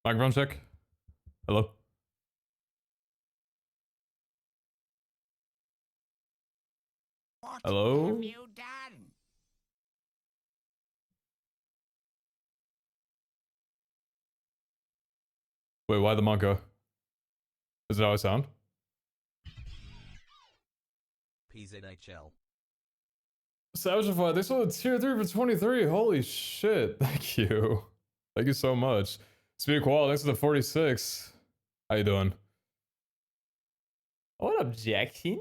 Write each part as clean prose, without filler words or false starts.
Microphone check. Hello. What Hello? have you done? Wait, why the Monko? Is it how I sound? PeteZahHutt. Savagify, they saw the tier 3 for 23. Holy shit. Thank you. Thank you so much. Speed Qual, thanks for the 46. How you doing? What up, Jackson?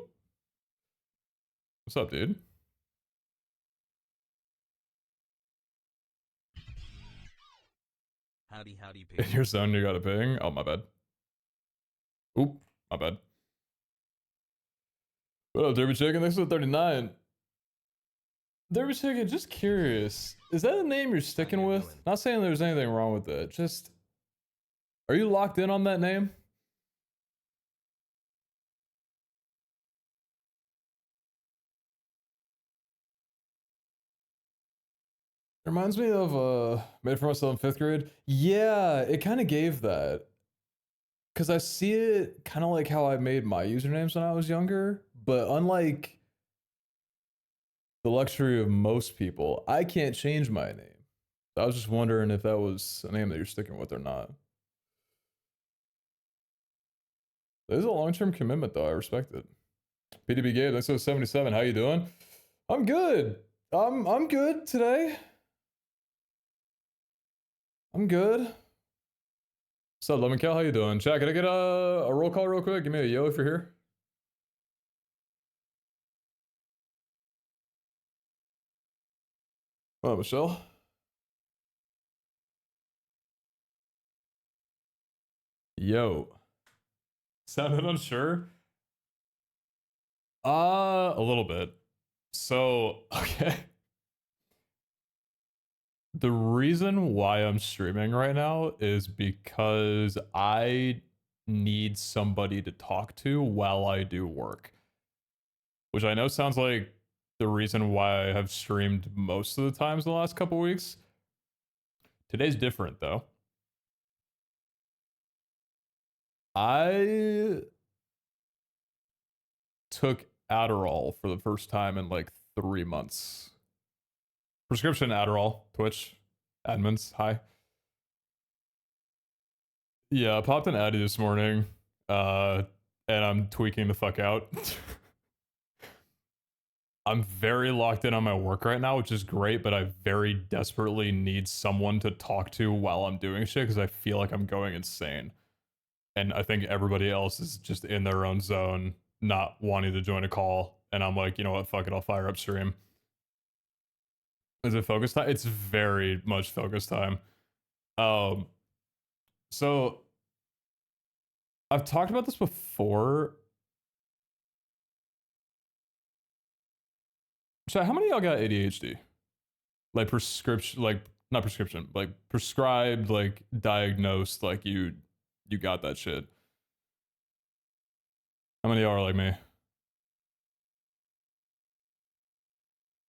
What's up, dude? Howdy, In your zone, you got a ping? Oh, my bad. Oop, my bad. What up, Derby Chicken? Thanks for the 39. Derby Chicken, just curious. Is that a name you're sticking with? doing? Not saying there's anything wrong with it. Just, are you locked in on that name? Reminds me of Made for Myself in 5th grade. Yeah, it kind of gave that. Because I see it kind of like how I made my usernames when I was younger. But unlike the luxury of most people, I can't change my name. I was just wondering if that was a name that you're sticking with or not. There's a long-term commitment though, I respect it. PDB Gabe, that's 77. How you doing? I'm good. I'm good today. I'm good. What's up, Lemon Cal? How you doing? Chat, can I get a roll call real quick? Give me a yo if you're here. Oh, Michelle. Yo. Sounded unsure? A little bit. So, okay. The reason why I'm streaming right now is because I need somebody to talk to while I do work. Which I know sounds like the reason why I have streamed most of the times the last couple weeks. Today's different though. I took Adderall for the first time in like 3 months. Prescription Adderall, Twitch, admins, hi. Yeah, I popped an Addy this morning, and I'm tweaking the fuck out. I'm very locked in on my work right now, which is great, but I very desperately need someone to talk to while I'm doing shit because I feel like I'm going insane. And I think everybody else is just in their own zone, not wanting to join a call. And I'm like, you know what, fuck it, I'll fire up stream. Is it focus time? It's very much focus time. So I've talked about this before. Chat, how many of y'all got ADHD? Like prescription, like not prescription, like prescribed, like diagnosed, like you got that shit. How many of y'all are like me?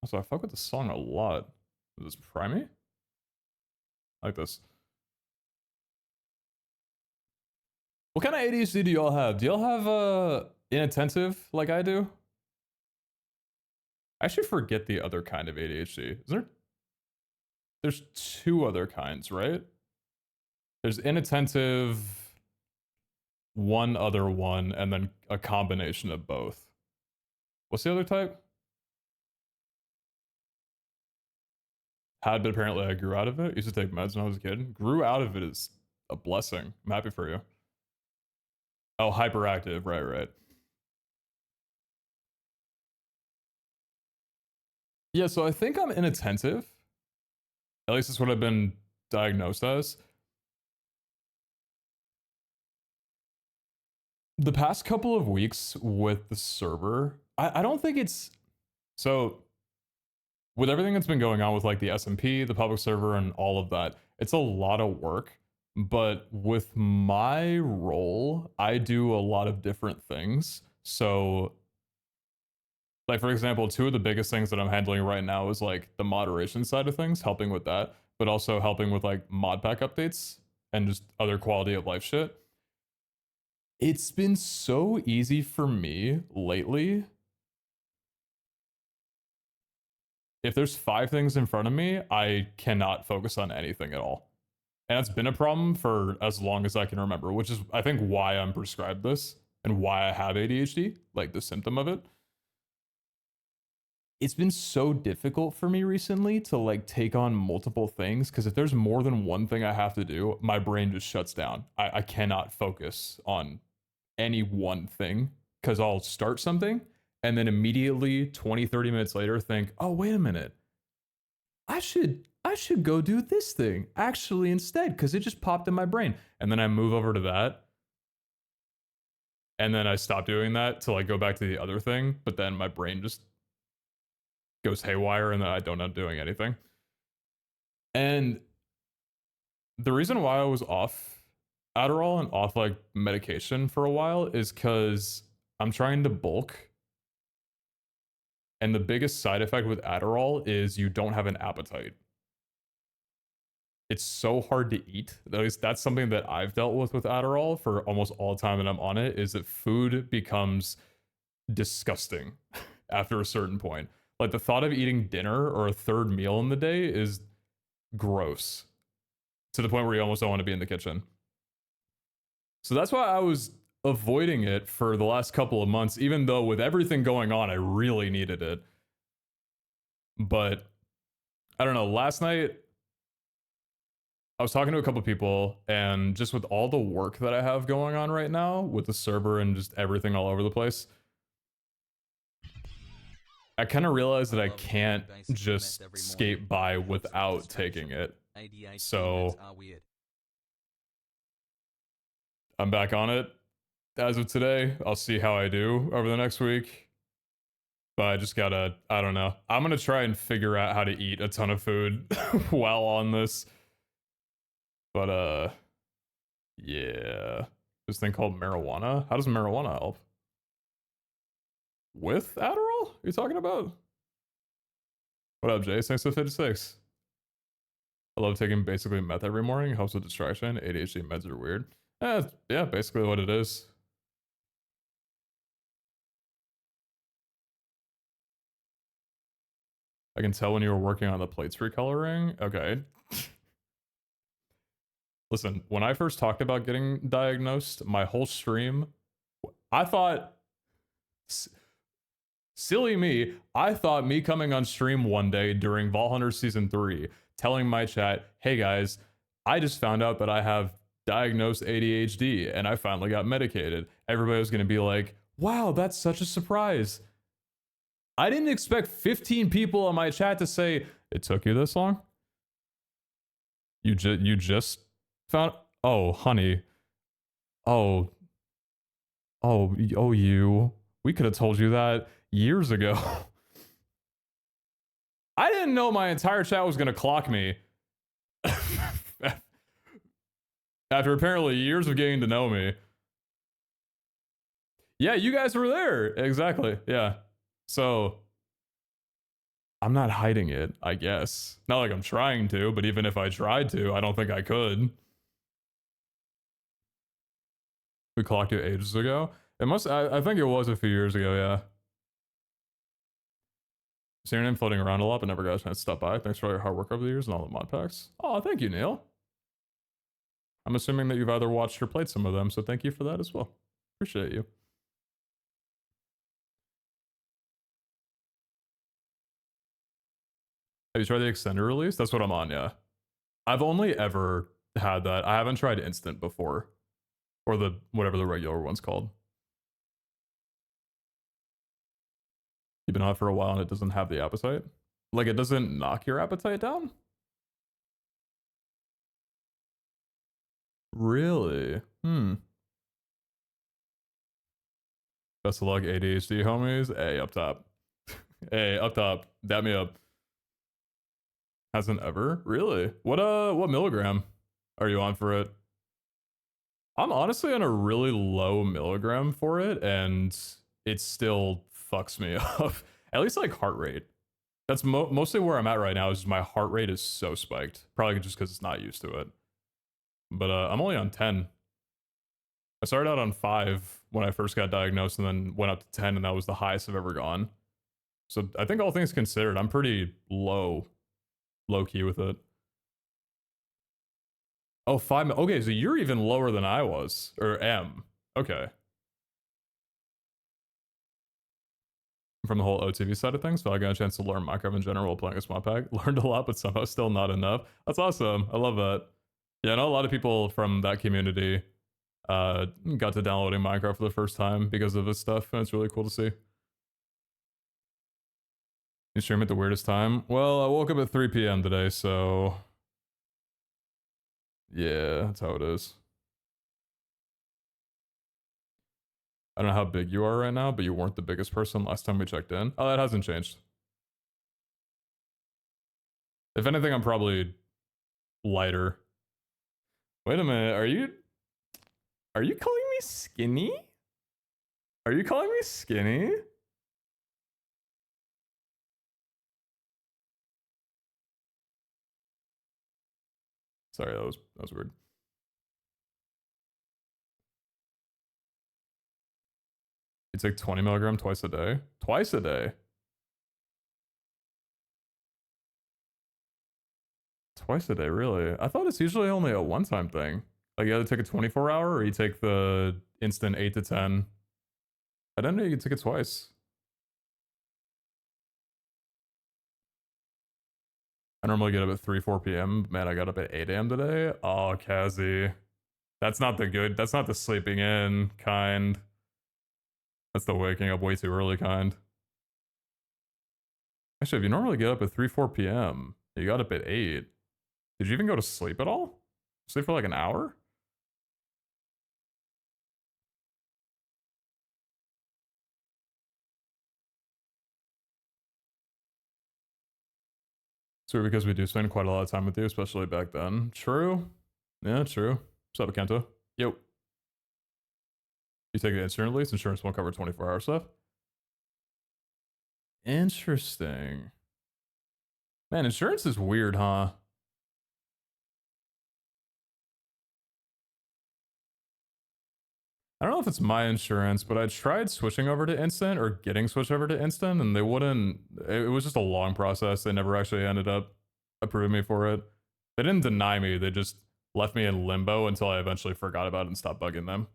Also, I fuck with the song a lot. Is this Primey? I like this. What kind of ADHD do y'all have? Do y'all have inattentive like I do? I actually forget the other kind of ADHD. Is there? There's 2 other kinds, right? There's inattentive, one other one, and then a combination of both. What's the other type? Had, but apparently I grew out of it. Used to take meds when I was a kid. Grew out of it is a blessing. I'm happy for you. Oh, hyperactive. Right. Yeah, so I think I'm inattentive. At least that's what I've been diagnosed as. The past couple of weeks with the server, I don't think it's... So, with everything that's been going on with like the SMP, the public server, and all of that, it's a lot of work. But with my role, I do a lot of different things. So, like for example, 2 of the biggest things that I'm handling right now is like the moderation side of things, helping with that, but also helping with like mod pack updates and just other quality of life shit. It's been so easy for me lately. If there's 5 things in front of me, I cannot focus on anything at all. And that's been a problem for as long as I can remember, which is, I think, why I'm prescribed this and why I have ADHD, like the symptom of it. It's been so difficult for me recently to like take on multiple things, because if there's more than one thing I have to do, my brain just shuts down. I cannot focus on any one thing, because I'll start something and then immediately 20-30 minutes later think, oh, wait a minute, I should go do this thing actually instead, because it just popped in my brain. And then I move over to that, and then I stop doing that to like go back to the other thing, but then my brain just goes haywire and then I don't end up doing anything. And the reason why I was off Adderall and off like medication for a while is because I'm trying to bulk. And the biggest side effect with Adderall is you don't have an appetite. It's so hard to eat. At least that's something that I've dealt with Adderall for almost all the time that I'm on it, is that food becomes disgusting after a certain point. Like the thought of eating dinner or a third meal in the day is gross, to the point where you almost don't want to be in the kitchen. So that's why I was avoiding it for the last couple of months, even though with everything going on, I really needed it. But I don't know, last night I was talking to a couple of people, and just with all the work that I have going on right now with the server and just everything all over the place, I kind of realized that I can't just skate by without taking it. So I'm back on it as of today. I'll see how I do over the next week. But I just gotta, I don't know. I'm gonna try and figure out how to eat a ton of food while on this. But yeah. This thing called marijuana. How does marijuana help? With Adderall? Are you talking about? What up, Jay? Thanks for 56. I love taking basically meth every morning. Helps with distraction. ADHD meds are weird. Yeah, basically what it is. I can tell when you were working on the plates recoloring. Okay. Listen, when I first talked about getting diagnosed, my whole stream, I thought, silly me, I thought me coming on stream one day during Vault Hunter Season 3, telling my chat, hey guys, I just found out that I have diagnosed ADHD and I finally got medicated. Everybody was going to be like, wow, that's such a surprise. I didn't expect 15 people on my chat to say, it took you this long? You just found, oh, honey. Oh, you. We could have told you that years ago. I didn't know my entire chat was going to clock me. After apparently years of getting to know me. Yeah, you guys were there. Exactly. Yeah. So I'm not hiding it, I guess. Not like I'm trying to, but even if I tried to, I don't think I could. We clocked you ages ago. It must, I think it was a few years ago, yeah. See your name floating around a lot, but never got a chance to stop by. Thanks for all your hard work over the years and all the mod packs. Oh, thank you, Neil. I'm assuming that you've either watched or played some of them, so thank you for that as well. Appreciate you. Have you tried the extended release? That's what I'm on, yeah. I've only ever had that. I haven't tried instant before. Or the whatever the regular one's called. You've been on it for a while and it doesn't have the appetite? Like it doesn't knock your appetite down? Really? Best of luck, ADHD homies. Hey, up top. Hey, up top. Dap me up. Hasn't ever? Really? What milligram are you on for it? I'm honestly on a really low milligram for it, and it still fucks me up. At least like heart rate. That's mostly where I'm at right now, is my heart rate is so spiked. Probably just because it's not used to it. But I'm only on 10. I started out on 5 when I first got diagnosed and then went up to 10, and that was the highest I've ever gone. So I think all things considered, I'm pretty low key with it. Oh, 5. Okay, so you're even lower than I was, or am. Okay. From the whole OTV side of things, so I got a chance to learn Minecraft in general while playing a small pack. Learned a lot, but somehow still not enough. That's awesome. I love that. Yeah, I know a lot of people from that community got to downloading Minecraft for the first time because of this stuff, and it's really cool to see. You stream at the weirdest time? Well, I woke up at 3 p.m. today, so yeah, that's how it is. I don't know how big you are right now, but you weren't the biggest person last time we checked in. Oh, that hasn't changed. If anything, I'm probably lighter. Wait a minute, are you calling me skinny? Are you calling me skinny? Sorry, that was weird. You take 20 milligram twice a day? Twice a day? Twice a day, really? I thought it's usually only a one-time thing. Like, you either take a 24-hour or you take the instant 8 to 10. I didn't know you could take it twice. I normally get up at 3, 4 p.m. Man, I got up at 8 a.m. today. Oh, Kazi. That's not the good, that's not the sleeping in kind. That's the waking up way too early kind. Actually, if you normally get up at 3, 4 p.m., you got up at 8. Did you even go to sleep at all? Sleep for like an hour? So because we do spend quite a lot of time with you, especially back then. True. Yeah, true. What's up, Kento? Yo. You take it insurance lease, insurance won't cover 24-hour stuff. Interesting. Man, insurance is weird, huh? I don't know if it's my insurance, but I tried switching over to instant or getting switched over to instant, and they wouldn't. It was just a long process. They never actually ended up approving me for it. They didn't deny me, they just left me in limbo until I eventually forgot about it and stopped bugging them.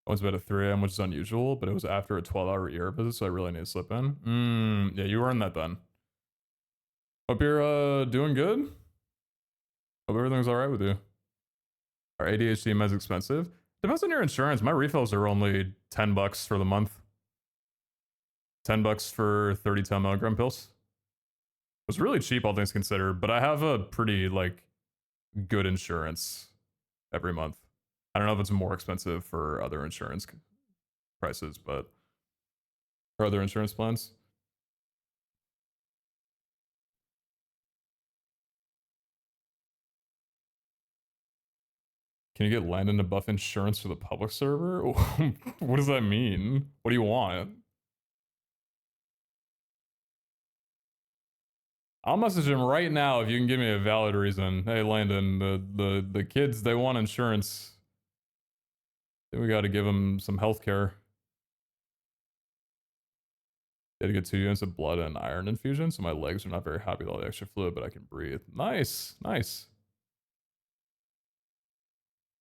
I went to bed at 3 a.m., which is unusual, but it was after a 12-hour ear visit, so I really need to slip in. Yeah, you earned that then. Hope you're doing good. Hope everything's alright with you. Are ADHD meds expensive? Depends on your insurance. My refills are only $10 for the month. $10 for 30 milligram pills. It's really cheap, all things considered, but I have a pretty, like, good insurance every month. I don't know if it's more expensive for other insurance prices, but for other insurance plans. Can you get Landon to buff insurance for the public server? What does that mean? What do you want? I'll message him right now if you can give me a valid reason. Hey Landon, the kids, they want insurance. Then we gotta give them some health care. Gotta get 2 units of blood and iron infusion, so my legs are not very happy with all the extra fluid, but I can breathe. Nice, nice.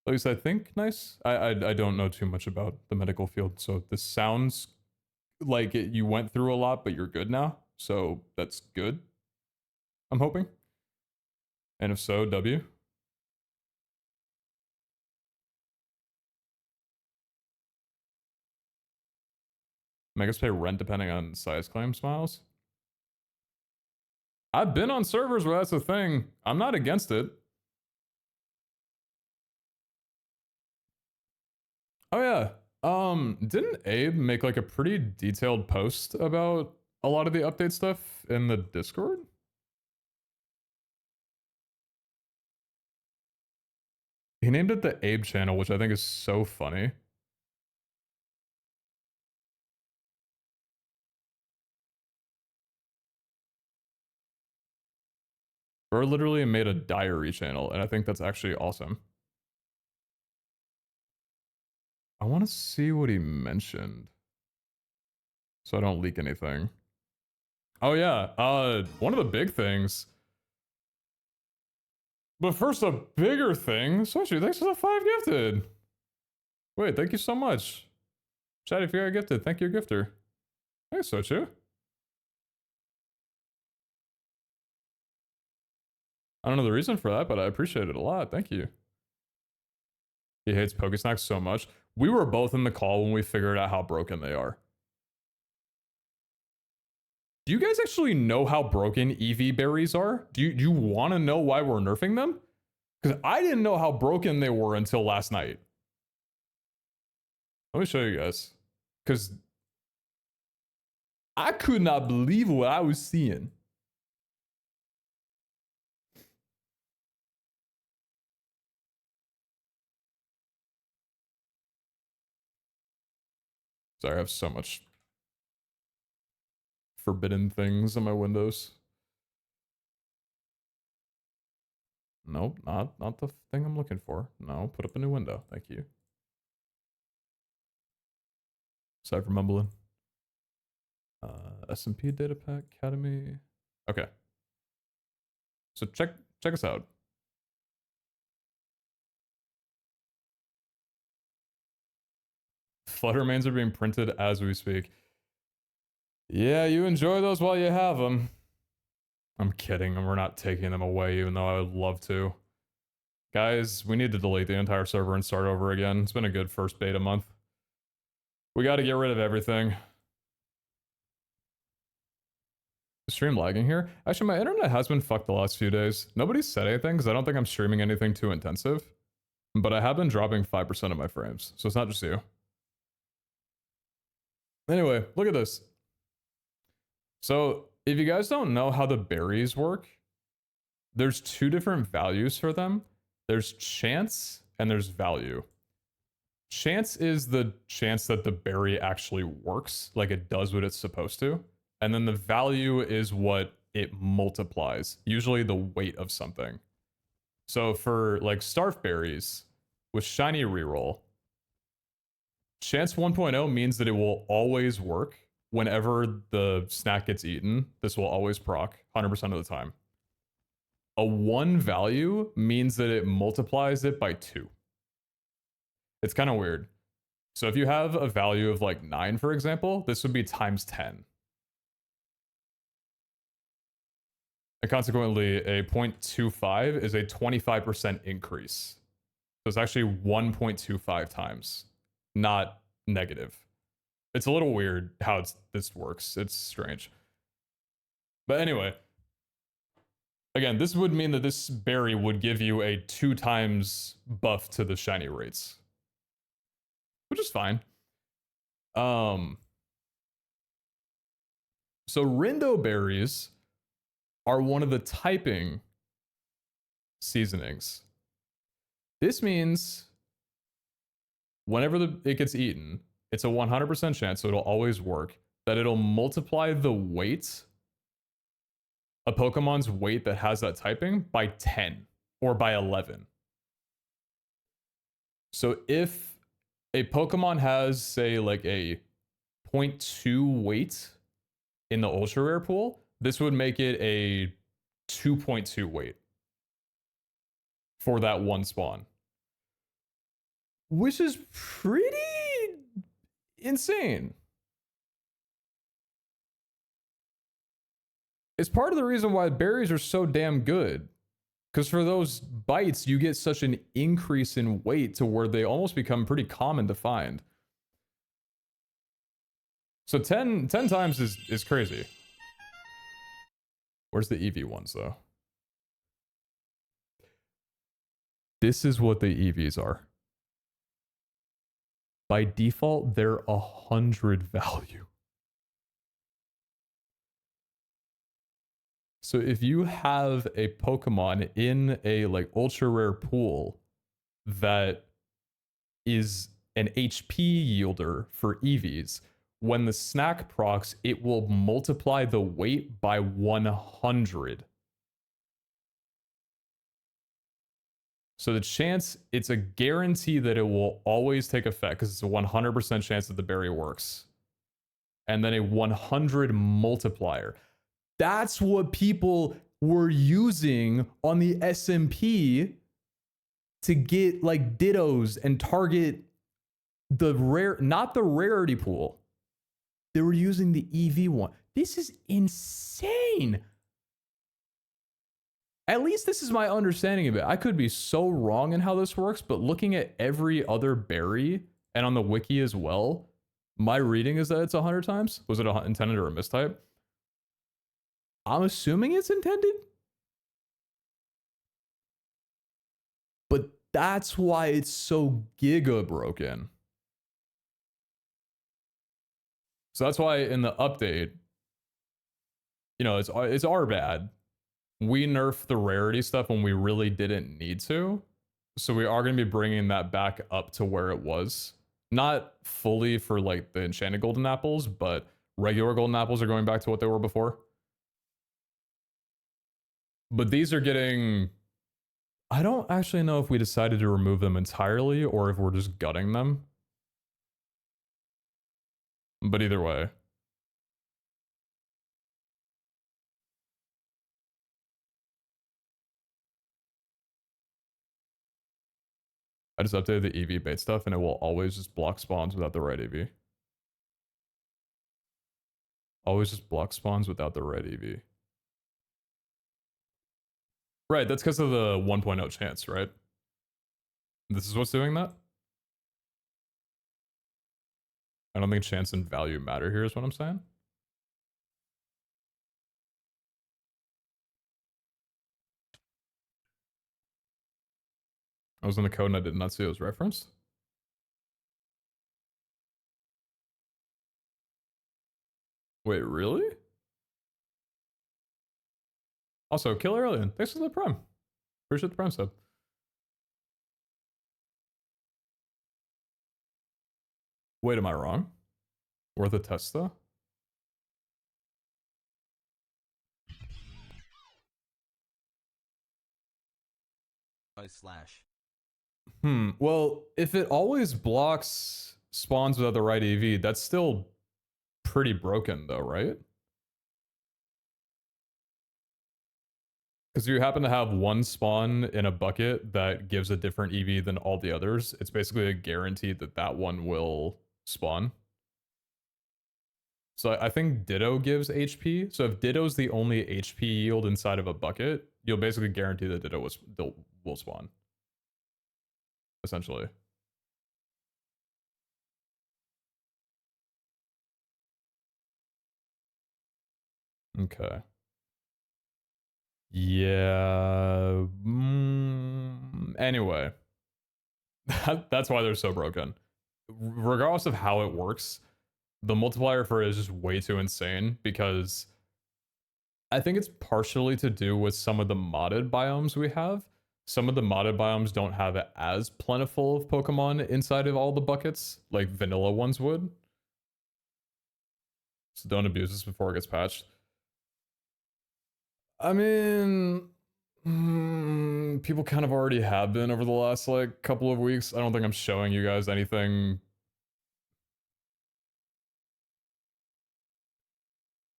At least I think nice. I don't know too much about the medical field, so this sounds like you went through a lot, but you're good now. So that's good. I'm hoping. And if so, W. Make us pay rent depending on size claim smiles. I've been on servers where that's a thing. I'm not against it. Oh yeah. Didn't Abe make like a pretty detailed post about a lot of the update stuff in the Discord? He named it the Abe channel, which I think is so funny. Bro literally made a diary channel, and I think that's actually awesome. I want to see what he mentioned, so I don't leak anything. Oh yeah, one of the big things. But first, a bigger thing. Sochu, thanks for the 5 gifted. Wait, thank you so much. Chat, if you got gifted, thank your gifter. Thanks, Sochu. I don't know the reason for that, but I appreciate it a lot. Thank you. He hates Pokesnacks so much. We were both in the call when we figured out how broken they are. Do you guys actually know how broken EV berries are? Do you want to know why we're nerfing them? Because I didn't know how broken they were until last night. Let me show you guys. Because I could not believe what I was seeing. Sorry, I have so much forbidden things on my windows. Nope, not the thing I'm looking for. No, put up a new window. Thank you. Sorry for mumbling. SMP data pack academy. Okay. So check us out. Flutter mains are being printed as we speak. Yeah, you enjoy those while you have them. I'm kidding, and we're not taking them away, even though I would love to. Guys, we need to delete the entire server and start over again. It's been a good first beta month. We got to get rid of everything. Is stream lagging here? Actually, my internet has been fucked the last few days. Nobody's said anything because I don't think I'm streaming anything too intensive. But I have been dropping 5% of my frames, so it's not just you. Anyway, look at this. So, if you guys don't know how the berries work, there's 2 different values for them. There's chance and there's value. Chance is the chance that the berry actually works, like it does what it's supposed to. And then the value is what it multiplies, usually the weight of something. So for like starf berries with shiny reroll, chance 1.0 means that it will always work whenever the snack gets eaten. This will always proc 100% of the time. A 1 value means that it multiplies it by 2. It's kind of weird. So if you have a value of like 9, for example, this would be times 10. And consequently, a 0.25 is a 25% increase. So it's actually 1.25 times, not negative. It's a little weird how this works. It's strange. But anyway, again, this would mean that this berry would give you a 2 times buff to the shiny rates, which is fine. So Rindo berries are one of the typing seasonings. This means whenever it gets eaten, it's a 100% chance, so it'll always work, that it'll multiply the weight, a Pokemon's weight that has that typing, by 10 or by 11. So if a Pokemon has, say, like a 0.2 weight in the ultra rare pool, this would make it a 2.2 weight for that one spawn, which is pretty insane. It's part of the reason why berries are so damn good, because for those bites you get such an increase in weight to where they almost become pretty common to find. So 10 times is crazy. Where's the EV ones though? This is what the EVs are. By default, they're 100 value. So if you have a Pokemon in a like ultra rare pool that is an HP yielder for EVs, when the snack procs, it will multiply the weight by 100. So the chance, it's a guarantee that it will always take effect because it's a 100% chance that the berry works. And then a 100 multiplier. That's what people were using on the SMP to get like dittos and target the rare, not the rarity pool. They were using the EV one. This is insane. At least this is my understanding of it. I could be so wrong in how this works, but looking at every other berry and on the wiki as well, my reading is that it's 100 times. Was it intended or a mistype? I'm assuming it's intended. But that's why it's so giga broken. So that's why in the update, you know, it's our bad. We nerfed the rarity stuff when we really didn't need to. So we are going to be bringing that back up to where it was. Not fully for like the enchanted golden apples, but regular golden apples are going back to what they were before. But these are getting... I don't actually know if we decided to remove them entirely or if we're just gutting them. But either way. I just updated the EV bait stuff and it will always just block spawns without the right EV. Always just block spawns without the right EV. Right, that's because of the 1.0 chance, right? This is what's doing that? I don't think chance and value matter here is what I'm saying. I was in the code and I did not see it was referenced. Wait, really? Also, Killer Alien, thanks for the prime. Appreciate the prime sub. Wait, am I wrong? Worth a test though? Well, if it always blocks spawns without the right EV, that's still pretty broken though, right? Because you happen to have one spawn in a bucket that gives a different EV than all the others, it's basically a guarantee that that one will spawn. So I think Ditto gives HP. So if Ditto's the only HP yield inside of a bucket, you'll basically guarantee that Ditto will spawn. Essentially. Okay. Yeah. Anyway. That's why they're so broken. Regardless of how it works, the multiplier for it is just way too insane because I think it's partially to do with some of the modded biomes we have. Some of the modded biomes don't have as plentiful of Pokemon inside of all the buckets like vanilla ones would. So don't abuse this before it gets patched. I mean, people kind of already have been over the last like couple of weeks. I don't think I'm showing you guys anything.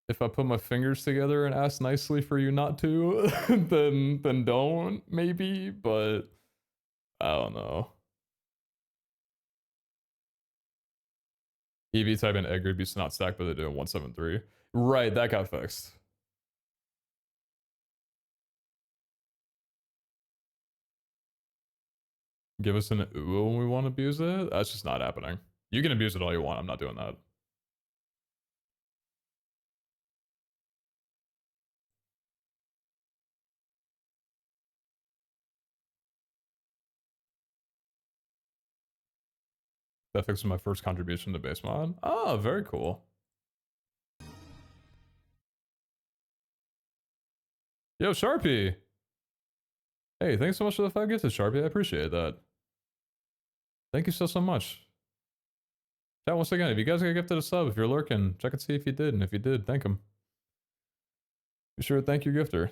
If I put my fingers together and ask nicely for you not to, then don't, maybe, but I don't know. EV type and egg would be not stacked, but they do in 173. Right, that got fixed. Give us an UO when we want to abuse it? That's just not happening. You can abuse it all you want, I'm not doing that. That fixes my first contribution to base mod. Oh, very cool. Yo, Sharpie! Hey, thanks so much for the 5 gifted, Sharpie. I appreciate that. Thank you so much. Chat, once again, if you guys got gifted a sub, if you're lurking, check and see if you did, and if you did, thank him. Be sure to thank your gifter.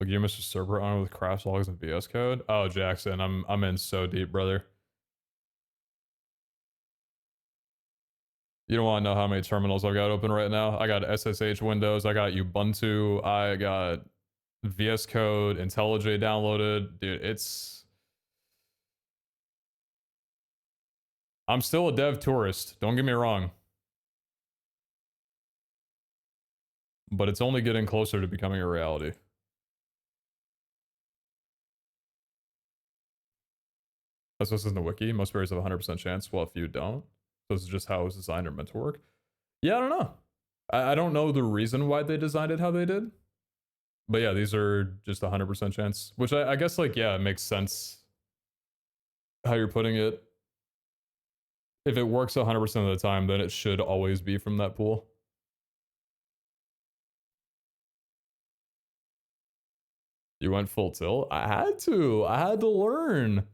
Look, you Mr. Server on with crash logs and VS Code. Oh, Jackson, I'm in so deep, brother. You don't want to know how many terminals I've got open right now. I got SSH Windows, I got Ubuntu, I got VS Code, IntelliJ downloaded. Dude, it's... I'm still a dev tourist, don't get me wrong. But it's only getting closer to becoming a reality. That's what's in the wiki. Most berries have a 100% chance, well, if you don't. So this is just how it was designed or meant to work. Yeah, I don't know. I don't know the reason why they designed it how they did. But yeah, these are just 100% chance. Which I guess, like, yeah, it makes sense how you're putting it. If it works 100% of the time, then it should always be from that pool. You went full tilt? I had to. I had to learn.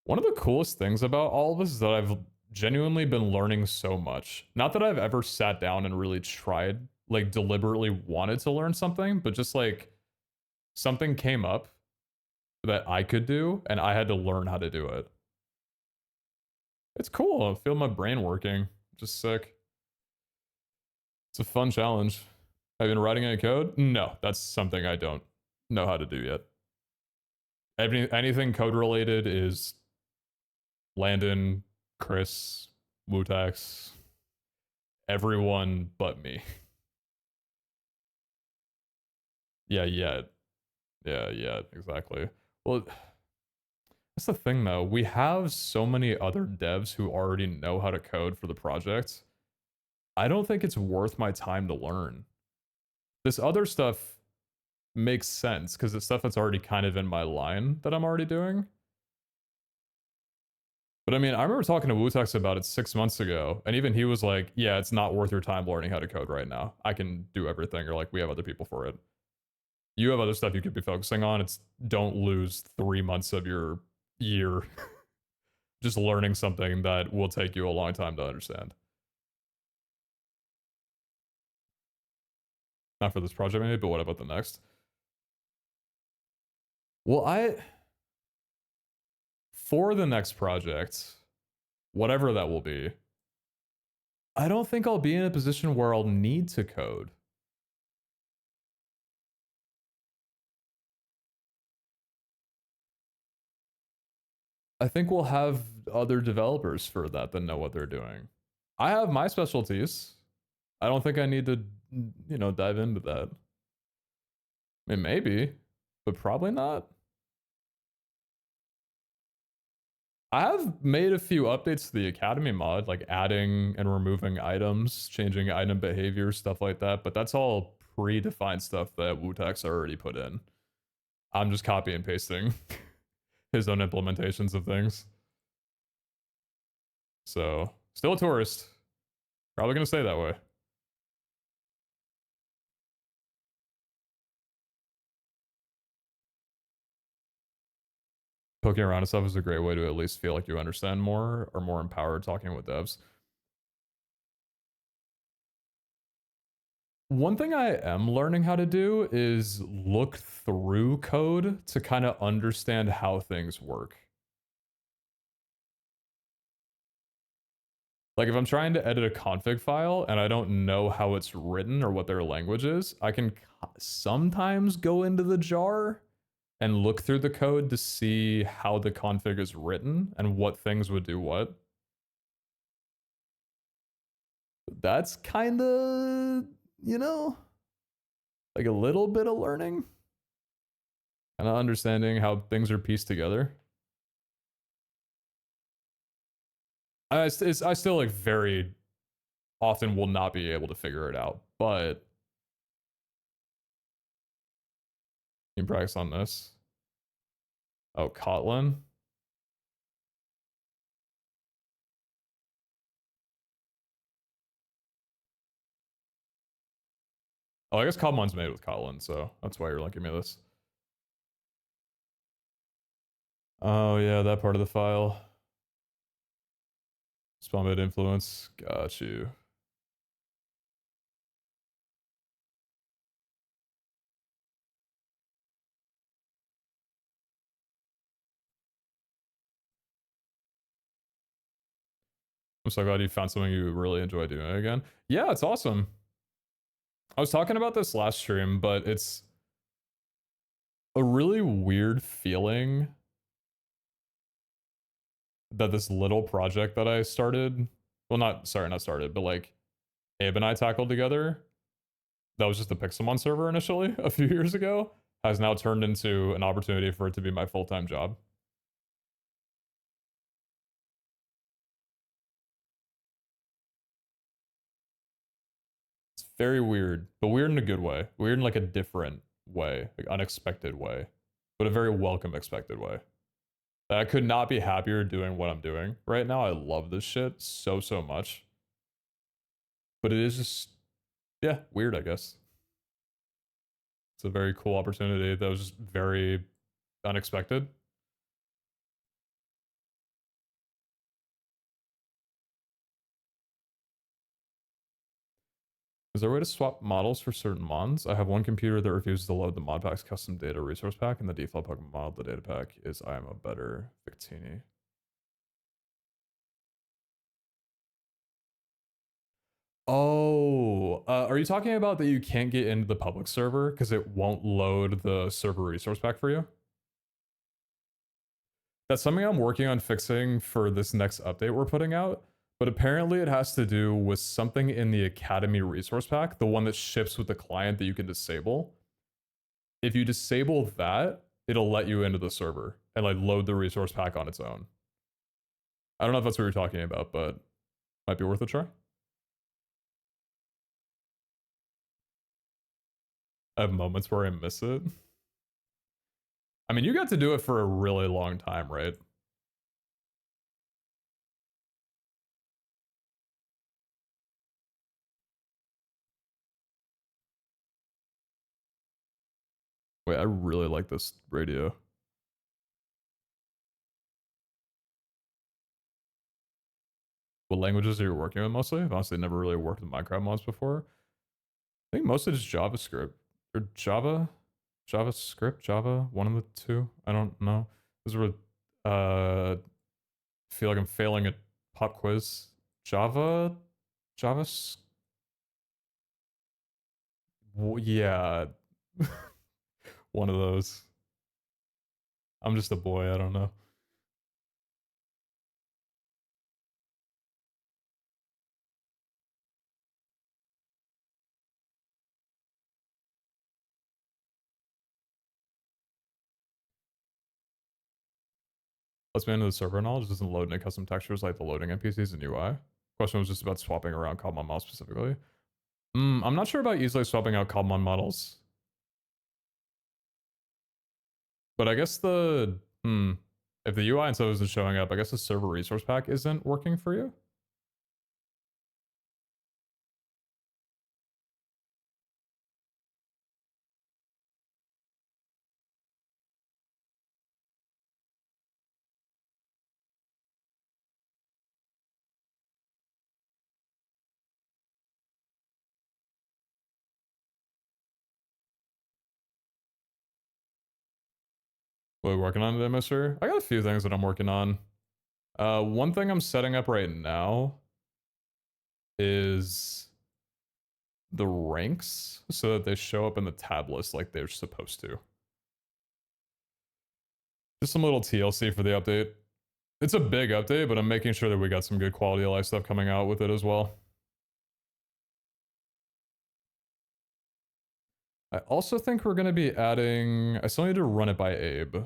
One of the coolest things about all of this is that I've genuinely been learning so much. Not that I've ever sat down and really tried, like deliberately wanted to learn something, but just like something came up that I could do and I had to learn how to do it. It's cool. I feel my brain working. Just sick. It's a fun challenge. Have you been writing any code? No, that's something I don't know how to do yet. Anything code related is Landon, Chris, Wutax, everyone but me. Yeah, exactly. Well, that's the thing though. We have so many other devs who already know how to code for the project. I don't think it's worth my time to learn. This other stuff makes sense because it's stuff that's already kind of in my line that I'm already doing. But I mean, I remember talking to Wutax about it 6 months ago, and even he was like, yeah, it's not worth your time learning how to code right now. I can do everything, or like, we have other people for it. You have other stuff you could be focusing on. It's don't lose 3 months of your year just learning something that will take you a long time to understand. Not for this project maybe, but what about the next? Well, for the next project, whatever that will be, I don't think I'll be in a position where I'll need to code. I think we'll have other developers for that that know what they're doing. I have my specialties. I don't think I need to, dive into that. I mean, maybe, but probably not. I have made a few updates to the Academy mod, like adding and removing items, changing item behavior, stuff like that, but that's all predefined stuff that Wutax already put in. I'm just copy and pasting his own implementations of things. So, still a tourist. Probably gonna stay that way. Poking around and stuff is a great way to at least feel like you understand more or more empowered talking with devs. One thing I am learning how to do is look through code to kind of understand how things work. Like if I'm trying to edit a config file and I don't know how it's written or what their language is, I can sometimes go into the jar and look through the code to see how the config is written and what things would do what. That's kind of, like a little bit of learning and understanding how things are pieced together. I still like very often will not be able to figure it out, but you can practice on this. Oh, Kotlin. Oh, I guess Cobmon's made with Kotlin, so that's why you're linking me this. Oh yeah, that part of the file. Spawn bit influence. Got you. I'm so glad you found something you really enjoy doing again. Yeah, it's awesome. I was talking about this last stream, but it's a really weird feeling that this little project that I started, well, not started, but like Abe and I tackled together, that was just the Pixelmon server initially a few years ago, has now turned into an opportunity for it to be my full-time job. It's very weird, but weird in a good way. Weird in like a different way, like unexpected way, but a very welcome expected way. I could not be happier doing what I'm doing right now. I love this shit so, so much. But it is just, yeah, weird, I guess. It's a very cool opportunity that was just very unexpected. Is there a way to swap models for certain mods? I have one computer that refuses to load the mod pack's custom data resource pack, and the default Pokemon model of the data pack is I am a better Victini. Oh, are you talking about that you can't get into the public server because it won't load the server resource pack for you? That's something I'm working on fixing for this next update we're putting out, but apparently it has to do with something in the Academy resource pack, the one that ships with the client that you can disable. If you disable that, it'll let you into the server and like load the resource pack on its own. I don't know if that's what you're talking about, but might be worth a try. I have moments where I miss it. I mean, you got to do it for a really long time, right? Wait, I really like this radio. What languages are you working with mostly? I've honestly never really worked with Minecraft mods before. I think mostly just JavaScript. Or Java? JavaScript? Java? One of the two? I don't know. Those were, feel like I'm failing at pop quiz. Java? Java? Yeah. One of those. I'm just a boy, I don't know. Let's man into the server knowledge doesn't load any custom textures like the loading NPCs and UI. Question was just about swapping around cobblemon models specifically. I'm not sure about easily swapping out cobblemon models. But I guess the, if the UI and stuff isn't showing up, I guess the server resource pack isn't working for you. What are we working on today, mister? I got a few things that I'm working on. One thing I'm setting up right now is the ranks so that they show up in the tab list like they're supposed to. Just some little TLC for the update. It's a big update, but I'm making sure that we got some good quality of life stuff coming out with it as well. I also think we're going to be adding, I still need to run it by Abe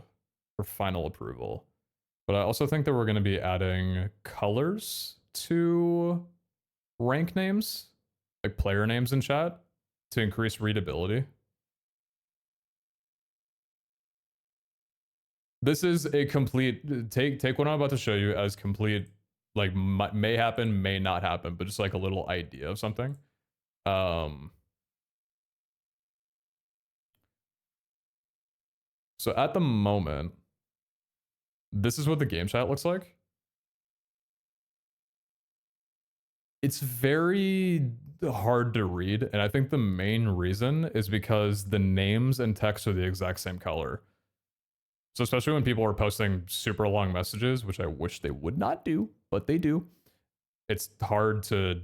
for final approval, but I also think that we're going to be adding colors to rank names, like player names in chat, to increase readability. This is a complete, take what I'm about to show you as complete, like may happen, may not happen, but just like a little idea of something. So at the moment, this is what the game chat looks like. It's very hard to read, and I think the main reason is because the names and text are the exact same color. So especially when people are posting super long messages, which I wish they would not do, but they do. it's hard to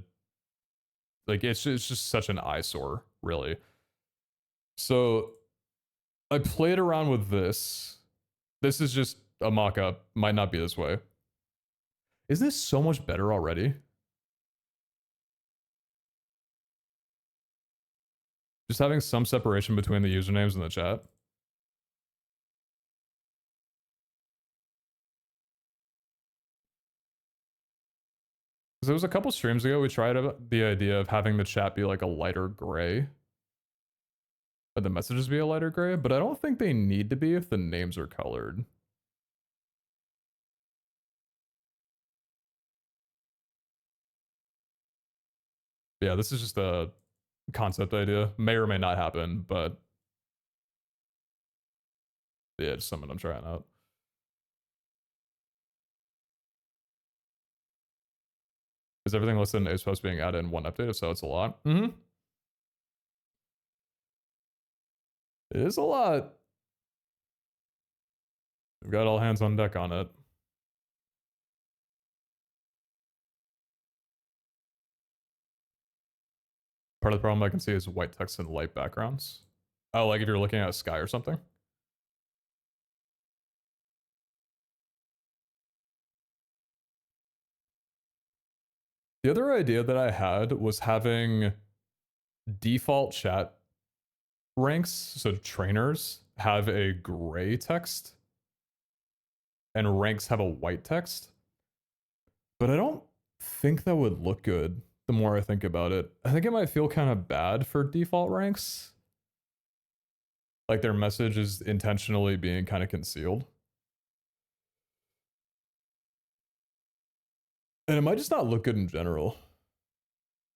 like it's just such an eyesore, really. So I played around with this. This is just a mock-up, might not be this way. Isn't this so much better already? Just having some separation between the usernames and the chat. There was a couple streams ago we tried the idea of having the chat be like a lighter gray, but the messages be a lighter gray, but I don't think they need to be if the names are colored. Yeah, this is just a concept idea. May or may not happen, but yeah, it's something I'm trying out. Is everything listed in ASPOS being added in one update? If so, it's a lot. Mm-hmm. It is a lot. We've got all hands on deck on it. Part of the problem I can see is white text and light backgrounds. Oh, like if you're looking at a sky or something? The other idea that I had was having default chat ranks, so trainers, have a gray text and ranks have a white text. But I don't think that would look good the more I think about it. I think it might feel kind of bad for default ranks. Like their message is intentionally being kind of concealed. And it might just not look good in general.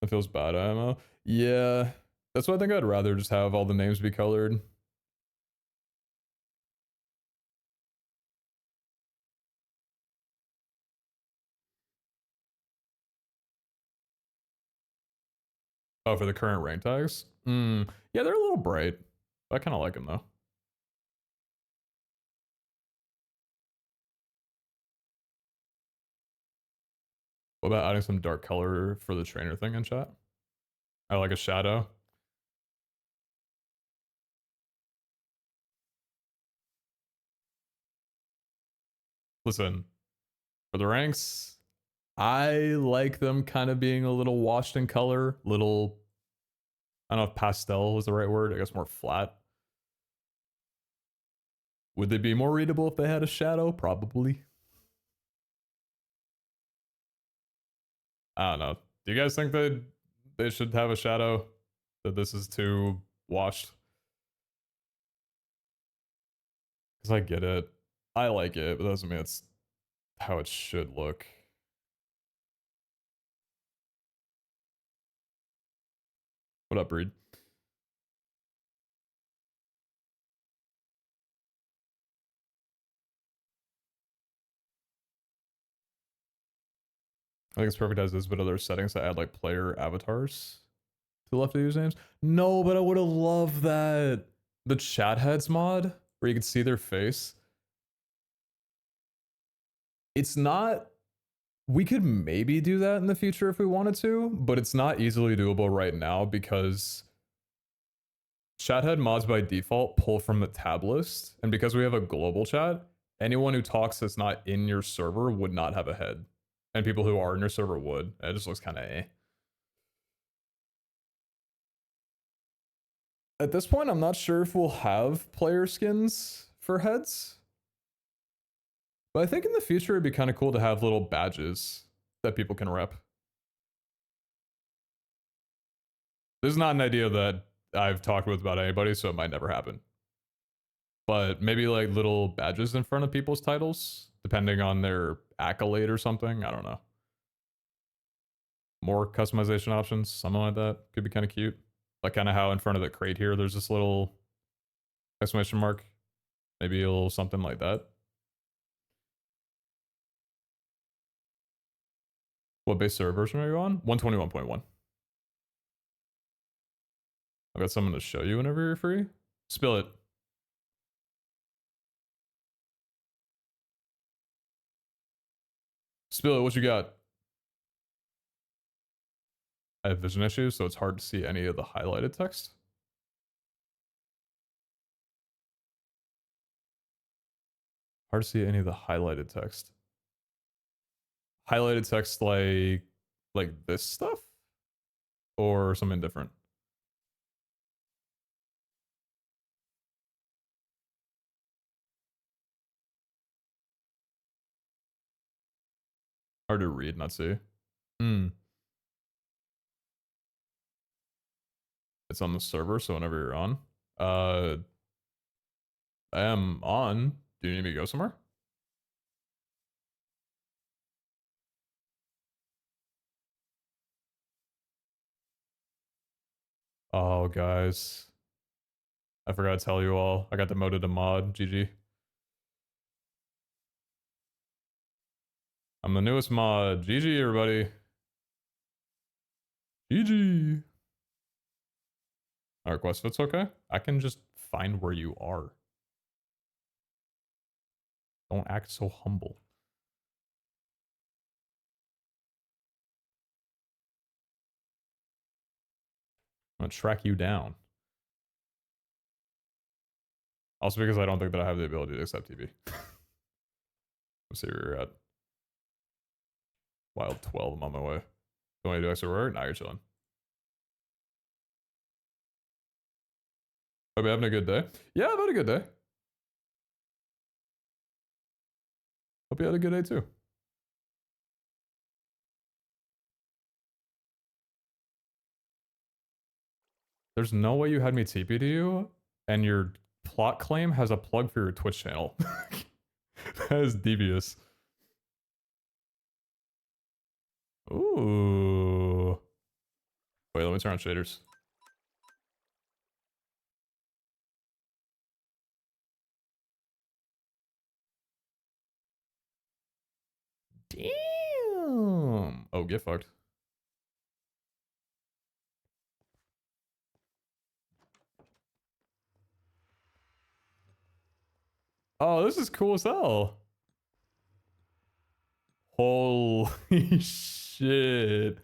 It feels bad, IMO. Yeah, that's why I think I'd rather just have all the names be colored. Oh, for the current rank tags? Yeah, they're a little bright. I kind of like them though. What about adding some dark color for the trainer thing in chat? I like a shadow. Listen, for the ranks, I like them kind of being a little washed in color, little, I don't know if pastel is the right word, I guess more flat. Would they be more readable if they had a shadow? Probably. I don't know. Do you guys think they should have a shadow? That this is too washed? Because I get it. I like it, but that doesn't mean it's how it should look. What up, Breed? I think it's perfect as is, but other settings that add like player avatars to the left of usernames. No, but I would have loved that. The chat heads mod where you can see their face. It's not. We could maybe do that in the future if we wanted to, but it's not easily doable right now because chat head mods by default pull from the tab list, and because we have a global chat, anyone who talks that's not in your server would not have a head, and people who are in your server would. It just looks kind of eh. At this point, I'm not sure if we'll have player skins for heads. But I think in the future, it'd be kind of cool to have little badges that people can rep. This is not an idea that I've talked with about anybody, so it might never happen. But maybe like little badges in front of people's titles, depending on their accolade or something. I don't know. More customization options, something like that. Could be kind of cute. Like kind of how in front of the crate here, there's this little exclamation mark. Maybe a little something like that. What base server version are you on? 121.1. I've got something to show you whenever you're free. Spill it. Spill it, what you got? I have vision issues, so it's hard to see any of the highlighted text. Hard to see any of the highlighted text. Highlighted text like this stuff? Or something different? Hard to read, not see. Hmm. It's on the server, so whenever you're on. I am on. Do you need me to go somewhere? Oh, guys. I forgot to tell you all. I got demoted to mod. GG. I'm the newest mod. GG, everybody. GG. Alright, Quest, if it's okay, I can just find where you are. Don't act so humble. I'm gonna track you down. Also because I don't think that I have the ability to accept TV. Let's see where you're at. Wild 12, I'm on my way. Don't want to do extra work? Nah, you're chilling. Hope you're having a good day. Yeah, I've had a good day. Hope you had a good day too. There's no way you had me TP to you, and your plot claim has a plug for your Twitch channel. That is devious. Ooh. Wait, let me turn on shaders. Damn. Oh, get fucked. Oh, this is cool as hell. Holy shit.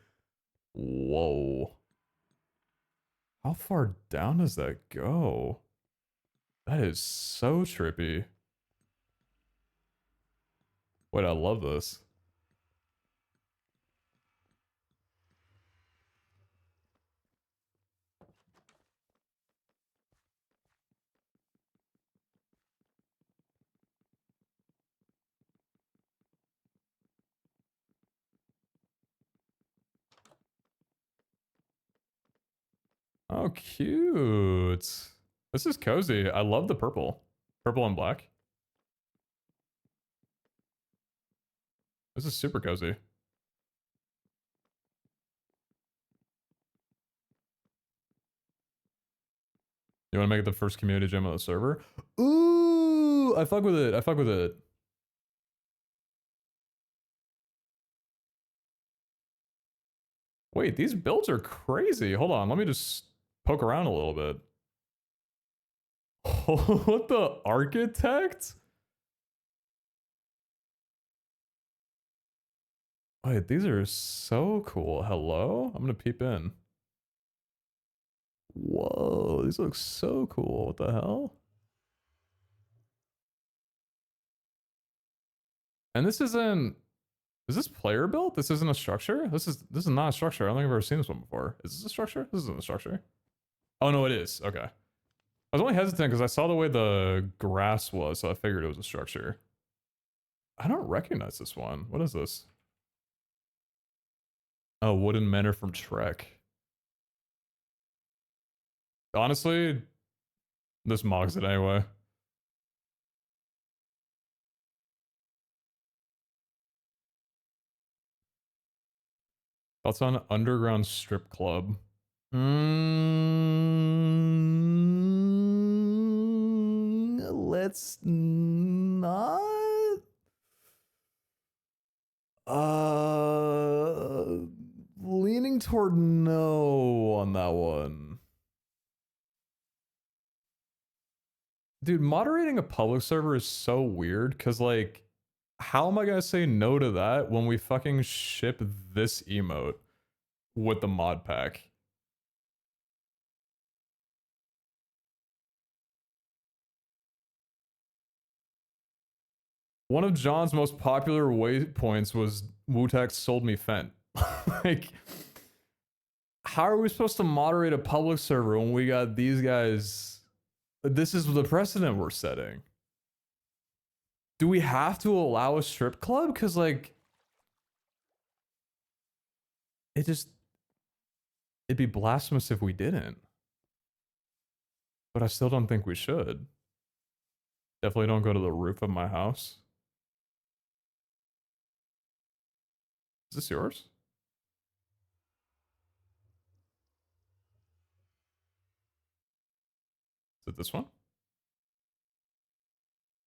Whoa. How far down does that go? That is so trippy. Wait, I love this. Oh, cute. This is cozy. I love the purple. Purple and black. This is super cozy. You want to make it the first community gym on the server? Ooh, I fuck with it. I fuck with it. Wait, these builds are crazy. Hold on, let me just poke around a little bit. What the architect? Wait, these are so cool. Hello? I'm gonna peep in. Whoa, these look so cool. What the hell? And this isn't... Is this player built? This isn't a structure? This is not a structure. I don't think I've ever seen this one before. Is this a structure? This isn't a structure. Oh no, it is. Okay. I was only hesitant because I saw the way the grass was, so I figured it was a structure. I don't recognize this one. What is this? Oh, Wooden Manor from Trek. Honestly, this mogs it anyway. Thoughts on Underground Strip Club? Let's not. Leaning toward no on that one. Dude, moderating a public server is so weird because, like, how am I gonna say no to that when we fucking ship this emote? with the mod pack. One of John's most popular waypoints was Wu-Tang sold me Fent. Like, how are we supposed to moderate a public server when we got these guys? This is the precedent we're setting. Do we have to allow a strip club? Because, like, it'd be blasphemous if we didn't. But I still don't think we should. Definitely don't go to the roof of my house. Is this yours? Is it this one?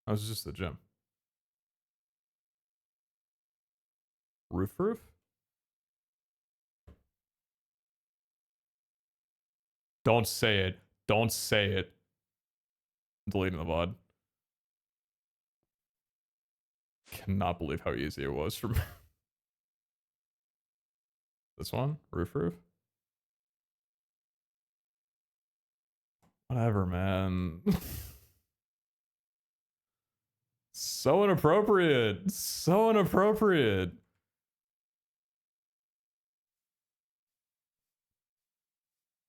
Oh, it's just the gym. Roof? Don't say it. Don't say it. I'm deleting the VOD. Cannot believe how easy it was for me. This one? Roof? Whatever, man. So inappropriate. So inappropriate.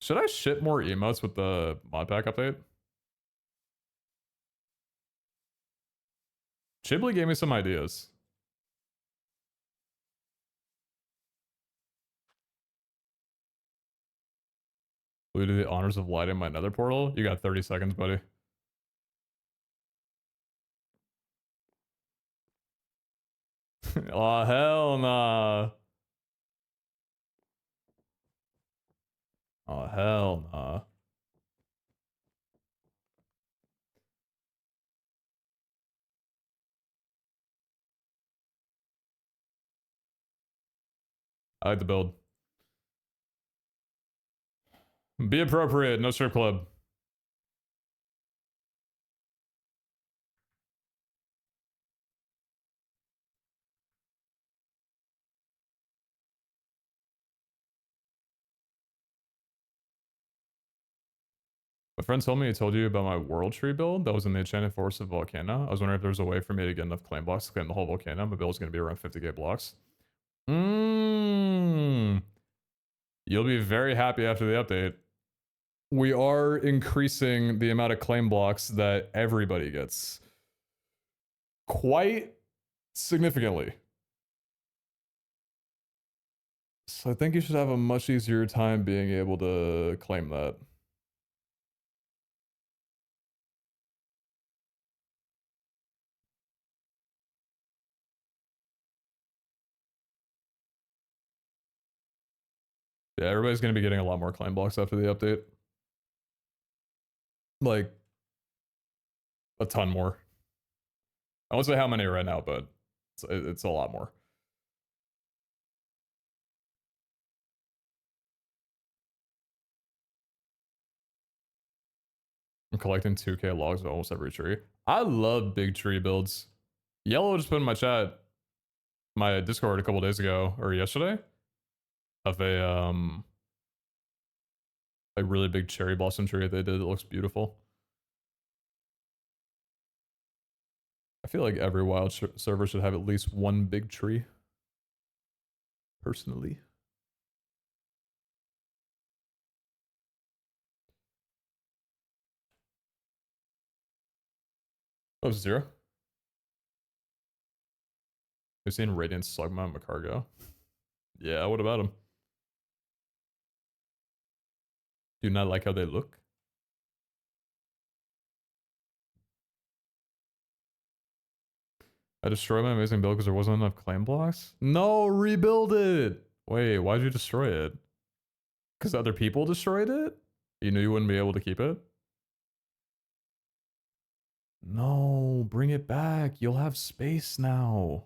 Should I ship more emotes with the mod pack update? Chibli gave me some ideas. Will you do the honors of lighting my nether portal? You got 30 seconds, buddy. Oh, hell nah. Oh, hell nah. I like the build. Be appropriate, no strip club. My friend told me he told you about my world tree build that was in the enchanted forest of Volcano. I was wondering if there was a way for me to get enough claim blocks to claim the whole volcano. My build is going to be around 50k blocks. You'll be very happy after the update. We are increasing the amount of claim blocks that everybody gets quite significantly. So I think you should have a much easier time being able to claim that. Yeah, everybody's going to be getting a lot more claim blocks after the update. Like, a ton more. I won't say how many right now, but it's a lot more. I'm collecting 2k logs of almost every tree. I love big tree builds. Yellow just put in my chat, my Discord a couple days ago, or yesterday, of a really big cherry blossom tree they did. It looks beautiful. I feel like every wild server should have at least one big tree. Personally. Oh, zero. We've seen Radiant Slugma and Macargo. Yeah, what about them? Do you not like how they look? I destroyed my amazing build because there wasn't enough claim blocks? No, rebuild it! Wait, why'd you destroy it? Because other people destroyed it? You knew you wouldn't be able to keep it? No, bring it back. You'll have space now.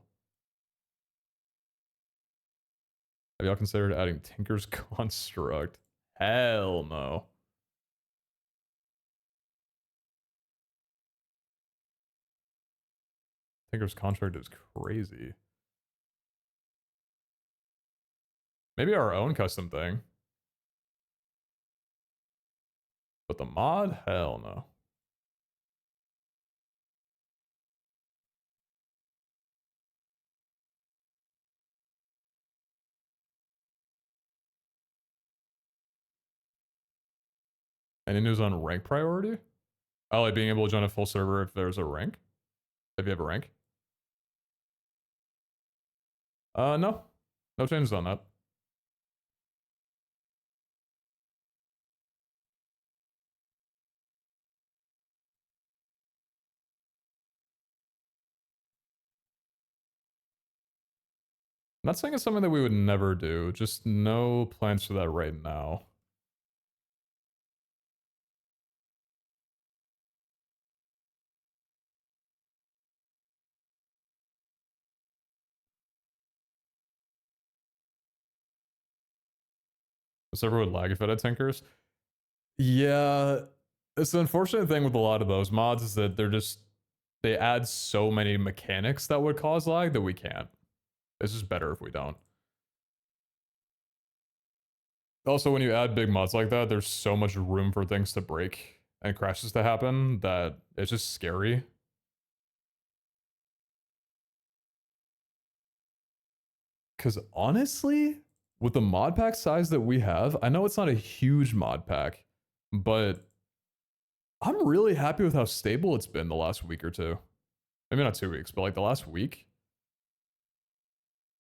Have y'all considered adding Tinker's Construct? Hell no. Tinker's Contract is crazy. Maybe our own custom thing. But the mod? Hell no. Any news on rank priority? Oh, like being able to join a full server if there's a rank? If you have a rank? No. No changes on that. I'm not saying it's something that we would never do, just no plans for that right now. The server would lag if it had tinkers. Yeah, it's the unfortunate thing with a lot of those mods is that they add so many mechanics that would cause lag that we can't. It's just better if we don't. Also, when you add big mods like that, there's so much room for things to break and crashes to happen that it's just scary. Because honestly, with the mod pack size that we have, I know it's not a huge mod pack, but I'm really happy with how stable it's been the last week or two. Maybe not 2 weeks, but like the last week.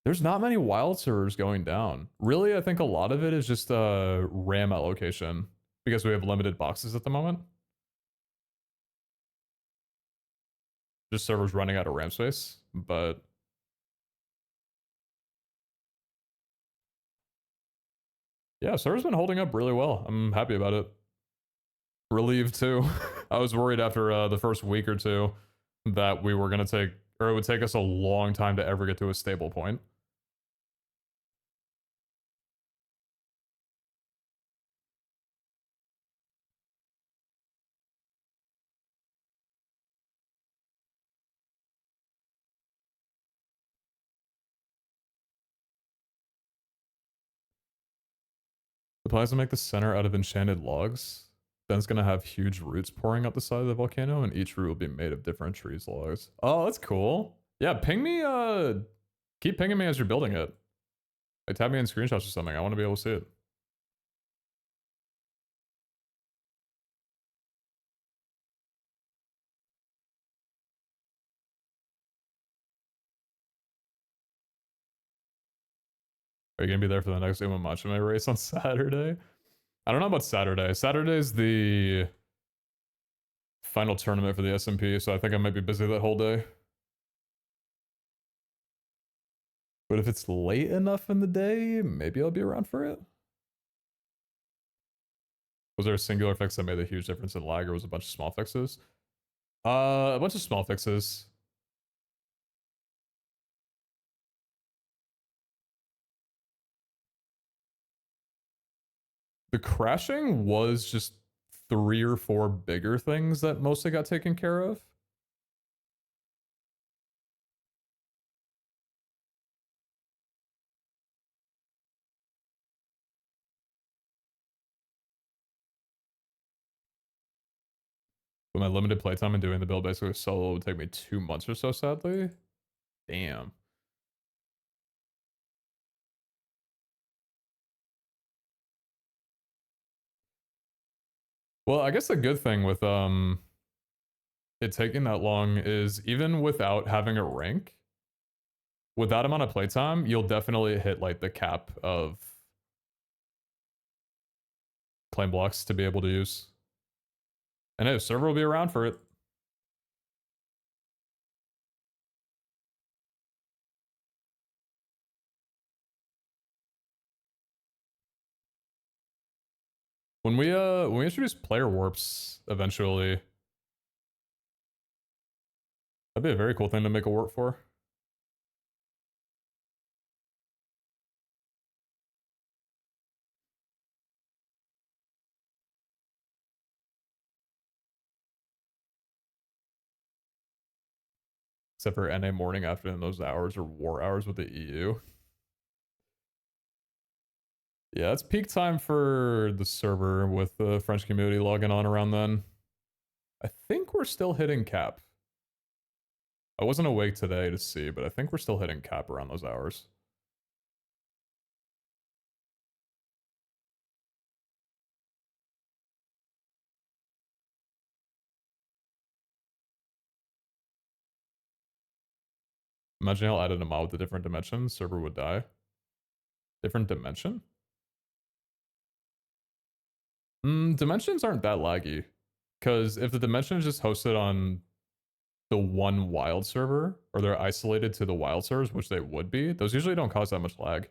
There's not many wild servers going down. Really, I think a lot of it is just RAM allocation because we have limited boxes at the moment. Just servers running out of RAM space, but yeah, server's been holding up really well. I'm happy about it. Relieved too. I was worried after the first week or two that we were gonna take, or it would take us a long time to ever get to a stable point. The plan is to make the center out of enchanted logs. Then it's gonna have huge roots pouring out the side of the volcano, and each root will be made of different trees logs. Oh, that's cool. Yeah, ping me, keep pinging me as you're building it. Like, tag me in screenshots or something. I want to be able to see it. Are you gonna be there for the next Umamachime race on Saturday? I don't know about Saturday. Saturday's the final tournament for the SMP, so I think I might be busy that whole day. But if it's late enough in the day, maybe I'll be around for it. Was there a singular fix that made a huge difference in lag, or was it a bunch of small fixes? A bunch of small fixes. The crashing was just 3 or 4 bigger things that mostly got taken care of. But my limited playtime and doing the build basically solo would take me 2 months or so, sadly. Damn. Well, I guess the good thing with it taking that long is even without having a rank, with that amount of playtime, you'll definitely hit like the cap of claim blocks to be able to use. And hey, server will be around for it. When we introduce player warps eventually, that'd be a very cool thing to make a warp for. Except for NA morning, afternoon, those hours are war hours with the EU. Yeah, it's peak time for the server with the French community logging on around then. I think we're still hitting cap. I wasn't awake today to see, but I think we're still hitting cap around those hours. Imagine I'll added a mod with a different dimension, server would die. Different dimension? Dimensions aren't that laggy. Because if the dimension is just hosted on the one wild server, or they're isolated to the wild servers, which they would be, those usually don't cause that much lag.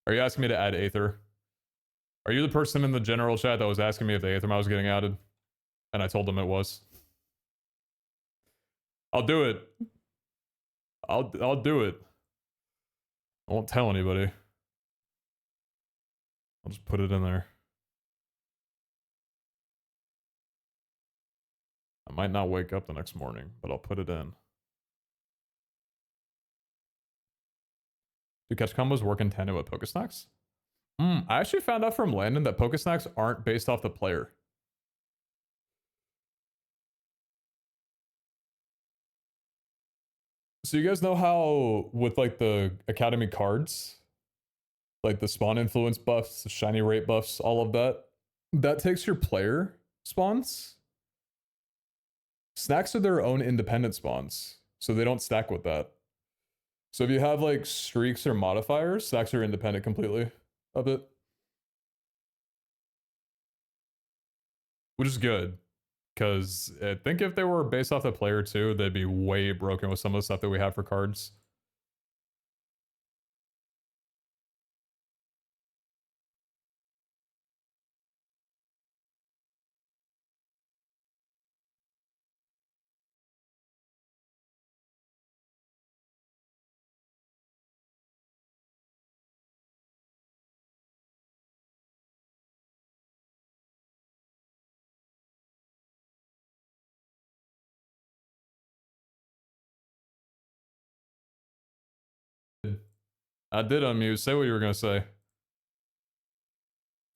Are you asking me to add Aether? Are you the person in the general chat that was asking me if the Aether mod was getting added? And I told them it was. I'll do it. I'll do it. I won't tell anybody. I'll just put it in there. I might not wake up the next morning, but I'll put it in. Do catch combos work in tandem with Pokesnacks? I actually found out from Landon that Pokesnacks aren't based off the player. So you guys know how with like the Academy cards, like the spawn influence buffs, the shiny rate buffs, all of that, that takes your player spawns. Snacks are their own independent spawns, so they don't stack with that. So if you have like streaks or modifiers, snacks are independent completely of it. Which is good. Because I think if they were based off the player too, they'd be way broken with some of the stuff that we have for cards. I did unmute. Say what you were going to say.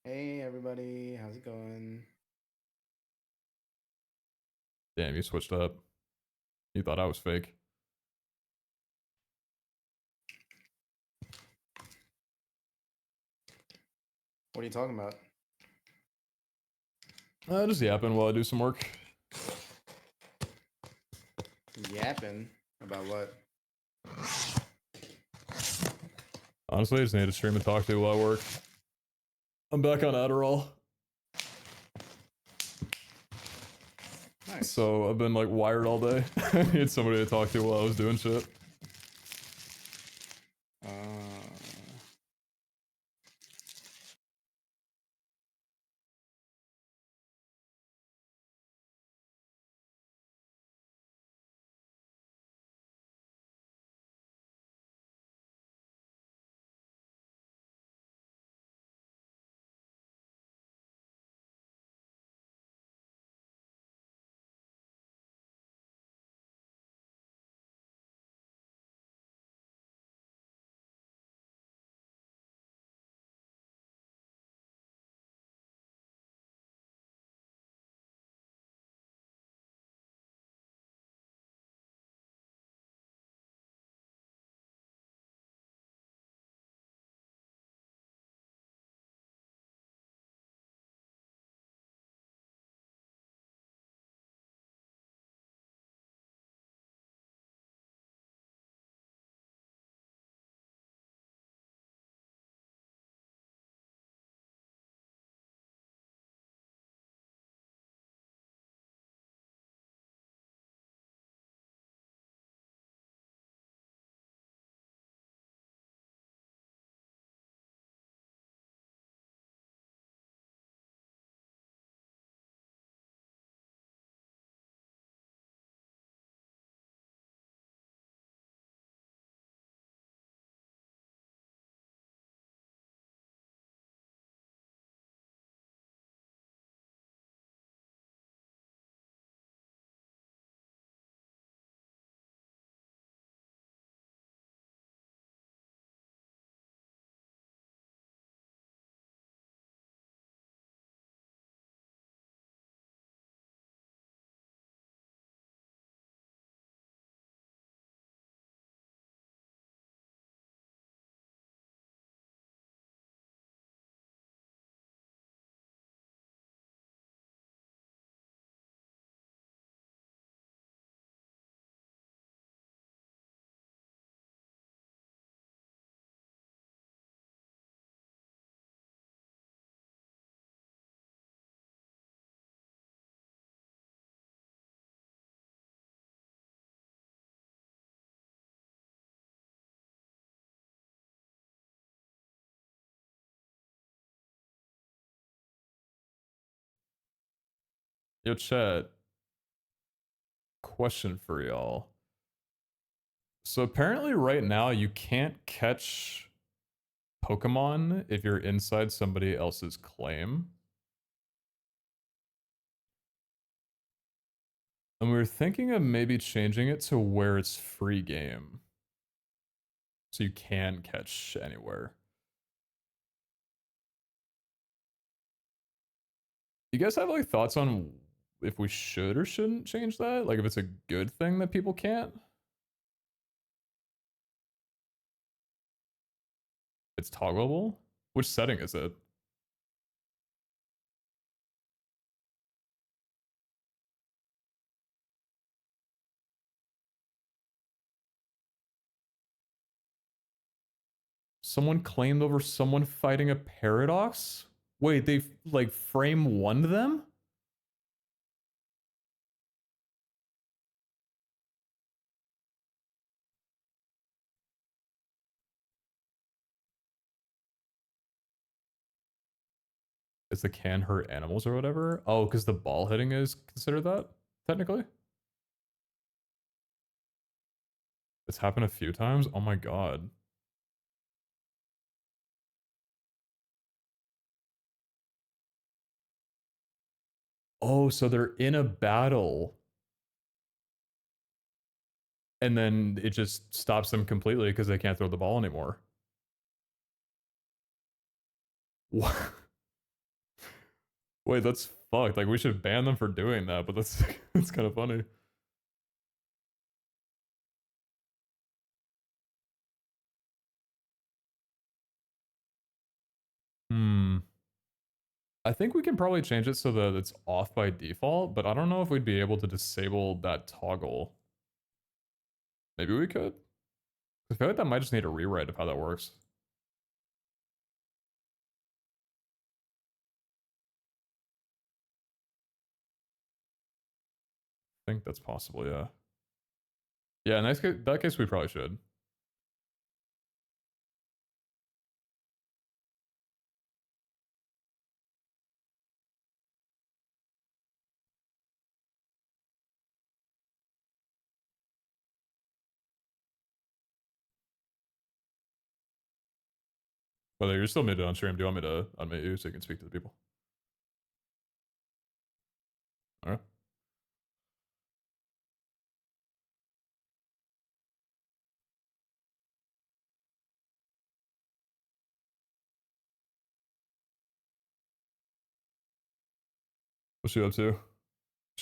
Hey everybody, how's it going? Damn, you switched up. You thought I was fake. What are you talking about? Just yapping while I do some work. Yapping about what? Honestly, I just need a stream to talk to while I work. I'm back on Adderall. Nice. So I've been like wired all day. I need somebody to talk to while I was doing shit. Yo, chat. Question for y'all. So apparently right now you can't catch Pokemon if you're inside somebody else's claim. And we were thinking of maybe changing it to where it's free game. So you can catch anywhere. You guys have like thoughts on if we should or shouldn't change that? Like if it's a good thing that people can't? It's toggleable? Which setting is it? Someone claimed over someone fighting a paradox? Wait, they like frame one them? Is the can hurt animals or whatever? Oh, because the ball hitting is considered that, technically? It's happened a few times? Oh my god. Oh, so they're in a battle. And then it just stops them completely because they can't throw the ball anymore. What? Wait, that's fucked. Like, we should ban them for doing that, but that's, that's kind of funny. Hmm. I think we can probably change it so that it's off by default, but I don't know if we'd be able to disable that toggle. Maybe we could? I feel like that might just need a rewrite of how that works. I think that's possible, yeah. Yeah, in that case, we probably should. Whether you're still muted on stream, do you want me to unmute you so you can speak to the people? Alright. What's you up to? What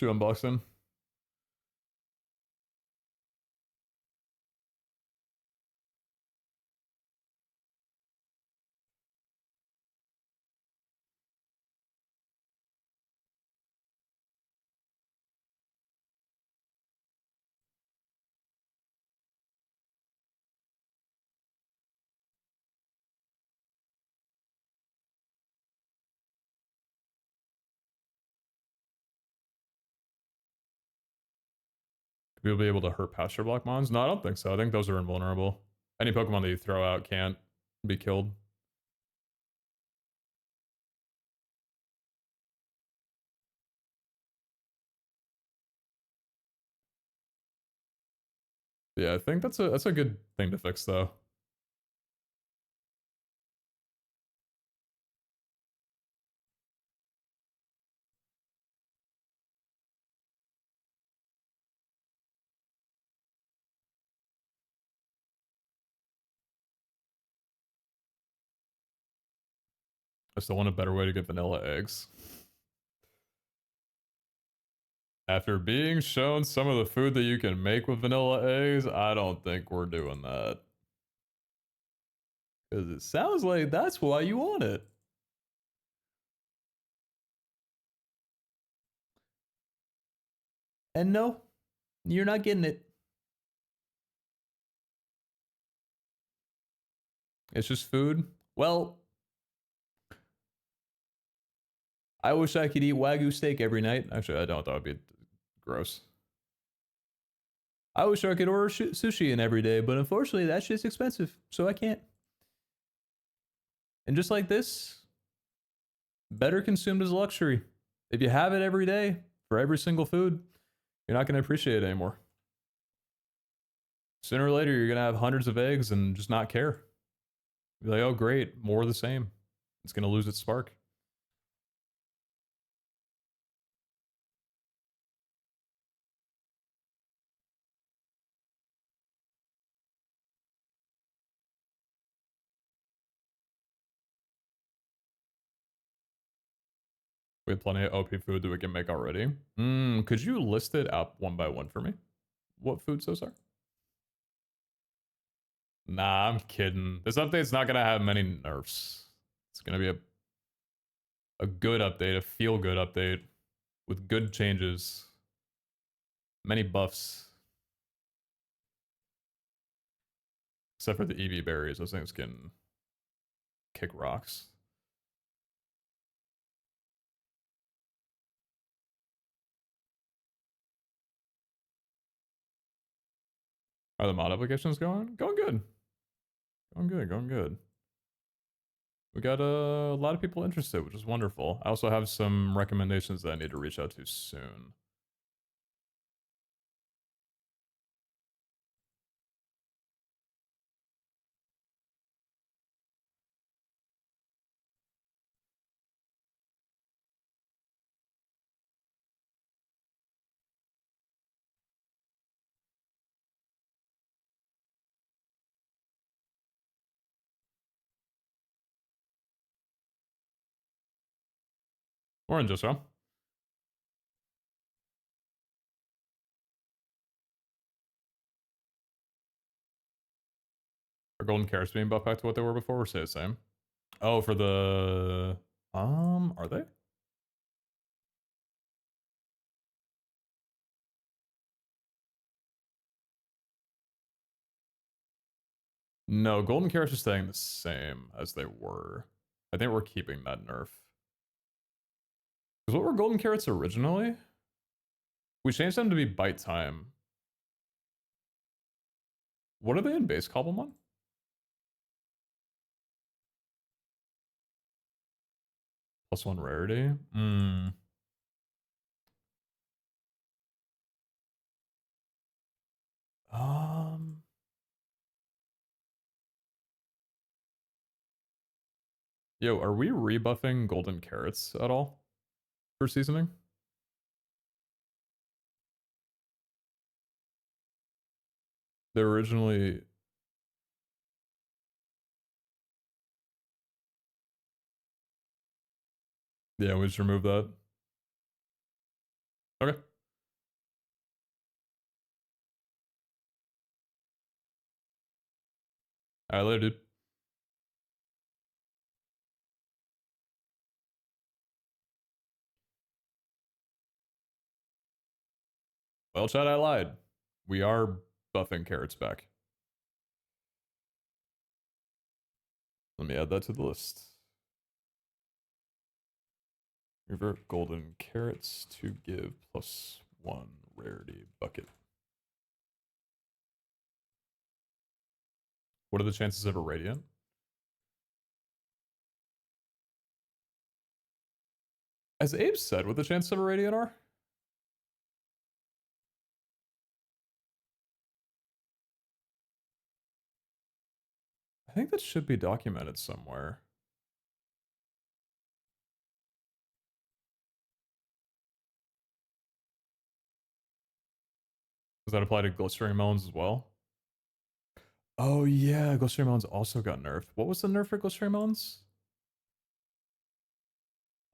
you unboxing? We'll be able to hurt pasture block mons? No, I don't think so. I think those are invulnerable. Any Pokemon that you throw out can't be killed. Yeah, I think that's a good thing to fix though. I still want a better way to get vanilla eggs. After being shown some of the food that you can make with vanilla eggs, I don't think we're doing that. Because it sounds like that's why you want it. And no, you're not getting it. It's just food. Well, I wish I could eat Wagyu steak every night. Actually, I don't. That would be gross. I wish I could order sushi in every day, but unfortunately, that shit's expensive, so I can't. And just like this, better consumed as luxury. If you have it every day, for every single food, you're not going to appreciate it anymore. Sooner or later, you're going to have hundreds of eggs and just not care. Be like, oh, great, more of the same. It's going to lose its spark. We have plenty of OP food that we can make already. Could you list it up one by one for me? What foods those are? Nah, I'm kidding. This update's not gonna have many nerfs. It's gonna be a good update, a feel-good update with good changes. Many buffs. Except for the EV berries, those things can kick rocks. Are the mod applications going? Going good. Going good, going good. We got a lot of people interested, which is wonderful. I also have some recommendations that I need to reach out to soon. Or in just so. Are golden carrots being buffed back to what they were before, or stay the same? Oh, for the are they? No, golden carrots are staying the same as they were. I think we're keeping that nerf. Because what were golden carrots originally? We changed them to be bite time. What are they in base cobblemon? +1 rarity? Um. Yo, are we rebuffing golden carrots at all for seasoning? They're originally. Yeah, we just remove that. Okay. Alright, later, dude. Well, chat, I lied. We are buffing carrots back. Let me add that to the list. Revert golden carrots to give +1 rarity bucket. What are the chances of a radiant? As Abe said, what the chances of a radiant are? I think that should be documented somewhere. Does that apply to glistering melons as well? Oh yeah, glistering melons also got nerfed. What was the nerf for glistering melons?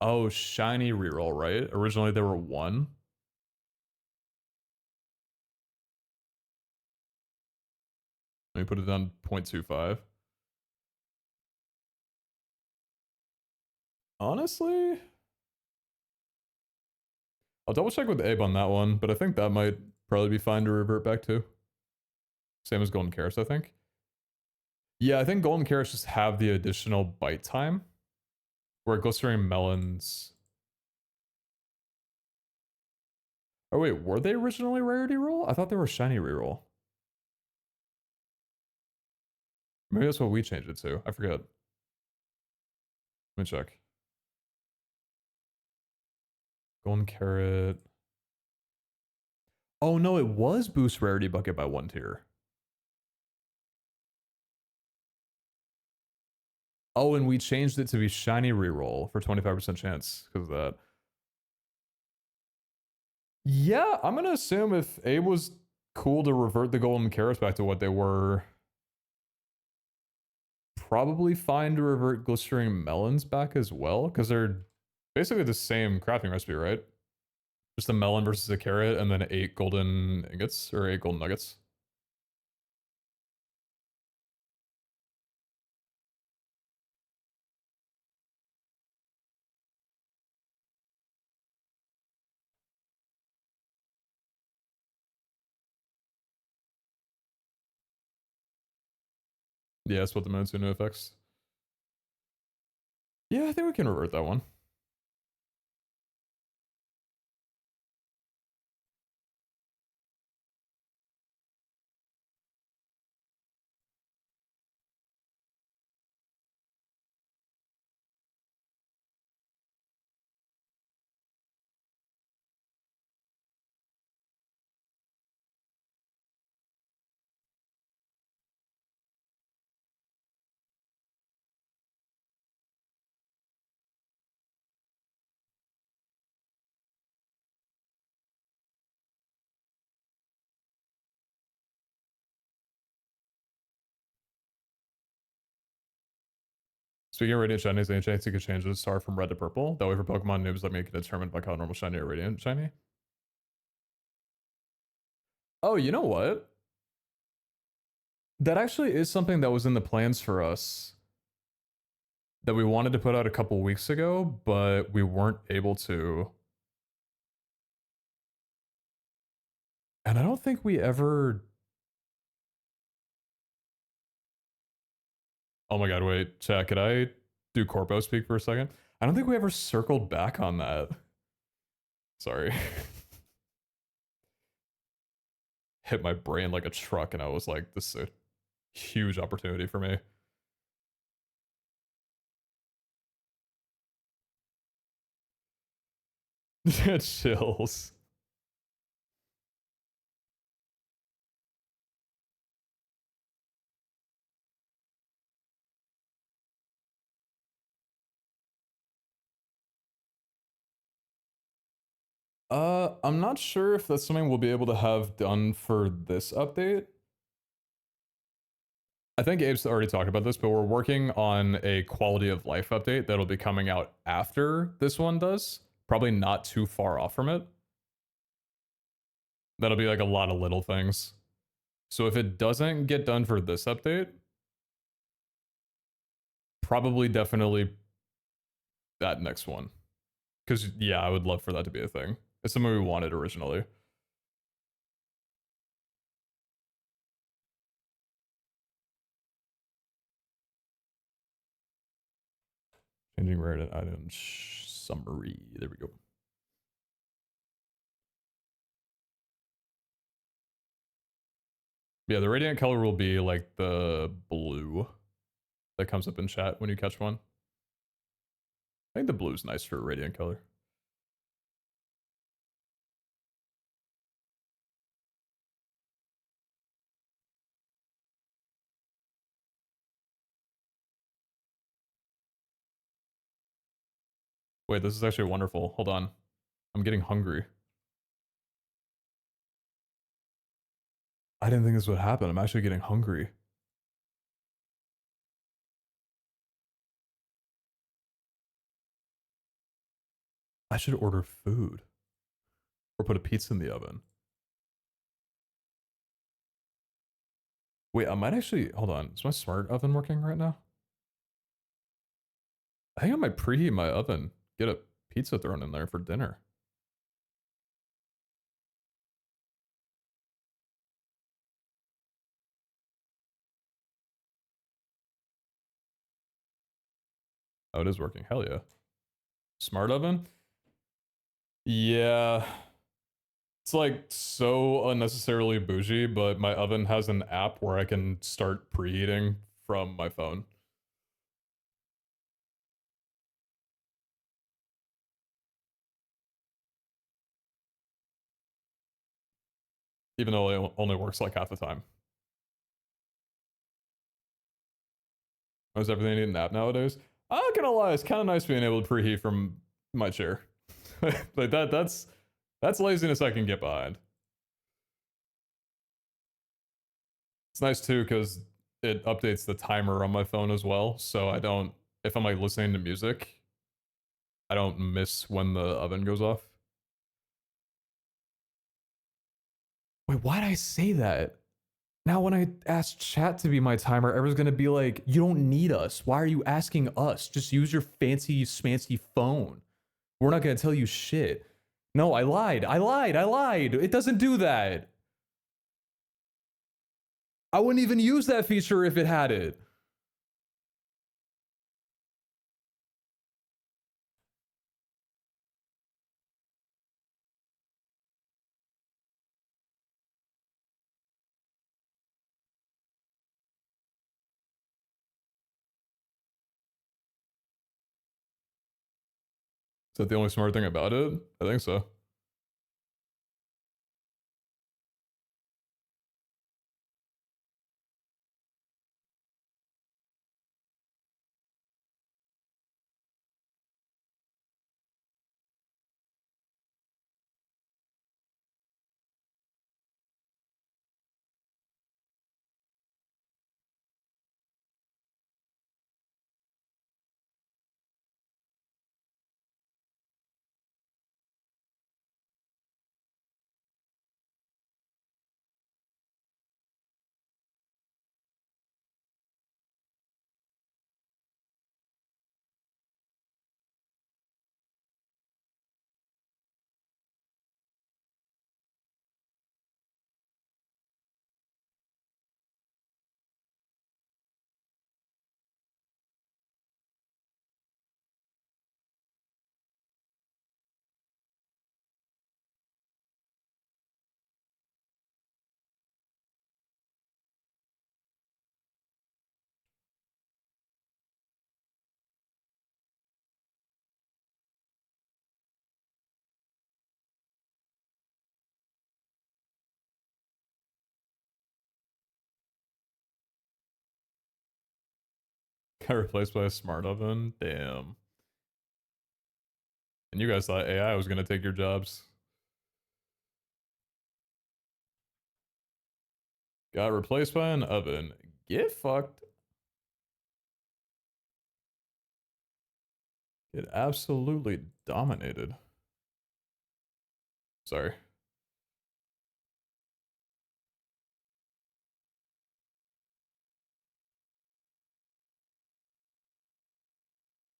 Oh, shiny reroll, right? Originally there were 1. Let me put it down 0.25. Honestly, I'll double check with Abe on that one, but I think that might probably be fine to revert back to. Same as golden carrots, I think. Yeah, I think golden carrots just have the additional bite time, where glistering melons. Oh wait, were they originally rarity roll? I thought they were shiny reroll. Maybe that's what we changed it to. I forget. Let me check. Golden carrot. Oh no, it was boost rarity bucket by 1 tier. Oh, and we changed it to be shiny reroll for 25% chance because of that. Yeah, I'm gonna assume if A was cool to revert the golden carrots back to what they were, probably fine to revert glistering melons back as well, because they're basically the same crafting recipe, right? Just a melon versus a carrot, and then 8 golden ingots or 8 golden nuggets. Yeah, that's what the Monsuno affects. Yeah, I think we can revert that one. Speaking of Radiant Shinies, any chance you could change the star from red to purple? That way for Pokemon noobs that make it determined by color normal shiny or Radiant Shiny? Oh, you know what? That actually is something that was in the plans for us that we wanted to put out a couple weeks ago, but we weren't able to. And I don't think we ever... Oh my god, wait, chat, could I do Corpo speak for a second? I don't think we ever circled back on that. Sorry. Hit my brain like a truck and I was like, this is a huge opportunity for me. Chills. I'm not sure if that's something we'll be able to have done for this update. I think Abe's already talked about this, but we're working on a quality of life update that'll be coming out after this one does. Probably not too far off from it. That'll be like a lot of little things. So if it doesn't get done for this update, probably definitely that next one. Because, yeah, I would love for that to be a thing. It's something we wanted originally. Changing rare item summary. There we go. Yeah, the radiant color will be like the blue that comes up in chat when you catch one. I think the blue is nice for a radiant color. Wait, this is actually wonderful. Hold on. I'm getting hungry. I didn't think this would happen. I'm actually getting hungry. I should order food. Or put a pizza in the oven. Wait, I might actually... Hold on. Is my smart oven working right now? I think I might preheat my oven. Get a pizza thrown in there for dinner. Oh, it is working. Hell yeah. Smart oven? Yeah. It's like so unnecessarily bougie, but my oven has an app where I can start preheating from my phone. even though it only works like half the time. Is everything need an app nowadays? I'm not gonna lie, it's kind of nice being able to preheat from my chair. Like that's laziness I can get behind. It's nice too because it updates the timer on my phone as well, so I don't, if I'm like listening to music, I don't miss when the oven goes off. Wait, why'd I say that? Now when I ask chat to be my timer, everyone's gonna be like, you don't need us. Why are you asking us? Just use your fancy smancy phone. We're not gonna tell you shit. No, I lied. I lied. I lied. It doesn't do that. I wouldn't even use that feature if it had it. Is that the only smart thing about it? I think so. Got replaced by a smart oven? Damn. And you guys thought AI was gonna take your jobs. Got replaced by an oven. Get fucked. Get absolutely dominated. Sorry.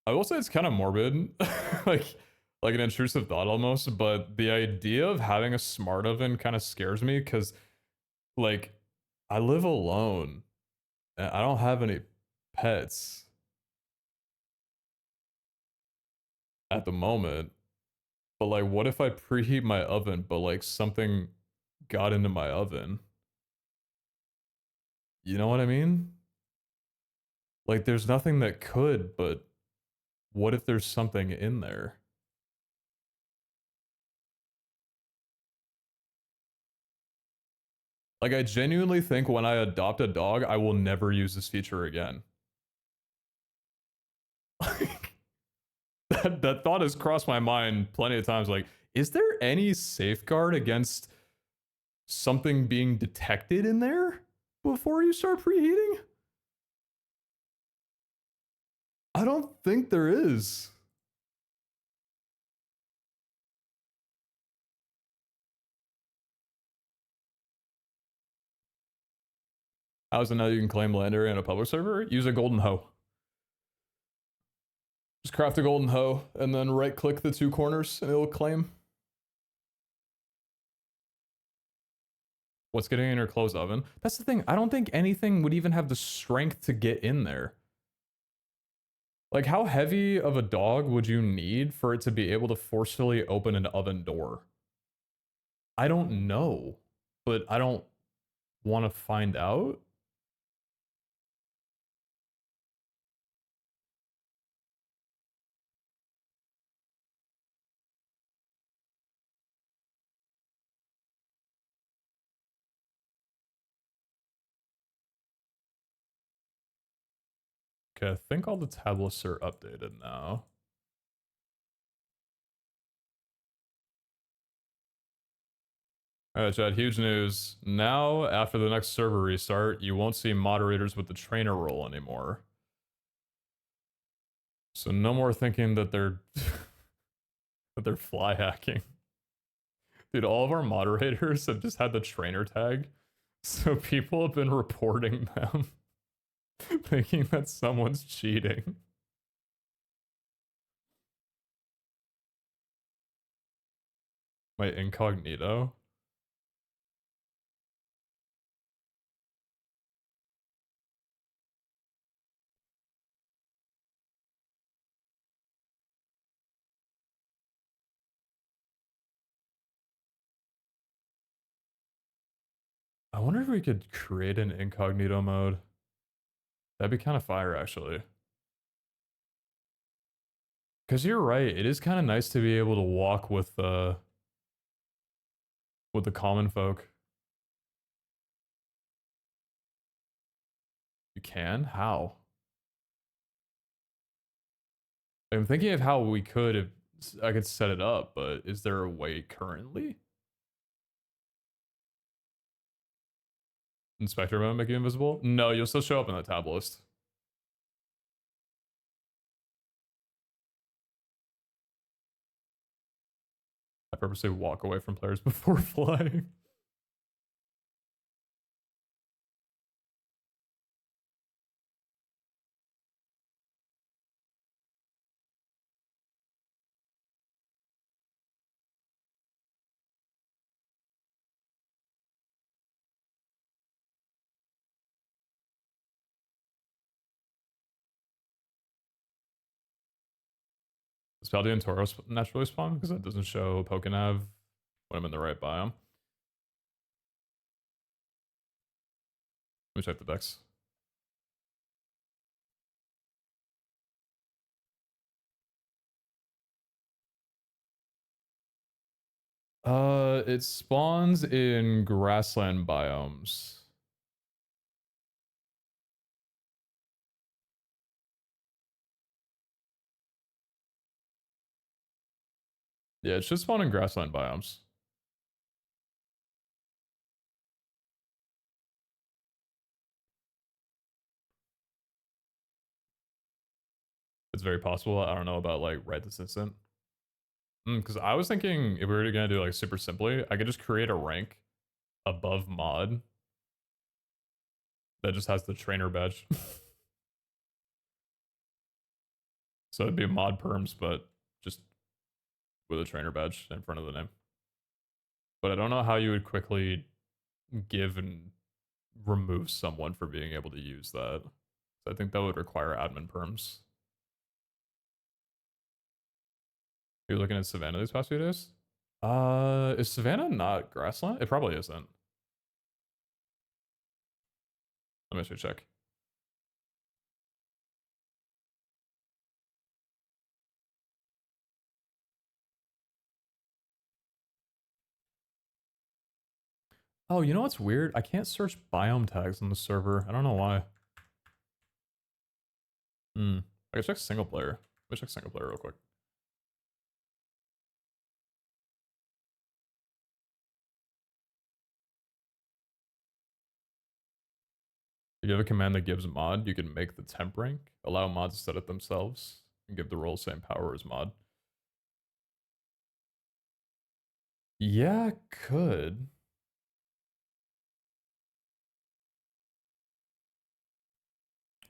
I will say it's kind of morbid, like like an intrusive thought almost, but the idea of having a smart oven kind of scares me because like I live alone and I don't have any pets at the moment. But like what if I preheat my oven but like something got into my oven? You know what I mean? Like there's nothing that could, but what if there's something in there? Like I genuinely think when I adopt a dog, I will never use this feature again. That thought has crossed my mind plenty of times. Like, is there any safeguard against something being detected in there before you start preheating? I don't think there is. How's it now you can claim land area in a public server? Use a golden hoe. Just craft a golden hoe and then right click the two corners and it'll claim. What's getting in your closed oven? That's the thing. I don't think anything would even have the strength to get in there. Like, how heavy of a dog would you need for it to be able to forcefully open an oven door? I don't know, but I don't want to find out. Okay, I think all the tablets are updated now. Alright, Chad, huge news. Now, after the next server restart, you won't see moderators with the trainer role anymore. So no more thinking that they're that they're fly hacking. Dude, all of our moderators have just had the trainer tag. So people have been reporting them, thinking that someone's cheating. My incognito? I wonder if we could create an incognito mode. That'd be kind of fire, actually. Because you're right, it is kind of nice to be able to walk with the common folk. You can? How? I'm thinking of how we could if I could set it up, but is there a way currently? Inspector mode make you invisible? No, you'll still show up in the tab list. I purposely walk away from players before flying. Does Paldean Tauros naturally spawn? Because that doesn't show Pokenav when I'm in the right biome. Let me check the decks. It spawns in grassland biomes. Yeah, it should spawn in grassland biomes. It's very possible. I don't know about like right this instant. Because I was thinking if we were gonna do like super simply, I could just create a rank above mod that just has the trainer badge. So it'd be mod perms, but just with a trainer badge in front of the name. But I don't know how you would quickly give and remove someone for being able to use that. So I think that would require admin perms. You're looking at Savannah these past few days? Is Savannah not grassland? It probably isn't. Let me actually check. Oh, you know what's weird? I can't search biome tags on the server. I don't know why. I can check single player. Let me check single player real quick. If you have a command that gives mod, you can make the temp rank, allow mods to set it themselves, and give the role same power as mod. Yeah, could.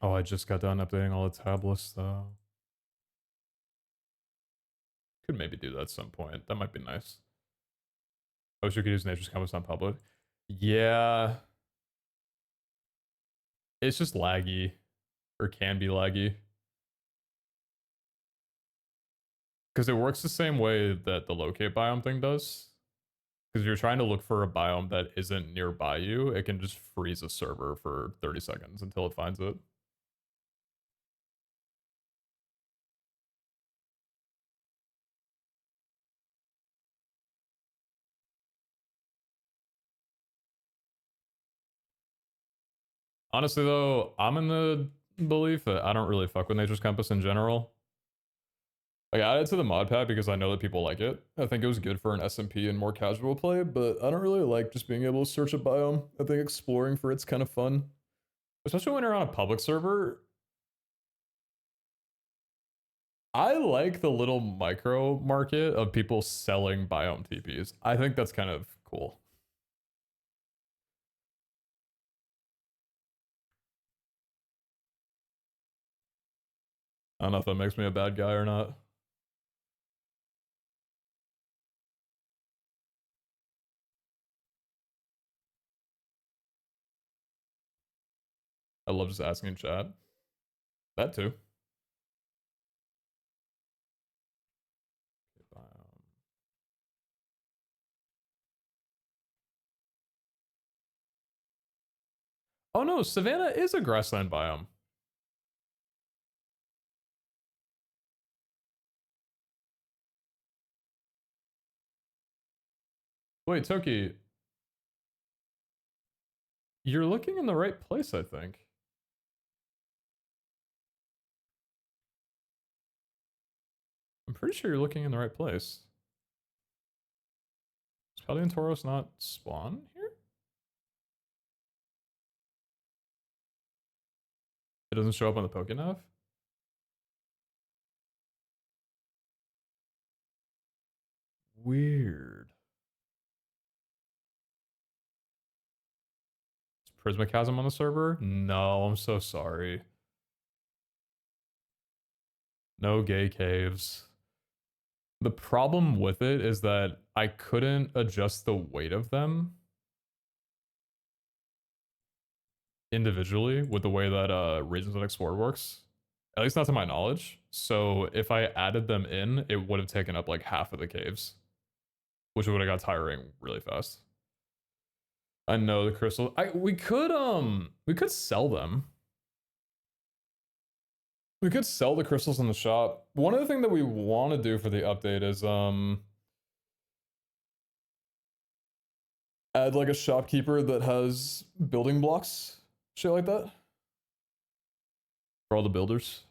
Oh, I just got done updating all the tab lists though. Could maybe do that at some point. That might be nice. I wish you could use nature's compass on public. Yeah. It's just laggy. Or can be laggy. Because it works the same way that the locate biome thing does. Because if you're trying to look for a biome that isn't nearby you, it can just freeze a server for 30 seconds until it finds it. Honestly though, I'm in the belief that I don't really fuck with Nature's Compass in general. I added it to the mod pack because I know that people like it. I think it was good for an SMP and more casual play, but I don't really like just being able to search a biome. I think exploring for it's kind of fun. Especially when you're on a public server. I like the little micro market of people selling biome TPs. I think that's kind of cool. I don't know if that makes me a bad guy or not. I love just asking in chat. That too. Oh no, Savannah is a grassland biome. Wait, Toki, you're looking in the right place, I think. I'm pretty sure you're looking in the right place. Is Paleontauros not spawn here? It doesn't show up on the Pokénav? Weird. Is Prismachasm on the server? No, I'm so sorry. No gay caves. The problem with it is that I couldn't adjust the weight of them individually with the way that Regions Unexplored works. At least not to my knowledge. So if I added them in, it would have taken up like half of the caves, which would have got tiring really fast. I know the crystals. We could sell them. We could sell the crystals in the shop. One of the things that we want to do for the update is add like a shopkeeper that has building blocks, shit like that, for all the builders.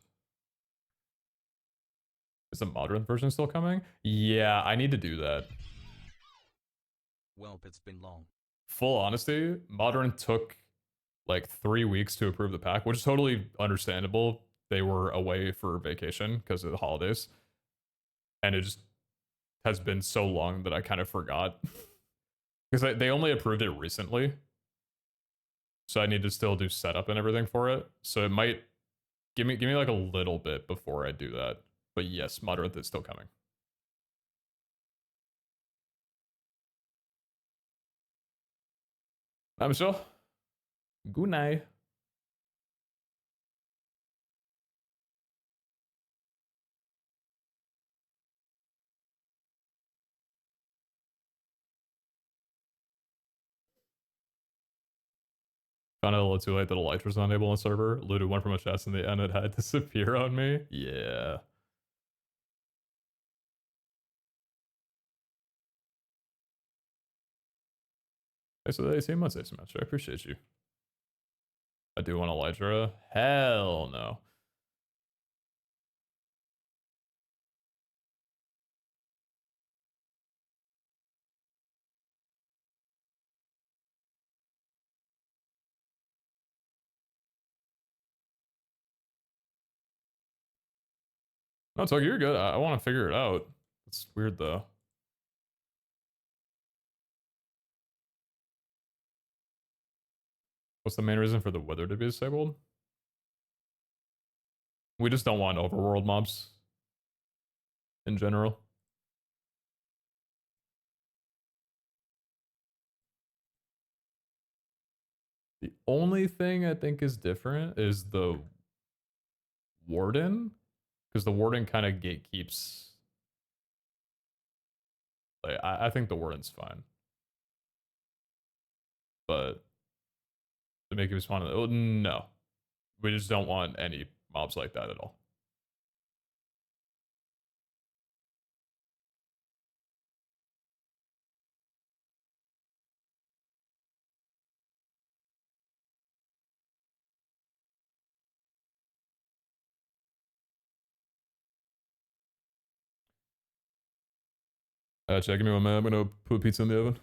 Is the modern version still coming? Yeah, I need to do that. Well, it's been long. Full honesty, modern took like 3 weeks to approve the pack, which is totally understandable. They were away for vacation because of the holidays, and it just has been so long that I kind of forgot because they only approved it recently, so I need to still do setup and everything for it. So it might give me like a little bit before I do that. But yes, modern is still coming. I'm sure. Good night. Found out a little too late that Elytra's not enabled on the server. Looted one from a chest and the end it had disappear on me. Yeah. Thanks for the 18 months, Asymmetric. I appreciate you. I do want Elytra. Hell no. No, it's like you're good. I want to figure it out. It's weird though. What's the main reason for the weather to be disabled? We just don't want overworld mobs in general. The only thing I think is different is the warden, because the warden kind of gatekeeps. Like I think the warden's fine, but to make it spawn, oh, no, we just don't want any mobs like that at all. Check, give me one minute. I'm gonna put pizza in the oven.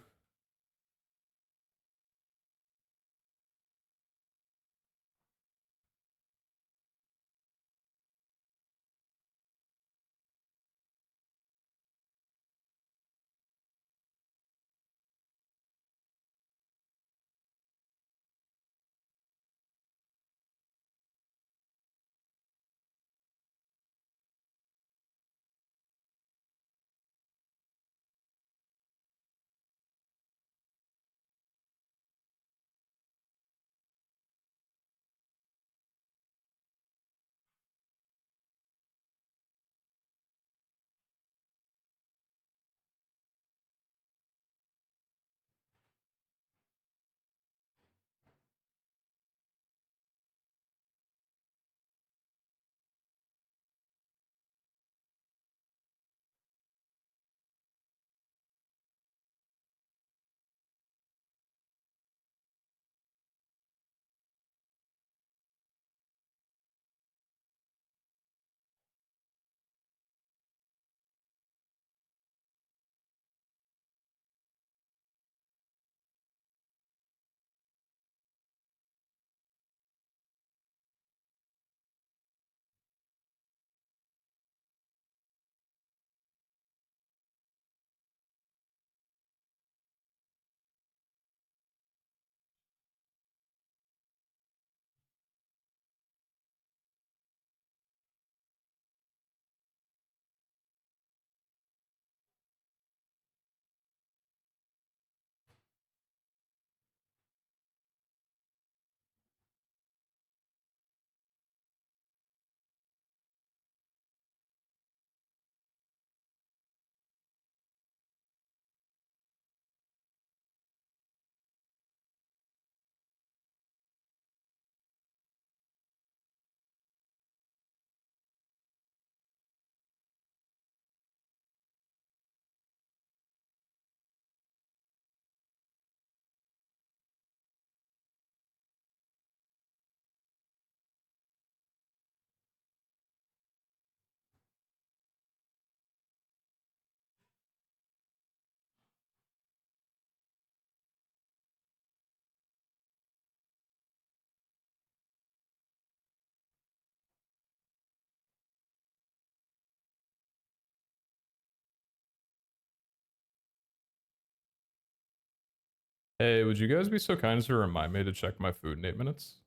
Hey, would you guys be so kind as to remind me to check my food in 8 minutes?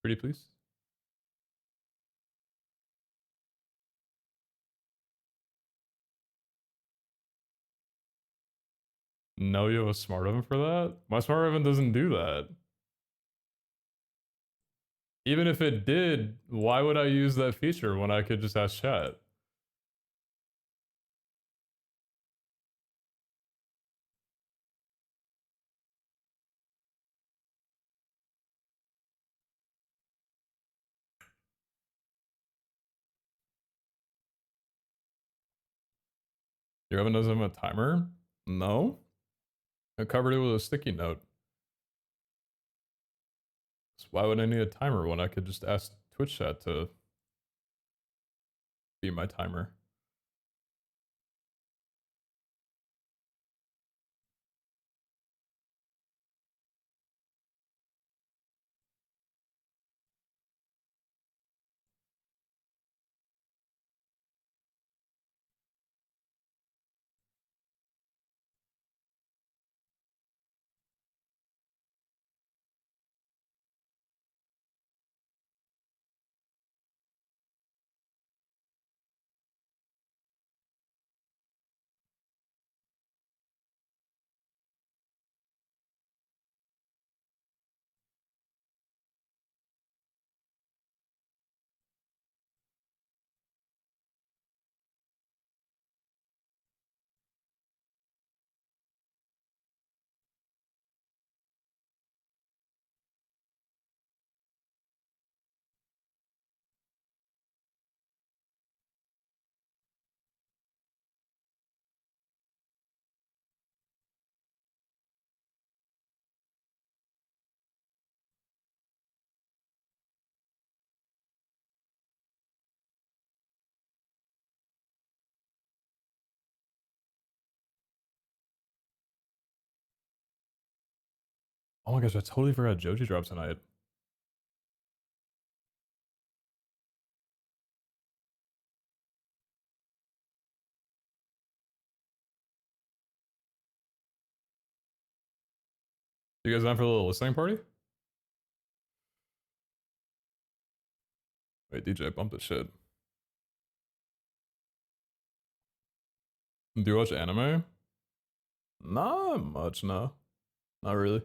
Pretty please? No, you have a smart oven for that? My smart oven doesn't do that. Even if it did, why would I use that feature when I could just ask chat? Your oven doesn't have a timer? No. I covered it with a sticky note. So why would I need a timer when I could just ask Twitch chat to be my timer? Oh my gosh, I totally forgot Joji dropped tonight. You guys down for a little listening party? Wait, DJ, bump the shit. Do you watch anime? Not much, no. Not really.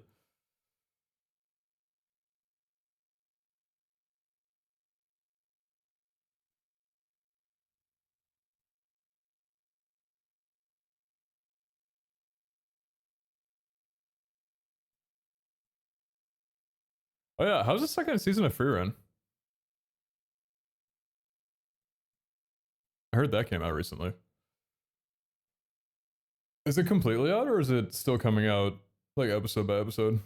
Oh yeah, how's the second season of Free Run? I heard that came out recently. Is it completely out or is it still coming out like episode by episode?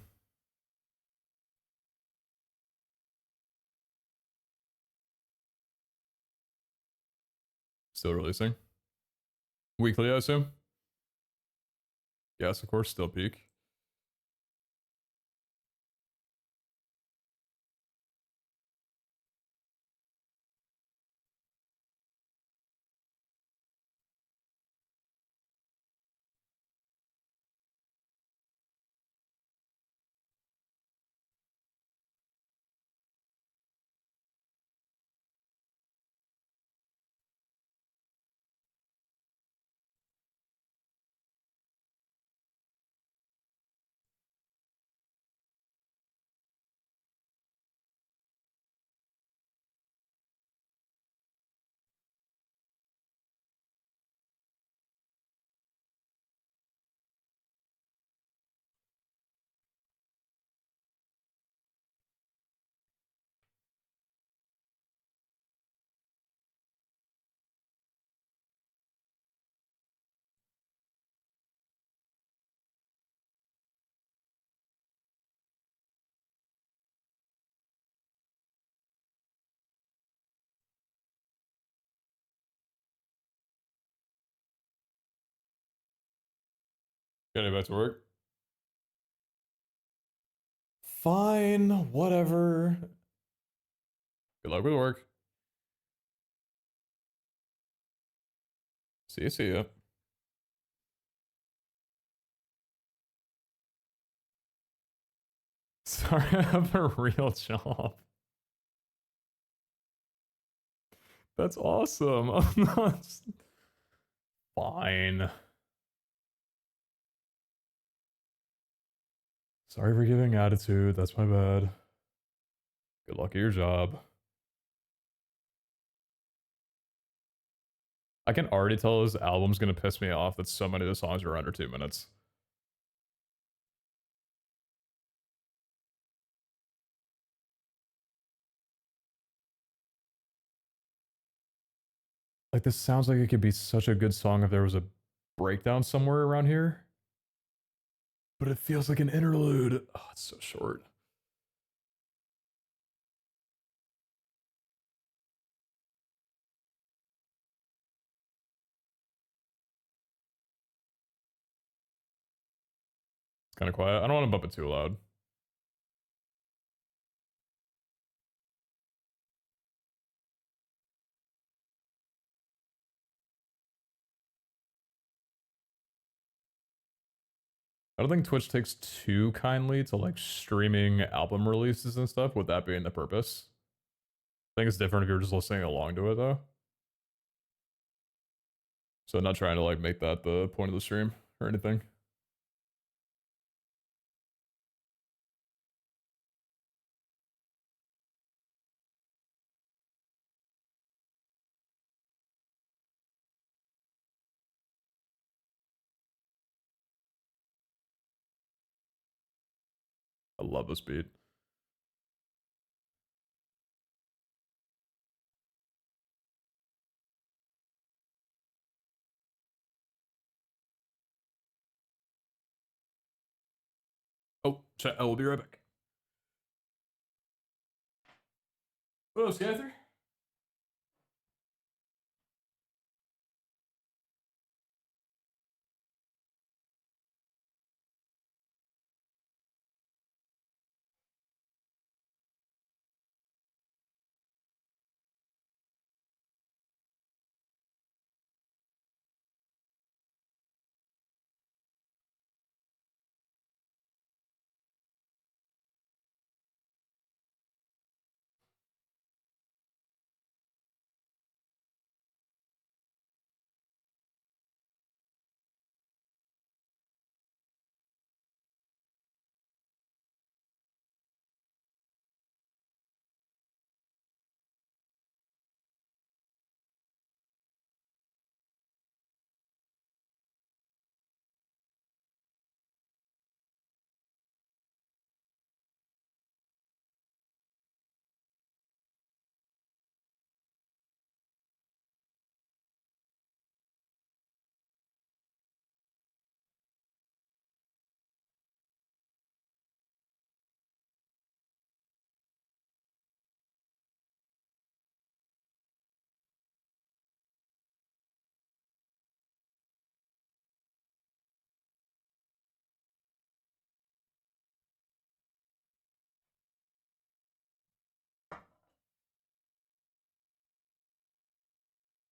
Still releasing? Weekly, I assume? Yes, of course, still peak. Getting back to work? Fine, whatever. Good luck with work. See you, see ya. Sorry, I have a real job. That's awesome. I'm not. Fine. Sorry for giving attitude. That's my bad. Good luck at your job. I can already tell this album's gonna piss me off that so many of the songs are under 2 minutes. Like, this sounds like it could be such a good song if there was a breakdown somewhere around here. But it feels like an interlude. Oh, it's so short. It's kind of quiet. I don't want to bump it too loud. I don't think Twitch takes too kindly to like streaming album releases and stuff, with that being the purpose. I think it's different if you're just listening along to it though. So not trying to like make that the point of the stream or anything. I love this beat. Oh, chat. I will be right back. Oh, Scather.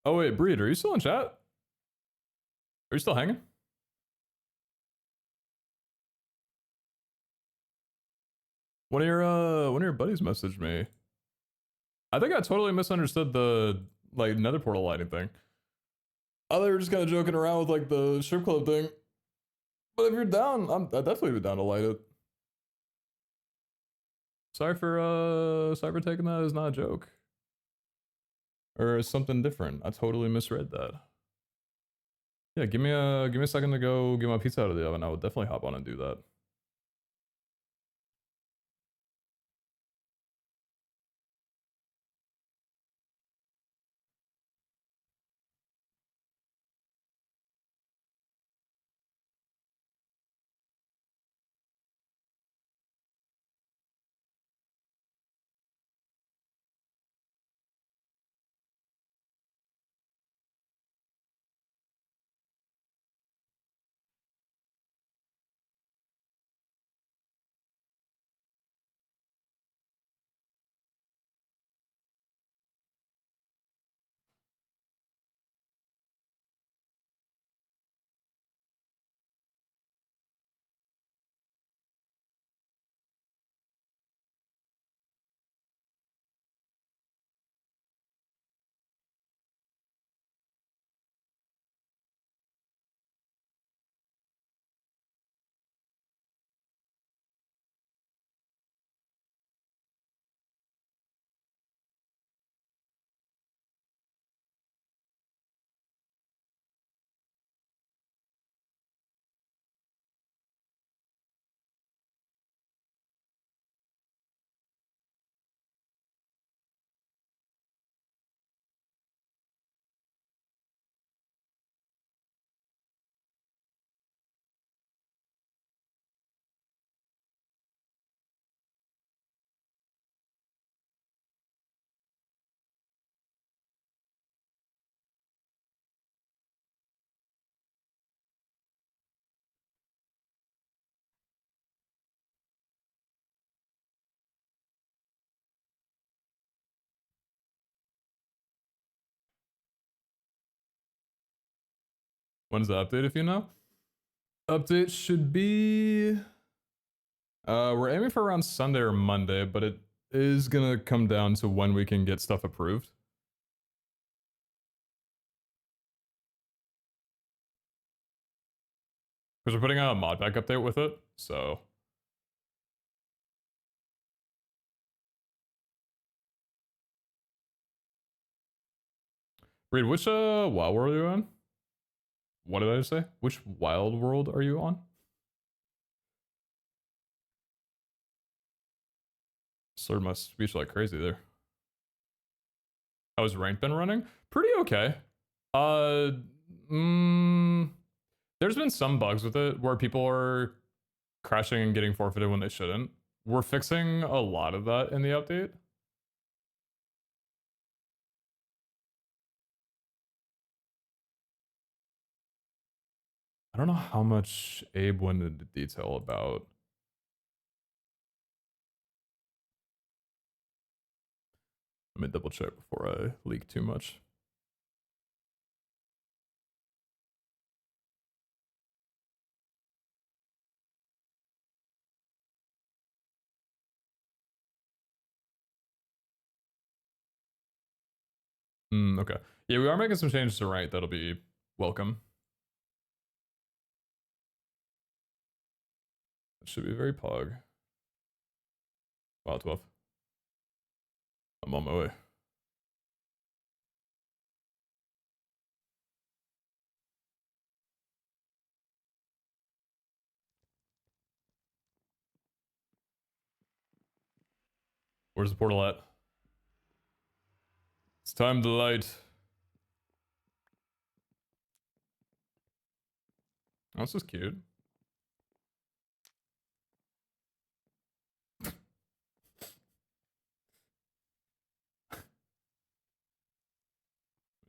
Oh wait, Breed, are you still in chat? Are you still hanging? One of your buddies messaged me. I think I totally misunderstood the like nether portal lighting thing. Oh, they were just kind of joking around with like the strip club thing. But if you're down, I'd definitely be down to light it. Sorry for taking that as not a joke. Or as something different. I totally misread that. Yeah, give me a second to go get my pizza out of the oven. I would definitely hop on and do that. When's the update if you know? Update should be we're aiming for around Sunday or Monday, but it is gonna come down to when we can get stuff approved. Because we're putting out a mod pack update with it, so. Reed, which wild world are you on? What did I just say? Which wild world are you on? Slurred my speech like crazy there. How's rank been running? Pretty okay. Uh, there's been some bugs with it where people are crashing and getting forfeited when they shouldn't. We're fixing a lot of that in the update. I don't know how much Abe went into detail about. Let me double check before I leak too much. Okay. Yeah, we are making some changes to rank that'll be welcome. It should be very pog. Wow, 12. I'm on my way. Where's the portal at? It's time to light. Oh, this is cute.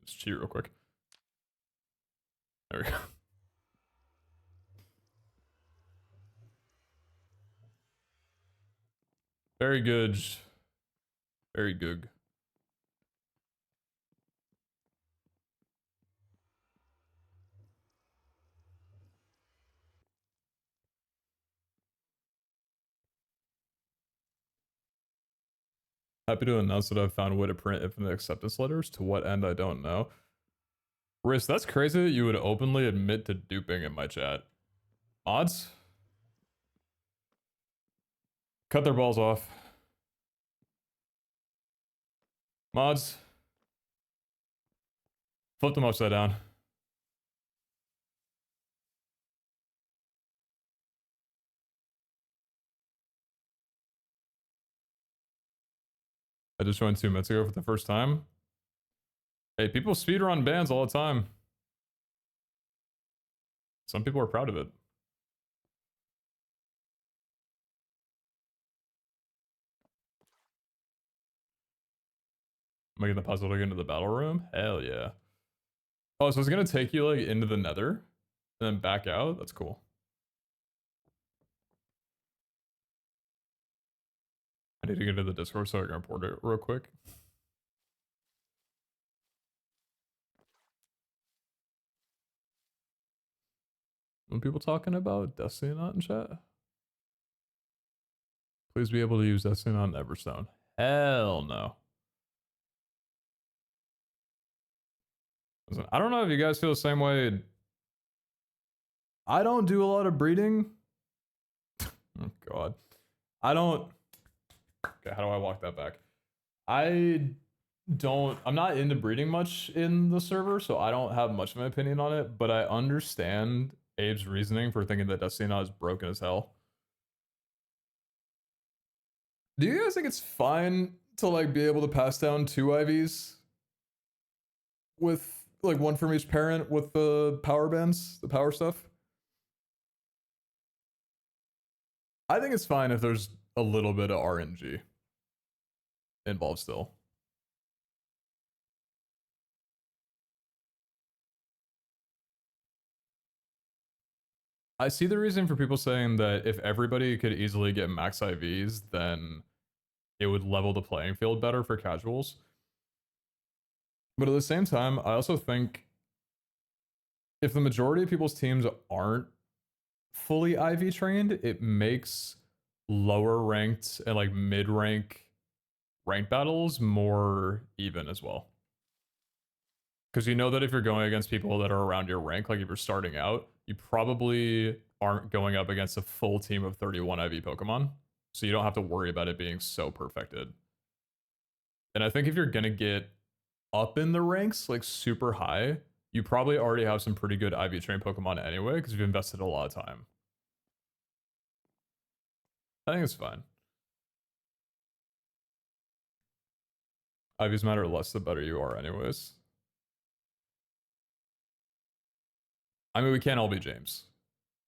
Just cheat real quick. There we go. Very good. Very good. Happy to announce that I've found a way to print infinite acceptance letters. To what end, I don't know. Riz, that's crazy that you would openly admit to duping in my chat. Mods? Cut their balls off. Mods? Flip them upside down. I just joined 2 minutes ago for the first time. Hey, people speedrun bands all the time. Some people are proud of it. Am I getting the puzzle to get into the battle room? Hell yeah. Oh, so it's gonna take you like into the nether and then back out? That's cool. I need to get into the Discord so I can report it real quick. When people talking about Destiny not in chat? Please be able to use Destiny on Everstone. Hell no. Listen, I don't know if you guys feel the same way. I don't do a lot of breeding. Oh god. I don't. Okay, how do I walk that back? I'm not into breeding much in the server, so I don't have much of an opinion on it, but I understand Abe's reasoning for thinking that Destiny is broken as hell. Do you guys think it's fine to like be able to pass down 2 IVs with like one from each parent with the power bands, the power stuff? I think it's fine if there's a little bit of RNG involved still. I see the reason for people saying that if everybody could easily get max IVs, then it would level the playing field better for casuals. But at the same time, I also think if the majority of people's teams aren't fully IV trained, it makes lower ranked and like mid rank ranked battles more even as well. Because you know that if you're going against people that are around your rank, like if you're starting out, you probably aren't going up against a full team of 31 IV Pokemon. So you don't have to worry about it being so perfected. And I think if you're going to get up in the ranks, like super high, you probably already have some pretty good IV trained Pokemon anyway, because you've invested a lot of time. I think it's fine. IVs matter less the better you are anyways. I mean, we can't all be James.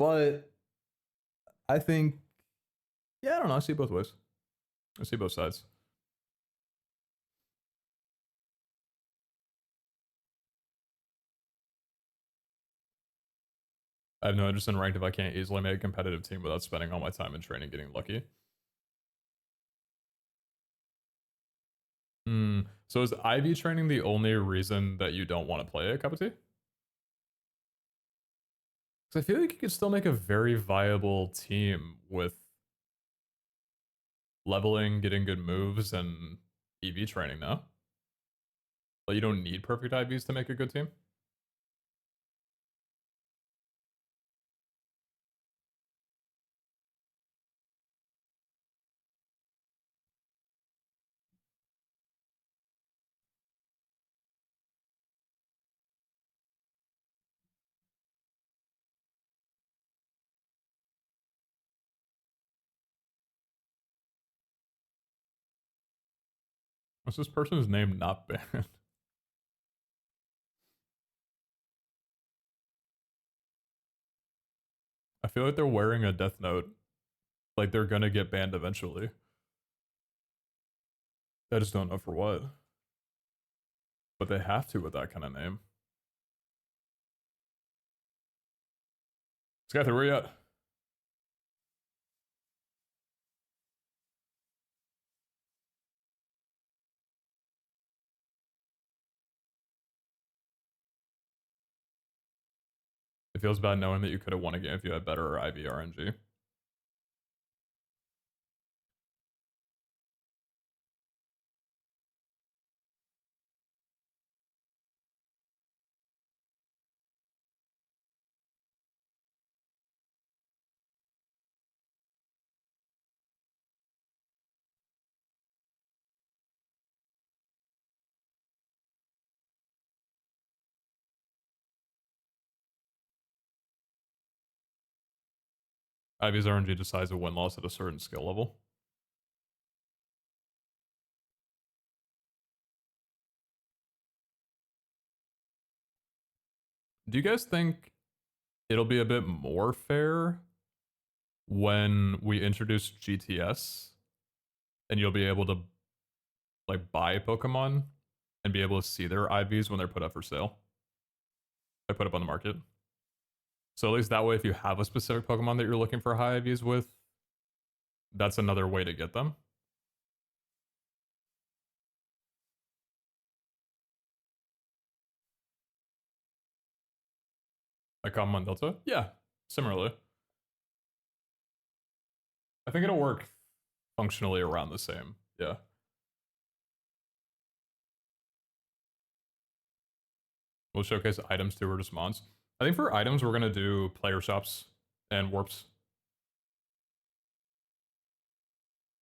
But I think, yeah, I don't know. I see both ways. I see both sides. I have no interest in ranked if I can't easily make a competitive team without spending all my time in training getting lucky. So is IV training the only reason that you don't want to play a cup of tea? Because I feel like you could still make a very viable team with leveling, getting good moves, and EV training now. But you don't need perfect IVs to make a good team. What's this person's name not banned? I feel like they're wearing a death note. Like they're gonna get banned eventually. I just don't know for what. But they have to with that kind of name. Skyther, where you at? It feels bad knowing that you could have won a game if you had better IV RNG. IV's RNG decides a win-loss at a certain skill level. Do you guys think it'll be a bit more fair when we introduce GTS and you'll be able to like buy Pokemon and be able to see their IVs when they're put up for sale? I put up on the market. So at least that way, if you have a specific Pokemon that you're looking for high IVs with, that's another way to get them. Like common Delta? Yeah, similarly. I think it'll work functionally around the same. Yeah. We'll showcase items to or just mons. I think for items, we're going to do player shops and warps.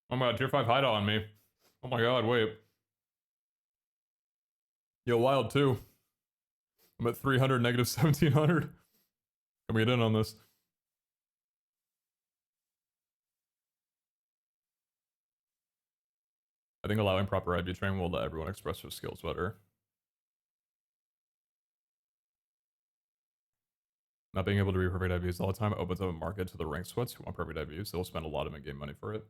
Oh my god, tier 5 hideout on me. Oh my god, wait. Yo, wild too. I'm at 300, negative 1700. Can we get in on this? I think allowing proper IV training will let everyone express their skills better. Not being able to be perfect IVs all the time opens up a market to the rank sweats who want perfect IVs. They'll spend a lot of in-game money for it.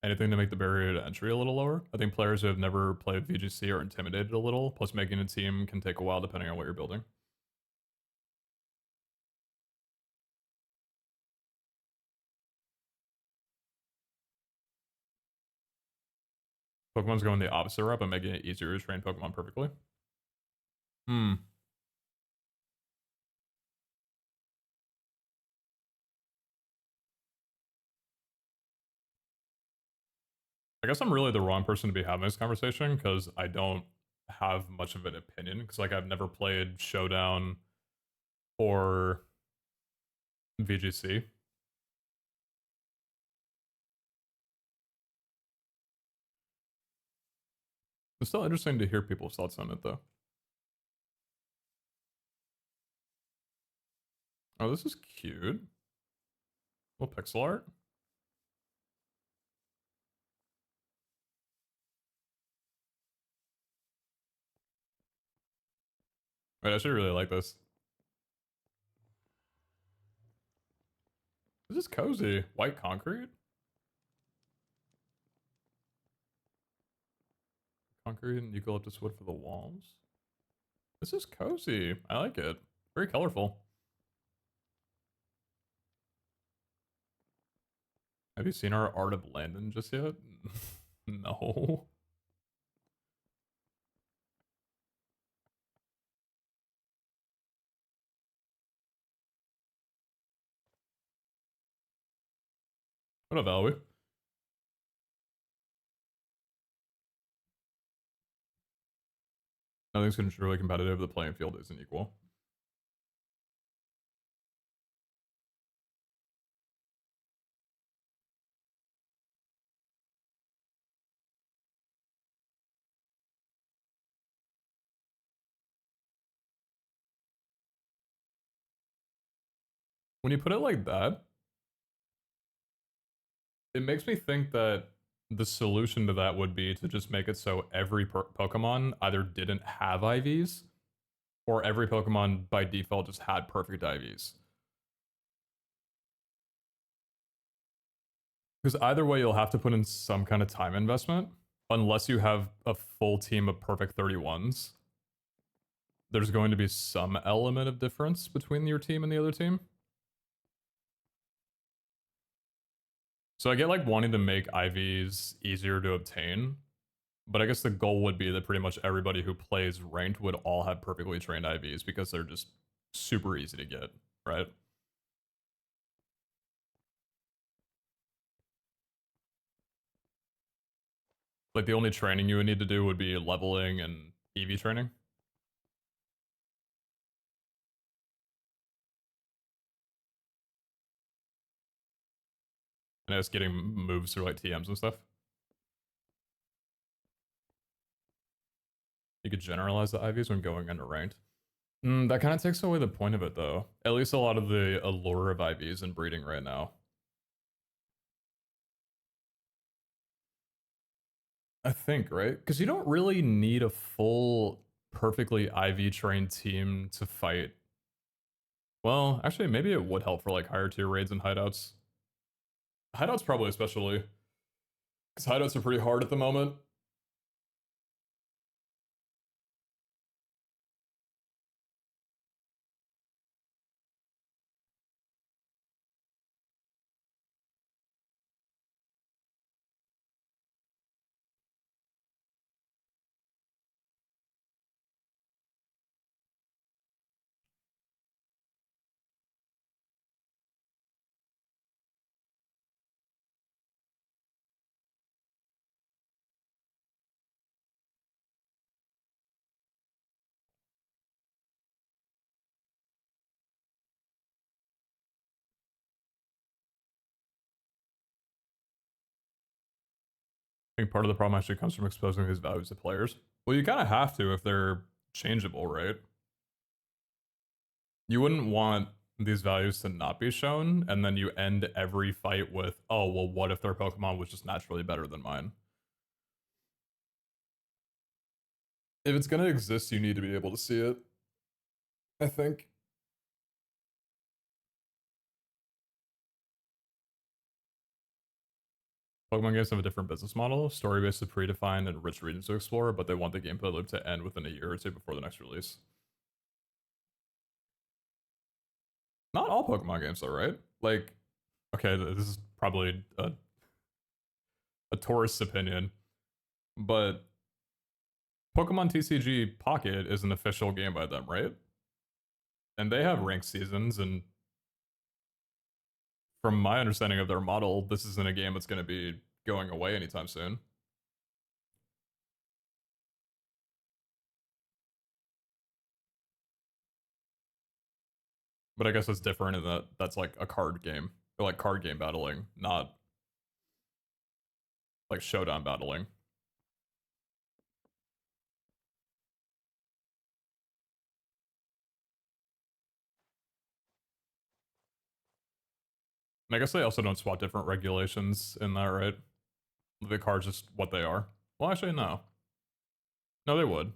Anything to make the barrier to entry a little lower. I think players who have never played VGC are intimidated a little, plus making a team can take a while depending on what you're building. Pokemon's going the opposite route, but making it easier to train Pokemon perfectly. I guess I'm really the wrong person to be having this conversation because I don't have much of an opinion. Because like I've never played Showdown or VGC. It's still interesting to hear people's thoughts on it though. Oh, this is cute. Little pixel art. Wait, I should really like this. This is cozy. White concrete? Concrete and eucalyptus wood for the walls. This is cozy. I like it. Very colorful. Have you seen our Art of Landon just yet? No. What up, Elwie? Nothing's gonna be truly competitive. The playing field isn't equal. When you put it like that, it makes me think that the solution to that would be to just make it so every Pokemon either didn't have IVs or every Pokemon by default just had perfect IVs. Because either way, you'll have to put in some kind of time investment unless you have a full team of perfect 31s. There's going to be some element of difference between your team and the other team. So I get like wanting to make IVs easier to obtain, but I guess the goal would be that pretty much everybody who plays ranked would all have perfectly trained IVs because they're just super easy to get, right? Like the only training you would need to do would be leveling and EV training. And it's getting moves through like TMs and stuff. You could generalize the IVs when going into ranked. That kind of takes away the point of it, though. At least a lot of the allure of IVs and breeding right now. I think, right? Because you don't really need a full, perfectly IV trained team to fight. Well, actually, maybe it would help for like higher tier raids and hideouts. Hideouts probably especially. Because hideouts are pretty hard at the moment. I think part of the problem actually comes from exposing these values to players. Well, you kind of have to if they're changeable, right? You wouldn't want these values to not be shown, and then you end every fight with, oh, well, what if their Pokemon was just naturally better than mine? If it's going to exist, you need to be able to see it. I think. Pokemon games have a different business model, story-based with predefined and rich regions to explore, but they want the gameplay loop to end within a year or two before the next release. Not all Pokemon games, though, right? Like, okay, this is probably a tourist's opinion, but Pokemon TCG Pocket is an official game by them, right? And they have ranked seasons, and from my understanding of their model, this isn't a game that's going to be going away anytime soon. But I guess it's different in that that's like a card game. Or like card game battling, not like showdown battling. And I guess they also don't swap different regulations in that, right? The cards just what they are. Well, actually, no. No, they would.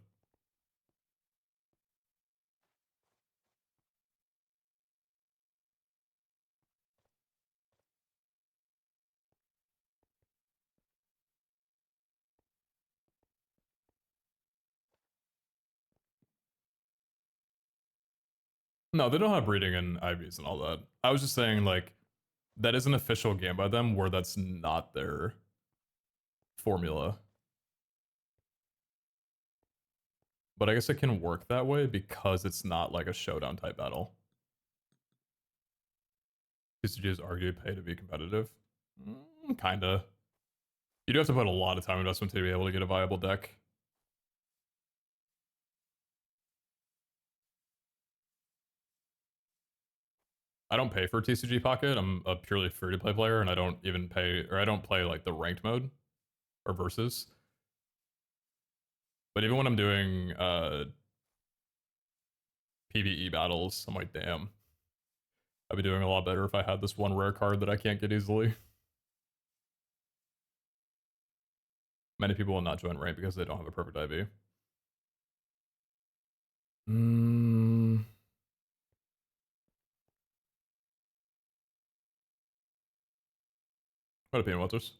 No, they don't have breeding and IVs and all that. I was just saying, like, that is an official game by them where that's not their formula. But I guess it can work that way because it's not like a showdown type battle. TCGs argue pay to be competitive. Kinda. You do have to put a lot of time investment to be able to get a viable deck. I don't pay for TCG Pocket. I'm a purely free-to-play player, and I don't even pay, or I don't play like the ranked mode or versus. But even when I'm doing PvE battles, I'm like, damn, I'd be doing a lot better if I had this one rare card that I can't get easily. Many people will not join ranked because they don't have a perfect IV. What opinion, Walters?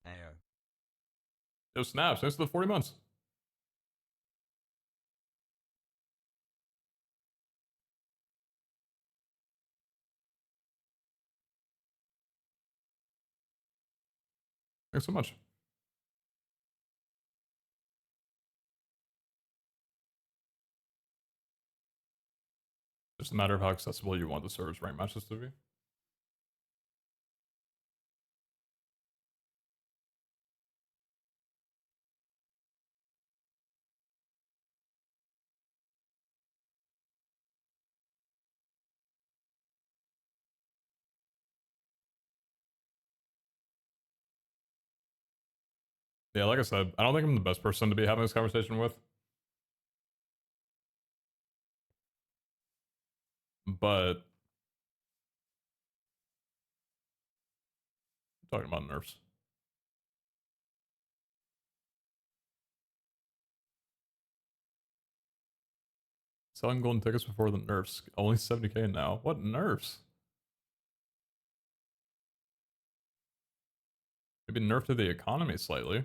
Ayo. Yo, snaps. Thanks for the 40 months. Thanks so much. Just a matter of how accessible you want the server's rank matches to be. Yeah, like I said, I don't think I'm the best person to be having this conversation with. But I'm talking about nerfs. Selling golden tickets before the nerfs. Only 70k now. What nerfs? Maybe nerf to the economy slightly.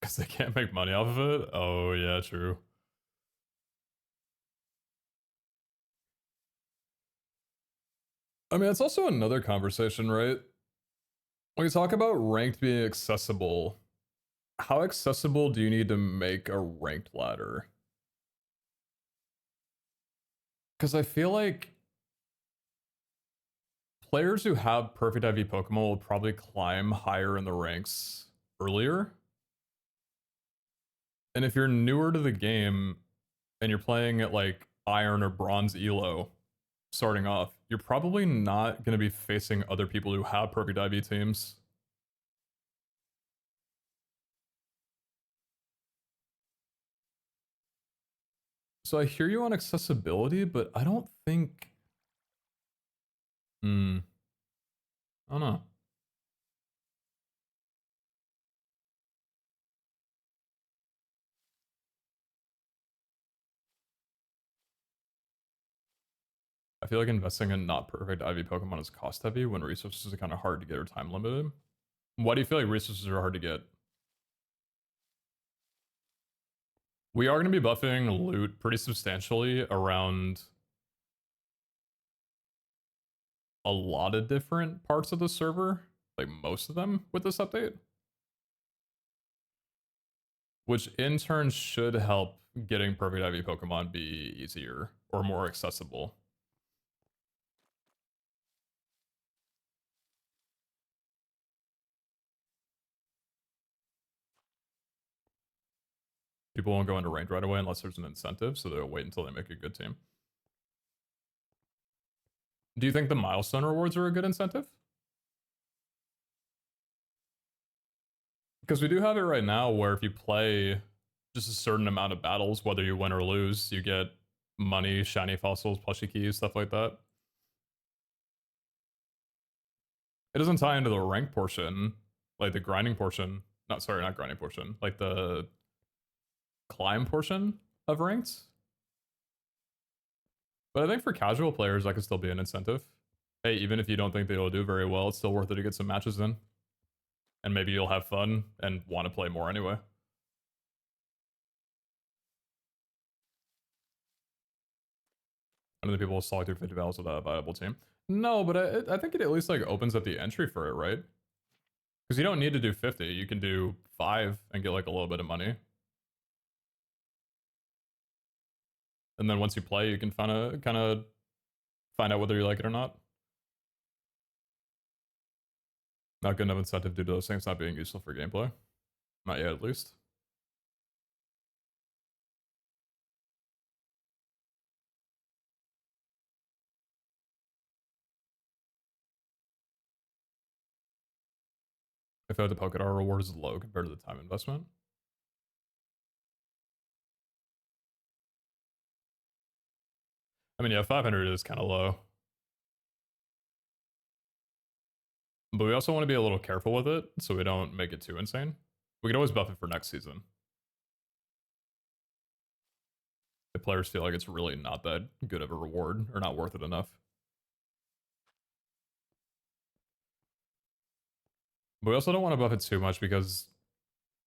Because they can't make money off of it? Oh, yeah, true. I mean, it's also another conversation, right? When you talk about ranked being accessible, how accessible do you need to make a ranked ladder? Because I feel like players who have perfect IV Pokemon will probably climb higher in the ranks earlier. And if you're newer to the game and you're playing at like Iron or Bronze Elo starting off, you're probably not going to be facing other people who have perfect IV teams. So I hear you on accessibility, but I don't think... I don't know. I feel like investing in not perfect IV Pokemon is cost heavy when resources are kind of hard to get or time limited. Why do you feel like resources are hard to get? We are going to be buffing loot pretty substantially around a lot of different parts of the server, like most of them with this update. Which in turn should help getting perfect IV Pokemon be easier or more accessible. People won't go into ranked right away unless there's an incentive, so they'll wait until they make a good team. Do you think the milestone rewards are a good incentive? Because we do have it right now where if you play just a certain amount of battles, whether you win or lose, you get money, shiny fossils, plushie keys, stuff like that. It doesn't tie into the rank portion, like the grinding portion. Not grinding portion, like the climb portion of ranks. But I think for casual players, that could still be an incentive. Hey, even if you don't think they'll do very well, it's still worth it to get some matches in. And maybe you'll have fun and want to play more anyway. I know that people will slog through 50 battles without a viable team. No, but I think it at least like opens up the entry for it, right? Because you don't need to do 50. You can do 5 and get like a little bit of money. And then once you play, you can kind of find out whether you like it or not. Not good enough incentive due to those things not being useful for gameplay. Not yet, at least. I feel like the Pokédar reward is low compared to the time investment. I mean, yeah, 500 is kind of low. But we also want to be a little careful with it so we don't make it too insane. We could always buff it for next season. If players feel like it's really not that good of a reward or not worth it enough. But we also don't want to buff it too much because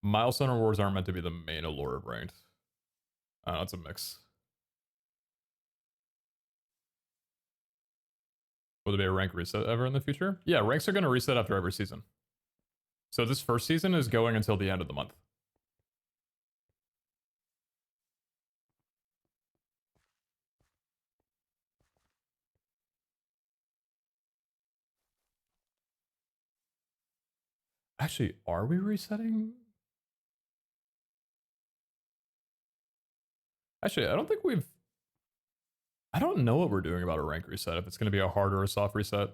milestone rewards aren't meant to be the main allure of ranked. It's a mix. Will there be a rank reset ever in the future? Yeah, ranks are going to reset after every season. So this first season is going until the end of the month. Actually, are we resetting? Actually, I don't think we've... I don't know what we're doing about a rank reset, if it's going to be a hard or a soft reset.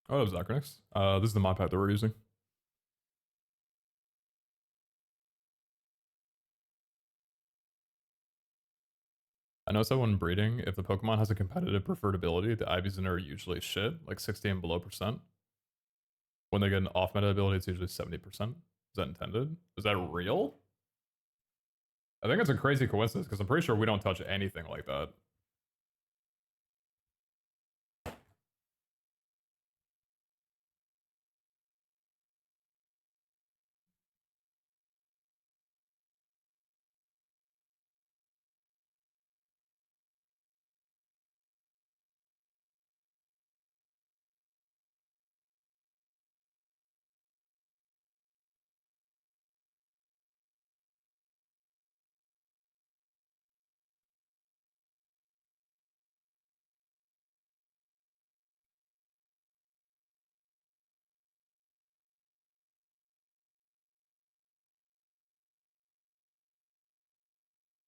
Oh, that was Acronix. This is the mod pack that we're using. I noticed that when breeding, if the Pokemon has a competitive preferred ability, the IVs in it are usually shit, like 60 and below percent. When they get an off-meta ability, it's usually 70%. Is that intended? Is that real? I think it's a crazy coincidence, because I'm pretty sure we don't touch anything like that.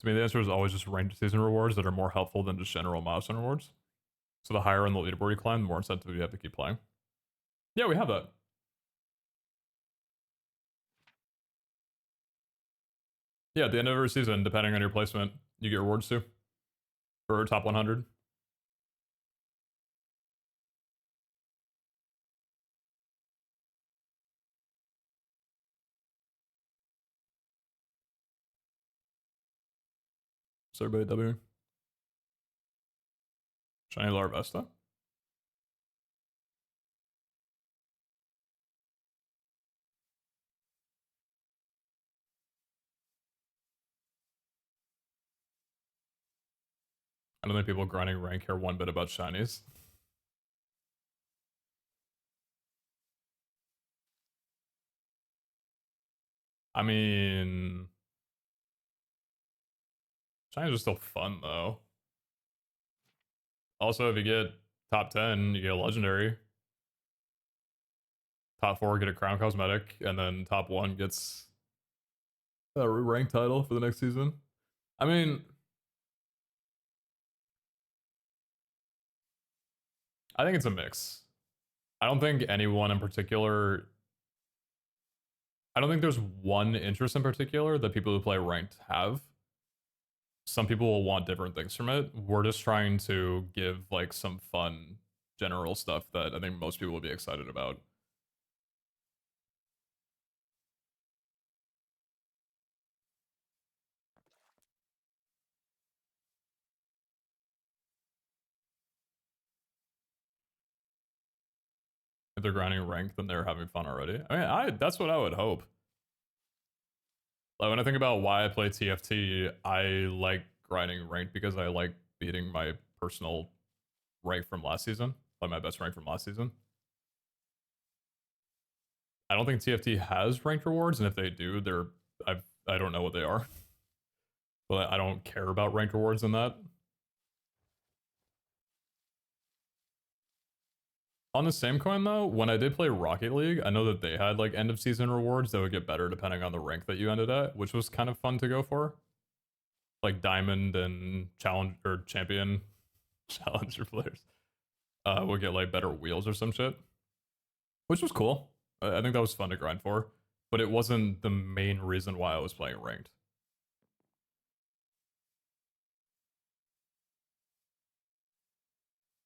To me, the answer is always just ranked season rewards that are more helpful than just general milestone rewards. So the higher on the leaderboard you climb, the more incentive you have to keep playing. Yeah, we have that. Yeah, at the end of every season, depending on your placement, you get rewards too. For top 100. So everybody W. Shiny Larvesta. I don't think people grinding rank care one bit about shinies. I mean... shinies are still fun, though. Also, if you get top 10, you get a legendary. Top 4 get a crown cosmetic, and then top 1 gets a rank title for the next season. I mean... I think it's a mix. I don't think anyone in particular... I don't think there's one interest in particular that people who play ranked have. Some people will want different things from it. We're just trying to give like some fun general stuff that I think most people will be excited about. If they're grinding rank, then they're having fun already. I mean, that's what I would hope. Like when I think about why I play TFT, I like grinding rank because I like beating my personal rank from last season, like my best rank from last season. I don't think TFT has ranked rewards, and if they do, I don't know what they are. But I don't care about ranked rewards in that. On the same coin though, when I did play Rocket League, I know that they had like end of season rewards that would get better depending on the rank that you ended at, which was kind of fun to go for. Like Diamond and Challenge or Champion Challenger players would get like better wheels or some shit, which was cool. I think that was fun to grind for, but it wasn't the main reason why I was playing ranked.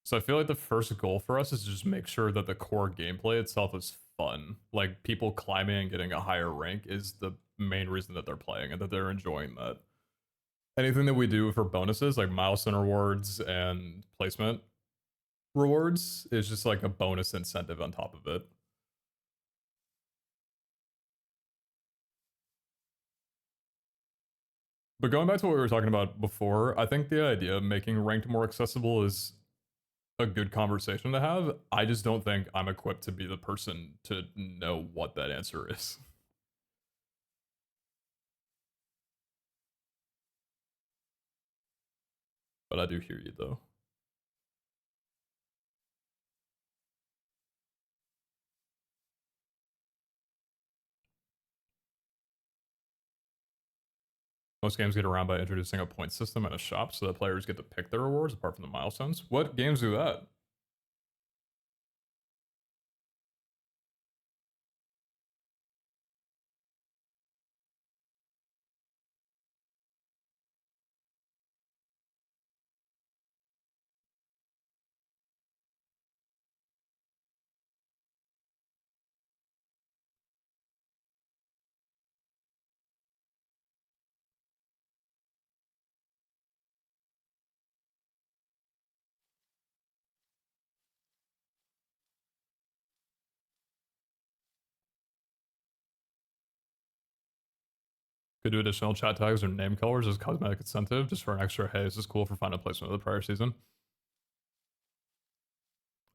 So I feel like the first goal for us is to just make sure that the core gameplay itself is fun. Like people climbing and getting a higher rank is the main reason that they're playing and that they're enjoying that. Anything that we do for bonuses, like milestone rewards and placement rewards, is just like a bonus incentive on top of it. But going back to what we were talking about before, I think the idea of making ranked more accessible is a good conversation to have. I just don't think I'm equipped to be the person to know what that answer is. But I do hear you though. Most games get around by introducing a point system and a shop so that players get to pick their rewards apart from the milestones. What games do that? Could do additional chat tags or name colors as cosmetic incentive just for an extra, hey, this is cool for final placement of the prior season.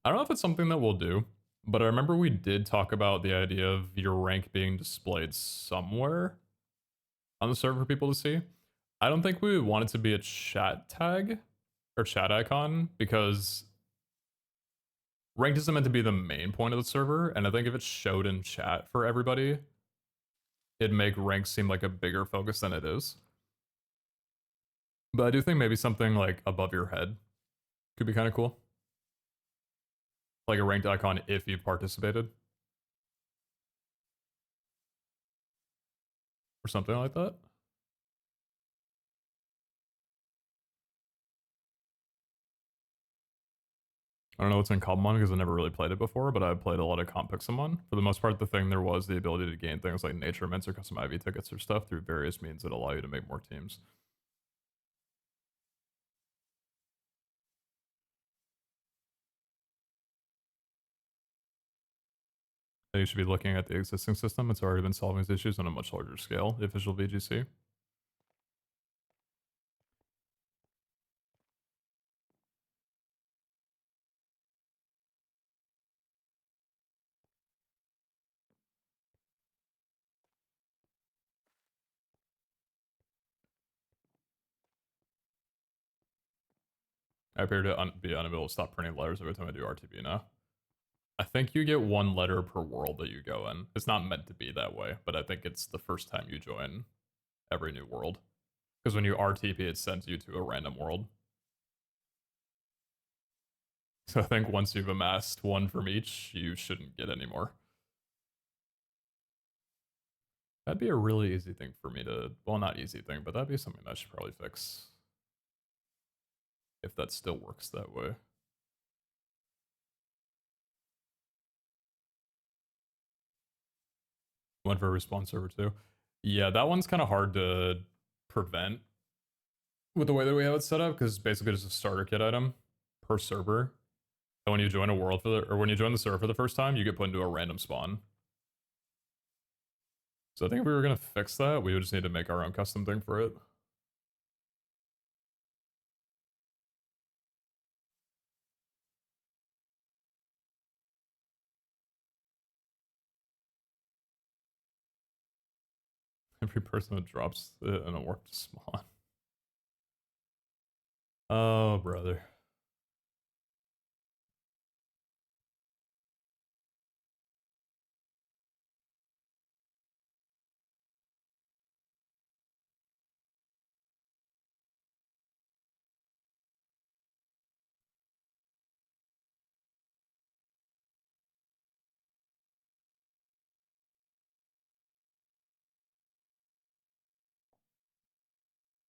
I don't know if it's something that we'll do, but I remember we did talk about the idea of your rank being displayed somewhere on the server for people to see. I don't think we would want it to be a chat tag or chat icon because ranked isn't meant to be the main point of the server, and I think if it showed in chat for everybody, it'd make rank seem like a bigger focus than it is. But I do think maybe something like above your head could be kind of cool. Like a ranked icon if you've participated. Or something like that. I don't know what's in cobblemon because I never really played it before, but I've played a lot of comp Pixelmon. For the most part, the thing there was the ability to gain things like nature mints or custom IV tickets or stuff through various means that allow you to make more teams. I think you should be looking at the existing system. It's already been solving these issues on a much larger scale, the official VGC. I appear to be unable to stop printing letters every time I do RTB now. I think you get one letter per world that you go in. It's not meant to be that way, but I think it's the first time you join every new world. Because when you RTP, it sends you to a random world. So I think once you've amassed one from each, you shouldn't get any more. That'd be a really easy thing for me to, well, not easy thing, but that'd be something I should probably fix. If that still works that way. Went for a respawn server too. Yeah, that one's kind of hard to prevent with the way that we have it set up, because it's basically just a starter kit item per server. And when you join a world or when you join the server for the first time, you get put into a random spawn. So I think if we were gonna fix that, we would just need to make our own custom thing for it. Every person that drops it in a warped spawn. Oh, brother.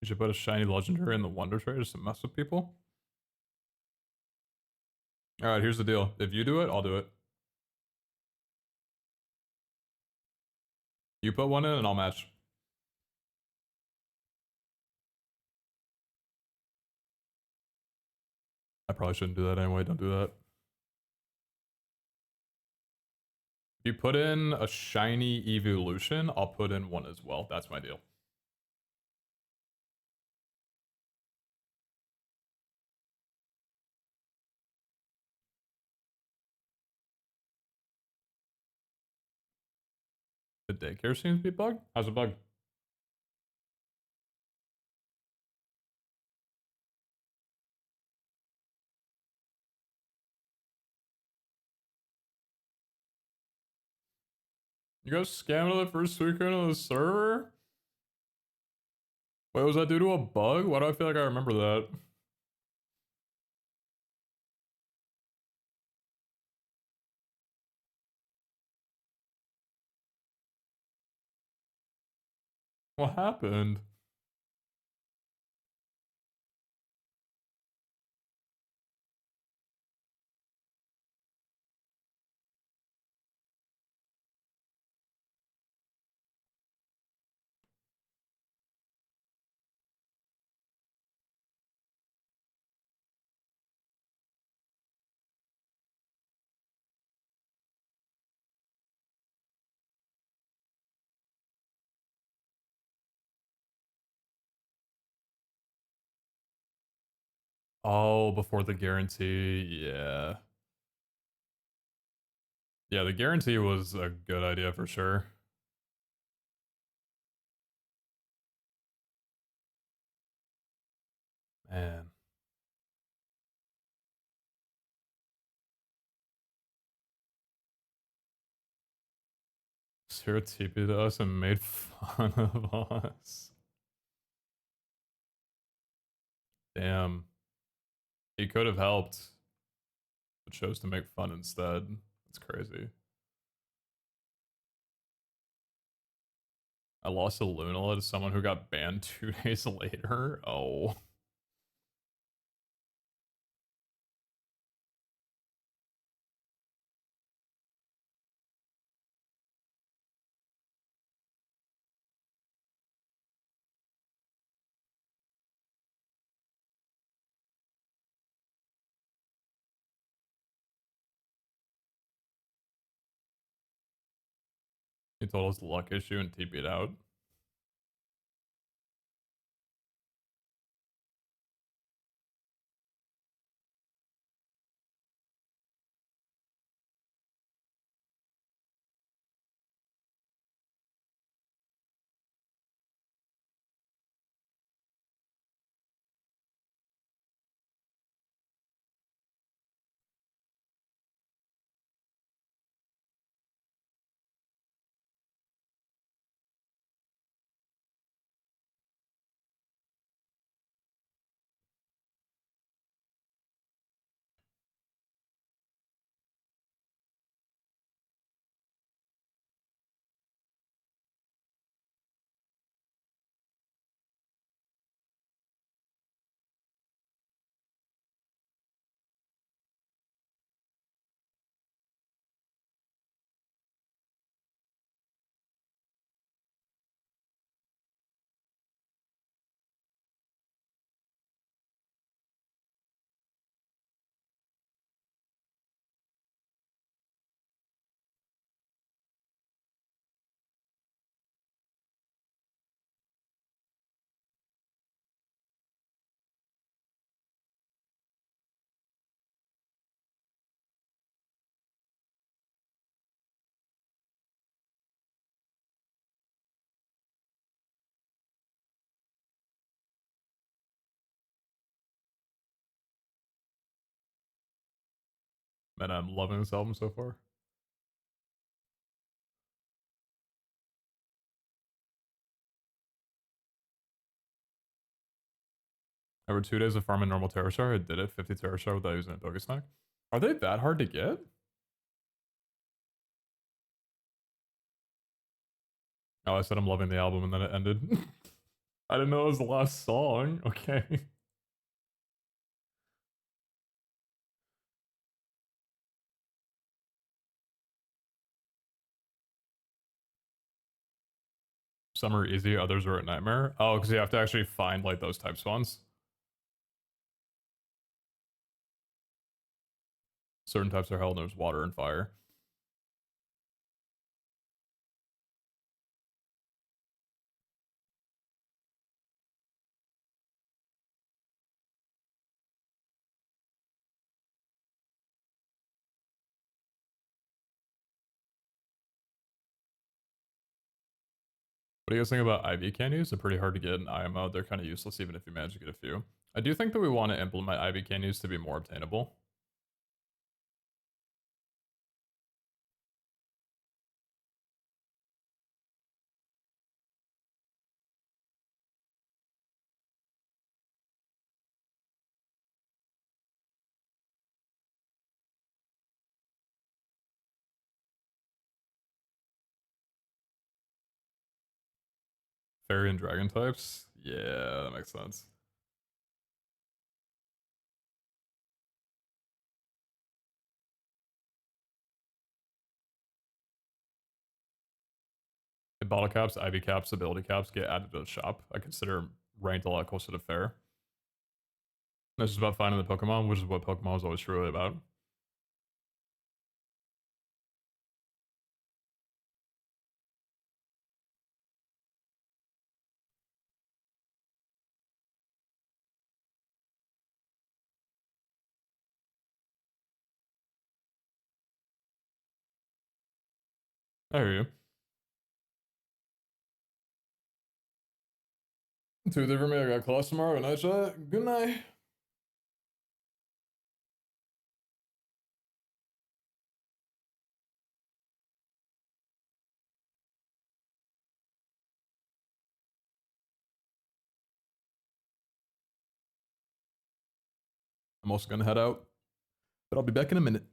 You should put a shiny legendary in the wonder trade just to mess with people. Alright, here's the deal. If you do it, I'll do it. You put one in and I'll match. I probably shouldn't do that anyway. Don't do that. If you put in a shiny evolution, I'll put in one as well. That's my deal. The daycare seems to be bugged. How's it bugged? You guys scammed the first weekend of the server? Wait, was that due to a bug? Why do I feel like I remember that? What happened? Oh, before the guarantee. Yeah. Yeah, the guarantee was a good idea for sure. Man. Zero TP'd us and made fun of us. Damn. He could have helped, but chose to make fun instead. That's crazy. I lost a Lunala to someone who got banned 2 days later. Oh. He told us luck issue and TP'd out. Man, I'm loving this album so far. Over 2 days of farming normal Terror Star, I did it 50 Terror Star without using a Doggy Snack. Are they that hard to get? Oh, I said I'm loving the album and then it ended. I didn't know it was the last song. Okay. Some are easy, others are a nightmare. Oh, because you have to actually find like those types ones. certain types are hell, and there's water and fire. What do you guys think about IV candies? They're pretty hard to get in IMO. They're kind of useless even if you manage to get a few. I do think that we want to implement IV candies to be more obtainable. Fairy and dragon types? Yeah, that makes sense. If bottle caps, IV caps, ability caps get added to the shop, I consider ranked a lot closer to fair. That's just about finding the Pokemon, which is what Pokemon was always truly about. I hear you. Two different me. I got class tomorrow. Good night, chat. Good night. I'm also gonna head out, but I'll be back in a minute.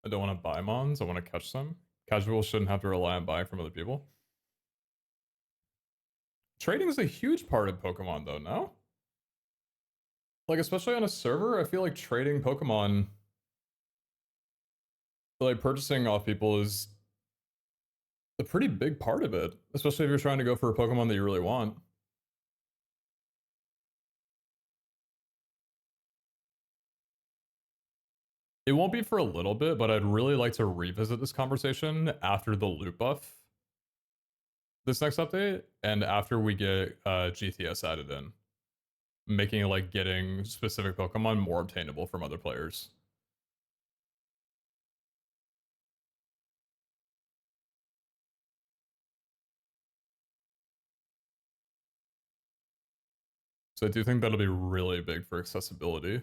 I don't want to buy mons. I want to catch them. Casuals shouldn't have to rely on buying from other people. Trading is a huge part of Pokemon, though, no? Like, especially on a server, I feel like trading Pokemon, like purchasing off people, is a pretty big part of it. Especially if you're trying to go for a Pokemon that you really want. It won't be for a little bit, but I'd really like to revisit this conversation after the loot buff this next update and after we get GTS added in, making it like getting specific Pokemon more obtainable from other players. So I do think that'll be really big for accessibility.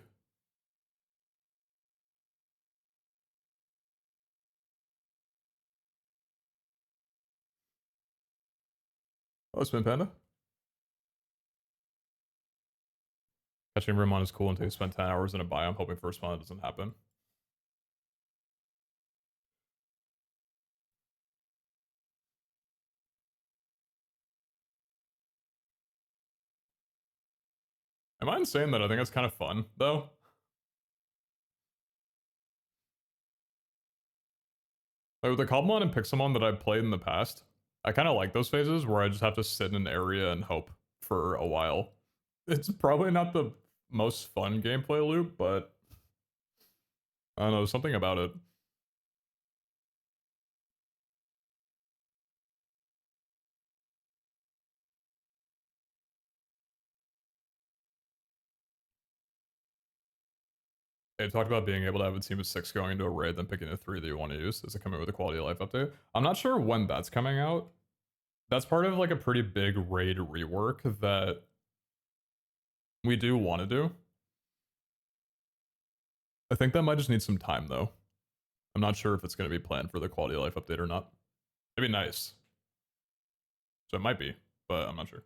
Oh, Spin Panda. Catching Rimon is cool until you spend 10 hours in a biome hoping for a spawn that doesn't happen. Am I insane that I think it's kind of fun, though? Like with the cobblemon and Pixelmon that I've played in the past, I kind of like those phases where I just have to sit in an area and hope for a while. It's probably not the most fun gameplay loop, but I don't know, something about it. They talked about being able to have a team of 6 going into a raid, then picking the 3 that you want to use. Does it come in with a quality of life update? I'm not sure when that's coming out. That's part of like a pretty big raid rework that we do want to do. I think that might just need some time though. I'm not sure if it's going to be planned for the quality of life update or not. It'd be nice. So it might be, but I'm not sure.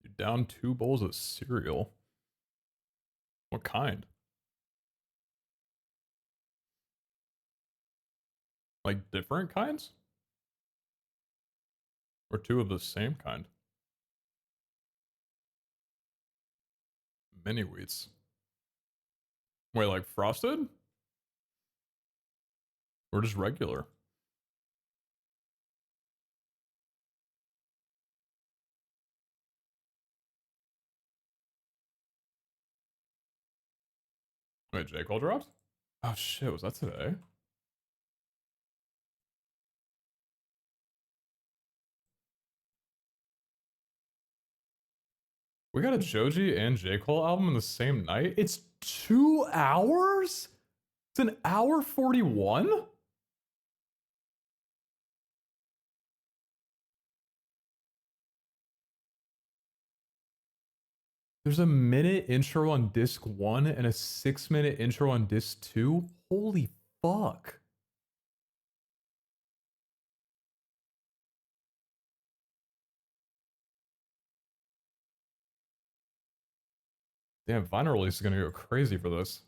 You down 2 bowls of cereal. What kind? Like different kinds? Or 2 of the same kind? Mini wheats. Wait, like frosted? Or just regular? Wait, J. Cole dropped? Oh shit, was that today? We got a Joji and J. Cole album in the same night? It's 2 hours? It's an hour 41? There's a minute intro on disc 1 and a 6-minute intro on disc 2? Holy fuck. Damn, vinyl release is gonna go crazy for this.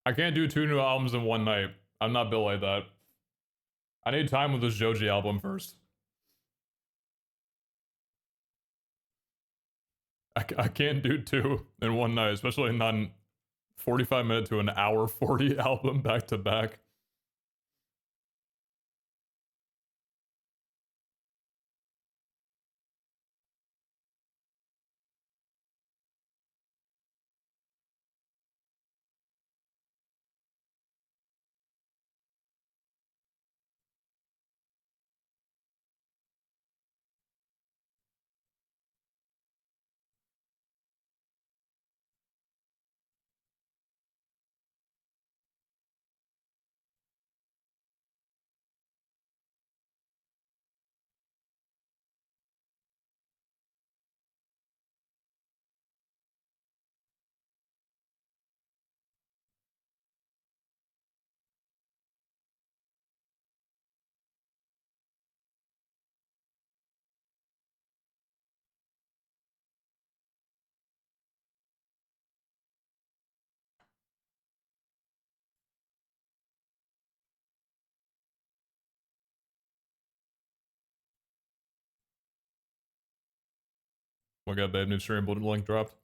I can't do 2 new albums in one night. I'm not built like that. I need time with this Joji album first. I can't do 2 in one night, especially not 45-minute to an hour 40 album back to back. We got Babe New Stream link dropped.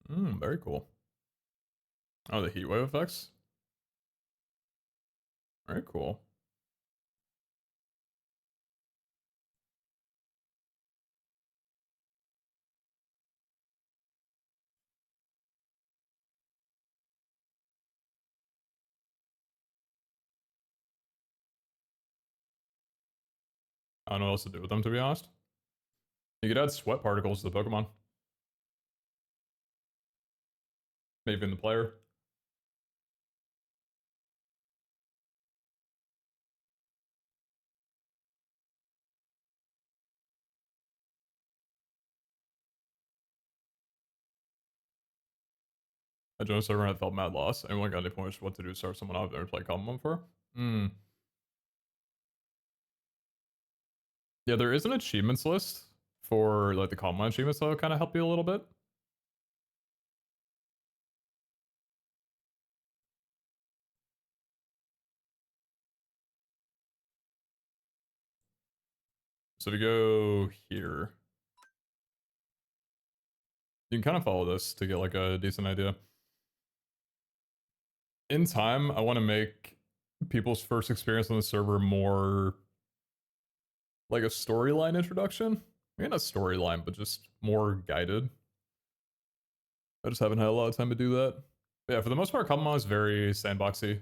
Very cool. Oh, the heatwave effects? Very cool. I don't know what else to do with them, to be honest. You could add sweat particles to the Pokemon. Maybe in the player. I joined a server and I felt mad lost. Anyone got any points for what to do to start someone out there to play cobblemon for? Yeah, there is an achievements list for like the cobblemon achievements that'll kind of help you a little bit. So if you go here, you can kind of follow this to get like a decent idea. In time, I want to make people's first experience on the server more like a storyline introduction. I mean, not storyline, but just more guided. I just haven't had a lot of time to do that. But yeah, for the most part, cobblemon is very sandboxy.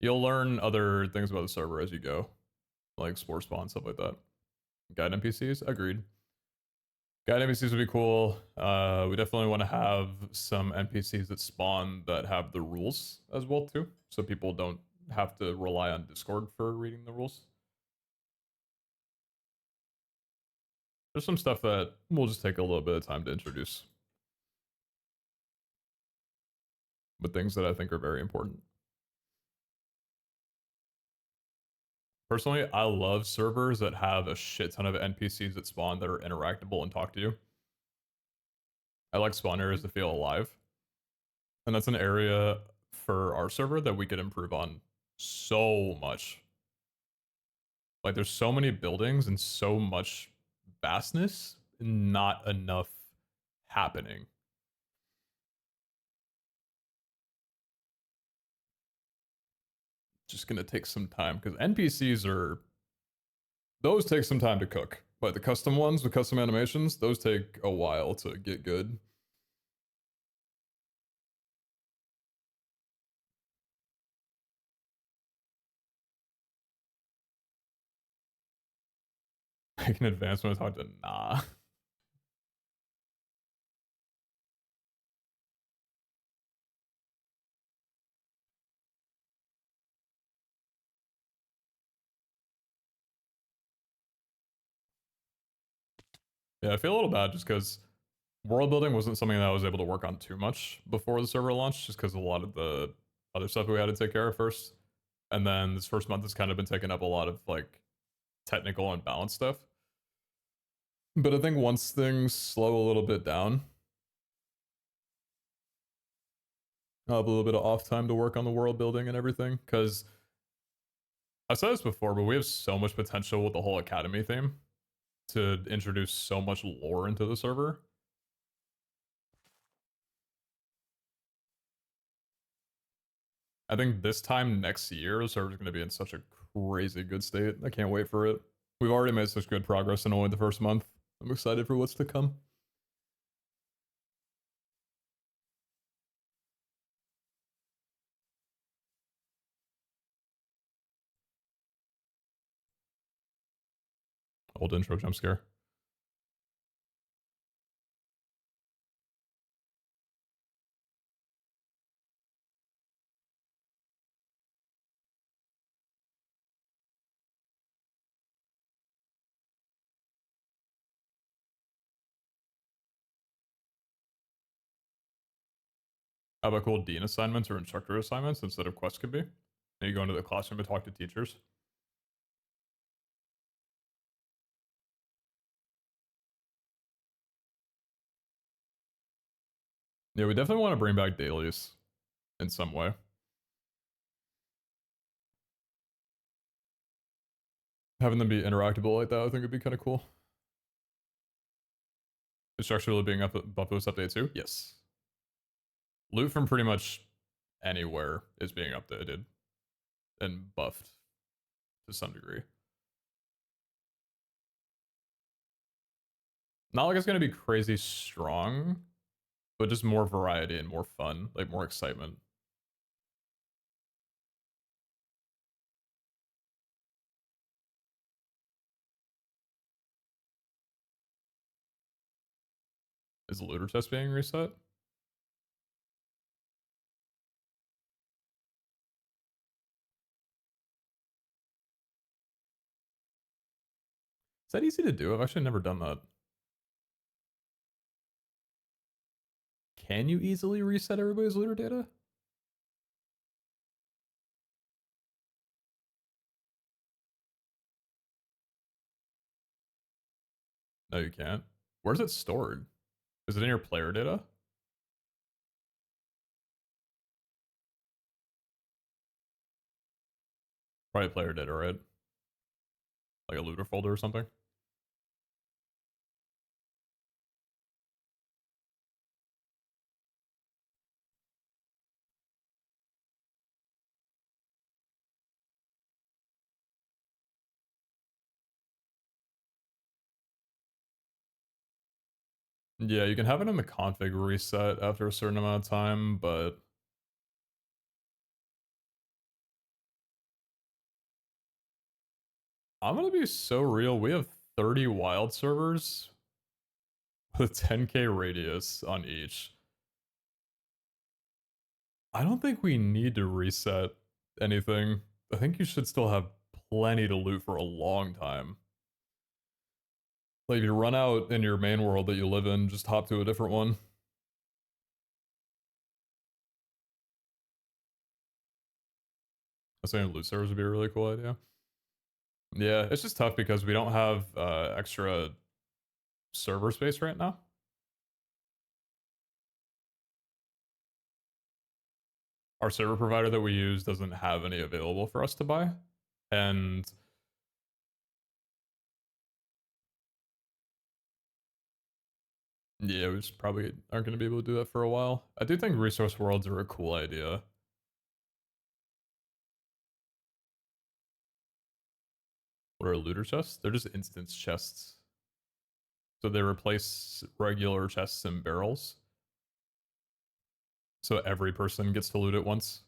You'll learn other things about the server as you go, like spore spawn, stuff like that. Guide NPCs, agreed. Guide NPCs would be cool. We definitely want to have some NPCs that spawn that have the rules as well too, so people don't have to rely on Discord for reading the rules. There's some stuff that will just take a little bit of time to introduce, but things that I think are very important. Personally, I love servers that have a shit ton of NPCs that spawn that are interactable and talk to you. I like spawn areas to feel alive. And that's an area for our server that we could improve on so much. Like there's so many buildings and so much vastness, not enough happening. Just gonna take some time because NPCs are, those take some time to cook. But the custom ones with custom animations, those take a while to get good. Make an advancement, talk to nah. Yeah, I feel a little bad just because world building wasn't something that I was able to work on too much before the server launched, just because a lot of the other stuff we had to take care of first. And then this first month has kind of been taking up a lot of like technical and balance stuff. But I think once things slow a little bit down, I'll have a little bit of off time to work on the world building and everything. Because I've said this before, but we have so much potential with the whole academy theme to introduce so much lore into the server. I think this time next year, the server's going to be in such a crazy good state. I can't wait for it. We've already made such good progress in only the first month. I'm excited for what's to come. Old intro jump scare. How about cool dean assignments or instructor assignments instead of quest could be? And you go into the classroom and talk to teachers. Yeah, we definitely want to bring back dailies in some way. Having them be interactable like that, I think would be kind of cool. Is structurally being buffed with update too? Yes. Loot from pretty much anywhere is being updated and buffed to some degree. Not like it's going to be crazy strong, but just more variety and more fun, like more excitement. Is the looter test being reset? Is that easy to do? I've actually never done that. Can you easily reset everybody's looter data? No, you can't. Where's it stored? Is it in your player data? Probably player data, right? Like a looter folder or something? Yeah, you can have it in the config reset after a certain amount of time, but I'm gonna be so real. We have 30 wild servers with 10k radius on each. I don't think we need to reset anything. I think you should still have plenty to loot for a long time. Like if you run out in your main world that you live in, just hop to a different one. I think loot servers would be a really cool idea. Yeah, it's just tough because we don't have extra server space right now. Our server provider that we use doesn't have any available for us to buy. And yeah, we just probably aren't going to be able to do that for a while. I do think resource worlds are a cool idea. What are looter chests? They're just instance chests. So they replace regular chests and barrels. So every person gets to loot it once.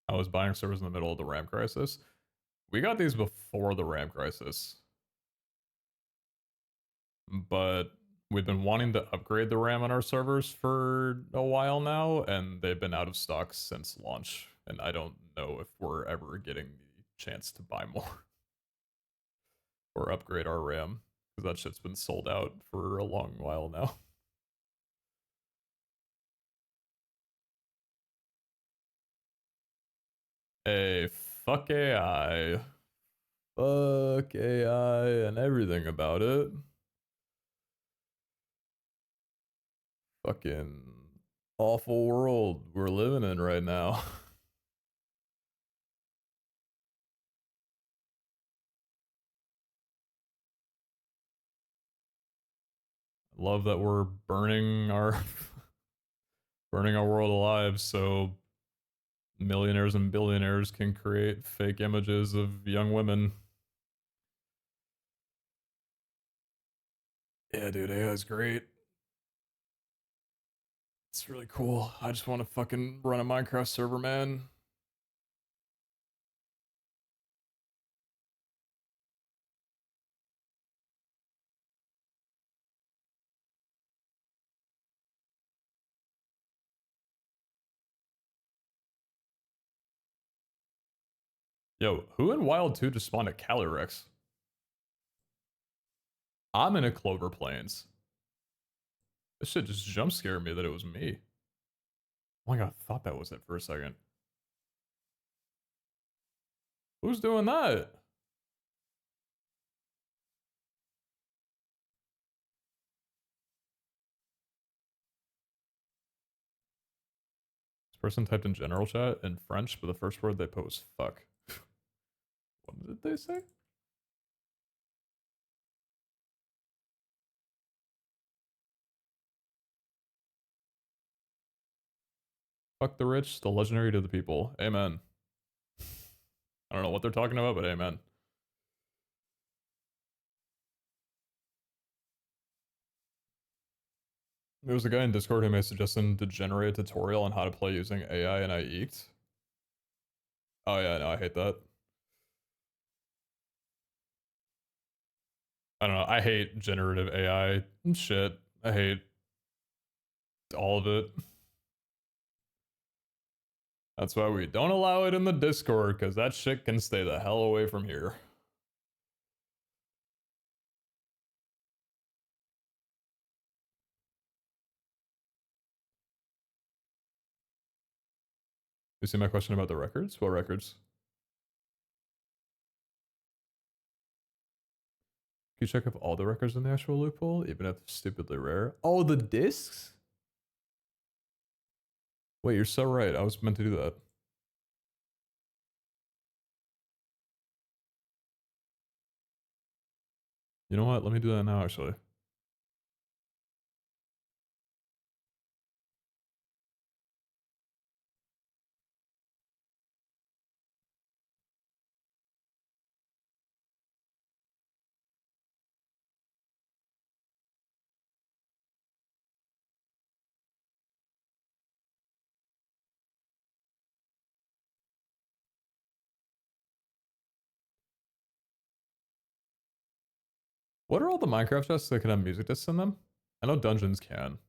I was buying servers in the middle of the RAM crisis. We got these before the RAM crisis. But we've been wanting to upgrade the RAM on our servers for a while now, and they've been out of stock since launch. And I don't know if we're ever getting the chance to buy more or upgrade our RAM, because that shit's been sold out for a long while now. Hey, fuck AI. Fuck AI and everything about it. Fucking awful world we're living in right now. Love that we're burning our burning our world alive so millionaires and billionaires can create fake images of young women. Yeah, dude, AI is great. It's really cool. I just want to fucking run a Minecraft server, man. Yo, who in Wild 2 just spawned a Calyrex? I'm in a Clover Plains. This shit just jump scared me that it was me. Oh my god, I thought that was it for a second. Who's doing that? This person typed in general chat in French, but the first word they put was fuck. What did they say? Fuck the rich, the legendary to the people. Amen. I don't know what they're talking about, but amen. There was a guy in Discord who made a suggestion to generate a tutorial on how to play using AI, and I eked. Oh yeah, no, I hate that. I don't know. I hate generative AI shit. I hate all of it. That's why we don't allow it in the Discord, because that shit can stay the hell away from here. You see my question about the records? What records? Can you check if all the records in the actual loophole, even if stupidly rare? Oh, the discs? Wait, you're so right. I was meant to do that. You know what? Let me do that now, actually. What are all the Minecraft chests that can have music discs in them? I know dungeons can.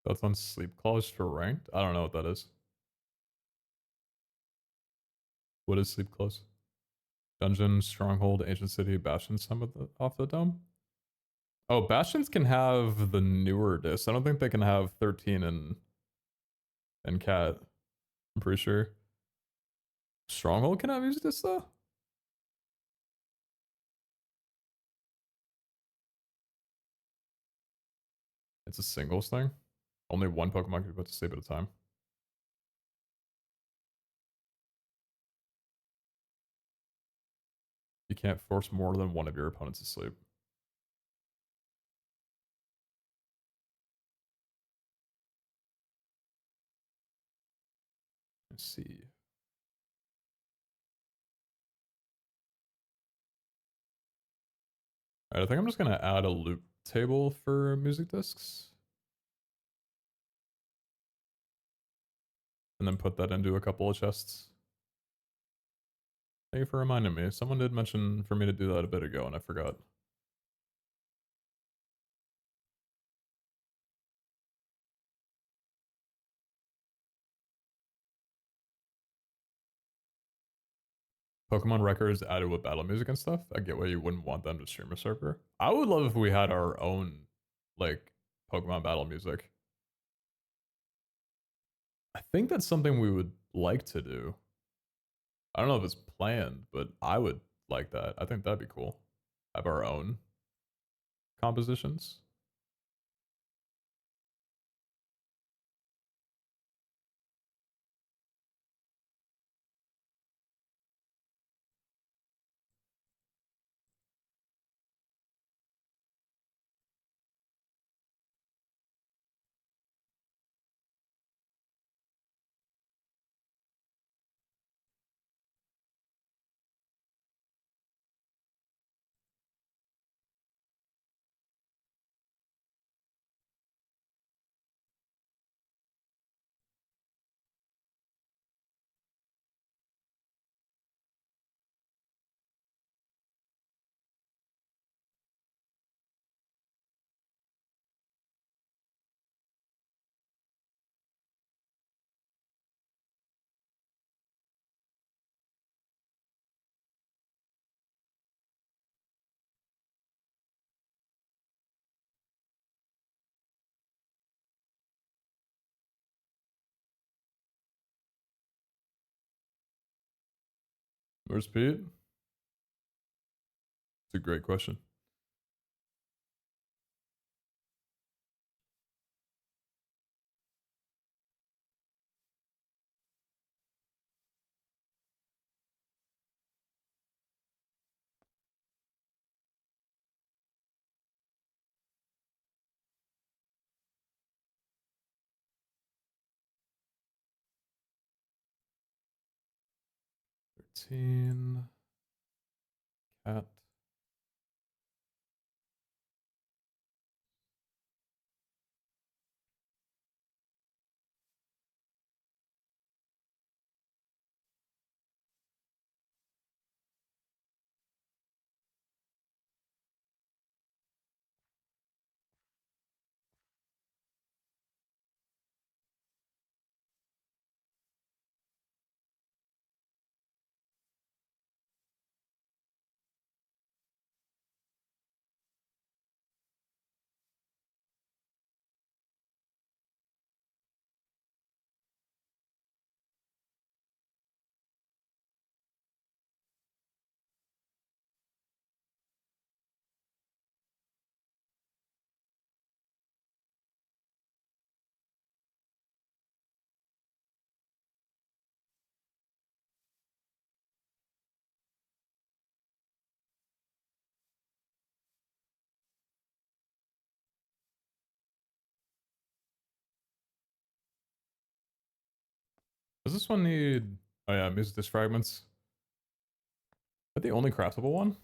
That's on sleep clause for ranked? I don't know what that is. What is sleep clause? Dungeon, stronghold, ancient city, bastion, some of the off the dome? Oh, bastions can have the newer discs. I don't think they can have 13 and cat. I'm pretty sure. Stronghold can have music discs though? It's a singles thing. Only one Pokemon can be put to sleep at a time. You can't force more than one of your opponents to sleep. Let's see. Alright, I think I'm just gonna add a loop table for music discs. And then put that into a couple of chests. Thank you for reminding me. Someone did mention for me to do that a bit ago and I forgot. Pokemon records added with battle music and stuff. I get why you wouldn't want them to stream a server. I would love if we had our own, like, Pokemon battle music. I think that's something we would like to do. I don't know if it's planned, but I would like that. I think that'd be cool. Have our own compositions. Where's Pete? It's a great question. Cat. Does this one need... Oh yeah, music disc fragments. Is that the only craftable one?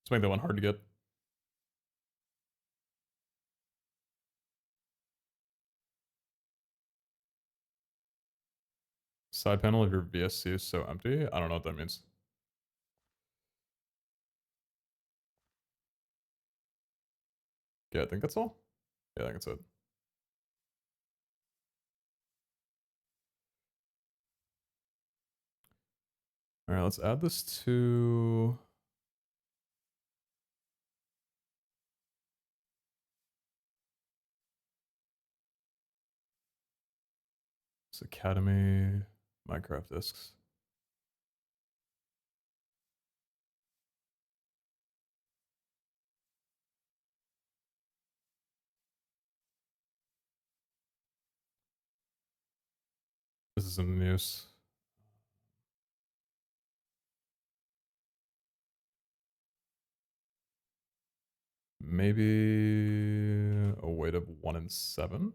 Let's make that one hard to get. Side panel of your VSC is so empty. I don't know what that means. Yeah, I think that's all. Yeah, I think that's it. All right, let's add this to... This Academy Minecraft discs. This is in the news. Maybe a weight of 1 in 7.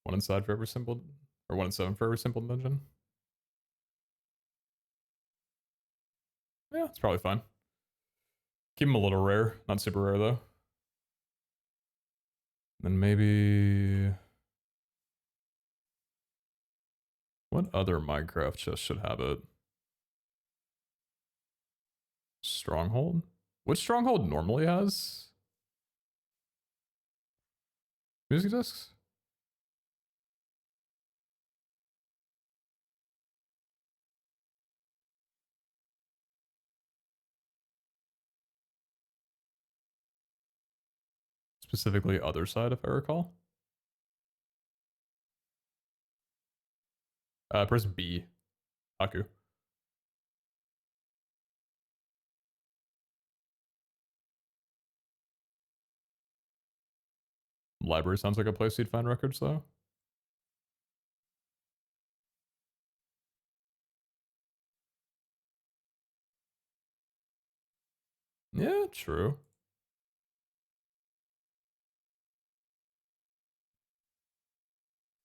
One inside for every simple, or 1 in 7 for every simple dungeon. Yeah, it's probably fine. Keep them a little rare, not super rare though. Then maybe... What other Minecraft chest should have it? Stronghold? Which Stronghold normally has music discs? Specifically other side, if I recall. Press B. Aku. Library sounds like a place you'd find records though. Yeah, true.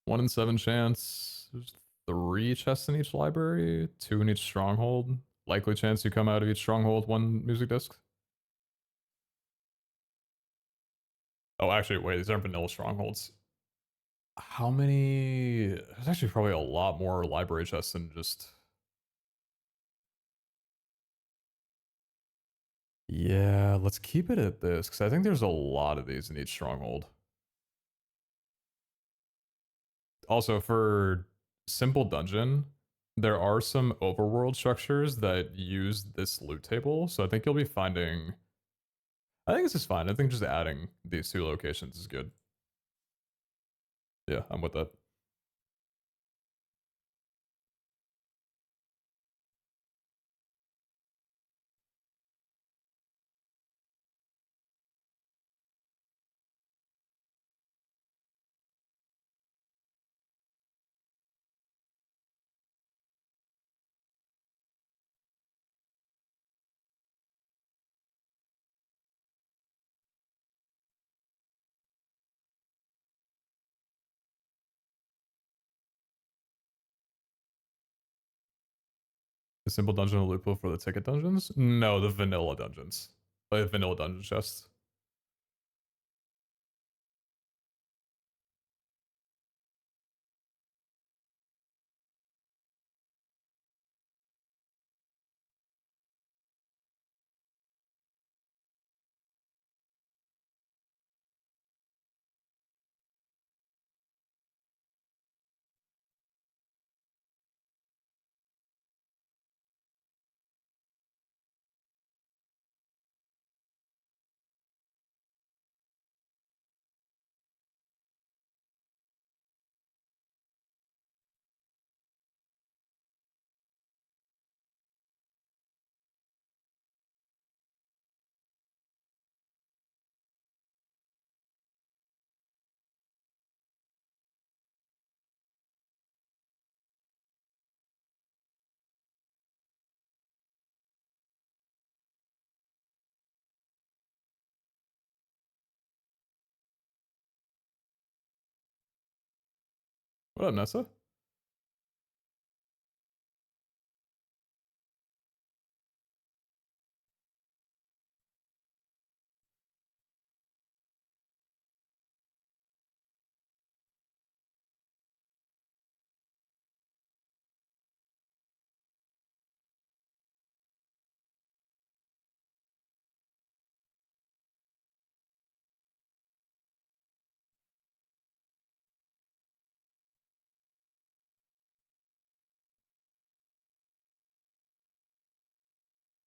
1 in 7 chance. There's 3 chests in each library, 2 in each stronghold. Likely chance you come out of each stronghold 1 music disc. Oh, actually, wait, these aren't vanilla strongholds. How many? There's actually probably a lot more library chests than just... Yeah, let's keep it at this, because I think there's a lot of these in each stronghold. also for simple dungeon, there are some overworld structures that use this loot table, so I think you'll be finding. I think this is fine. I think just adding these two locations is good. Yeah, I'm with that. The simple dungeon loot pool for the ticket dungeons? No, the vanilla dungeons. Like vanilla dungeon chests. What up, Nessa?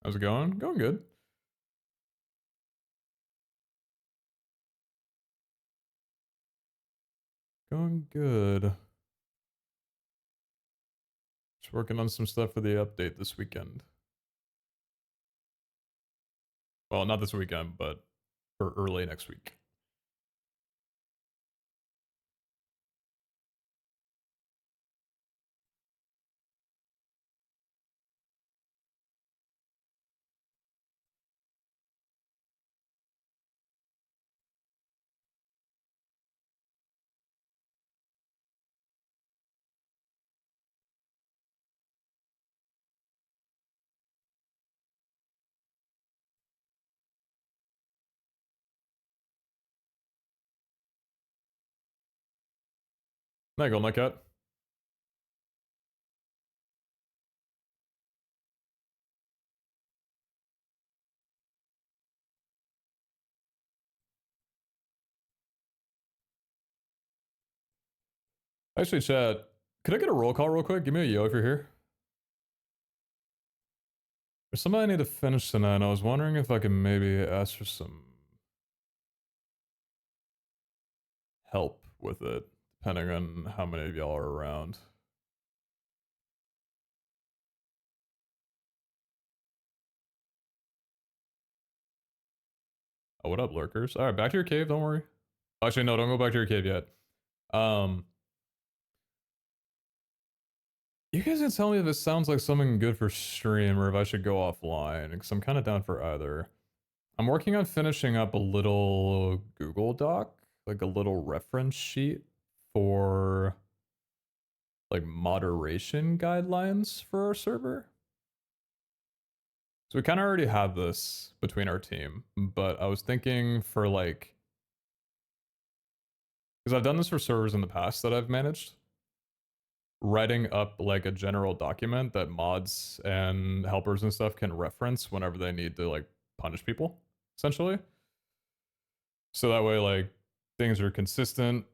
How's it going? Going good. Going good. Just working on some stuff for the update this weekend. Well, not this weekend, but for early next week. There you go, my cat. Actually, chat, could I get a roll call real quick? Give me a yo if you're here. There's something I need to finish tonight, and I was wondering if I can maybe ask for some help with it, depending on how many of y'all are around. Oh, what up, lurkers? All right, back to your cave. Don't worry. Actually, no, don't go back to your cave yet. You guys can tell me if it sounds like something good for stream or if I should go offline, because I'm kind of down for either. I'm working on finishing up a little Google Doc, like a little reference sheet for like moderation guidelines for our server. So we kind of already have this between our team, but I was thinking for like, because I've done this for servers in the past that I've managed, writing up like a general document that mods and helpers and stuff can reference whenever they need to like punish people, essentially. So that way, like, things are consistent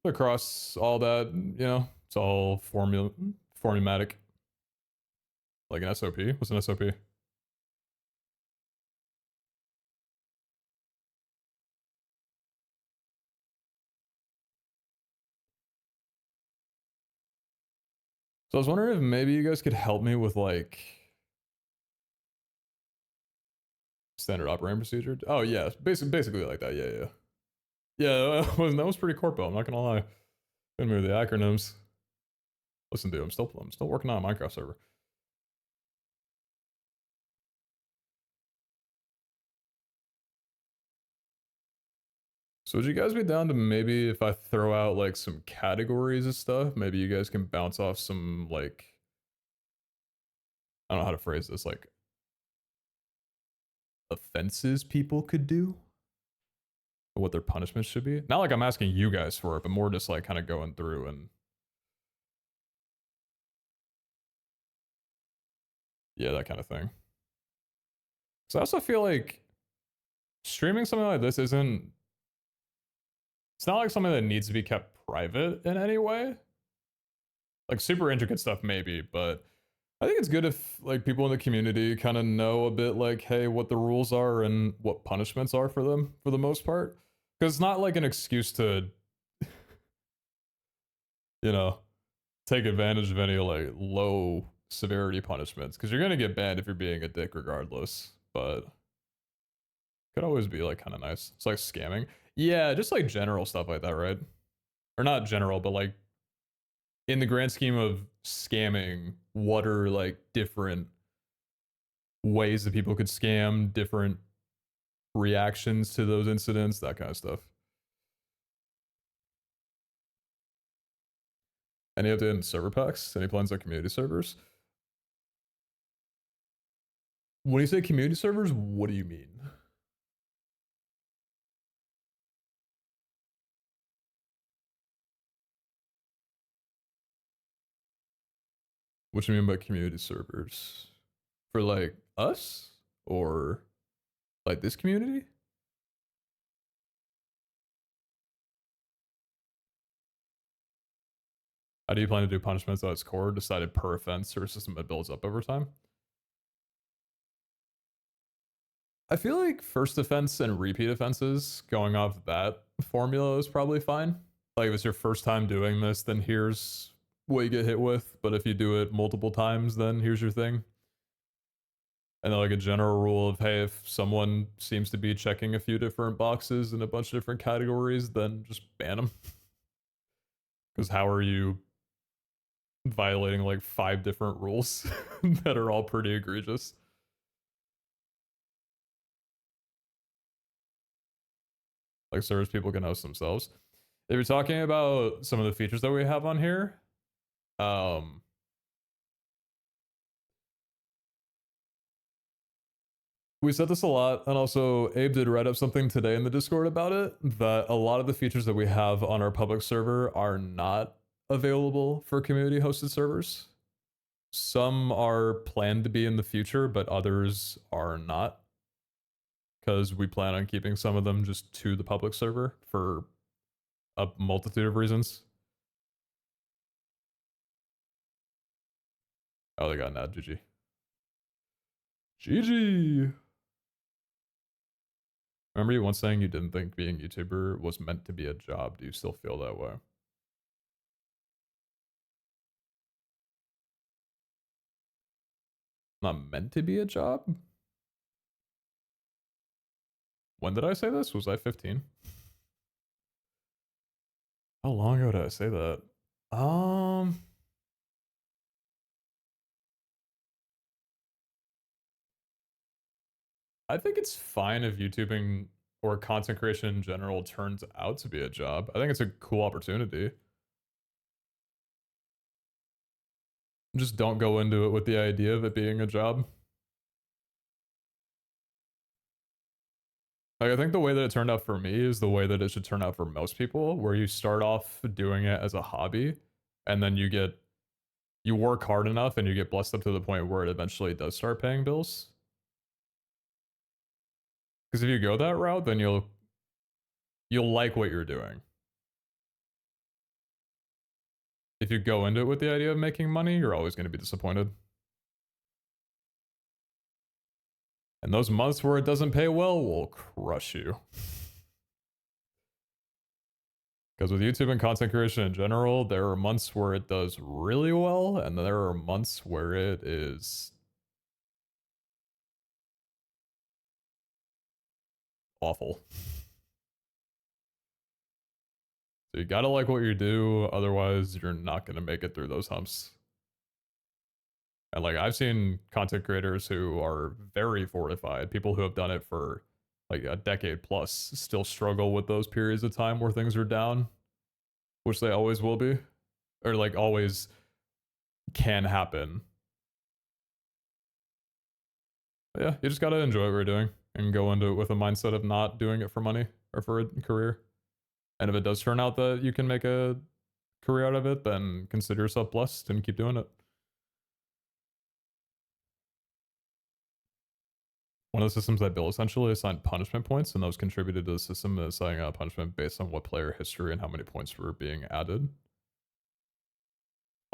across all that, you know, it's all formumatic. Like an SOP? What's an SOP? So I was wondering if maybe you guys could help me with like standard operating procedure. Oh yeah, basically like that. Yeah. Yeah, that was pretty corpo. I'm not gonna lie. Couldn't remember the acronyms. Listen, dude, I'm still working on a Minecraft server. So would you guys be down to maybe if I throw out like some categories of stuff, maybe you guys can bounce off some like, I don't know how to phrase this, like offenses people could do? Or what their punishments should be? Not like I'm asking you guys for it, but more just like kind of going through and yeah, that kind of thing. So I also feel like streaming something like this isn't, it's not like something that needs to be kept private in any way. Like super intricate stuff maybe, but I think it's good if like people in the community kind of know a bit like, hey, what the rules are and what punishments are for them for the most part. Because it's not like an excuse to, you know, take advantage of any like low severity punishments. Because you're gonna get banned if you're being a dick regardless. But could always be like kind of nice. It's like scamming. Yeah, just like general stuff like that, right? Or not general, but like in the grand scheme of scamming, what are like different ways that people could scam, different reactions to those incidents, that kind of stuff. Any update on server packs? Any plans on community servers? When you say community servers, what do you mean? What do you mean by community servers? For like us? Or like this community? How do you plan to do punishments at its core, decided per offense or a system that builds up over time? I feel like first offense and repeat offenses, going off that formula is probably fine. Like if it's your first time doing this, then here's what you get hit with. But if you do it multiple times, then here's your thing. And then like a general rule of, hey, if someone seems to be checking a few different boxes in a bunch of different categories, then just ban them. Because how are you violating like 5 different rules that are all pretty egregious? Like service people can host themselves. If you're talking about some of the features that we have on here, we said this a lot, and also Abe did write up something today in the Discord about it, that a lot of the features that we have on our public server are not available for community hosted servers. Some are planned to be in the future, but others are not. Because we plan on keeping some of them just to the public server for a multitude of reasons. Oh, they got an ad. GG. GG. Remember you once saying you didn't think being a YouTuber was meant to be a job. Do you still feel that way? Not meant to be a job? When did I say this? Was I 15? How long ago did I say that? I think it's fine if YouTubing or content creation in general turns out to be a job. I think it's a cool opportunity. Just don't go into it with the idea of it being a job. Like, I think the way that it turned out for me is the way that it should turn out for most people, where you start off doing it as a hobby, and then you work hard enough and you get blessed up to the point where it eventually does start paying bills. Because if you go that route, then you'll like what you're doing. if you go into it with the idea of making money, you're always going to be disappointed. And those months where it doesn't pay well will crush you. Because with YouTube and content creation in general, there are months where it does really well, and there are months where it is awful. So you gotta like what you do, otherwise you're not gonna make it through those humps. And like I've seen content creators who are very fortified, people who have done it for like a decade plus, still struggle with those periods of time where things are down, which they always will be, or like always can happen. But yeah, you just gotta enjoy what you're doing and go into it with a mindset of not doing it for money or for a career. And if it does turn out that you can make a career out of it, then consider yourself blessed and keep doing it. One of the systems I built essentially assigned punishment points, and those contributed to the system assigning a punishment based on what player history and how many points were being added.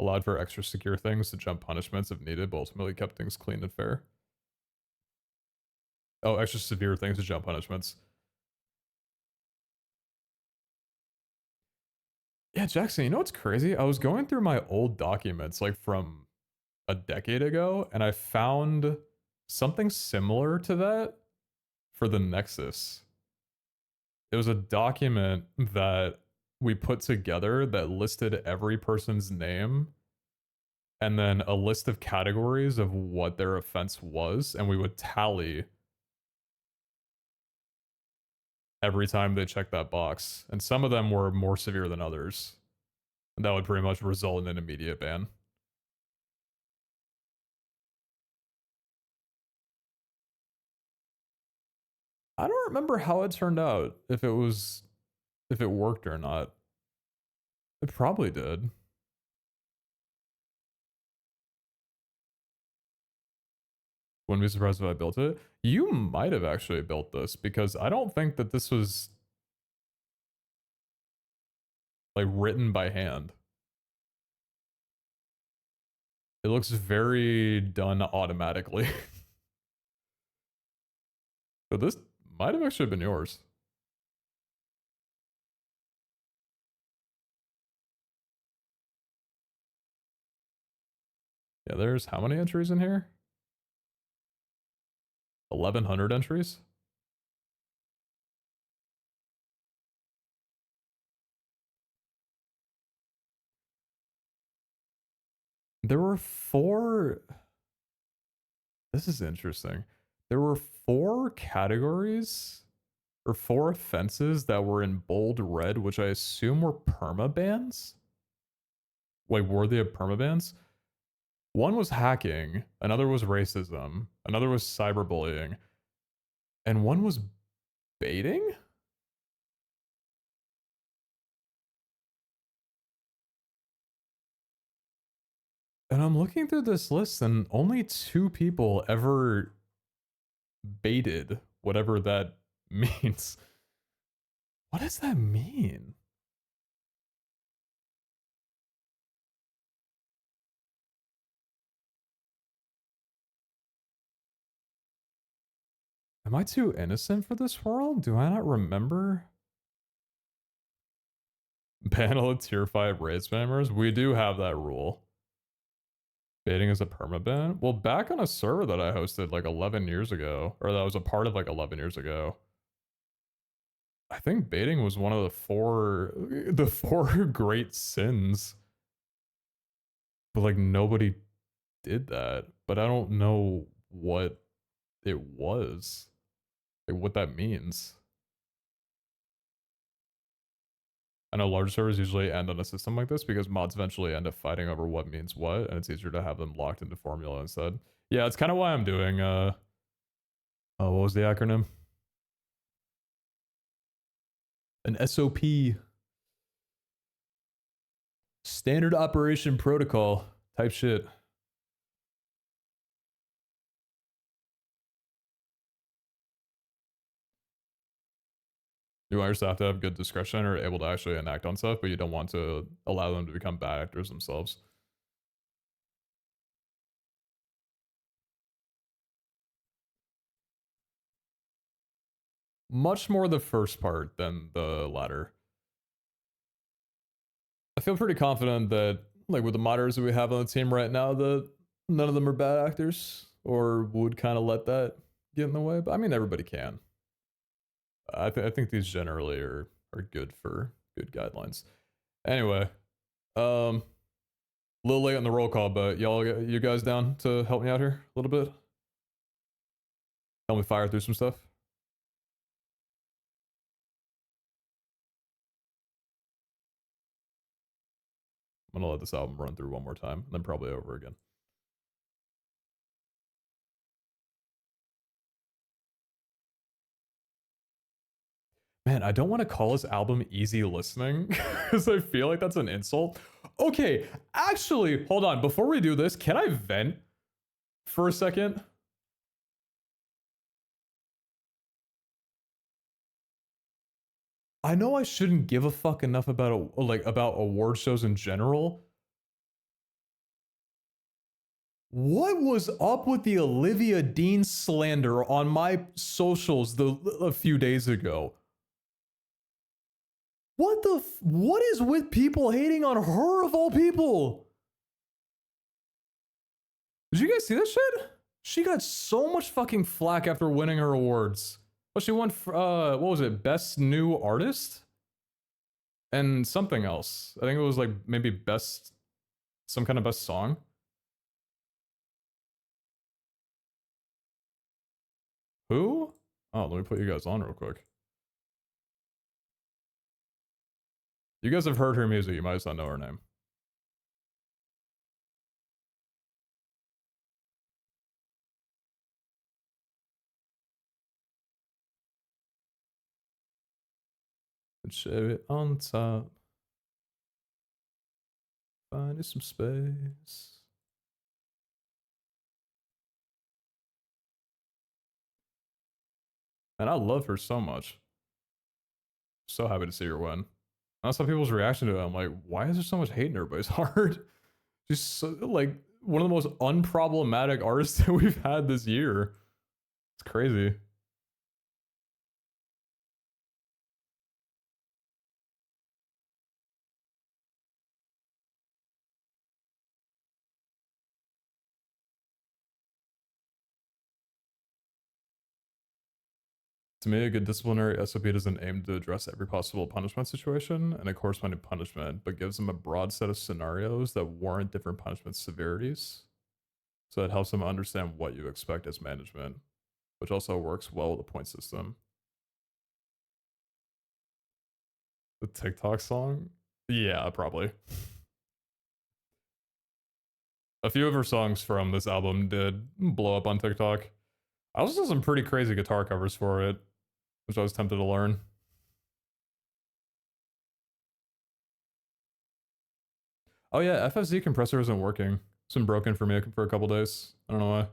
Allowed for extra secure things to jump punishments if needed, but ultimately kept things clean and fair. Oh, extra severe things to jump punishments. Yeah, Jackson, you know what's crazy? I was going through my old documents like from a decade ago, and I found something similar to that for the Nexus. It was a document that we put together that listed every person's name and then a list of categories of what their offense was, and we would tally every time they checked that box. And some of them were more severe than others. And that would pretty much result in an immediate ban. I don't remember how it turned out, if it worked or not. It probably did. Wouldn't be surprised if I built it. You might have actually built this because I don't think that this was like written by hand. It looks very done automatically. So this might have actually been yours. Yeah, there's how many entries in here? 1,100 entries? There were 4... This is interesting. There were 4 categories or 4 offenses that were in bold red, which I assume were permabans? Like worthy of permabans? One was hacking, another was racism, another was cyberbullying, and one was baiting? And I'm looking through this list and only 2 people ever baited, whatever that means. What does that mean? Am I too innocent for this world? Do I not remember? Panel of tier 5 raid spammers? We do have that rule. Baiting is a permaban? Well, back on a server that I hosted like 11 years ago, or that was a part of like 11 years ago, I think baiting was one of the four great sins. But like nobody did that. But I don't know what it was. Like what that means. I know large servers usually end on a system like this because mods eventually end up fighting over what means what, and it's easier to have them locked into formula instead. Yeah, it's kind of why I'm doing oh, what was the acronym? An SOP. Standard Operation Protocol type shit. You want your staff to have good discretion or able to actually enact on stuff, but you don't want to allow them to become bad actors themselves. Much more the first part than the latter. I feel pretty confident that, like, with the modders that we have on the team right now, that none of them are bad actors or would kind of let that get in the way. But I mean, everybody can. I think these generally are good for good guidelines. Anyway, a little late on the roll call, but you guys down to help me out here a little bit? Help me fire through some stuff. I'm gonna let this album run through one more time, and then probably over again. Man, I don't want to call this album easy listening because I feel like that's an insult. Okay, actually, hold on. Before we do this, can I vent for a second? I know I shouldn't give a fuck enough about about award shows in general. What was up with the Olivia Dean slander on my socials a few days ago? What is with people hating on her of all people? Did you guys see that shit? She got so much fucking flack after winning her awards. Well, she won what was it? Best New Artist? And something else. I think it was like maybe some kind of best song. Who? Oh, let me put you guys on real quick. You guys have heard her music, you might just not know her name. Share it on top. Find you some space. And I love her so much. So happy to see her win. I saw people's reaction to it. I'm like, why is there so much hate in everybody's heart? She's so, like one of the most unproblematic artists that we've had this year. It's crazy. To me, a good disciplinary SOP doesn't aim to address every possible punishment situation and a corresponding punishment, but gives them a broad set of scenarios that warrant different punishment severities. So it helps them understand what you expect as management, which also works well with the point system. The TikTok song? Yeah, probably. A few of her songs from this album did blow up on TikTok. I also saw some pretty crazy guitar covers for it, which I was tempted to learn. Oh yeah, FFZ compressor isn't working. It's been broken for me for a couple days. I don't know why.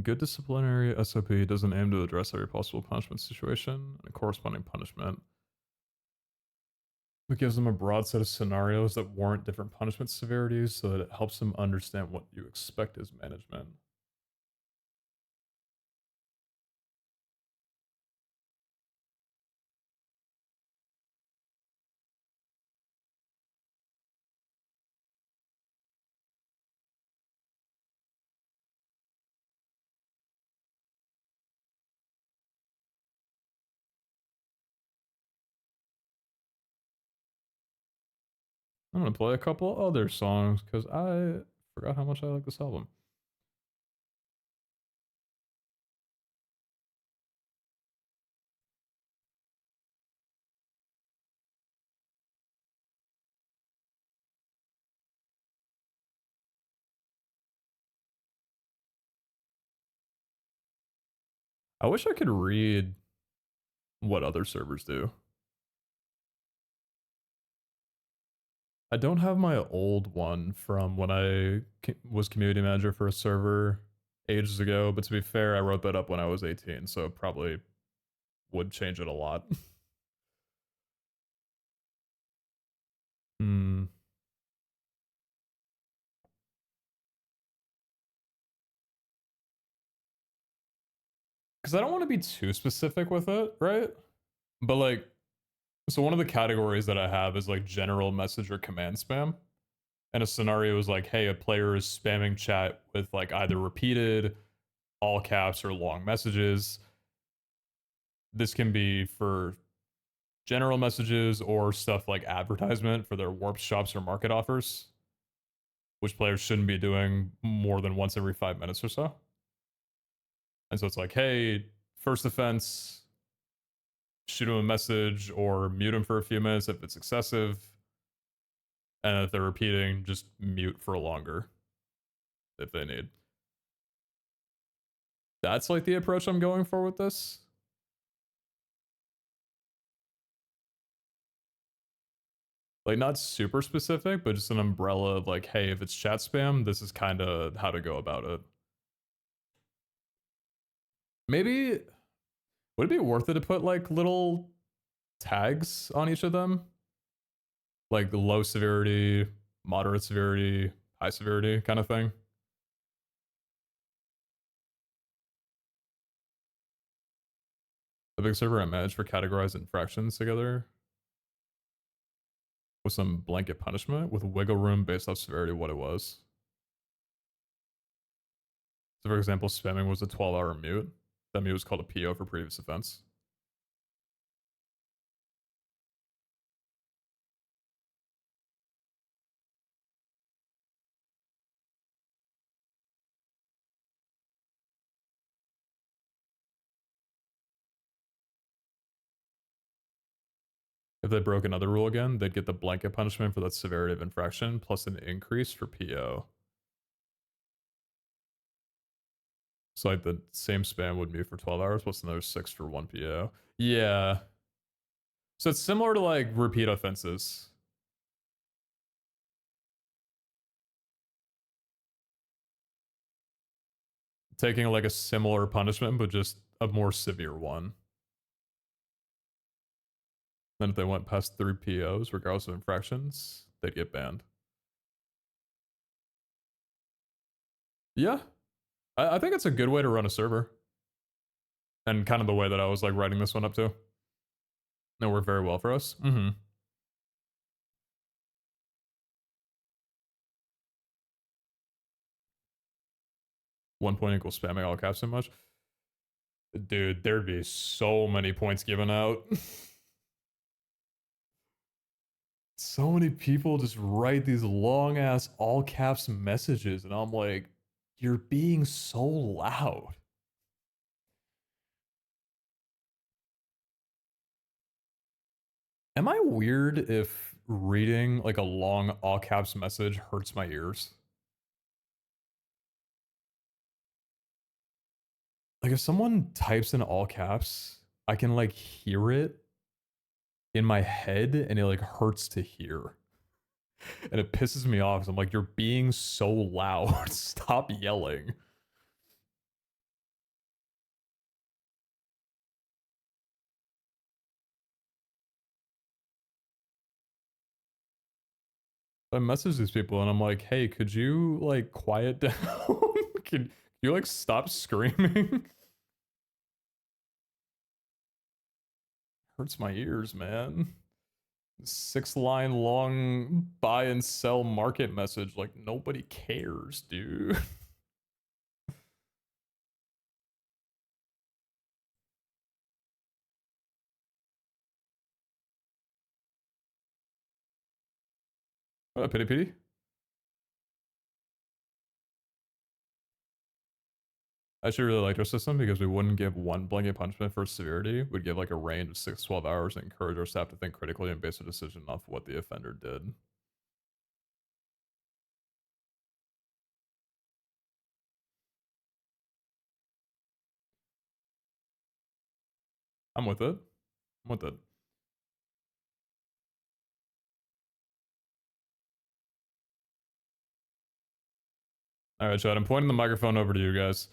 Good disciplinary SOP doesn't aim to address every possible punishment situation and a corresponding punishment. It gives them a broad set of scenarios that warrant different punishment severities so that it helps them understand what you expect as management. I'm gonna play a couple other songs because I forgot how much I like this album. I wish I could read what other servers do. I don't have my old one from when I was community manager for a server ages ago, but to be fair, I wrote that up when I was 18, so probably would change it a lot. Hmm. Because I don't want to be too specific with it, right? But like, so one of the categories that I have is like general message or command spam. And a scenario is like, hey, a player is spamming chat with like either repeated, all caps, or long messages. This can be for general messages or stuff like advertisement for their warp shops or market offers, which players shouldn't be doing more than once every 5 minutes or so. And so it's like, hey, first offense, shoot him a message or mute him for a few minutes if it's excessive. And if they're repeating, just mute for longer if they need. That's like the approach I'm going for with this. Like, not super specific, but just an umbrella of like, hey, if it's chat spam, this is kind of how to go about it. Maybe, would it be worth it to put like little tags on each of them? Like low severity, moderate severity, high severity kind of thing? The big server I managed for categorized infractions together with some blanket punishment with wiggle room based off severity of what it was. So for example, spamming was a 12-hour mute. That mute was called a PO for previous offense. If they broke another rule again, they'd get the blanket punishment for that severity of infraction plus an increase for PO. So like the same spam would mute for 12 hours plus another 6 for 1 PO. Yeah. So it's similar to like repeat offenses. Taking like a similar punishment, but just a more severe one. Then if they went past 3 POs, regardless of infractions, they'd get banned. Yeah. I think it's a good way to run a server. And kind of the way that I was like writing this one up too. It worked very well for us. Mm-hmm. 1 point equals spamming all caps so much. Dude, there'd be so many points given out. So many people just write these long ass all caps messages, and I'm like, you're being so loud. Am I weird if reading like a long all caps message hurts my ears? Like if someone types in all caps, I can like hear it in my head and it like hurts to hear. And it pisses me off. So I'm like, you're being so loud. Stop yelling. I message these people and I'm like, hey, could you like quiet down? Can you like stop screaming? Hurts my ears, man. 6 line long buy and sell market message. Like nobody cares, dude. What up, pity? I actually really liked our system because we wouldn't give one blanket punishment for severity. We'd give like a range of 6 to 12 hours and encourage our staff to think critically and base a decision off what the offender did. I'm with it. I'm with it. All right, Chad, I'm pointing the microphone over to you guys.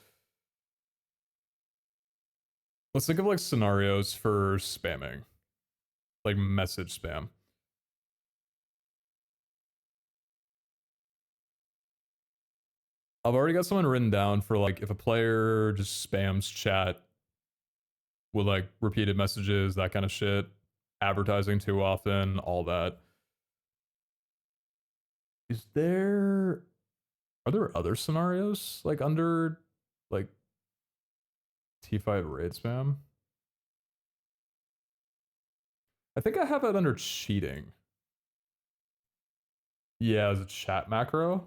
Let's think of like scenarios for spamming, like message spam. I've already got someone written down for like if a player just spams chat with like repeated messages, that kind of shit, advertising too often, all that. Are there other scenarios like under like T5 raid spam? I think I have it under cheating. Yeah, as a chat macro.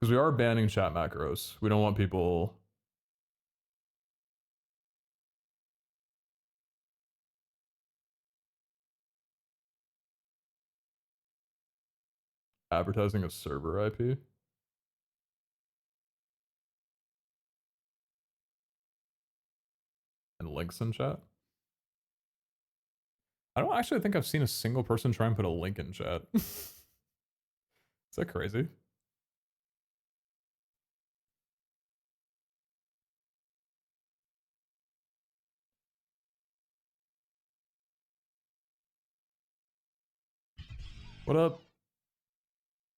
Because we are banning chat macros. We don't want people advertising a server IP. And links in chat. I don't actually think I've seen a single person try and put a link in chat. Is that crazy? What up,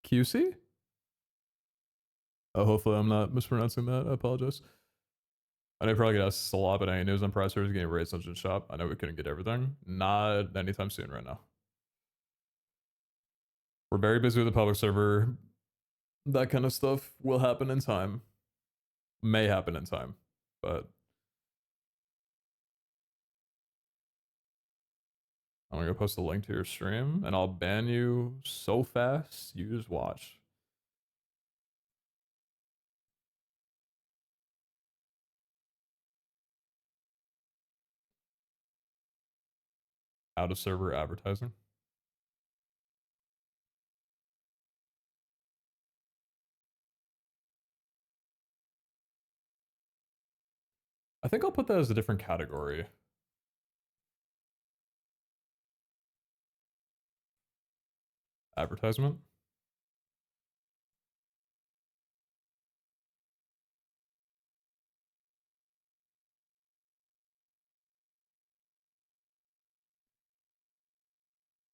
QC? Oh, hopefully I'm not mispronouncing that. I apologize. I know you probably get asked this a lot, but any news on price servers getting raised on shop? I know we couldn't get everything. Not anytime soon right now. We're very busy with the public server. That kind of stuff will happen in time. May happen in time, but I'm gonna go post a link to your stream and I'll ban you so fast you just watch. Out of server advertising. I think I'll put that as a different category. Advertisement.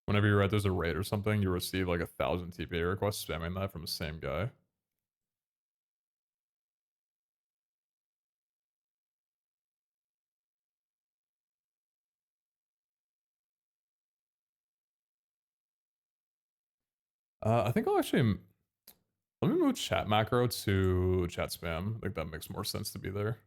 Whenever you write there's a raid or something, you receive like 1,000 TPA requests spamming that from the same guy. I think I'll actually let me move chat macro to chat spam. I think that makes more sense to be there.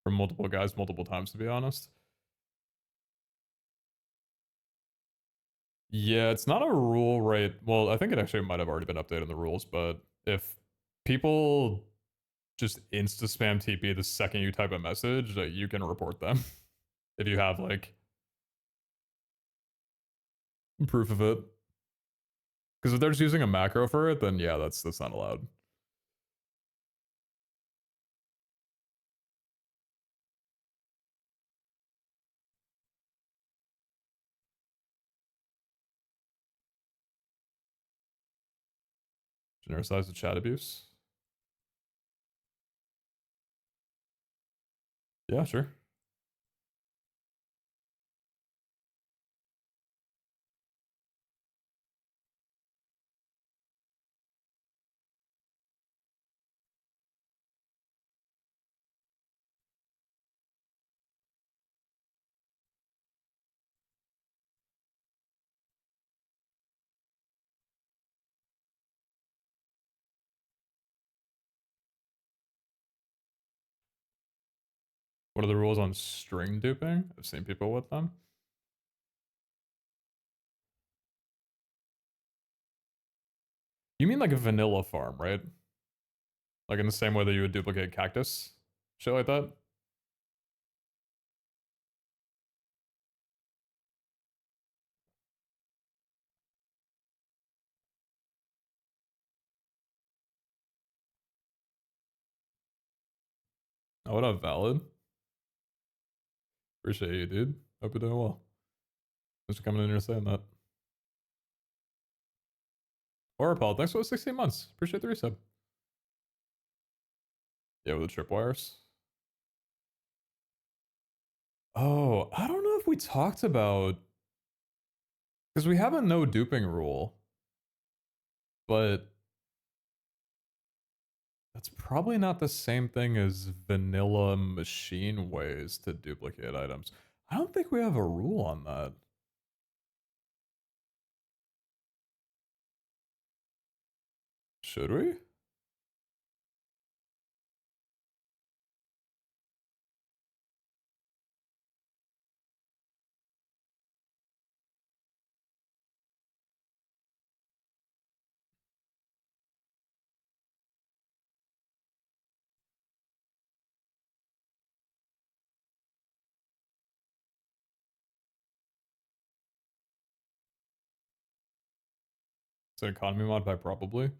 From multiple guys multiple times, to be honest. Yeah, it's not a rule, right? Well, I think it actually might have already been updated in the rules, but if people just insta spam TP the second you type a message, you can report them if you have like proof of it. Because if they're just using a macro for it, then yeah, that's not allowed. Genericize the chat abuse. Yeah, sure. What are the rules on string duping? I've seen people with them. You mean like a vanilla farm, right? Like in the same way that you would duplicate cactus? Shit like that? Oh, what up, Valid? Appreciate you, dude. Hope you're doing well. Thanks for coming in here saying that. Orapal, thanks for the 16 months. Appreciate the resub. Yeah, with the tripwires. Oh, I don't know if we talked about... Because we have a no duping rule. But... that's probably not the same thing as vanilla machine ways to duplicate items. I don't think we have a rule on that. Should we? It's an economy mod by probably.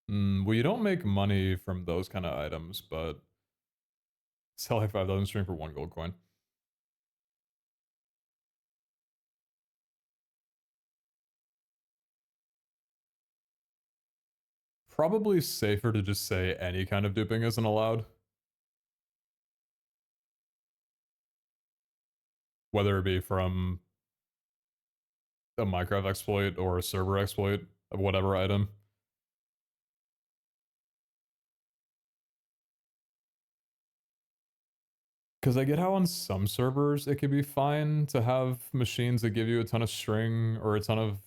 Well, you don't make money from those kind of items, but sell like 5,000 string for 1 gold coin. Probably safer to just say any kind of duping isn't allowed. Whether it be from a Minecraft exploit or a server exploit of whatever item. Because I get how on some servers it could be fine to have machines that give you a ton of string or a ton of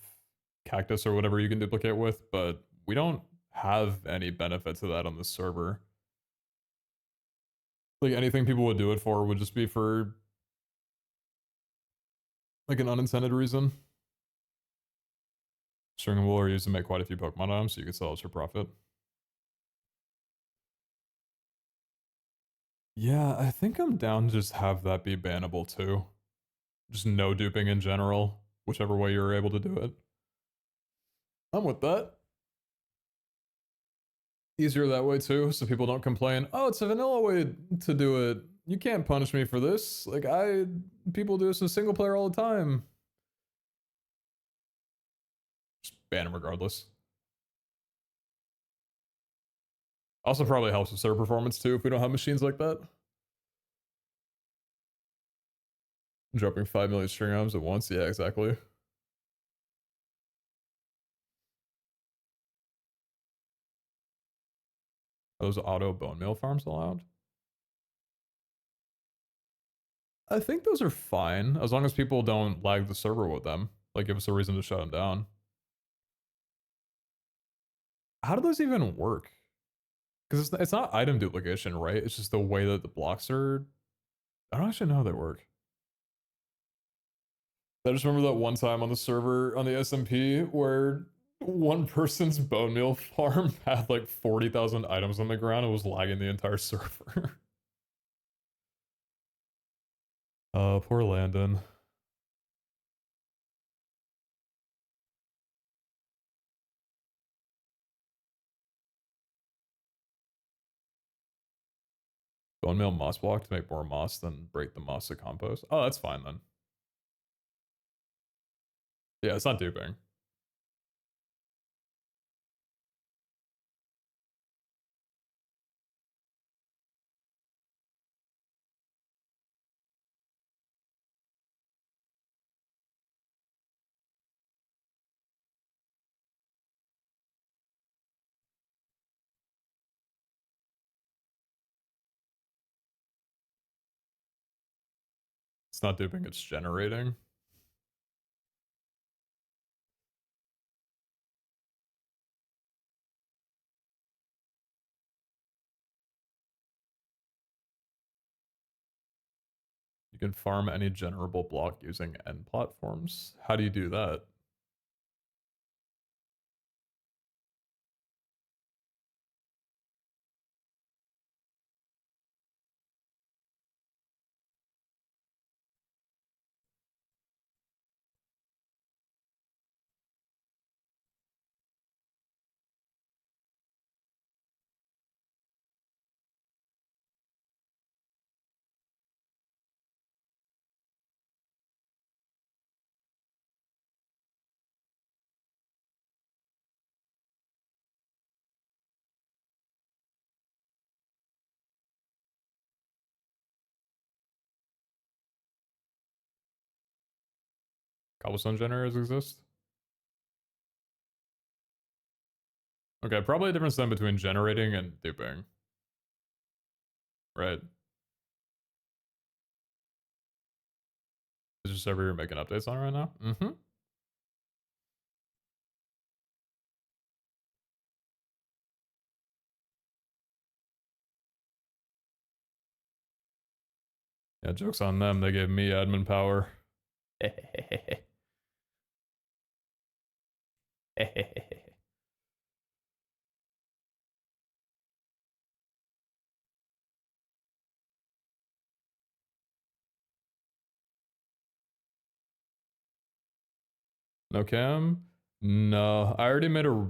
cactus or whatever you can duplicate with, but we don't have any benefit to that on this server. Like anything people would do it for would just be for like an unintended reason. String and wool are used to make quite a few Pokemon items, so you can sell those for profit. Yeah, I think I'm down to just have that be bannable too. Just no duping in general, whichever way you're able to do it. I'm with that. Easier that way too, so people don't complain, oh, it's a vanilla way to do it. You can't punish me for this. Like, people do this in single player all the time. Just ban them regardless. Also probably helps with server performance too if we don't have machines like that. Dropping 5 million string items at once, yeah, exactly. Are those auto bone meal farms allowed? I think those are fine, as long as people don't lag the server with them. Like, give us a reason to shut them down. How do those even work? Because it's not item duplication, right? It's just the way that the blocks are... I don't actually know how they work. I just remember that one time on the server on the SMP where one person's bone meal farm had like 40,000 items on the ground and was lagging the entire server. Poor Landon. Bone meal moss block to make more moss, then break the moss to compost. Oh, that's fine then. Yeah, it's not duping. It's not duping, it's generating. You can farm any generable block using end platforms. How do you do that? Cobblestone generators exist? Okay, probably a difference then between generating and duping. Right. Is your server you're making updates on right now? Mm-hmm. Yeah, joke's on them. They gave me admin power. No cam? No, I already made a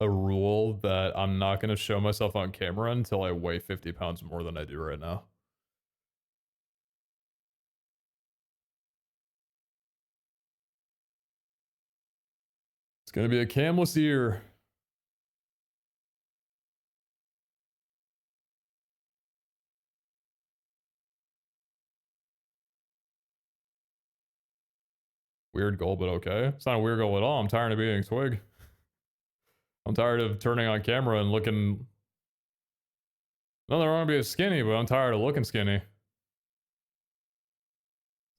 rule that I'm not going to show myself on camera until I weigh 50 pounds more than I do right now. It's going to be a camless year. Weird goal, but okay. It's not a weird goal at all. I'm tired of being swig. I'm tired of turning on camera and looking... Nothing wrong with being skinny, but I'm tired of looking skinny. It's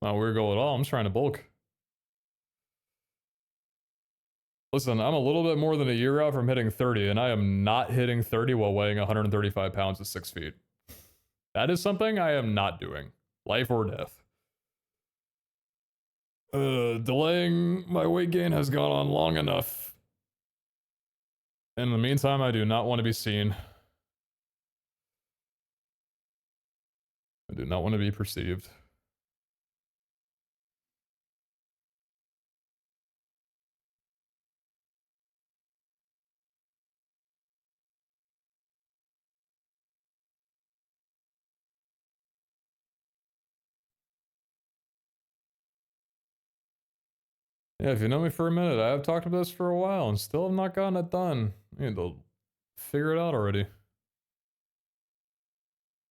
not a weird goal at all. I'm just trying to bulk. Listen, I'm a little bit more than a year out from hitting 30, and I am not hitting 30 while weighing 135 pounds at 6 feet. That is something I am not doing. Life or death. Delaying my weight gain has gone on long enough. In the meantime, I do not want to be seen. I do not want to be perceived. Yeah, if you know me for a minute, I have talked about this for a while and still have not gotten it done. I need to figure it out already.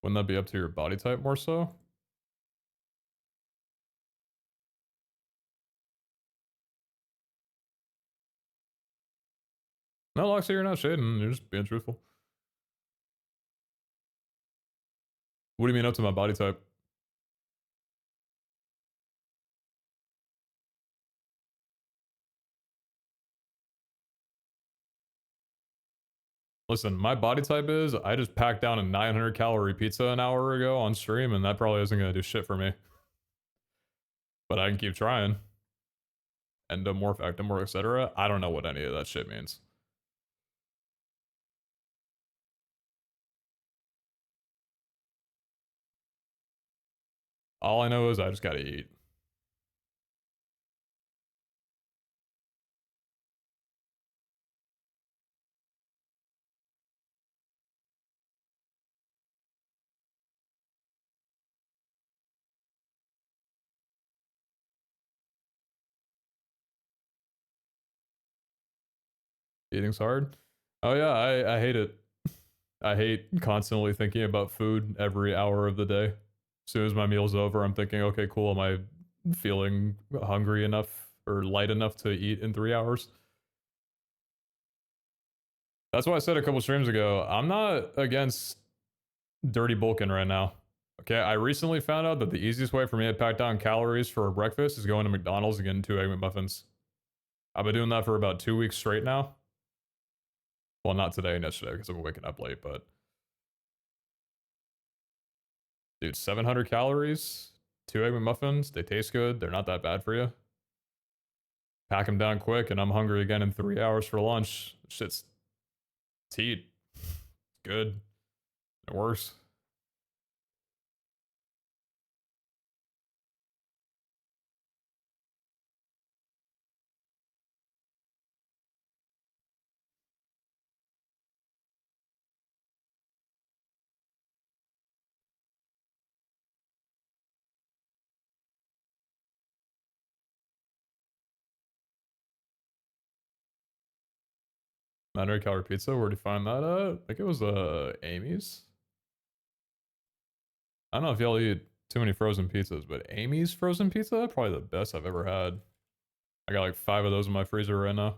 Wouldn't that be up to your body type more so? No, Loxy, you're not shading. You're just being truthful. What do you mean up to my body type? Listen, my body type is, I just packed down a 900 calorie pizza an hour ago on stream, and that probably isn't going to do shit for me. But I can keep trying. Endomorph, ectomorph, etc. I don't know what any of that shit means. All I know is I just gotta eat. Eating's hard. Oh yeah, I hate it. I hate constantly thinking about food every hour of the day. As soon as my meal's over, I'm thinking, okay, cool, am I feeling hungry enough or light enough to eat in 3 hours? That's why I said a couple streams ago, I'm not against dirty bulking right now. Okay, I recently found out that the easiest way for me to pack down calories for breakfast is going to McDonald's and getting 2 Egg McMuffins. I've been doing that for about 2 weeks straight now. Well, not today and yesterday because I'm waking up late, but... Dude, 700 calories? 2 egg McMuffins. They taste good. They're not that bad for you. Pack them down quick, and I'm hungry again in 3 hours for lunch. Shit's teat. Good. It works. Mandatory calorie pizza. Where'd you find that at? I think it was Amy's. I don't know if y'all eat too many frozen pizzas, but Amy's frozen pizza, probably the best I've ever had. I got like 5 of those in my freezer right now.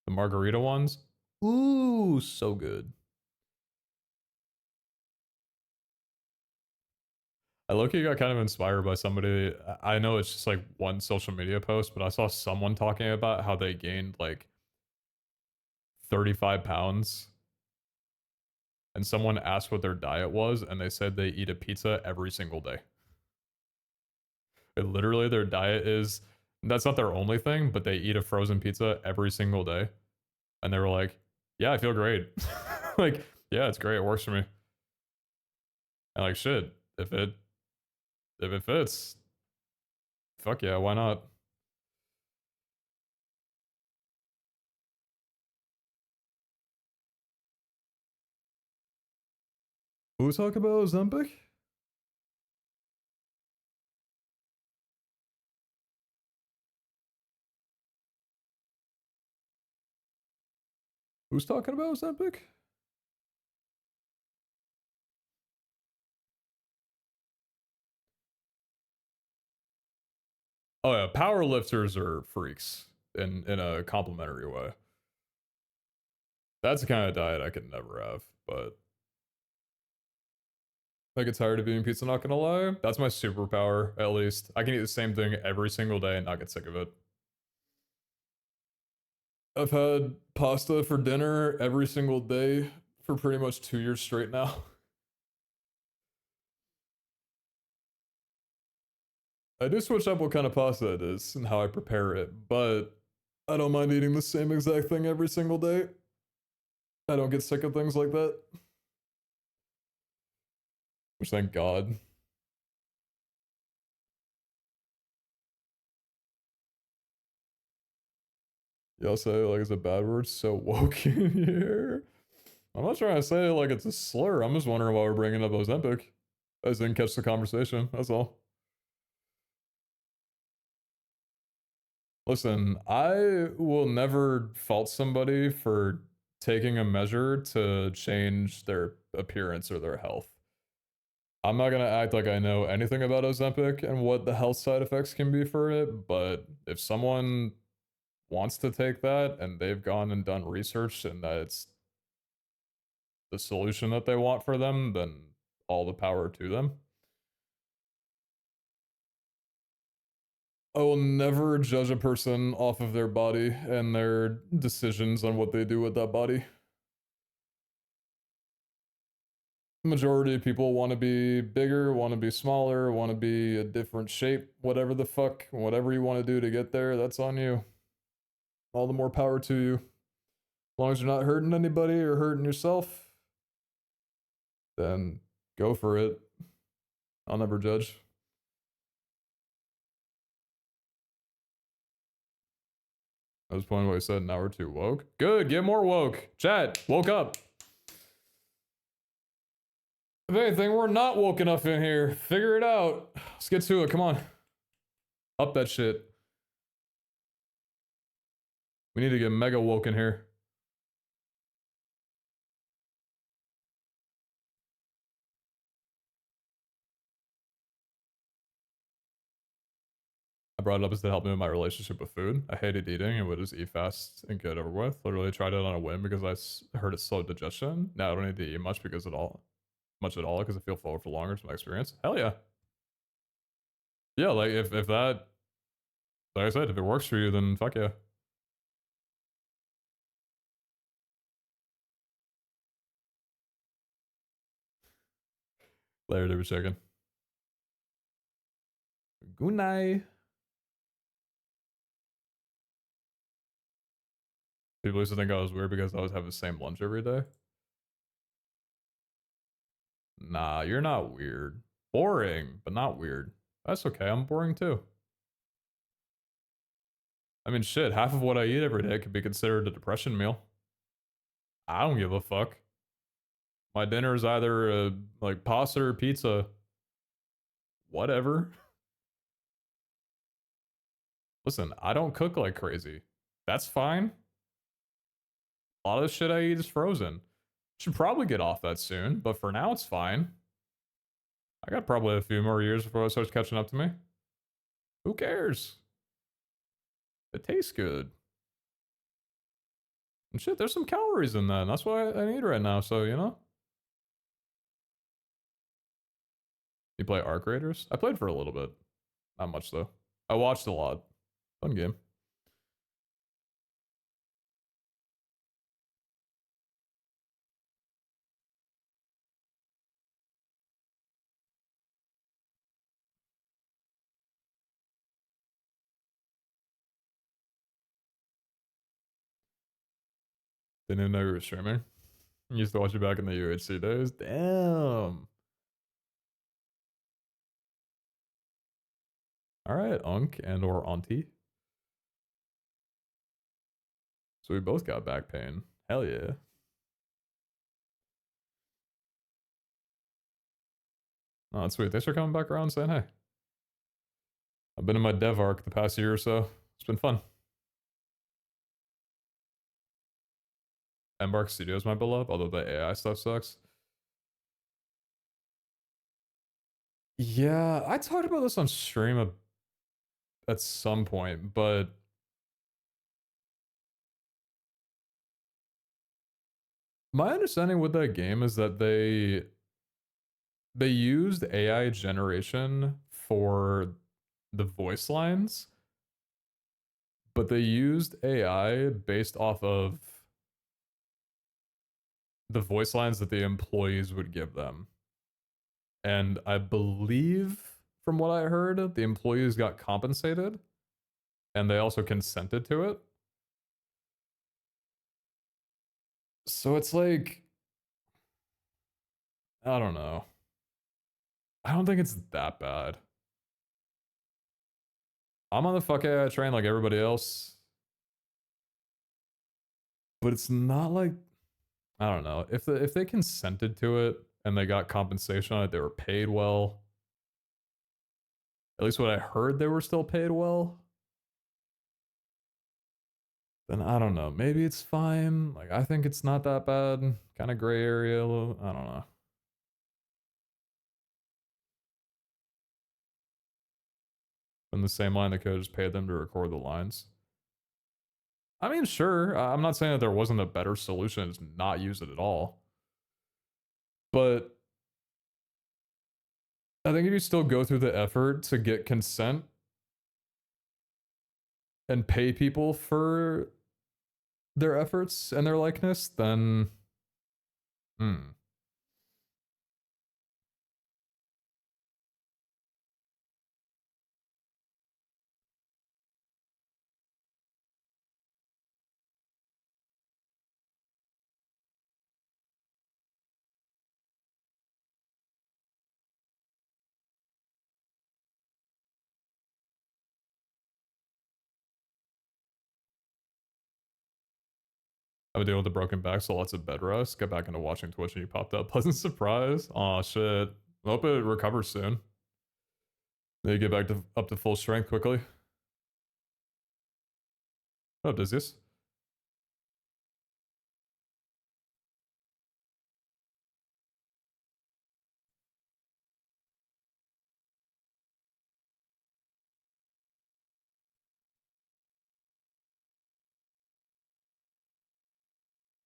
The margarita ones. Ooh, so good. I low-key got kind of inspired by somebody. I know it's just like one social media post, but I saw someone talking about how they gained like 35 pounds. And someone asked what their diet was, and they said they eat a pizza every single day. And literally, their diet is, that's not their only thing, but they eat a frozen pizza every single day. And they were like, yeah, I feel great. Like, yeah, it's great. It works for me. And like, shit, if it fits, fuck yeah, why not? Who's talking about Ozempic? Who's talking about Ozempic? Oh yeah, power lifters are freaks in a complimentary way. That's the kind of diet I could never have, but I get tired of eating pizza, not gonna lie. That's my superpower, at least. I can eat the same thing every single day and not get sick of it. I've had pasta for dinner every single day for pretty much 2 years straight now. I do switch up what kind of pasta it is and how I prepare it, but I don't mind eating the same exact thing every single day. I don't get sick of things like that. Which, thank God. Y'all say like it's a bad word, so woke in here. I'm not trying to say like it's a slur. I'm just wondering why we're bringing up Ozempic. I just didn't catch the conversation. That's all. Listen, I will never fault somebody for taking a measure to change their appearance or their health. I'm not gonna act like I know anything about Ozempic and what the health side effects can be for it, but if someone wants to take that and they've gone and done research and that it's the solution that they want for them, then all the power to them. I will never judge a person off of their body and their decisions on what they do with that body. Majority of people want to be bigger, want to be smaller, want to be a different shape, whatever the fuck, whatever you want to do to get there, that's on you. All the more power to you. As long as you're not hurting anybody or hurting yourself, then go for it. I'll never judge. I was pointing what I said, now we're too woke. Good, get more woke. Chat, woke up. If anything, we're not woke enough in here. Figure it out. Let's get to it, come on. Up that shit. We need to get mega woke in here. I brought it up as to help me with my relationship with food. I hated eating and would just eat fast and get it over with. Literally tried it on a whim because I heard it slowed digestion. Now I don't need to eat much because much at all because I feel fuller for longer. It's my experience. Hell yeah. Yeah, like if that, like I said, if it works for you, then fuck yeah. Later, dude, chicken. Good night. People used to think I was weird because I always have the same lunch every day. Nah, you're not weird. Boring, but not weird. That's okay, I'm boring too. I mean, shit, half of what I eat every day could be considered a depression meal. I don't give a fuck. My dinner is either like pasta or pizza. Whatever. Listen, I don't cook like crazy. That's fine. A lot of the shit I eat is frozen. Should probably get off that soon, but for now it's fine. I got probably a few more years before it starts catching up to me. Who cares? It tastes good. And shit, there's some calories in that. And that's what I need right now, so you know. You play Arc Raiders? I played for a little bit. Not much though. I watched a lot. Fun game. Didn't even know you were streaming. Used to watch you back in the UHC days. Damn. Alright, Unk and or Auntie. So we both got back pain. Hell yeah. Oh, that's sweet. Thanks for coming back around and saying hey. I've been in my dev arc the past year or so. It's been fun. Embark Studios might build up, although the AI stuff sucks. Yeah, I talked about this on stream at some point, but my understanding with that game is that they used AI generation for the voice lines, but they used AI based off of the voice lines that the employees would give them. And I believe, from what I heard, the employees got compensated and they also consented to it. So it's like, I don't know. I don't think it's that bad. I'm on the fuck AI train like everybody else. But it's not like, I don't know. If they consented to it and they got compensation on it, they were paid well. At least what I heard, they were still paid well. Then I don't know. Maybe it's fine. Like, I think it's not that bad. Kind of gray area. I don't know. In the same line, they could have just paid them to record the lines. I mean, sure. I'm not saying that there wasn't a better solution to not use it at all. But I think if you still go through the effort to get consent and pay people for their efforts and their likeness, then I've been dealing with the broken back, so lots of bed rest. Got back into watching Twitch and you popped up. Pleasant surprise. Aw, shit. I hope it recovers soon. They get back to up to full strength quickly. What up, Dizzius?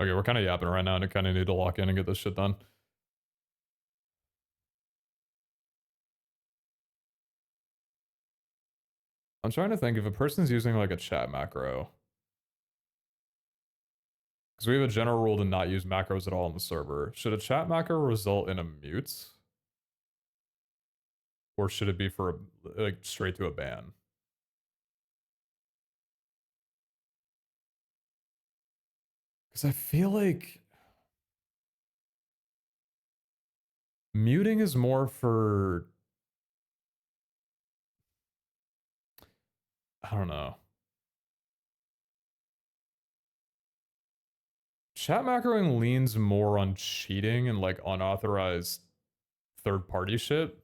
Okay, we're kind of yapping right now and I kind of need to lock in and get this shit done. I'm trying to think if a person's using like a chat macro. Because we have a general rule to not use macros at all on the server. Should a chat macro result in a mute? Or should it be for a, like straight to a ban? Because I feel like muting is more for, I don't know. Chat macroing leans more on cheating and like unauthorized third party shit.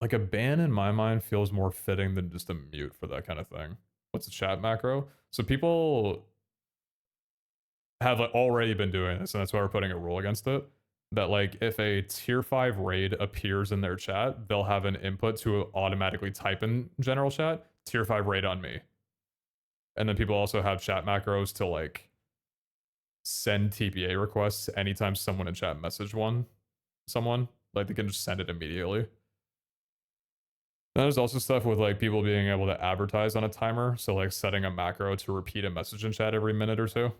Like a ban in my mind feels more fitting than just a mute for that kind of thing. What's a chat macro? So people have like already been doing this, and that's why we're putting a rule against it. That like if a tier 5 raid appears in their chat, they'll have an input to automatically type in general chat, tier 5 raid on me. And then people also have chat macros to like send TPA requests anytime someone in chat message someone. Like they can just send it immediately. And there's also stuff with like people being able to advertise on a timer. So like setting a macro to repeat a message in chat every minute or two.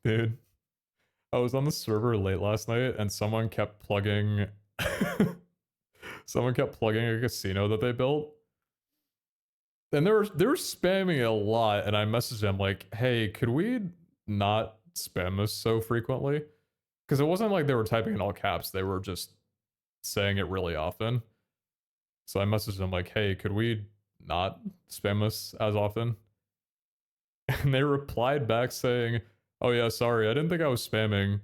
Dude, I was on the server late last night and someone kept plugging someone kept plugging a casino that they built. And they were spamming it a lot, and I messaged them like, hey, could we not spam this so frequently? Because it wasn't like they were typing in all caps, they were just saying it really often. So I messaged them like, hey, could we not spam this as often? And they replied back saying, oh yeah, sorry, I didn't think I was spamming.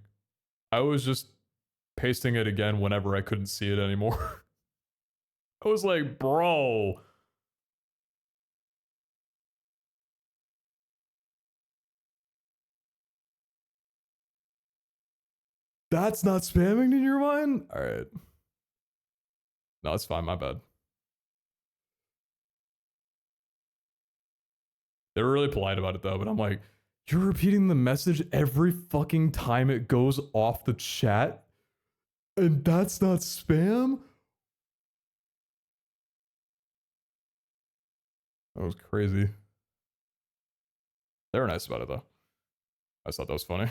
I was just pasting it again whenever I couldn't see it anymore. I was like, bro. That's not spamming in your mind? All right. No, it's fine. My bad. They were really polite about it though, but I'm like, you're repeating the message every fucking time it goes off the chat? And that's not spam? That was crazy. They were nice about it though. I just thought that was funny.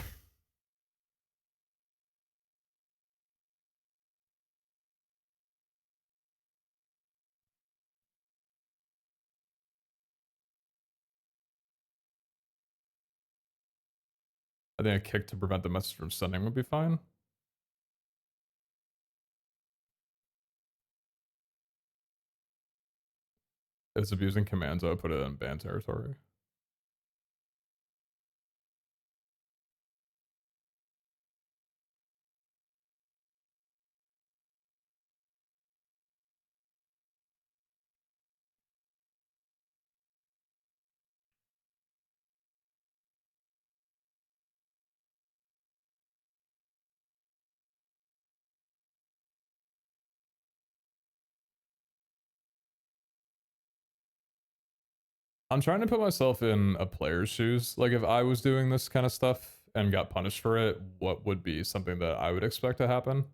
I think a kick to prevent the message from sending would be fine. If it's abusing commands, I would put it in ban territory. I'm trying to put myself in a player's shoes. Like if I was doing this kind of stuff and got punished for it, what would be something that I would expect to happen?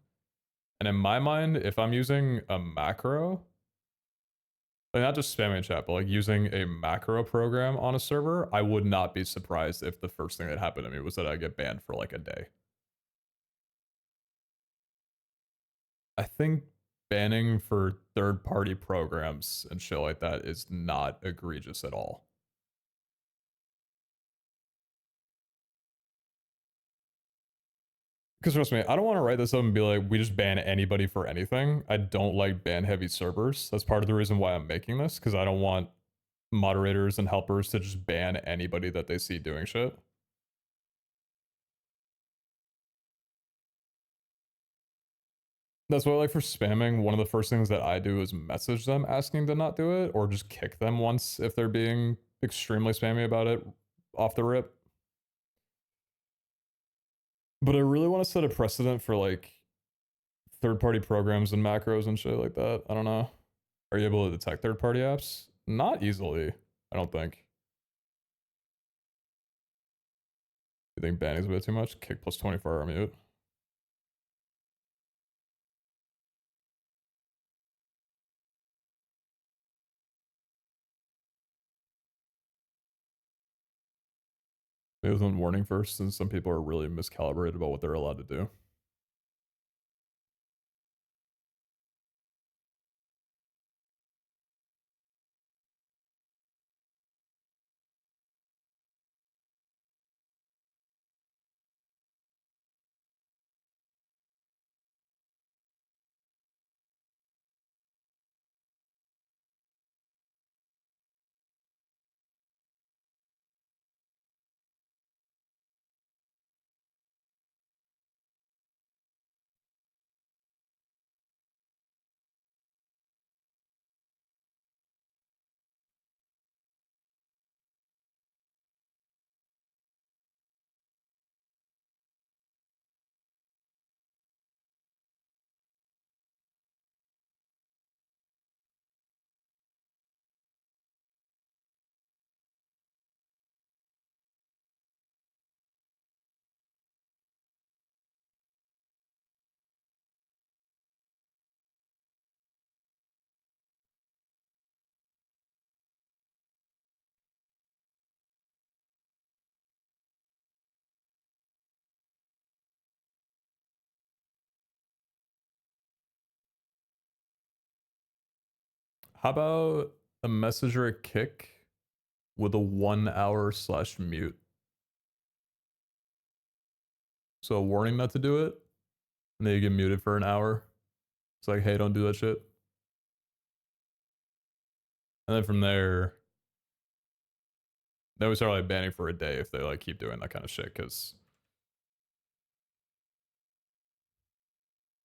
And in my mind, if I'm using a macro, like not just spamming chat, but like using a macro program on a server, I would not be surprised if the first thing that happened to me was that I get banned for like a day. I think banning for third-party programs and shit like that is not egregious at all. Because trust me, I don't want to write this up and be like, we just ban anybody for anything. I don't like ban-heavy servers. That's part of the reason why I'm making this, because I don't want moderators and helpers to just ban anybody that they see doing shit. That's why, like, for spamming, one of the first things that I do is message them asking to not do it, or just kick them once if they're being extremely spammy about it off the rip. But I really want to set a precedent for, like, third-party programs and macros and shit like that. I don't know. Are you able to detect third-party apps? Not easily, I don't think. You think banning's a bit too much? Kick plus 24 hour mute. Maybe with one warning first, since some people are really miscalibrated about what they're allowed to do. How about a message or a kick with a 1 hour / mute? So a warning not to do it, and then you get muted for an hour. It's like, hey, don't do that shit. And then from there, then we start like banning for a day if they like keep doing that kind of shit. Because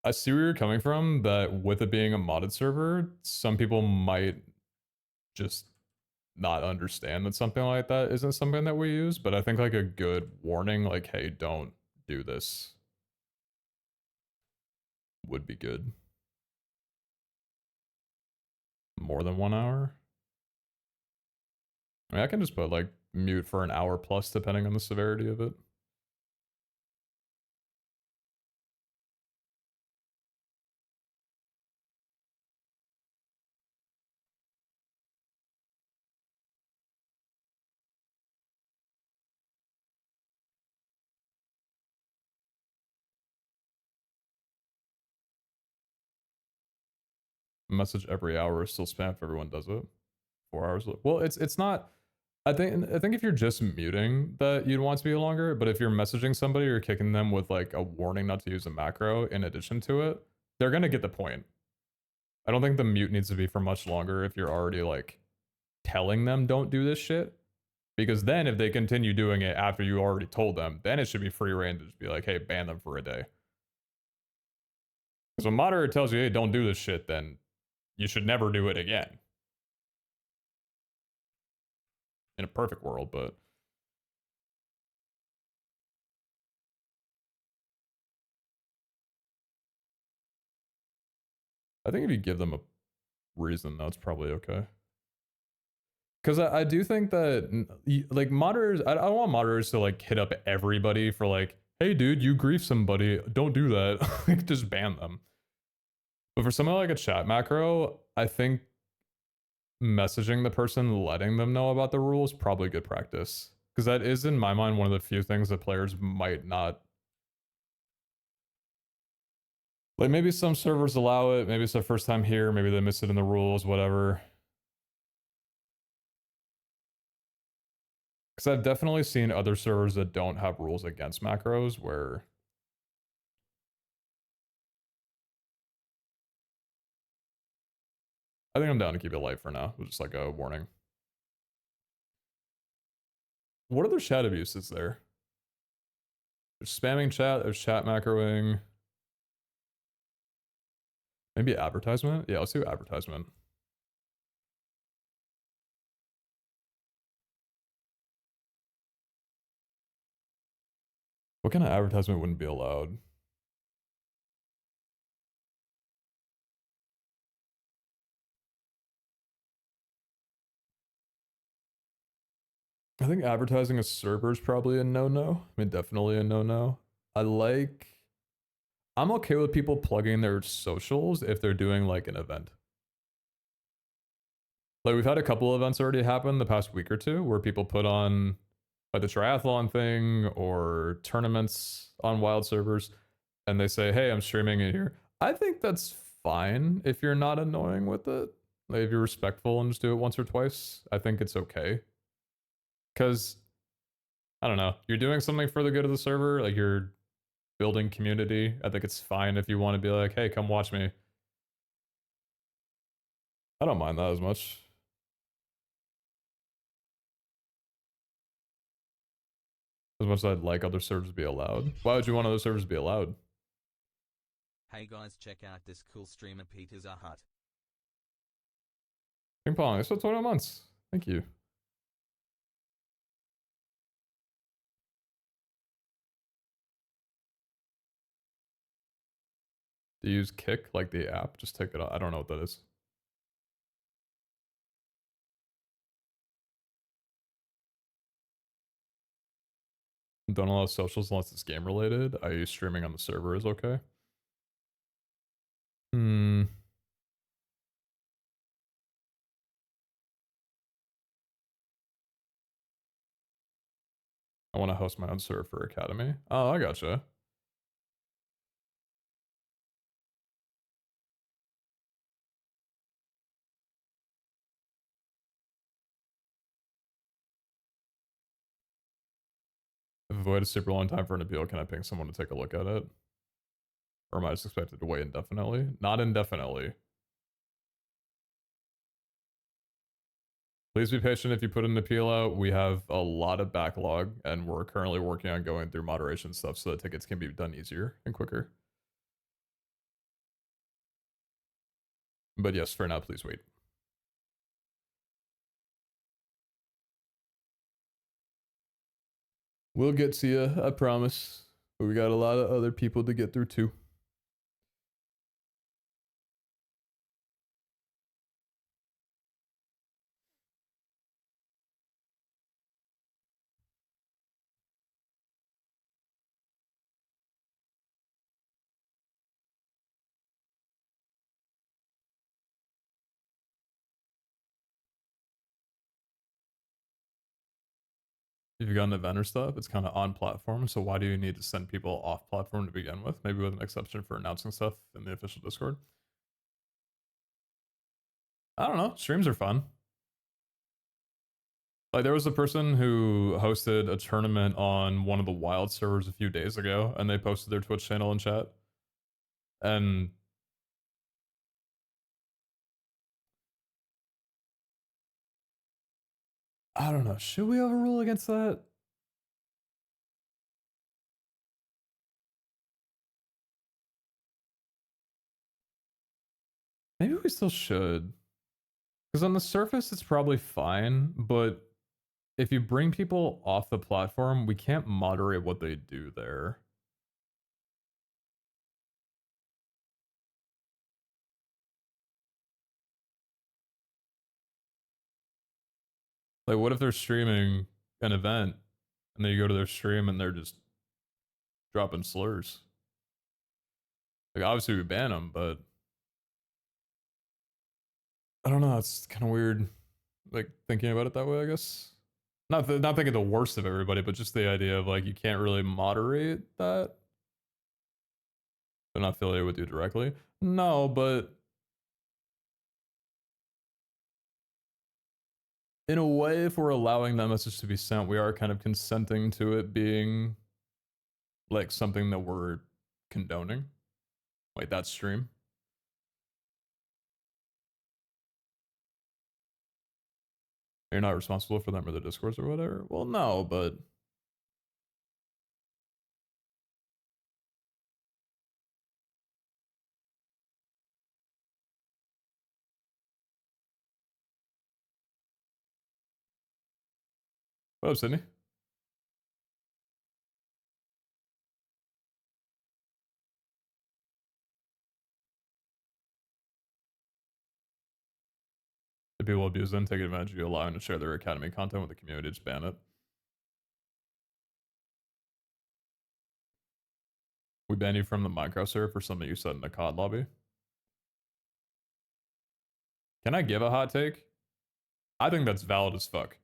I see where you're coming from. That with it being a modded server, some people might just not understand that something like that isn't something that we use. But I think like a good warning, like, hey, don't do this, would be good. More than 1 hour. I mean, I can just put like mute for an hour plus, depending on the severity of it. Message every hour is still spam if everyone does it. 4 hours. Well, it's not. I think if you're just muting that, you'd want it to be longer. But if you're messaging somebody or kicking them with like a warning not to use a macro in addition to it, they're gonna get the point. I don't think the mute needs to be for much longer if you're already like telling them don't do this shit. Because then if they continue doing it after you already told them, then it should be free reign to just be like, hey, ban them for a day. Because when moderator tells you, hey, don't do this shit, then you should never do it again. In a perfect world, but I think if you give them a reason, that's probably okay. Because I do think that like moderators, I don't want moderators to like hit up everybody for like, hey dude, you grief somebody, don't do that. Like just ban them. But for something like a chat macro, I think messaging the person, letting them know about the rules, probably good practice. Because that is, in my mind, one of the few things that players might not. Like maybe some servers allow it, maybe it's their first time here, maybe they miss it in the rules, whatever. Because I've definitely seen other servers that don't have rules against macros where I think I'm down to keep it light for now, just like a warning. What other chat abuse is there? There's spamming chat, there's chat macroing. Maybe advertisement? Yeah, let's do advertisement. What kind of advertisement wouldn't be allowed? I think advertising a server is probably a no-no. I mean, definitely a no-no. I'm okay with people plugging their socials if they're doing like an event. Like we've had a couple events already happen the past week or two where people put on like the triathlon thing or tournaments on wild servers, and they say, hey, I'm streaming it here. I think that's fine if you're not annoying with it. Like if you're respectful and just do it once or twice, I think it's okay. Because, I don't know, you're doing something for the good of the server, like you're building community. I think it's fine if you want to be like, hey, come watch me. I don't mind that as much. As much as I'd like other servers to be allowed. Why would you want other servers to be allowed? Hey guys, check out this cool streamer PeteZahHutt. Ping pong, it's been 21 months. Thank you. Do you use Kick like the app? Just take it out. I don't know what that is. Don't allow socials unless it's game related. I use streaming on the server is okay. I want to host my own server for Academy. Oh, I gotcha. If I've waited a super long time for an appeal, can I ping someone to take a look at it? Or am I just expected to wait indefinitely? Not indefinitely. Please be patient if you put an appeal out. We have a lot of backlog, and we're currently working on going through moderation stuff so that tickets can be done easier and quicker. But yes, for now, please wait. We'll get to you, I promise. But we got a lot of other people to get through too. If you've got an event or stuff, it's kind of on platform. So why do you need to send people off platform to begin with? Maybe with an exception for announcing stuff in the official Discord. I don't know. Streams are fun. Like there was a person who hosted a tournament on one of the wild servers a few days ago, and they posted their Twitch channel in chat. And I don't know. Should we overrule against that? Maybe we still should. Because on the surface, it's probably fine, but if you bring people off the platform, we can't moderate what they do there. Like, what if they're streaming an event and then you go to their stream and they're just dropping slurs? Like, obviously we ban them, but I don't know. It's kind of weird, like thinking about it that way. I guess not thinking the worst of everybody, but just the idea of like you can't really moderate that. They're not affiliated with you directly. No, but in a way, if we're allowing that message to be sent, we are kind of consenting to it being like something that we're condoning. Like that stream. You're not responsible for them or the discourse or whatever. Well, no, but what up, Sydney? If people abuse them, take advantage of you allowing to share their academy content with the community, just ban it. We ban you from the Minecraft server for something you said in the COD lobby. Can I give a hot take? I think that's valid as fuck.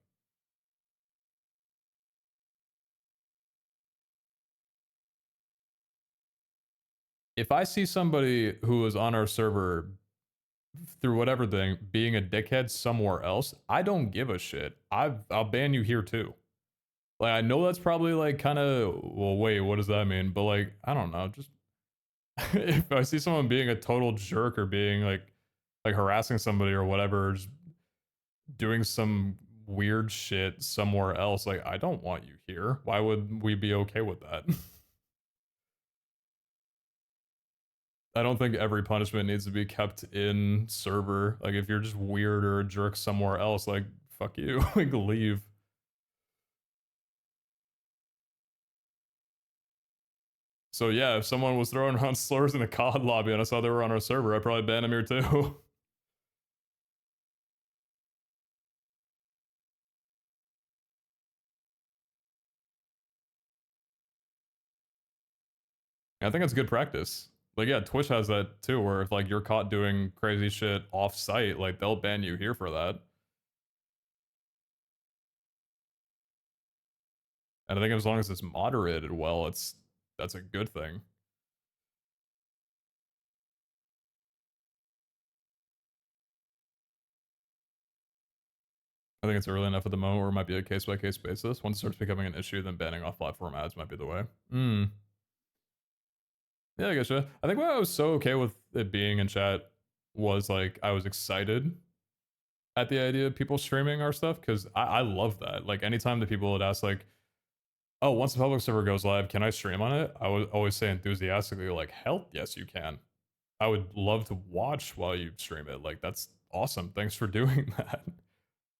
if I see somebody who is on our server through whatever thing being a dickhead somewhere else, I don't give a shit. I'll ban you here too. Like, I know that's probably like kind of, well, wait, what does that mean? But like, I don't know. Just if I see someone being a total jerk or being like harassing somebody or whatever, or just doing some weird shit somewhere else, like, I don't want you here. Why would we be okay with that? I don't think every punishment needs to be kept in server. Like, if you're just weird or a jerk somewhere else, like, fuck you, like, leave. So yeah, if someone was throwing around slurs in a COD lobby and I saw they were on our server, I'd probably ban them here too. I think it's good practice. Like, yeah, Twitch has that too, where if like you're caught doing crazy shit off site, like they'll ban you here for that. And I think as long as it's moderated well, that's a good thing. I think it's early enough at the moment where it might be a case by case basis. Once it starts becoming an issue, then banning off platform ads might be the way. Yeah, I guess. Yeah. I think why I was so okay with it being in chat was like I was excited at the idea of people streaming our stuff because I love that. Like anytime that people would ask like, oh, once the public server goes live, can I stream on it? I would always say enthusiastically like, hell yes, you can. I would love to watch while you stream it. Like that's awesome. Thanks for doing that.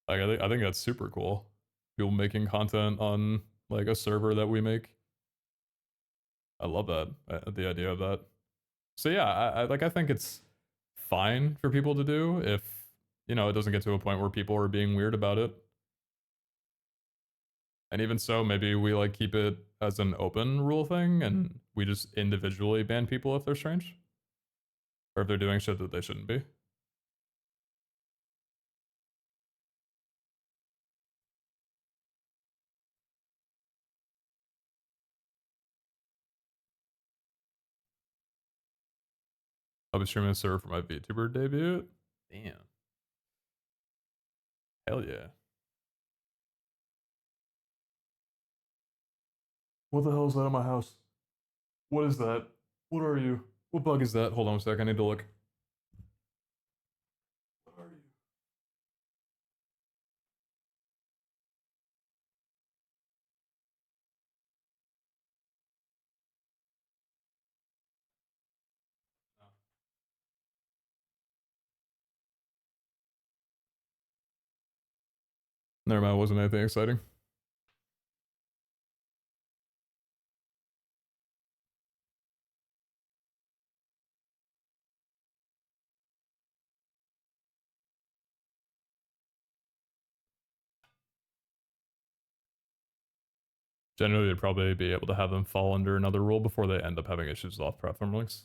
Like I think that's super cool. People making content on like a server that we make. I love that. The idea of that. So yeah, I think it's fine for people to do if you know it doesn't get to a point where people are being weird about it. And even so, maybe we like keep it as an open rule thing and we just individually ban people if they're strange. Or if they're doing shit that they shouldn't be. I'll be streaming a server for my VTuber debut. Damn. Hell yeah. What the hell is that in my house? What is that? What are you? What bug is that? Hold on a sec, I need to look. What are you? Never mind, it wasn't anything exciting. Generally, they'd probably be able to have them fall under another rule before they end up having issues with off-platform links.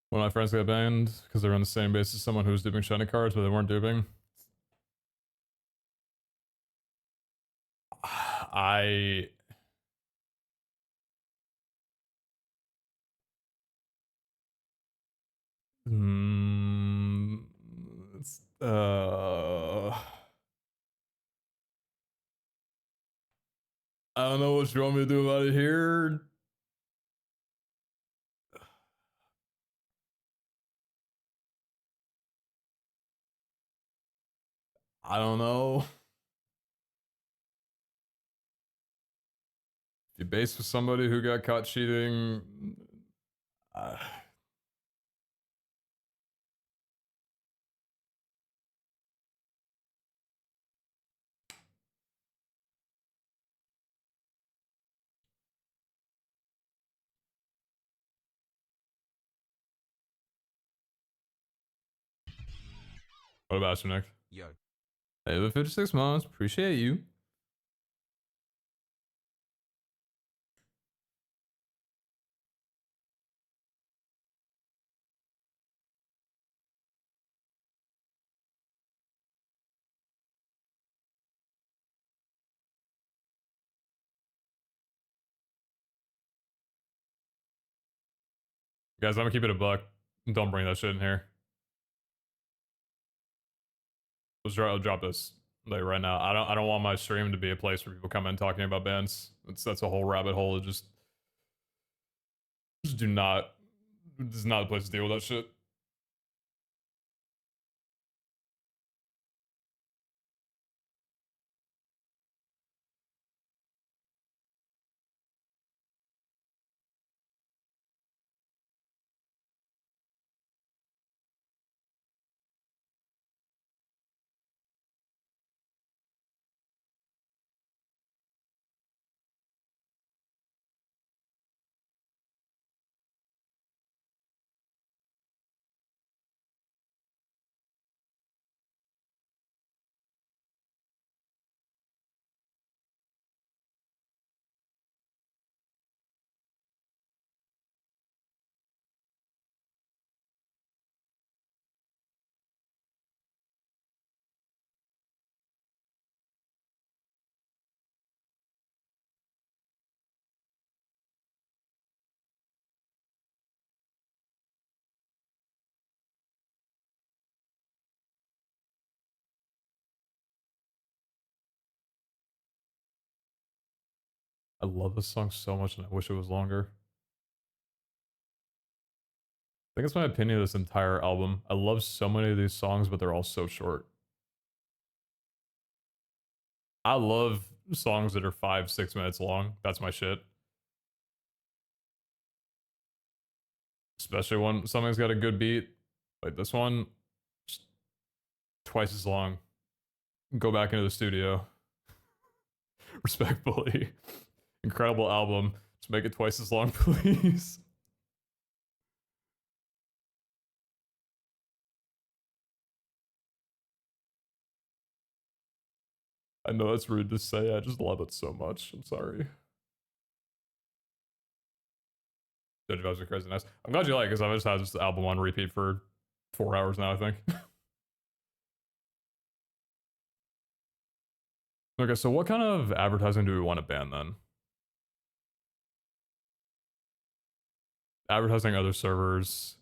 One of my friends got banned because they're on the same base as someone who was duping shiny cards, but they weren't duping. I Mm, it's, I don't know what you want me to do about it here. I don't know. If you base with somebody who got caught cheating, uh, what about you, Nick? Yo. Hey, the 56 months. Appreciate you. Guys, I'm gonna keep it a buck. Don't bring that shit in here. I'll drop this like right now. I don't want my stream to be a place where people come in talking about bands. That's a whole rabbit hole. It just do not. This is not the place to deal with that shit. I love this song so much, and I wish it was longer. I think it's my opinion of this entire album. I love so many of these songs, but they're all so short. I love songs that are 5-6 minutes long. That's my shit. Especially when something's got a good beat. Like this one, just twice as long. Go back into the studio. Respectfully. Incredible album. Just make it twice as long, please. I know that's rude to say. I just love it so much. I'm sorry. Judge Vibes are crazy nice. I'm glad you like it because I've just had this album on repeat for 4 hours now, I think. Okay, so what kind of advertising do we want to ban then? Advertising other servers.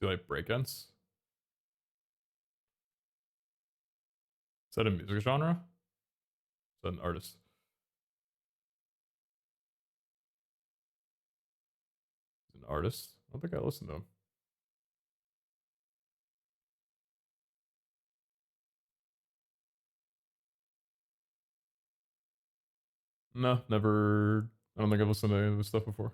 Do you like breakdance? Is that a music genre? Is that an artist? An artist? I don't think I listened to him. No, never. I don't think I've listened to any of his stuff before.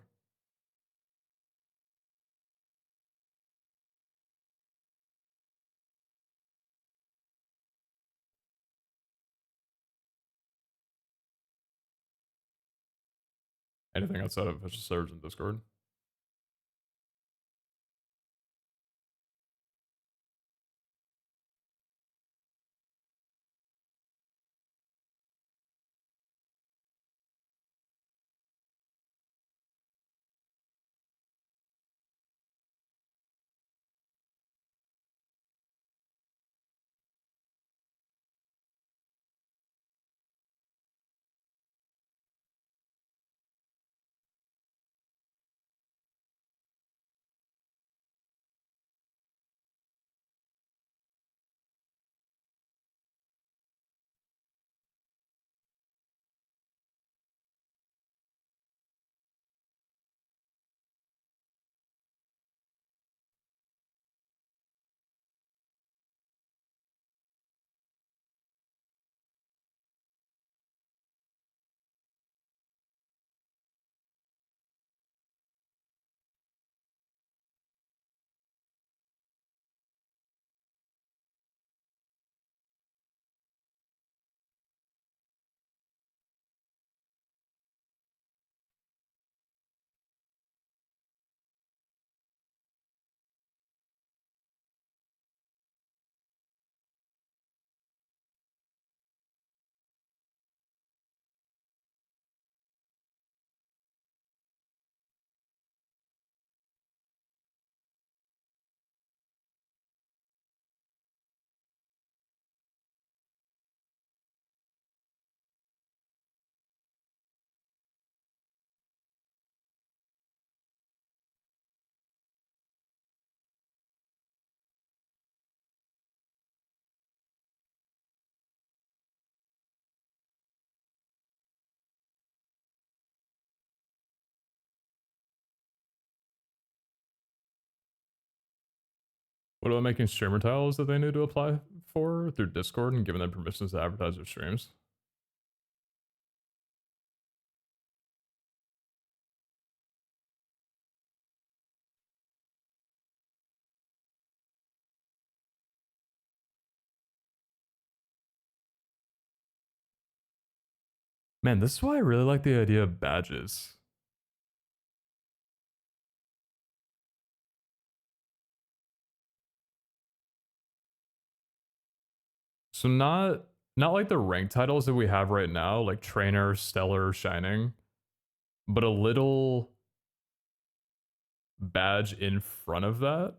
Anything outside of official servers and Discord? What about making streamer titles that they need to apply for through Discord and giving them permissions to advertise their streams? Man, this is why I really like the idea of badges. So not like the rank titles that we have right now, like trainer, stellar, shining, but a little badge in front of that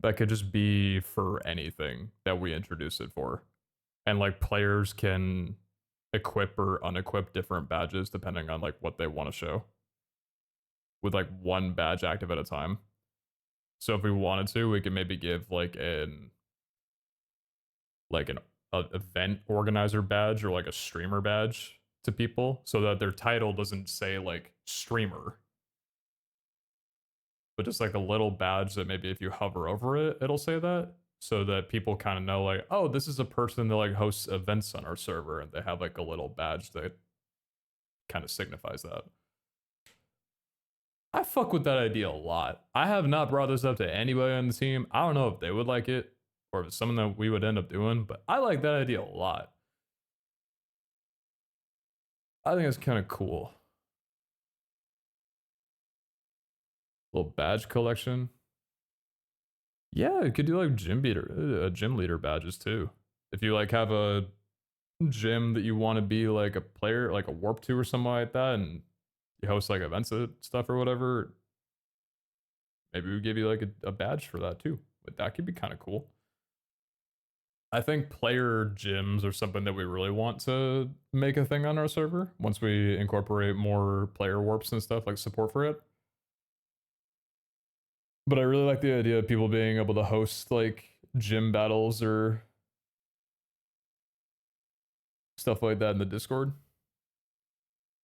that could just be for anything that we introduce it for. And like players can equip or unequip different badges depending on like what they want to show. With like one badge active at a time. So if we wanted to, we could maybe give like an event organizer badge or like a streamer badge to people so that their title doesn't say like streamer, but just like a little badge that maybe if you hover over it, it'll say that, so that people kind of know like, oh, this is a person that like hosts events on our server, and they have like a little badge that kind of signifies that. I fuck with that idea a lot. I have not brought this up to anybody on the team. I don't know if they would like it or if it's something that we would end up doing, but I like that idea a lot. I think it's kind of cool. Little badge collection. Yeah, you could do like gym leader badges too. If you like have a gym that you want to be like a player, like a warp to or something like that, and you host like events and stuff or whatever, maybe we give you like a badge for that too. But that could be kind of cool. I think player gyms are something that we really want to make a thing on our server once we incorporate more player warps and stuff, like support for it. But I really like the idea of people being able to host like gym battles or stuff like that in the Discord.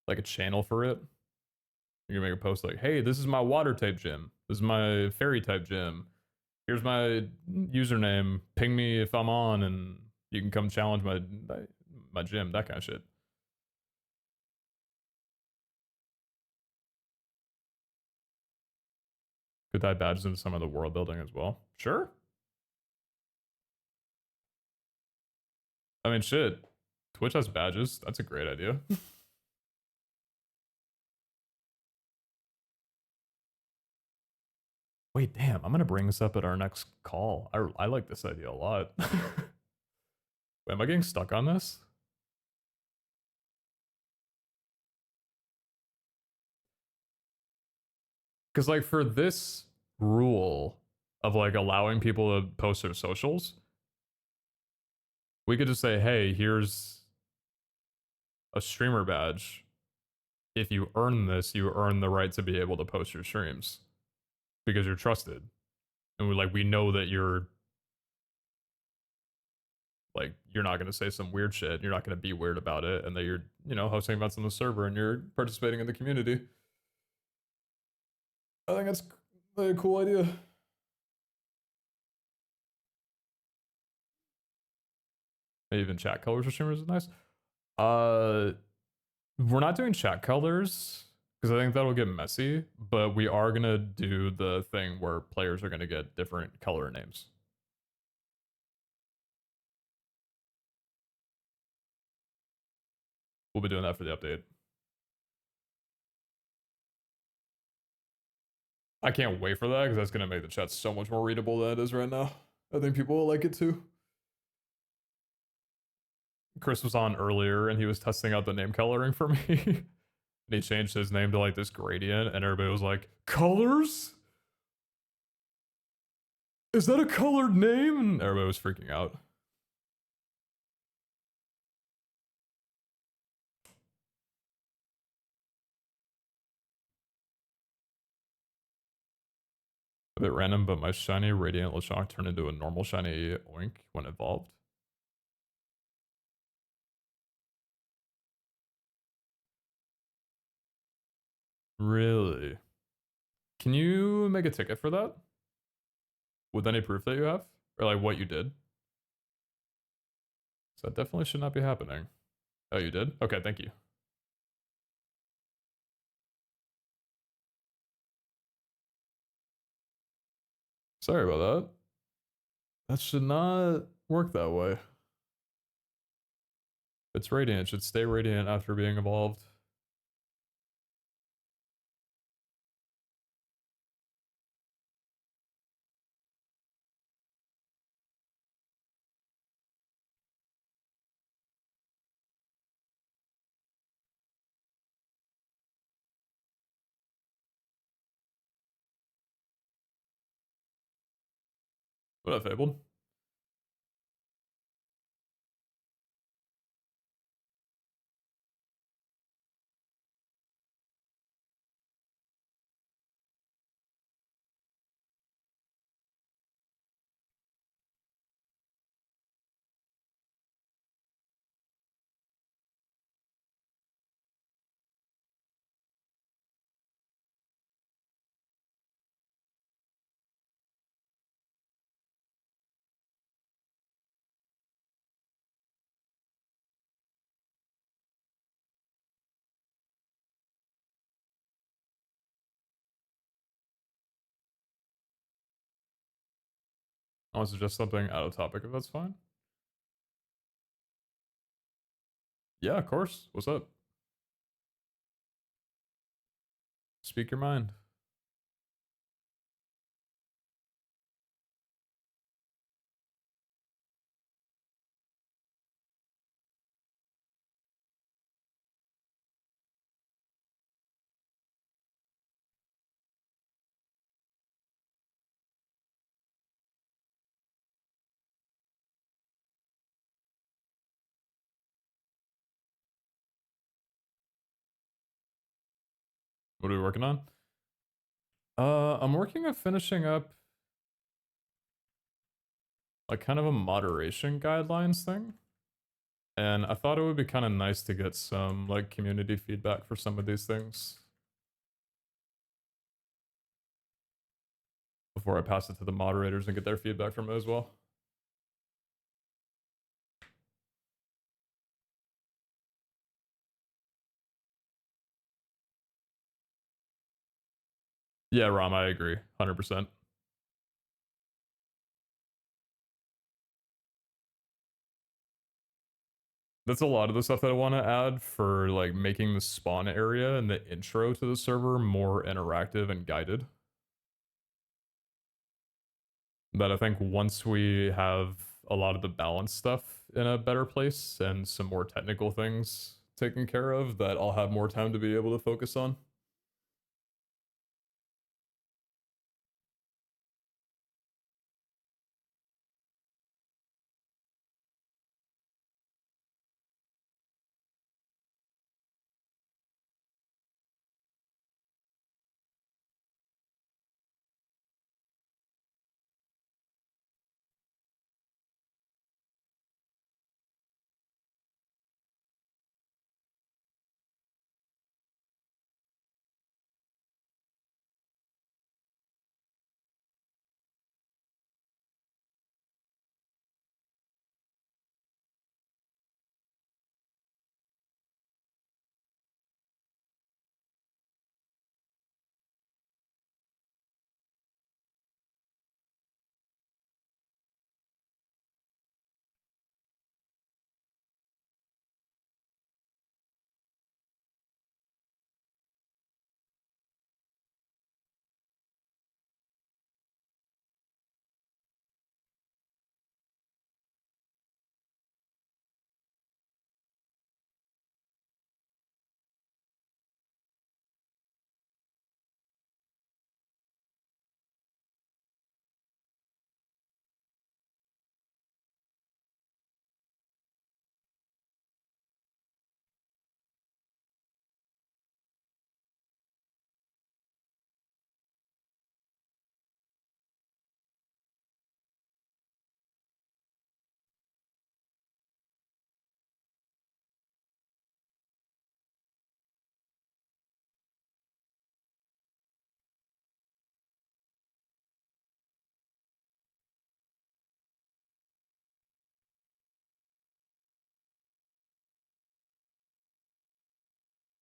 Like a channel for it. You can make a post like, hey, this is my water type gym. This is my fairy type gym. Here's my username. Ping me if I'm on and you can come challenge my gym, that kind of shit. Could tie badges into some of the world building as well. Sure. I mean, shit. Twitch has badges. That's a great idea. Wait, damn. I'm going to bring this up at our next call. I like this idea a lot. Wait, am I getting stuck on this? Because, like, for this rule of, like, allowing people to post their socials, we could just say, hey, here's a streamer badge. If you earn this, you earn the right to be able to post your streams because you're trusted. And we know that you're like, you're not going to say some weird shit. You're not going to be weird about it. And that you're, hosting events on the server and you're participating in the community. I think that's a cool idea. Even chat colors for streamers is nice. We're not doing chat colors because I think that'll get messy, but we are gonna do the thing where players are gonna get different color names. We'll be doing that for the update. I can't wait for that because that's gonna make the chat so much more readable than it is right now. I think people will like it too. Chris was on earlier and he was testing out the name coloring for me. And he changed his name to like this gradient, and everybody was like, colors? Is that a colored name? And everybody was freaking out. A bit random, but my shiny radiant Lechonk turned into a normal shiny Oink when evolved. Really? Can you make a ticket for that? With any proof that you have? Or like what you did? So that definitely should not be happening. Oh, you did? Okay, thank you. Sorry about that. That should not work that way. It's radiant. It should stay radiant after being evolved. What up, Fabled? I want to suggest something out of topic if that's fine. Yeah, of course. What's up? Speak your mind. What are we working on? I'm working on finishing up like kind of a moderation guidelines thing. And I thought it would be kind of nice to get some like community feedback for some of these things before I pass it to the moderators and get their feedback from it as well. Yeah, Ram, I agree. 100%. That's a lot of the stuff that I want to add for like making the spawn area and the intro to the server more interactive and guided. That I think once we have a lot of the balance stuff in a better place and some more technical things taken care of, that I'll have more time to be able to focus on.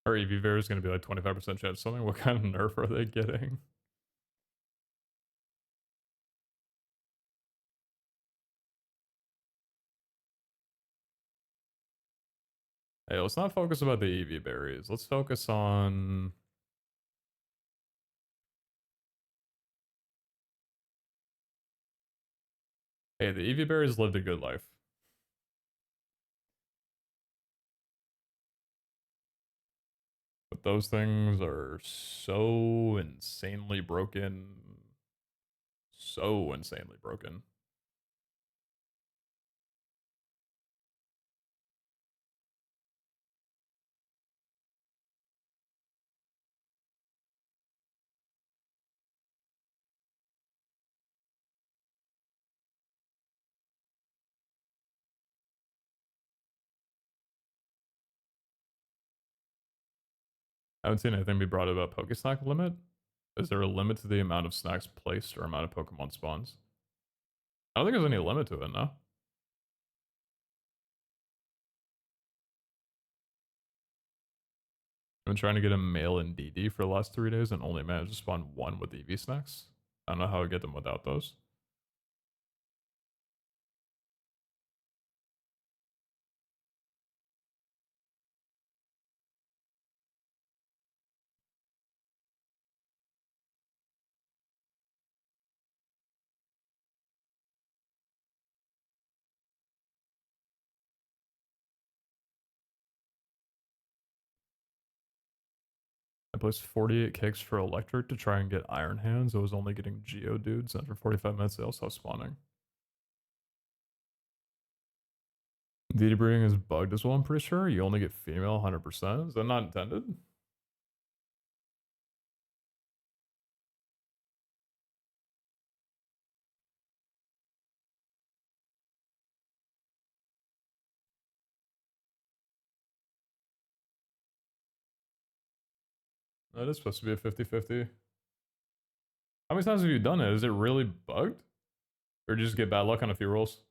Or EV Bear is going to be like 25% chance something. What kind of nerf are they getting? Hey, let's not focus about the EV berries. Let's focus on... Hey, the EV berries lived a good life. But those things are so insanely broken. So insanely broken. I haven't seen anything be brought up about Pokesnack limit. Is there a limit to the amount of snacks placed or amount of Pokemon spawns? I don't think there's any limit to it, no? I've been trying to get a male in DD for the last 3 days and only managed to spawn one with EV snacks. I don't know how I get them without those. I placed 48 cakes for electric to try and get iron hands. I was only getting Geodudes, and after 45 minutes they all stopped spawning. DD breeding is bugged as well, I'm pretty sure. You only get female 100%. Is that not intended? That is supposed to be a 50-50. How many times have you done it? Is it really bugged? Or do you just get bad luck on a few rolls?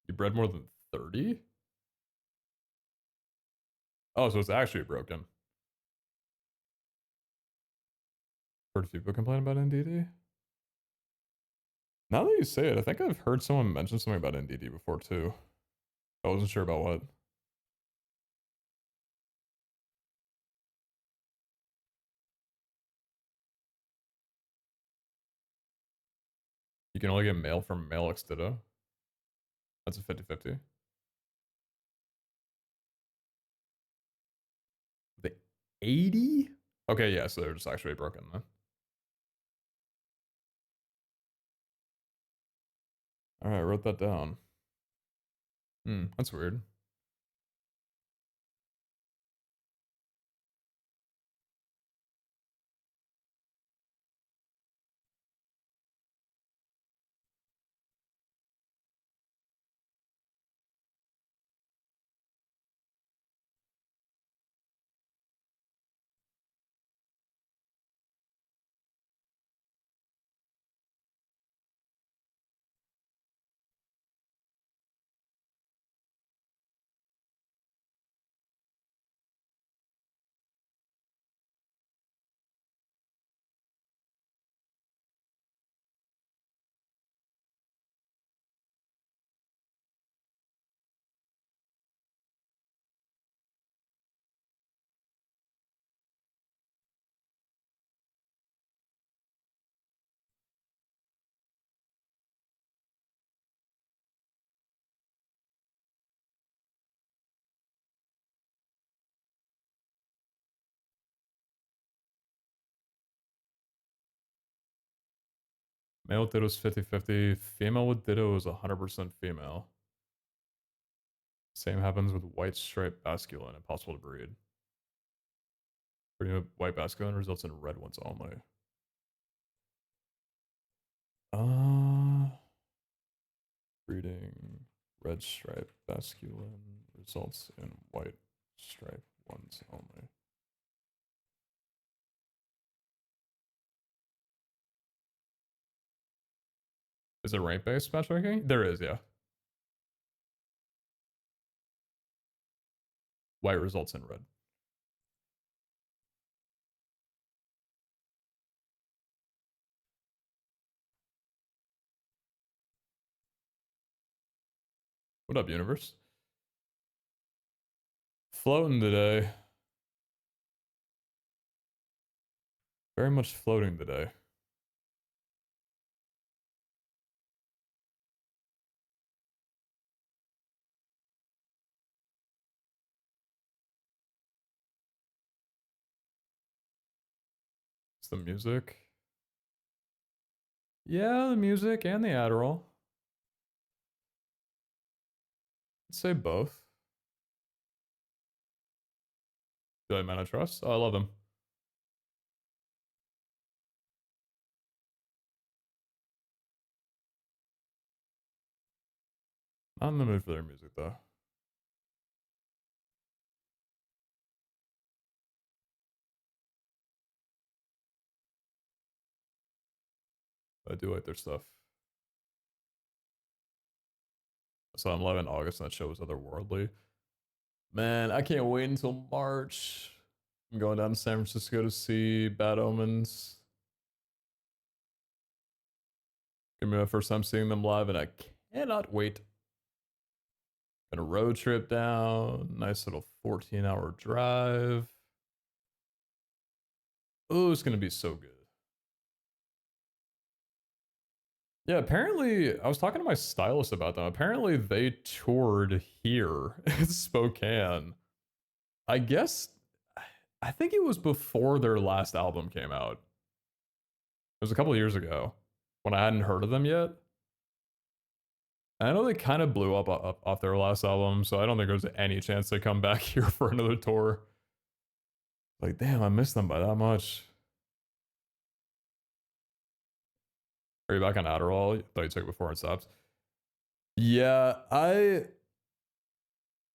You bred more than 30? Oh, so it's actually broken. Heard people complain about NDD. Now that you say it, I think I've heard someone mention something about NDD before too. I wasn't sure about what. You can only get male from male X Ditto. That's a 50-50. The 80? Okay, yeah, so they're just actually broken then. Alright, I wrote that down. That's weird. Male with Ditto is 50-50. Female with Ditto is 100% female. Same happens with white striped basculin. Impossible to breed. Breeding with white basculin results in red ones only. Breeding red striped basculin results in white stripe ones only. Is it rank-based matchmaking? There is, yeah. White results in red. What up, universe? Floating today. Very much floating today. It's the music. Yeah, the music and the Adderall. I'd say both. Do I man I trust? Oh, I love him. Not in the mood for their music, though. I do like their stuff. So I'm live in August, and that show was otherworldly. Man, I can't wait until March. I'm going down to San Francisco to see Bad Omens. Gonna be my first time seeing them live, and I cannot wait. Gonna road trip down. Nice little 14-hour drive. Oh, it's gonna be so good. Yeah, apparently, I was talking to my stylist about them. Apparently, they toured here in Spokane. I guess, I think it was before their last album came out. It was a couple years ago when I hadn't heard of them yet. I know they kind of blew up off their last album, so I don't think there's any chance they come back here for another tour. Like, damn, I missed them by that much. Are you back on Adderall? I thought you took it before it stopped. Yeah, I've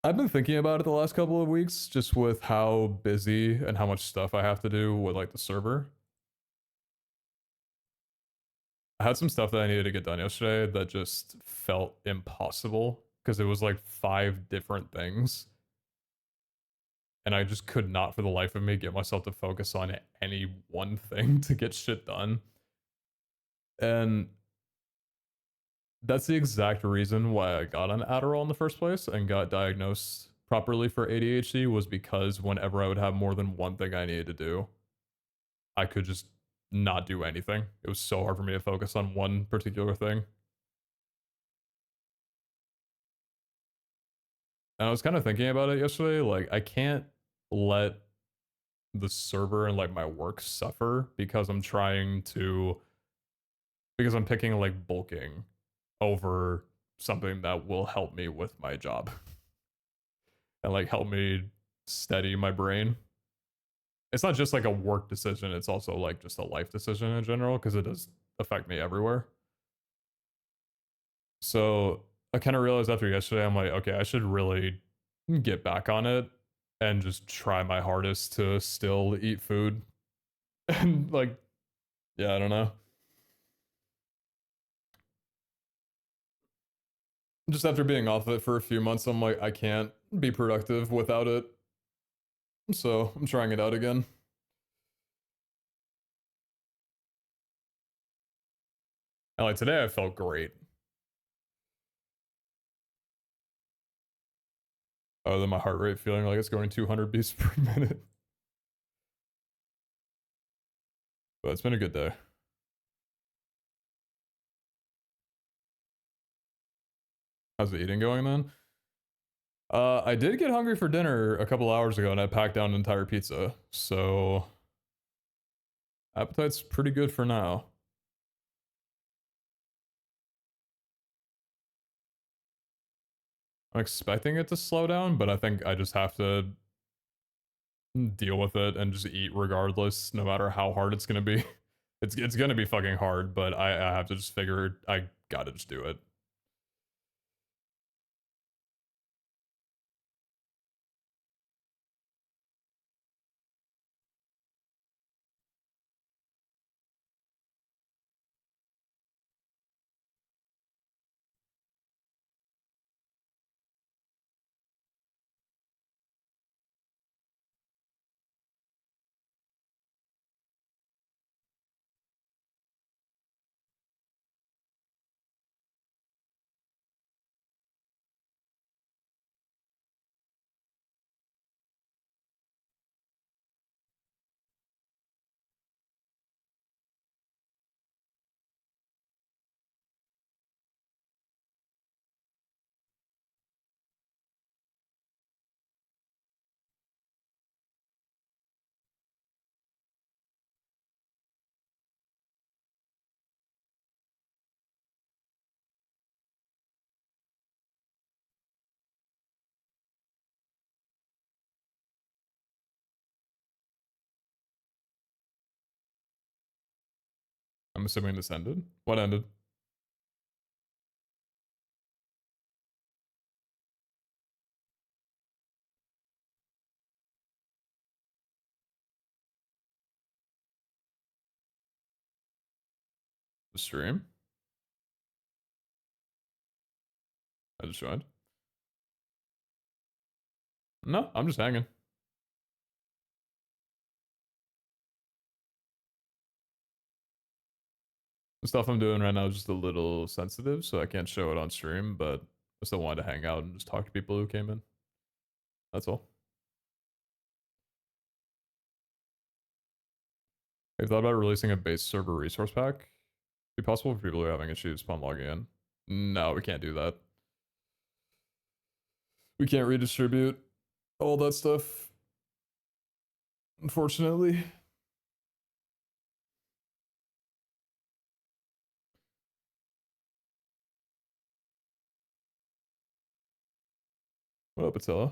been thinking about it the last couple of weeks, just with how busy and how much stuff I have to do with like the server. I had some stuff that I needed to get done yesterday that just felt impossible because it was like 5 different things. And I just could not for the life of me get myself to focus on any one thing to get shit done. And that's the exact reason why I got on Adderall in the first place and got diagnosed properly for ADHD, was because whenever I would have more than one thing I needed to do, I could just not do anything. It was so hard for me to focus on one particular thing. And I was kind of thinking about it yesterday, like I can't let the server and like my work suffer because I'm picking like bulking over something that will help me with my job and like help me steady my brain. It's not just like a work decision, it's also like just a life decision in general because it does affect me everywhere. So I kind of realized after yesterday, I'm like, okay, I should really get back on it and just try my hardest to still eat food. And like, yeah, I don't know. Just after being off of it for a few months, I'm like, I can't be productive without it. So I'm trying it out again. And like today, I felt great. Other than my heart rate feeling like it's going 200 beats per minute. But it's been a good day. How's the eating going then? I did get hungry for dinner a couple hours ago and I packed down an entire pizza. So appetite's pretty good for now. I'm expecting it to slow down, but I think I just have to deal with it and just eat regardless, no matter how hard it's gonna be. It's gonna be fucking hard, but I have to just figure I gotta just do it. I'm assuming this ended. What ended? The stream? I just joined. No, I'm just hanging. The stuff I'm doing right now is just a little sensitive, so I can't show it on stream, but I still wanted to hang out and just talk to people who came in. That's all. Have you thought about releasing a base server resource pack? Be possible for people who are having issues upon logging in. No, we can't do that. We can't redistribute all that stuff. Unfortunately. What up, Attila?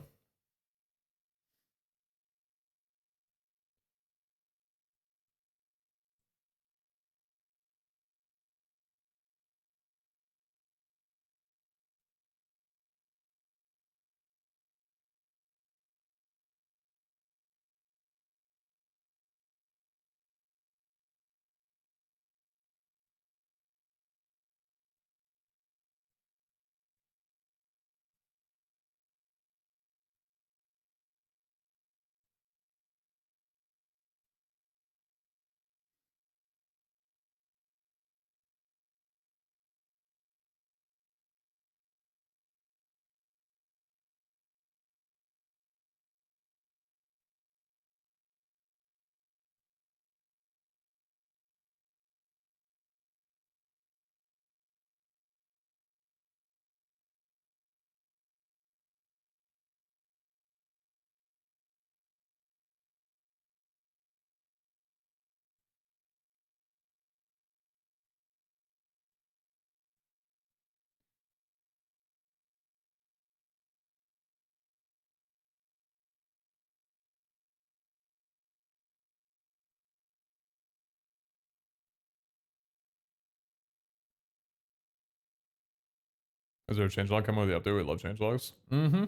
Is there a changelog coming with the update? We love changelogs. Mm-hmm.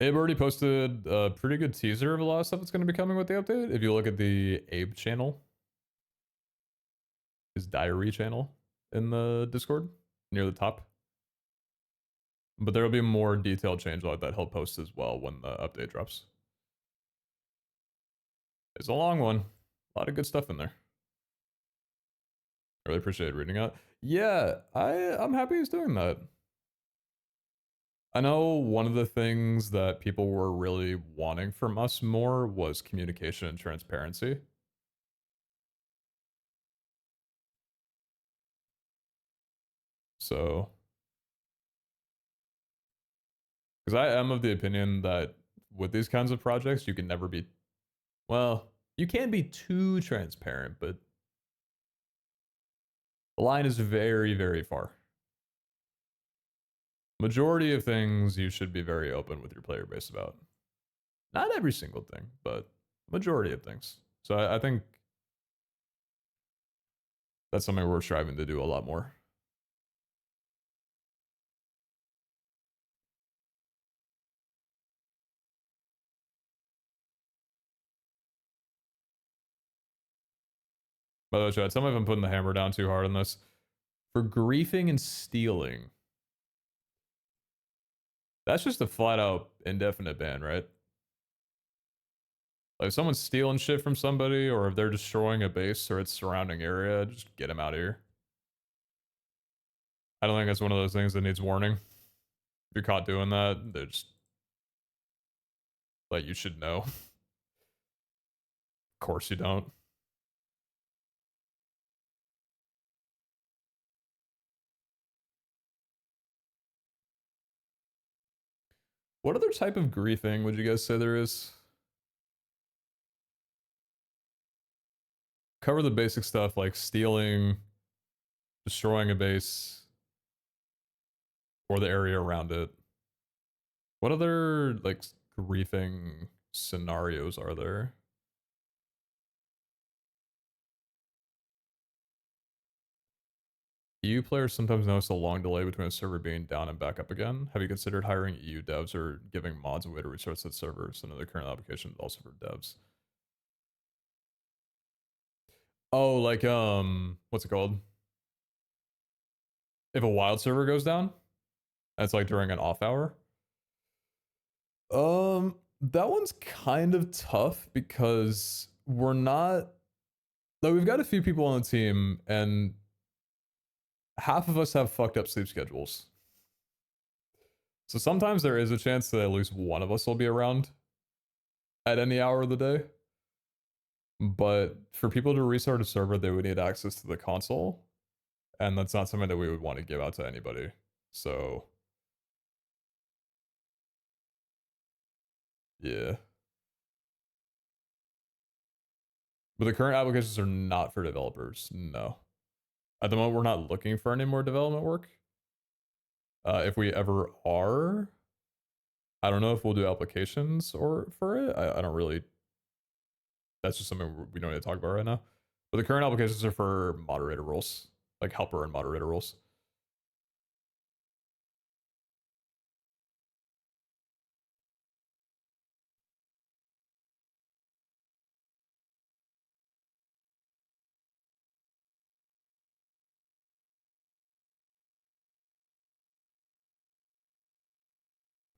Abe already posted a pretty good teaser of a lot of stuff that's going to be coming with the update. If you look at the Abe channel, his diary channel in the Discord near the top. But there will be more detailed changelog that he'll post as well when the update drops. It's a long one. A lot of good stuff in there. I really appreciate reading it. Yeah, I'm happy he's doing that. I know one of the things that people were really wanting from us more was communication and transparency. So, because I am of the opinion that with these kinds of projects, you can never be, well, you can be too transparent, but the line is very, very far. Majority of things you should be very open with your player base about. Not every single thing, but majority of things. So I think that's something we're striving to do a lot more. By the way, Chad, some of them putting the hammer down too hard on this. For griefing and stealing, that's just a flat out indefinite ban, right? Like if someone's stealing shit from somebody, or if they're destroying a base or its surrounding area, just get them out of here. I don't think that's one of those things that needs warning. If you're caught doing that, they're just like, you should know. Of course you don't. What other type of griefing would you guys say there is? Cover the basic stuff like stealing, destroying a base, or the area around it. What other like griefing scenarios are there? EU players sometimes notice a long delay between a server being down and back up again. Have you considered hiring EU devs or giving mods a way to restart said servers? Another current application also for devs. Oh, like what's it called? If a wild server goes down, that's like during an off hour. That one's kind of tough because we're not like we've got a few people on the team and half of us have fucked up sleep schedules. So sometimes there is a chance that at least one of us will be around at any hour of the day. But for people to restart a server, they would need access to the console. And that's not something that we would want to give out to anybody. So, yeah. But the current applications are not for developers. No. At the moment, we're not looking for any more development work. If we ever are, I don't know if we'll do applications or for it. I don't really. That's just something we don't need to talk about right now. But the current applications are for moderator roles, like helper and moderator roles.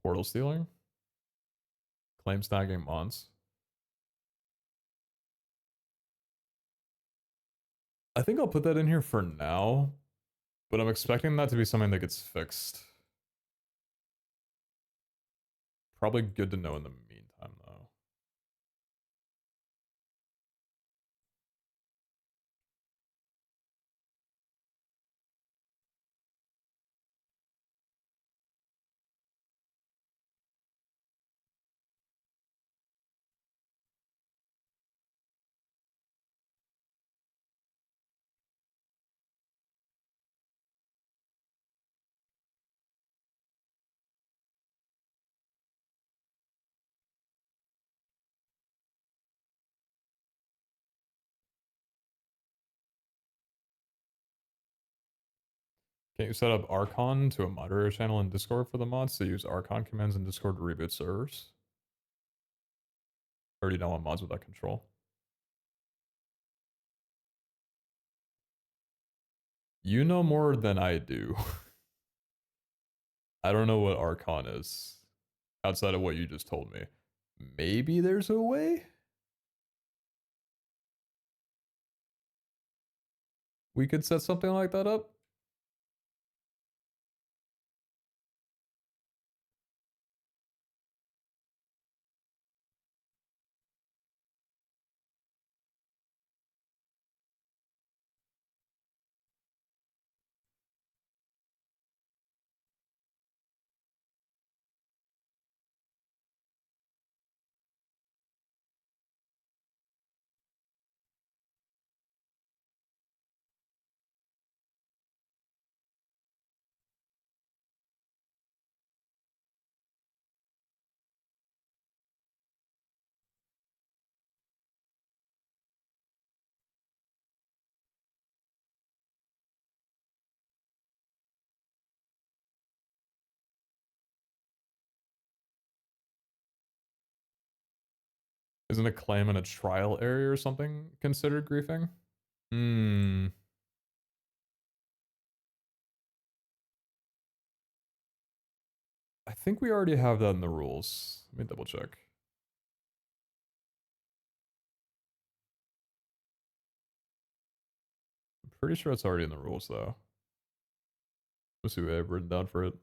Portal stealing, claim snagging mons. I think I'll put that in here for now, but I'm expecting that to be something that gets fixed. Probably good to know in the meantime, though. Can't you set up Archon to a moderator channel in Discord for the mods to use Archon commands in Discord to reboot servers? Already don't want mods with that control. You know more than I do. I don't know what Archon is outside of what you just told me. Maybe there's a way? We could set something like that up? Isn't a claim in a trial area or something considered griefing? Hmm. I think we already have that in the rules. Let me double check. I'm pretty sure it's already in the rules though. Let's see what I have written down for it.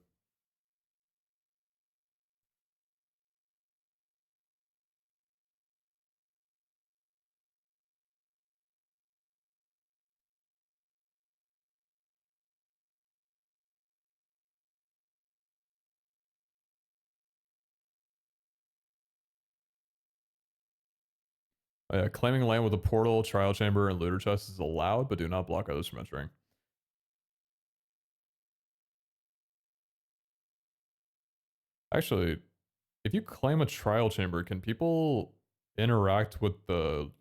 Oh, yeah, claiming land with a portal, trial chamber, and looter chest is allowed, but do not block others from entering. Actually, if you claim a trial chamber, can people interact with the...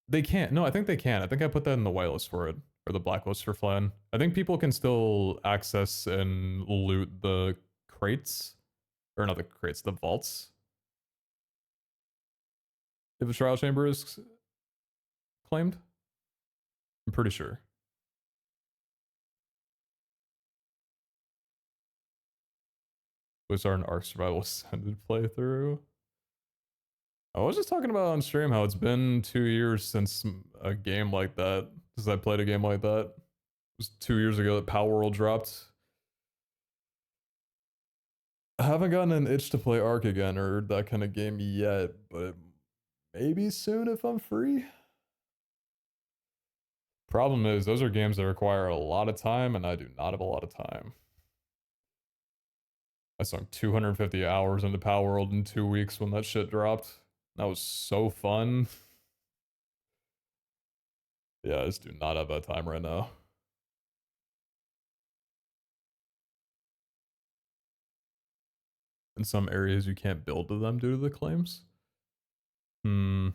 They can't. No, I think they can. I think I put that in the whitelist for it. or the blacklist for Flan. I think people can still access and loot the crates, or not the crates, the vaults. If a trial chamber is claimed, I'm pretty sure. We started an Ark Survival Ascended playthrough. I was just talking about on stream how it's been 2 years since a game like that, since I played a game like that. It was 2 years ago that Power World dropped. I haven't gotten an itch to play Ark again or that kind of game yet, but maybe soon if I'm free. Problem is, those are games that require a lot of time, and I do not have a lot of time. I sunk 250 hours into Power World in 2 weeks when that shit dropped. That was so fun. Yeah, I just do not have that time right now. In some areas, you can't build to them due to the claims. Hmm.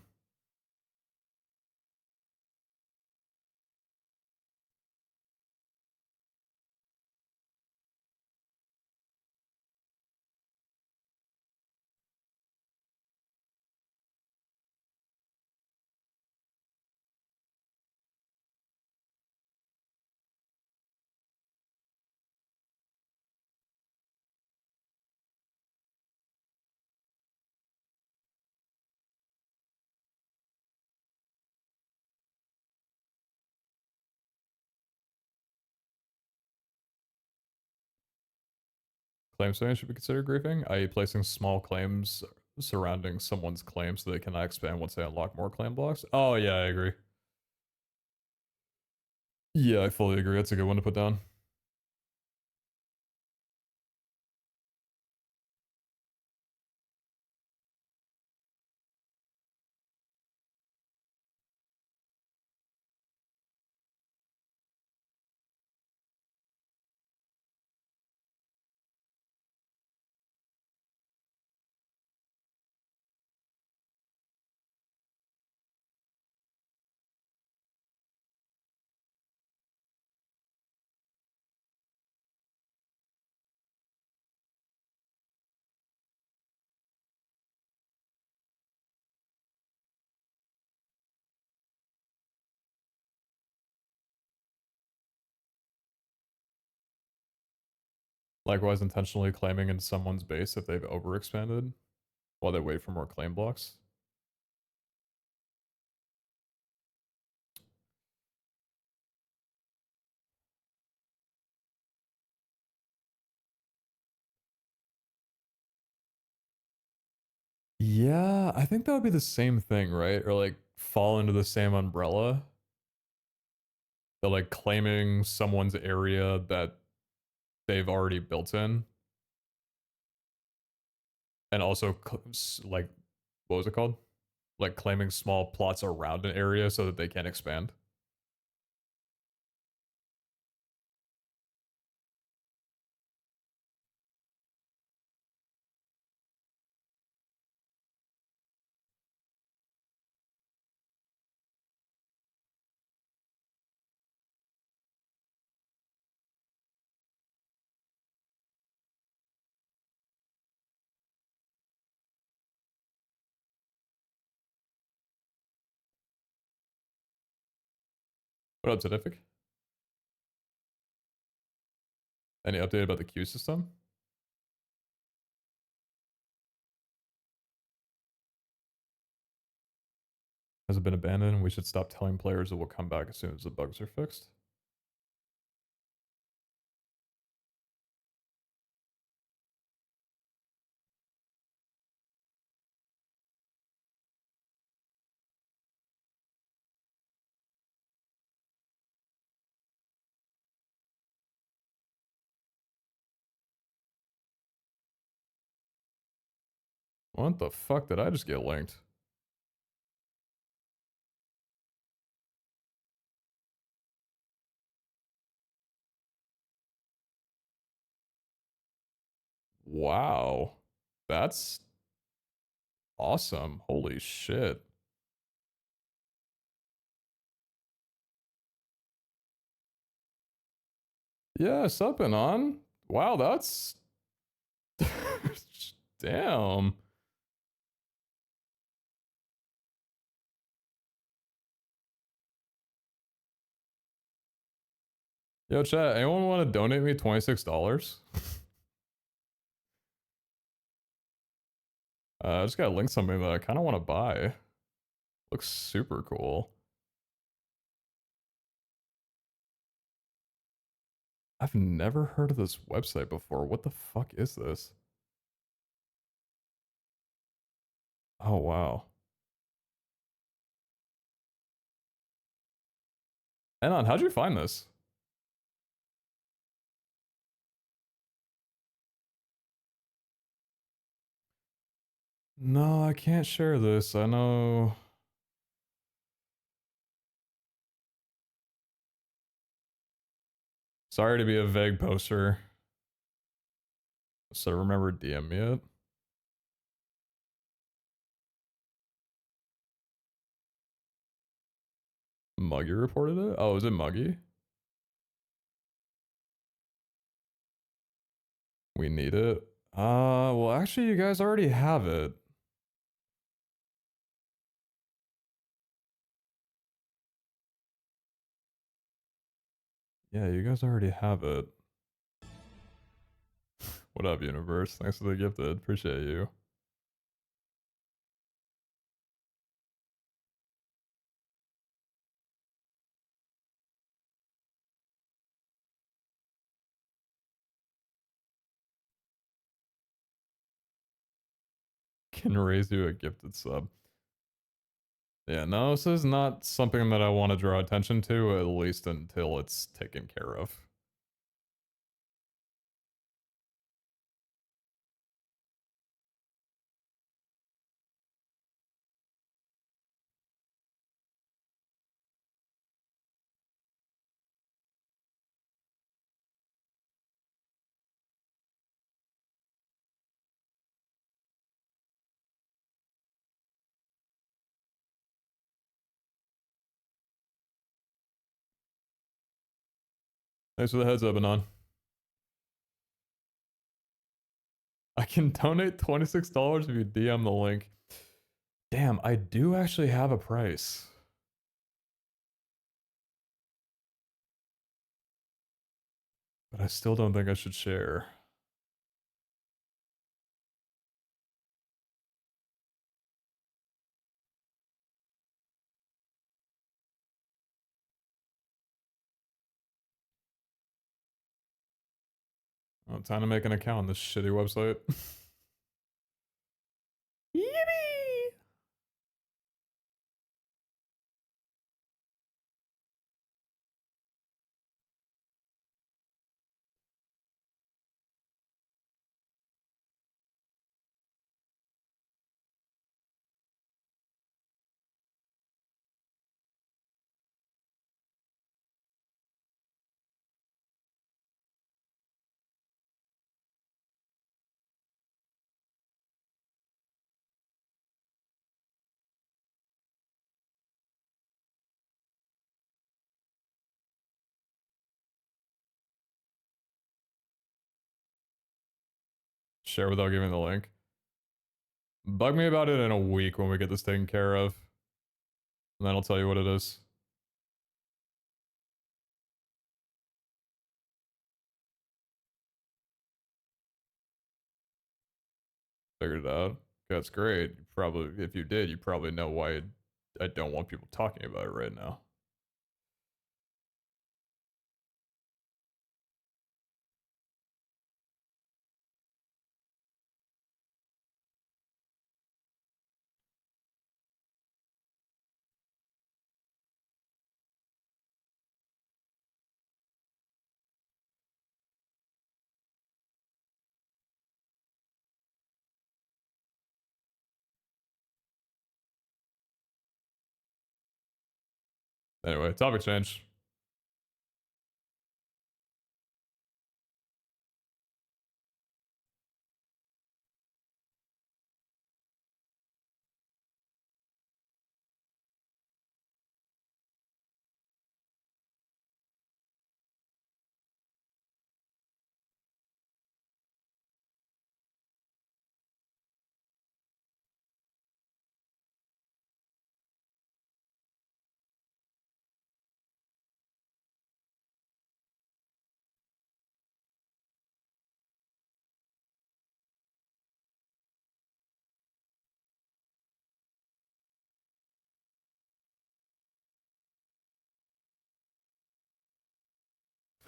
Claim swaying should be considered griefing, i.e. placing small claims surrounding someone's claim so they cannot expand once they unlock more claim blocks. Oh yeah, I agree. Yeah, I fully agree. That's a good one to put down. Likewise, intentionally claiming into someone's base if they've overexpanded while they wait for more claim blocks. Yeah, I think that would be the same thing, right? Or like fall into the same umbrella. They're like claiming someone's area that they've already built in. And also like, what was it called? Like claiming small plots around an area so that they can't expand. What up, Tedific? Any update about the queue system? Has it been abandoned? We should stop telling players it will come back as soon as the bugs are fixed. What the fuck did I just get linked? Wow. That's awesome. Holy shit. Yeah, supping on. Wow, that's damn. Yo, chat, anyone want to donate me $26? I just gotta link something that I kind of want to buy. Looks super cool. I've never heard of this website before. What the fuck is this? Oh, wow. Anon, how'd you find this? No, I can't share this. I know. Sorry to be a vague poster. So remember DM me it. Muggy reported it? Oh, is it Muggy? We need it. Well, actually, you guys already have it. Yeah, you guys already have it. What up, universe? Thanks for the gifted. Appreciate you. Can raise you a gifted sub. Yeah, no, this is not something that I want to draw attention to, at least until it's taken care of. Thanks for the heads up, Anon. I can donate $26 if you DM the link. Damn, I do actually have a price. But I still don't think I should share. Oh, time to make an account on this shitty website. Yippee! Share without giving the link. Bug me about it in a week when we get this taken care of. And then I'll tell you what it is. Figured it out. That's great. Probably, if you did, you probably know why I don't want people talking about it right now. Anyway, topic change.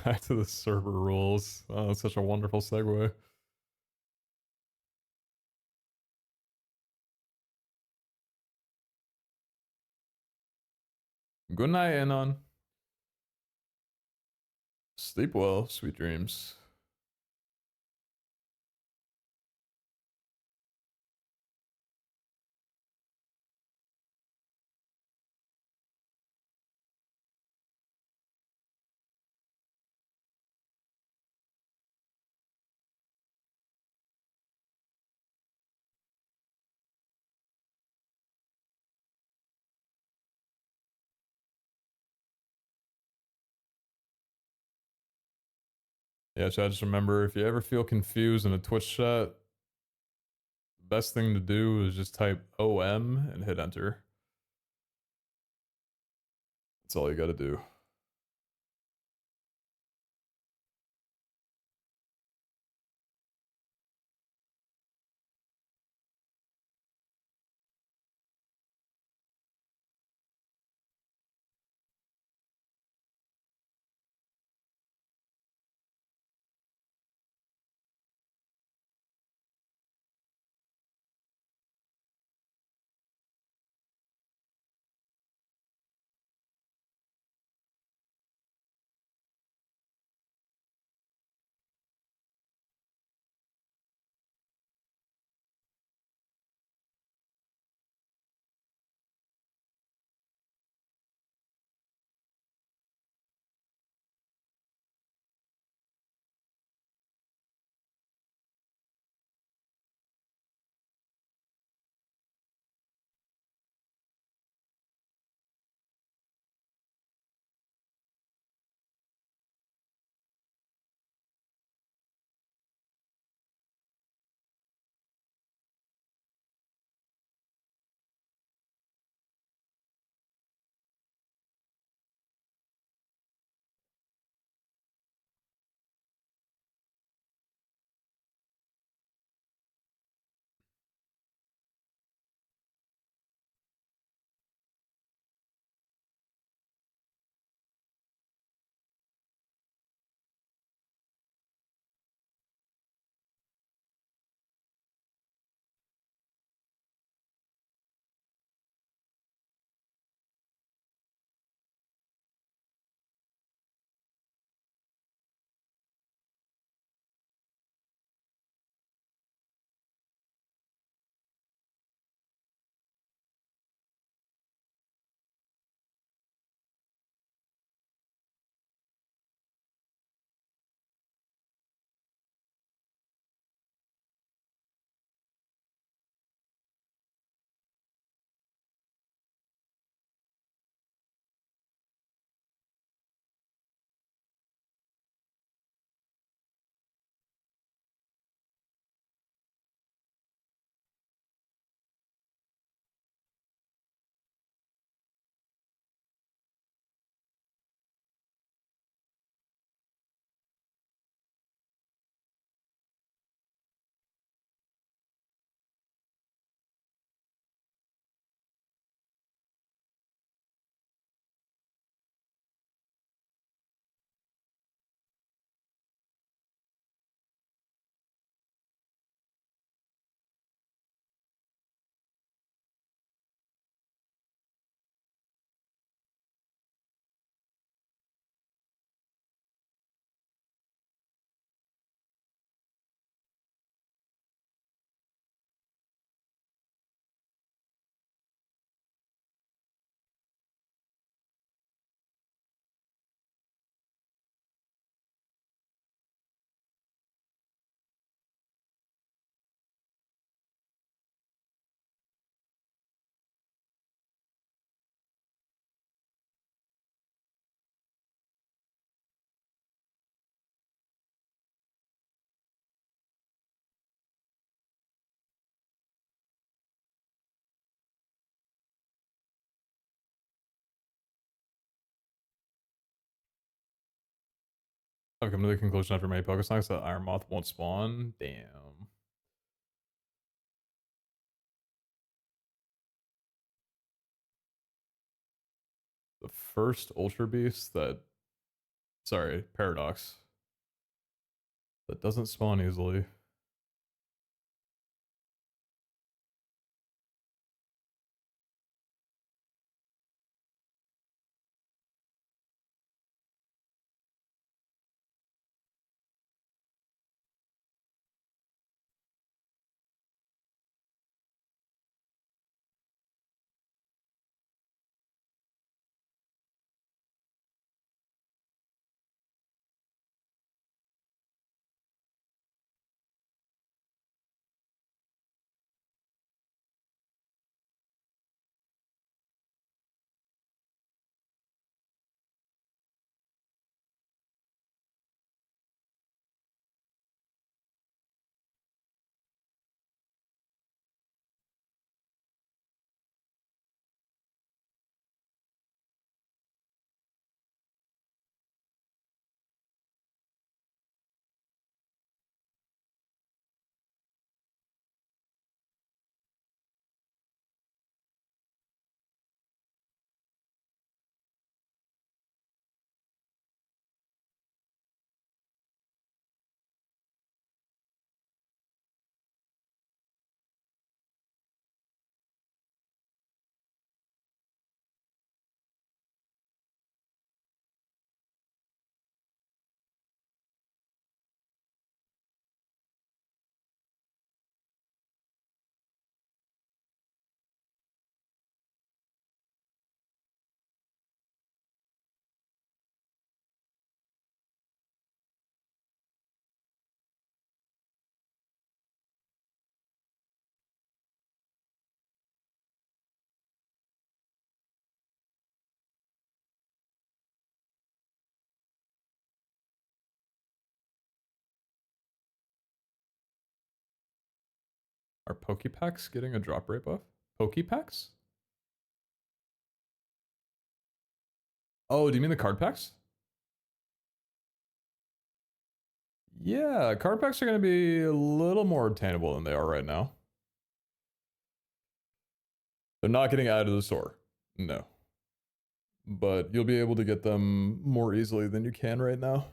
Back to the server rules. Oh, that's such a wonderful segue. Good night, Anon. Sleep well, sweet dreams. Yeah, chat, just remember, if you ever feel confused in a Twitch chat, the best thing to do is just type OM and hit enter. That's all you gotta do. I've come to the conclusion after many Pokestocks that Iron Moth won't spawn. Damn. The first Ultra Beast that Sorry, paradox. That doesn't spawn easily. Are Pokepacks getting a drop rate buff? Pokepacks? Oh, do you mean the card packs? Yeah, card packs are going to be a little more obtainable than they are right now. They're not getting added to the store. No. But you'll be able to get them more easily than you can right now.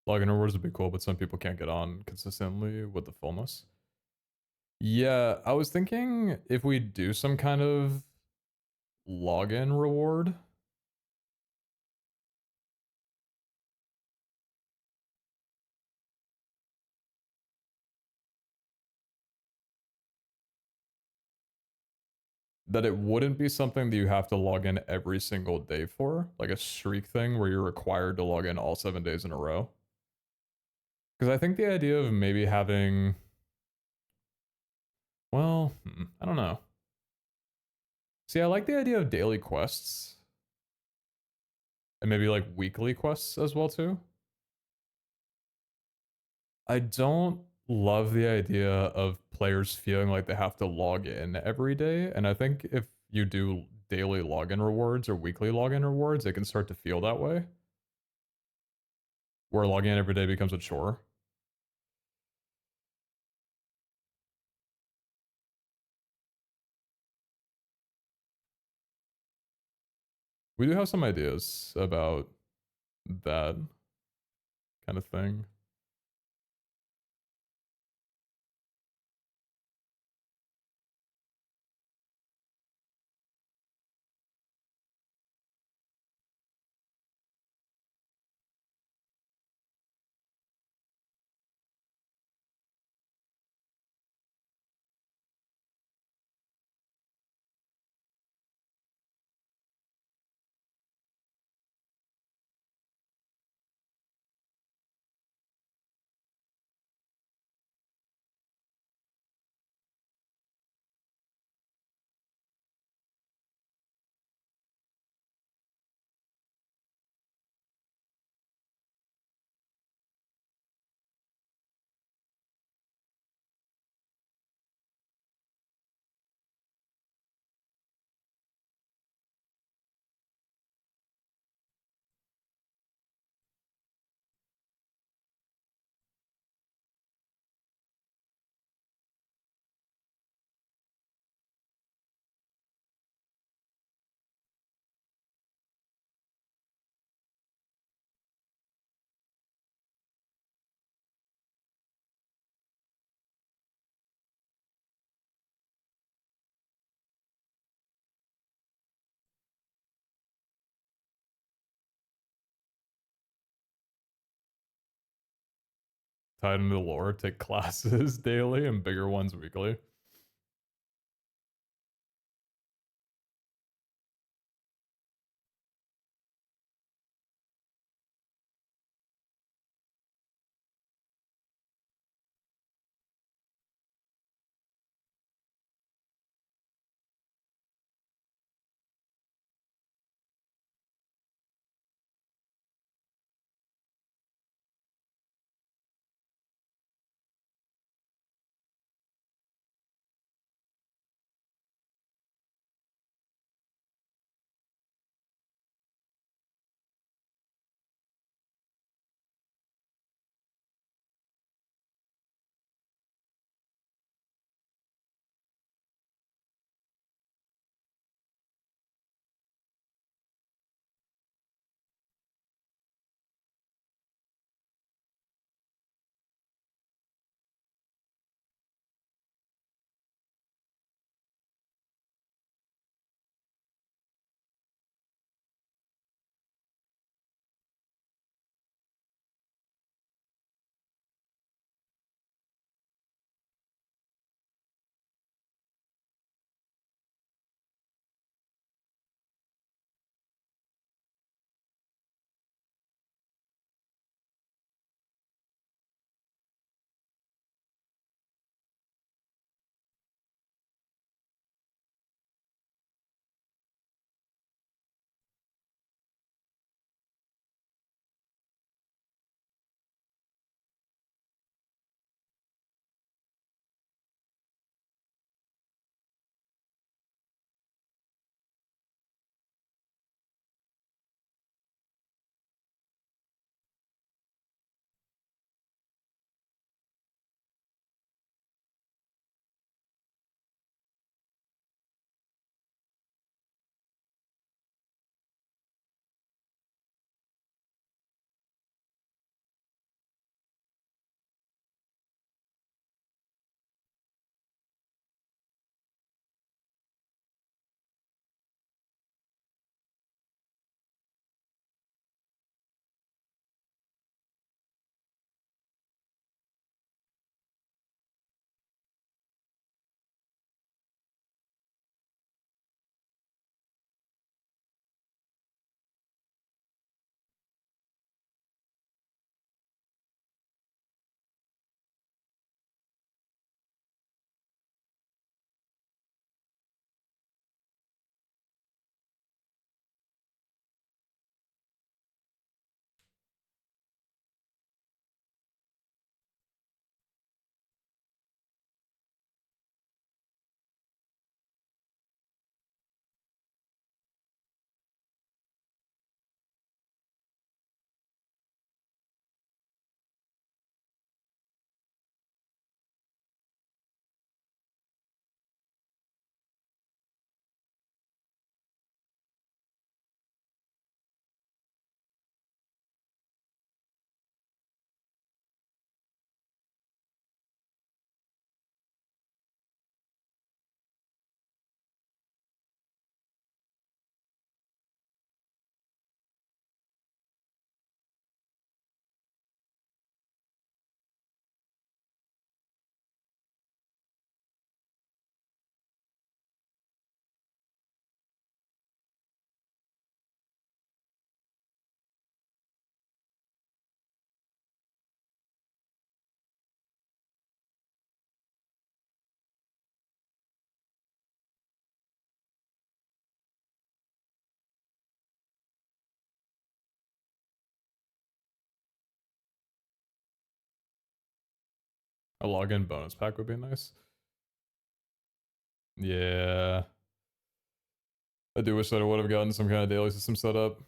Login rewards would be cool, but some people can't get on consistently with the fullness. Yeah, I was thinking if we do some kind of login reward. that it wouldn't be something that you have to log in every single day for, like a streak thing where you're required to log in all 7 days in a row. Because I think the idea of maybe having, well, I don't know. See, I like the idea of daily quests. And maybe like weekly quests as well too. I don't love the idea of players feeling like they have to log in every day. And I think if you do daily login rewards or weekly login rewards, it can start to feel that way. Where logging in every day becomes a chore. We do have some ideas about that kind of thing. Tied into the lore, take classes daily and bigger ones weekly. A login bonus pack would be nice. Yeah. I do wish that I would have gotten some kind of daily system set up.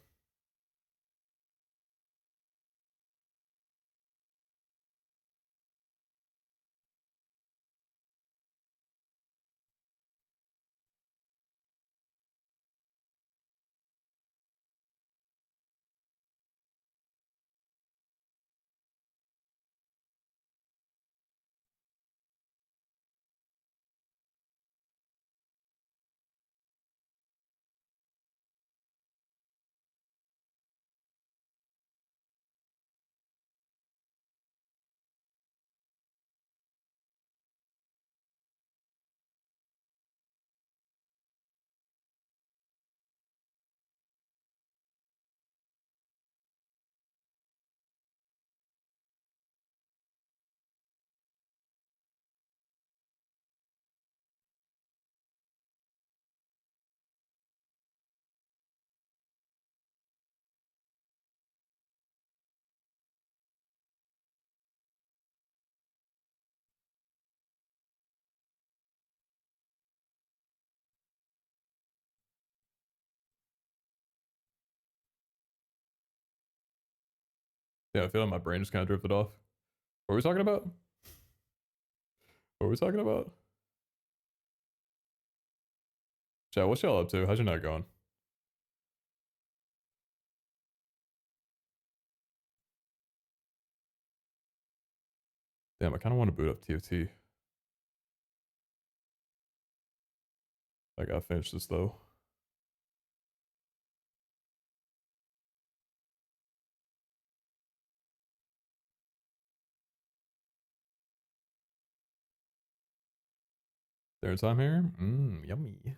Yeah, I feel like my brain just kind of drifted off. What were we talking about? What were we talking about? Chat, what's y'all up to? How's your night going? Damn, I kind of want to boot up TFT. I gotta finish this though. Dinner time here? Yummy.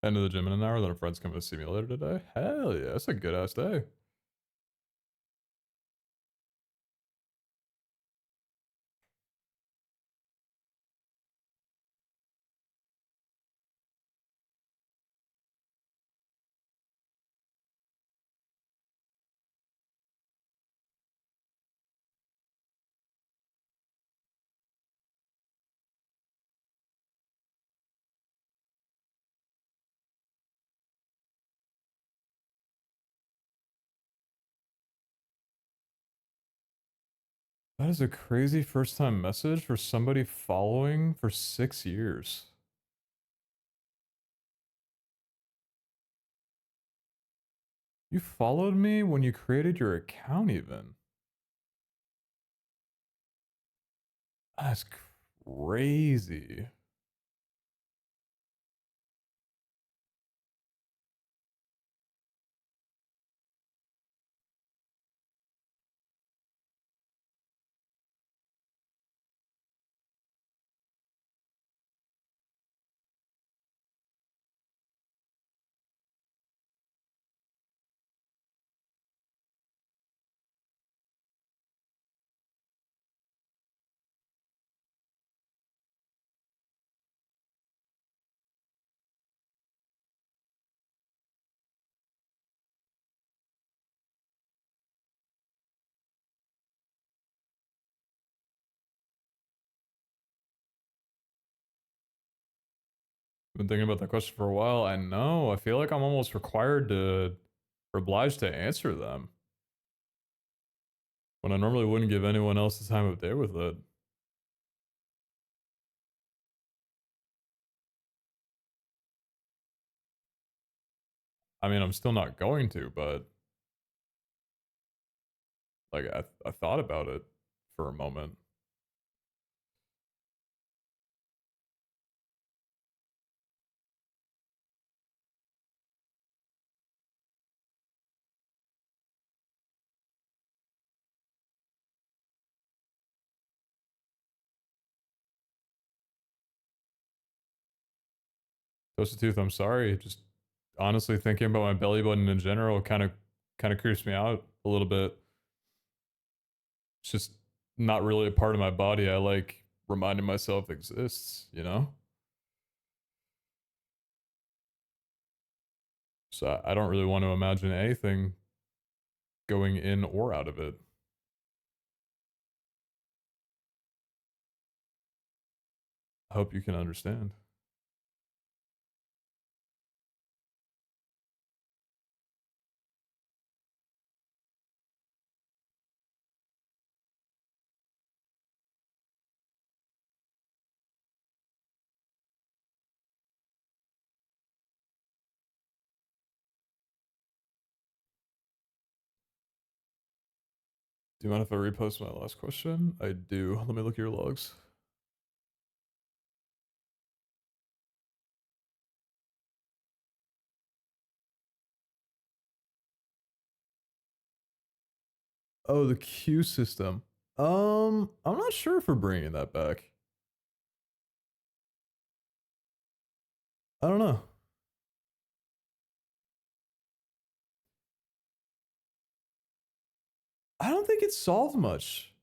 Head to the gym in an hour, then a friend's coming to see me later today. Hell yeah, that's a good ass day. That is a crazy first time message for somebody following for 6 years. You followed me when you created your account even. That's crazy. Been thinking about that question for a while. I know. I feel like I'm almost required to, or obliged to answer them. When I normally wouldn't give anyone else the time of day with it. I mean, I'm still not going to, but like I thought about it for a moment. Toasted Tooth, I'm sorry. Just honestly thinking about my belly button in general kind of creeps me out a little bit. It's just not really a part of my body. I like reminding myself exists, you know? So I don't really want to imagine anything going in or out of it. I hope you can understand. Do you mind if I repost my last question? I do. Let me look at your logs. Oh, the queue system. I'm not sure if we're bringing that back. I don't know. I don't think it solved much.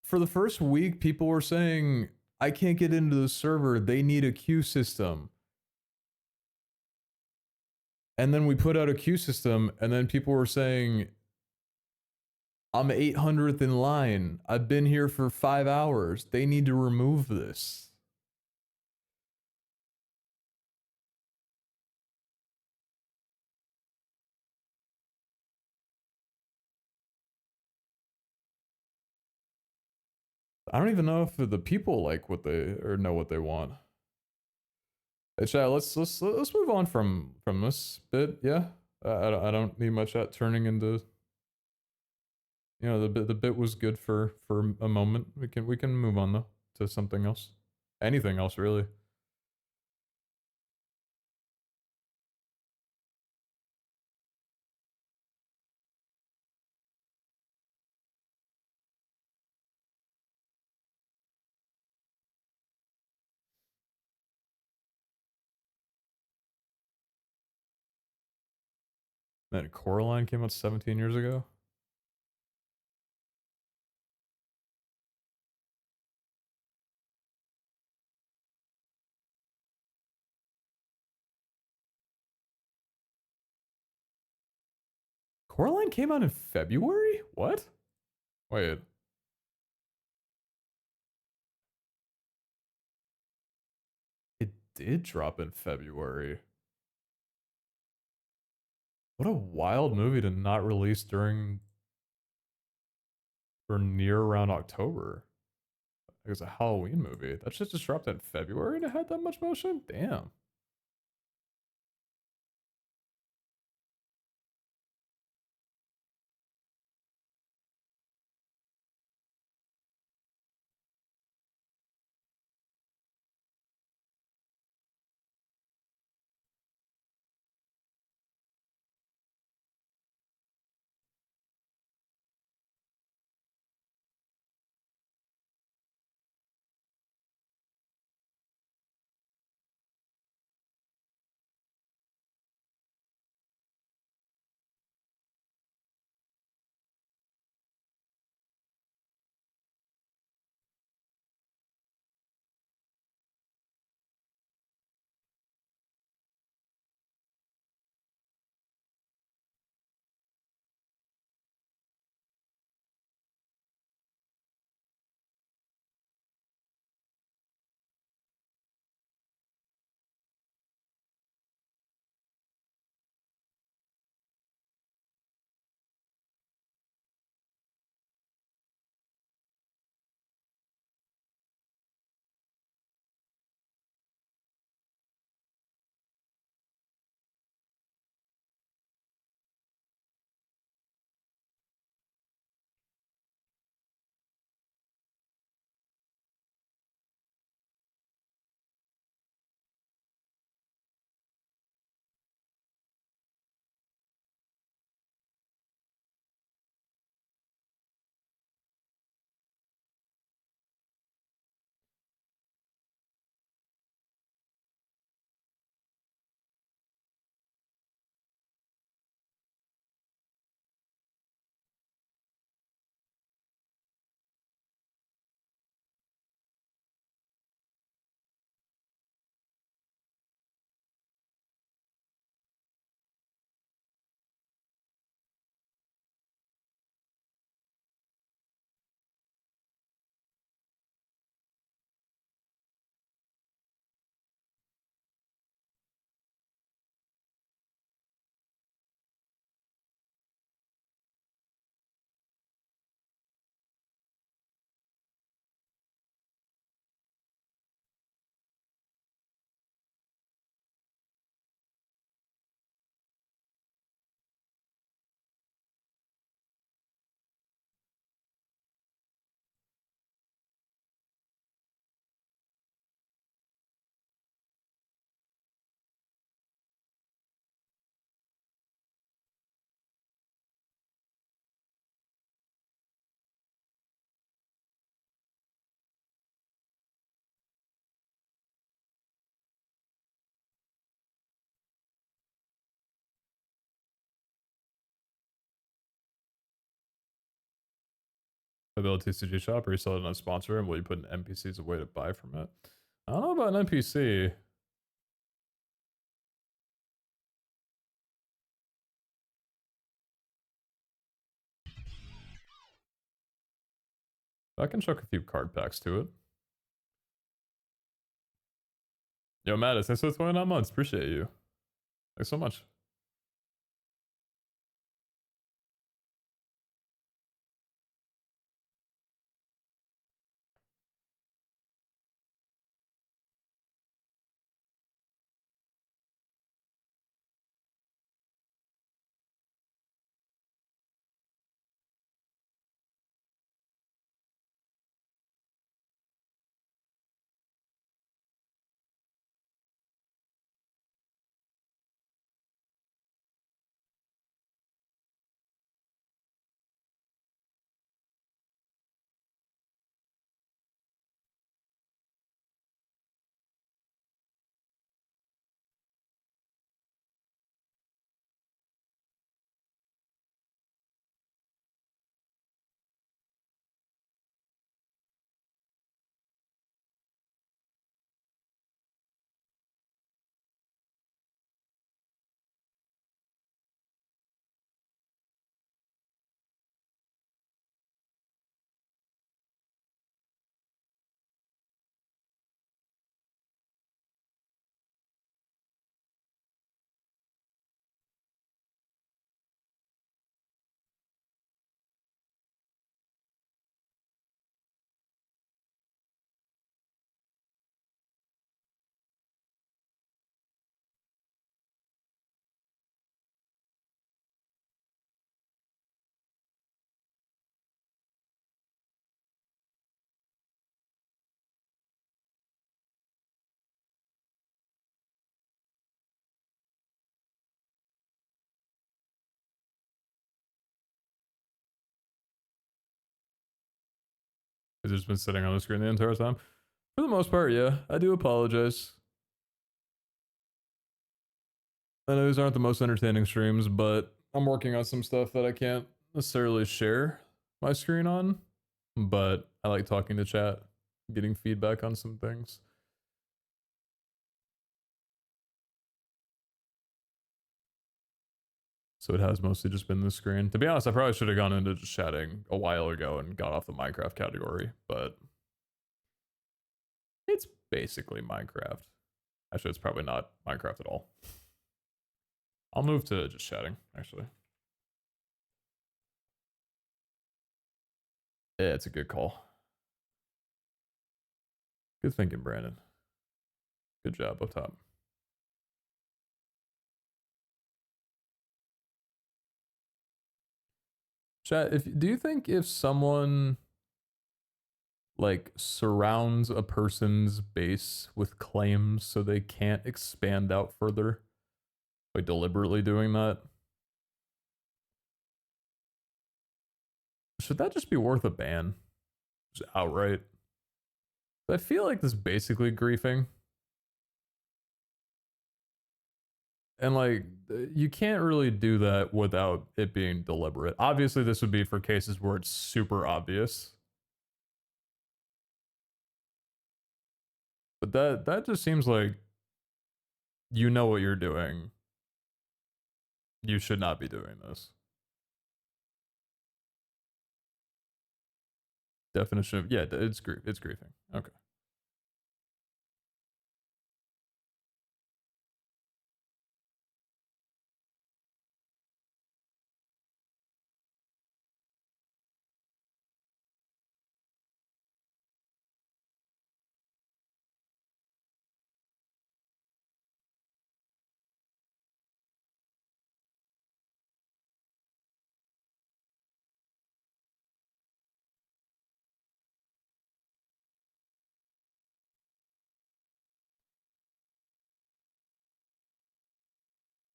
For the first week, people were saying, I can't get into the server. They need a queue system. And then we put out a queue system, and then people were saying, I'm 800th in line. I've been here for 5 hours. They need to remove this. I don't even know if the people like what they or know what they want. Hey, chat, let's move on from this bit. Yeah, I don't need much at turning into. You know, the bit was good for a moment. We can move on though to something else, anything else really. Man, Coraline came out 17 years ago. Coraline came out in February? What? Wait. It did drop in February. What a wild movie to not release during for near around October. It was a Halloween movie. That shit just dropped in February and it had that much motion? Damn. Ability CG shop, or you sell it on a sponsor, and will you put an NPC as a way to buy from it? I don't know about an NPC. I can chuck a few card packs to it. Yo, Mattis, thanks for the 29 months. Appreciate you. Thanks so much. Has it just been sitting on the screen the entire time? For the most part, yeah. I do apologize. I know these aren't the most entertaining streams, but I'm working on some stuff that I can't necessarily share my screen on. But I like talking to chat, getting feedback on some things. So it has mostly just been the screen. To be honest, I probably should have gone into just chatting a while ago and got off the Minecraft category, but it's basically Minecraft. Actually, it's probably not Minecraft at all. I'll move to just chatting, actually. Yeah, it's a good call. Good thinking, Brandon. Good job up top. Chat, do you think if someone like surrounds a person's base with claims so they can't expand out further by deliberately doing that, should that just be worth a ban? Just outright? I feel like this is basically griefing. And like, you can't really do that without it being deliberate. Obviously, this would be for cases where it's super obvious. But that just seems like you know what you're doing. You should not be doing this. Definition of, yeah, it's griefing. Okay.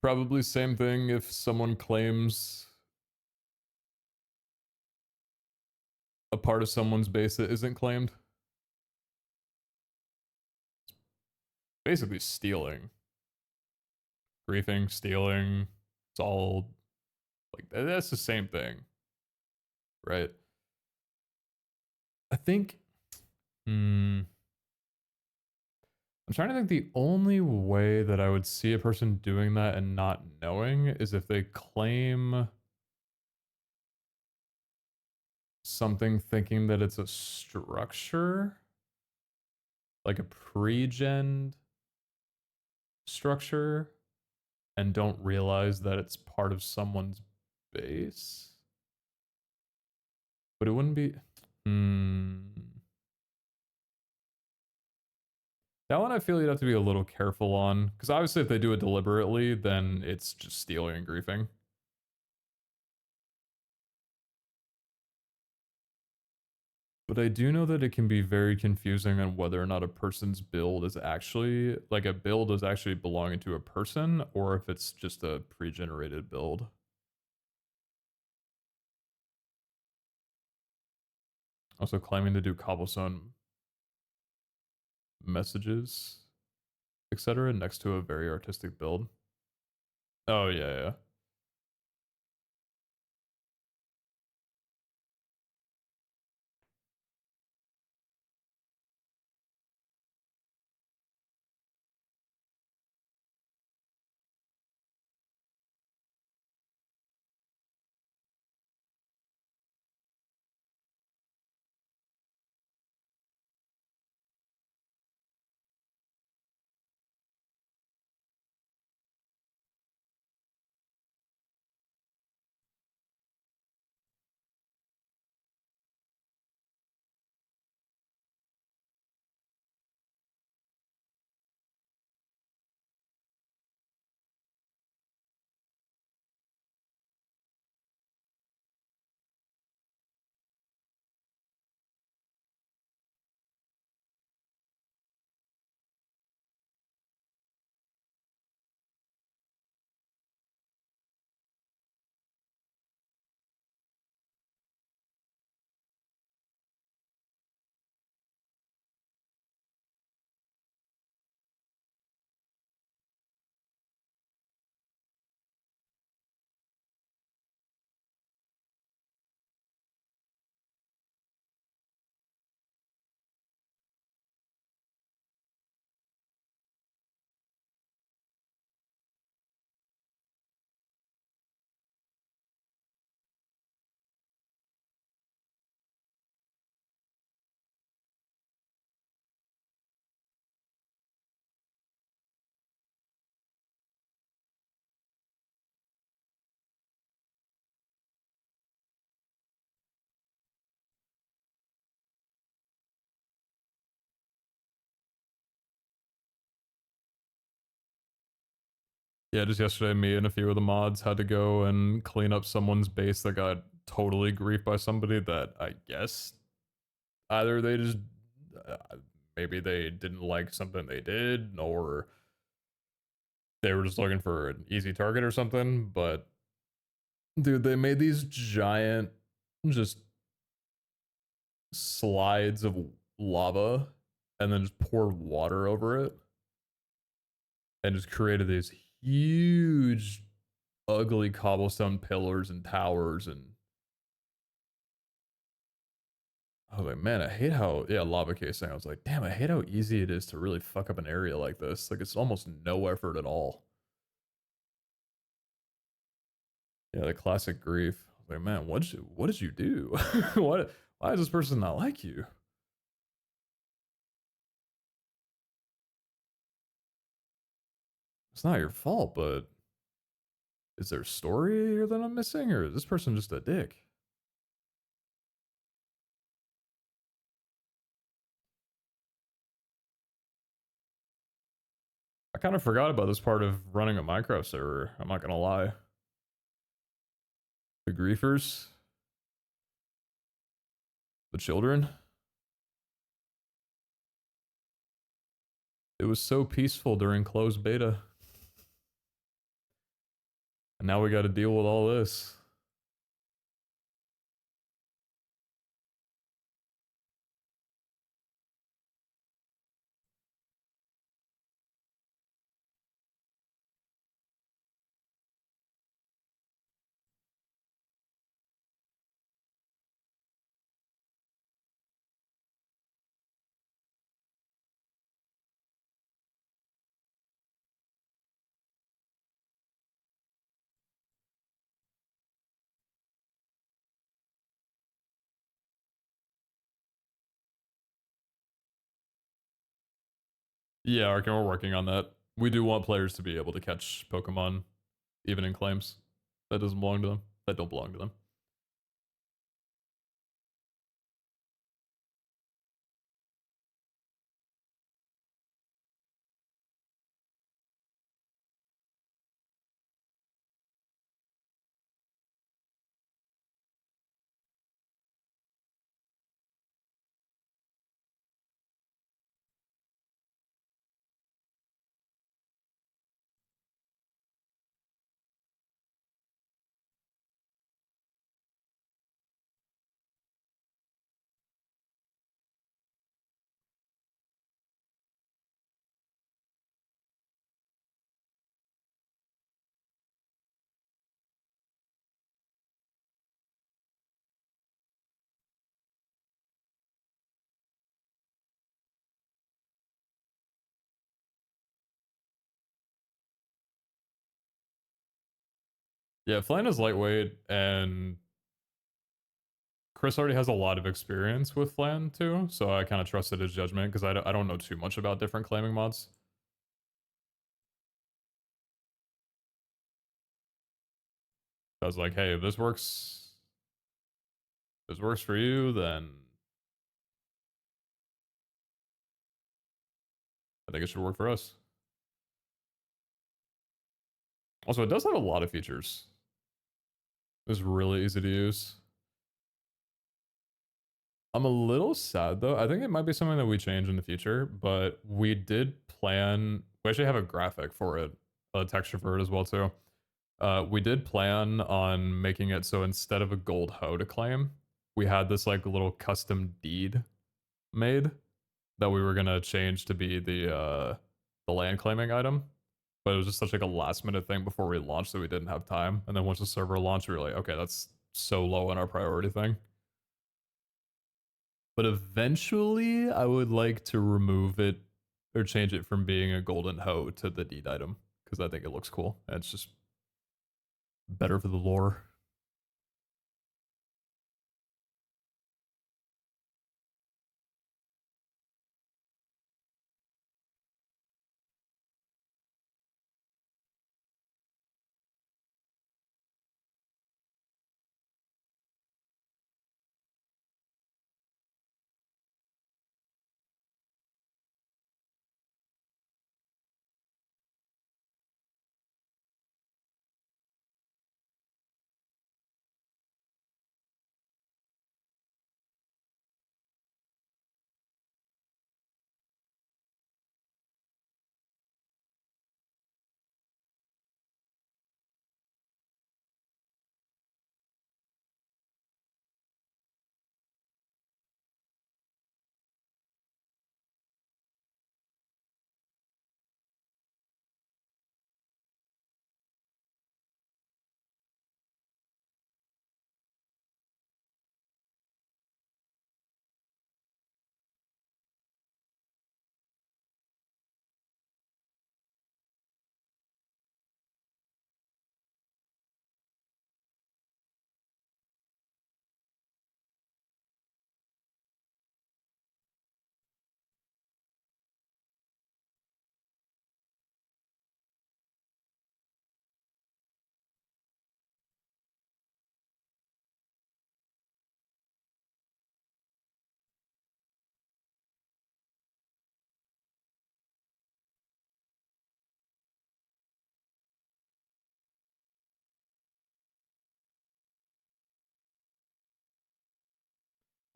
Probably same thing if someone claims a part of someone's base that isn't claimed. Basically stealing. Griefing, stealing. It's all like that's the same thing. Right? I think I'm trying to think the only way that I would see a person doing that and not knowing is if they claim something thinking that it's a structure, like a pre-gen structure, and don't realize that it's part of someone's base. But it wouldn't be. That one I feel you'd have to be a little careful on, because obviously if they do it deliberately, then it's just stealing and griefing. But I do know that it can be very confusing on whether or not a person's build is actually, like a build is actually belonging to a person, or if it's just a pre-generated build. Also claiming to do cobblestone messages, etc. next to a very artistic build. Oh, yeah. Yeah, just yesterday, me and a few of the mods had to go and clean up someone's base that got totally griefed by somebody that I guess either they just uh, maybe they didn't like something they did, or they were just looking for an easy target or something. But dude, they made these giant just slides of lava and then just poured water over it and just created these huge ugly cobblestone pillars and towers. And I was like, man, I hate how, yeah, lava casing. I was like, damn, I hate how easy it is to really fuck up an area like this. Like, it's almost no effort at all. Yeah, the classic grief. I was like, man, what did you do? Why does this person not like you? It's not your fault, but is there a story here that I'm missing, or is this person just a dick? I kind of forgot about this part of running a Minecraft server. I'm not gonna lie. The griefers, the children. It was so peaceful during closed beta. And now we got to deal with all this. Yeah, Arkin, we're working on that. We do want players to be able to catch Pokemon, even in claims. That doesn't belong to them. That don't belong to them. Yeah, Flan is lightweight, and Chris already has a lot of experience with Flan too, so I kind of trusted his judgment because I don't know too much about different claiming mods. I was like, hey, if this works for you, then I think it should work for us. Also, it does have a lot of features. It's really easy to use. I'm a little sad though. I think it might be something that we change in the future, but we did plan. We actually have a graphic for it, a texture for it as well too. We did plan on making it so instead of a gold hoe to claim, we had this like little custom deed made that we were gonna change to be the land claiming item. But it was just such like a last minute thing before we launched that we didn't have time. And then once the server launched, we were like, okay, that's so low on our priority thing. But eventually, I would like to remove it or change it from being a golden hoe to the deed item because I think it looks cool and it's just better for the lore.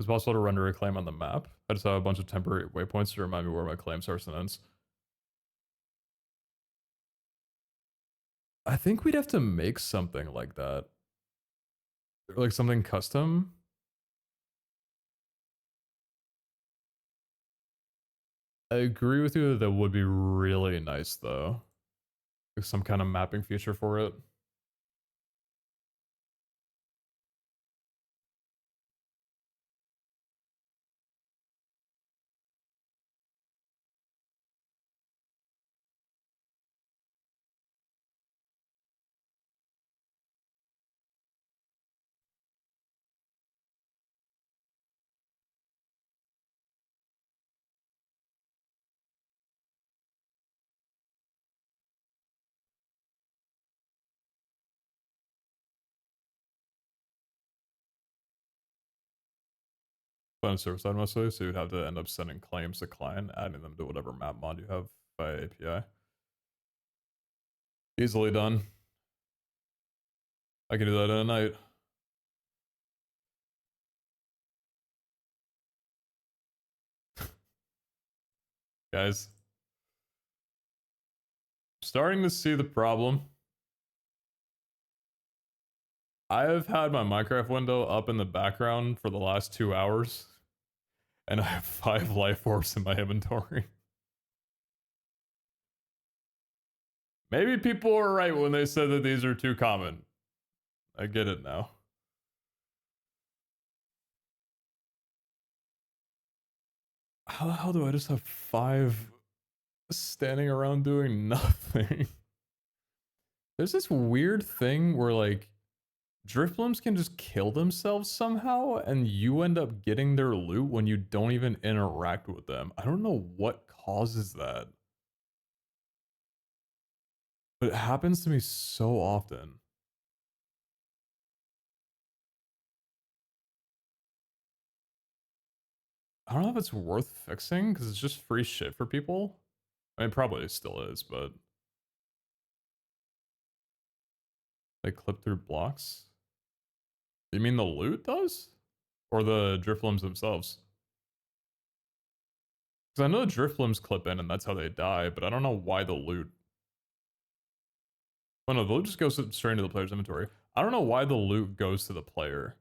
it possible to render a claim on the map? I just have a bunch of temporary waypoints to remind me where my claim starts and ends. I think we'd have to make something like that. Like something custom. I agree with you that that would be really nice though. Like some kind of mapping feature for it. Client server side mostly, so you'd have to end up sending claims to client, adding them to whatever map mod you have by API. Easily done. I can do that in a night. Guys. Starting to see the problem. I have had my Minecraft window up in the background for the last 2 hours, and I have 5 life orbs in my inventory. Maybe people were right when they said that these are too common. I get it now. How the hell do I just have 5 standing around doing nothing? There's this weird thing where like Driftlums can just kill themselves somehow and you end up getting their loot when you don't even interact with them. I don't know what causes that. But it happens to me so often. I don't know if it's worth fixing because it's just free shit for people. I mean, probably it still is, but they clip through blocks. You mean the loot does? Or the Driftlums themselves? Because I know the Driftlums clip in and that's how they die, but I don't know why the loot. Oh no, the loot just goes straight into the player's inventory. I don't know why the loot goes to the player.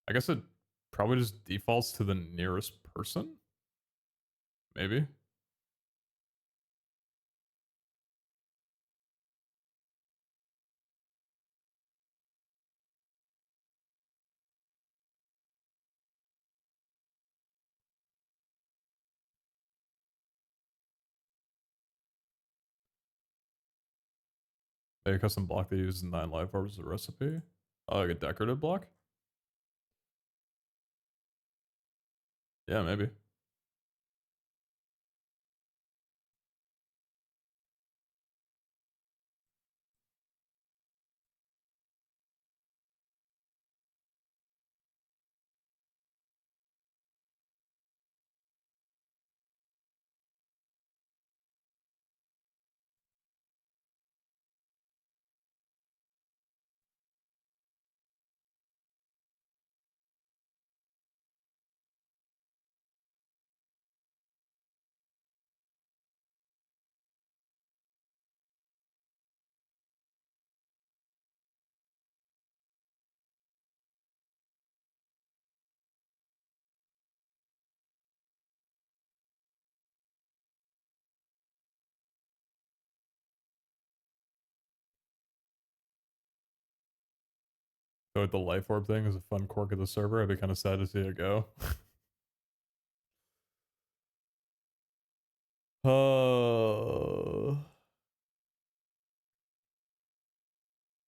I guess it probably just defaults to the nearest person? Maybe? A custom block that uses 9 life orbs as a recipe? Oh, like a decorative block? Yeah, maybe. So like the life orb thing is a fun quirk of the server. I'd be kind of sad to see it go. uh,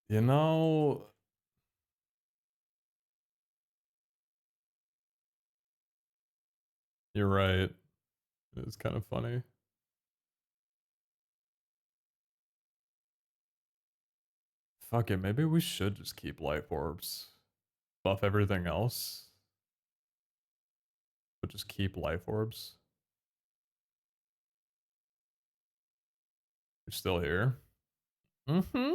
you know, you're right. It's kind of funny. Fuck it, maybe we should just keep life orbs. Buff everything else. But just keep life orbs. You're still here. Mm-hmm.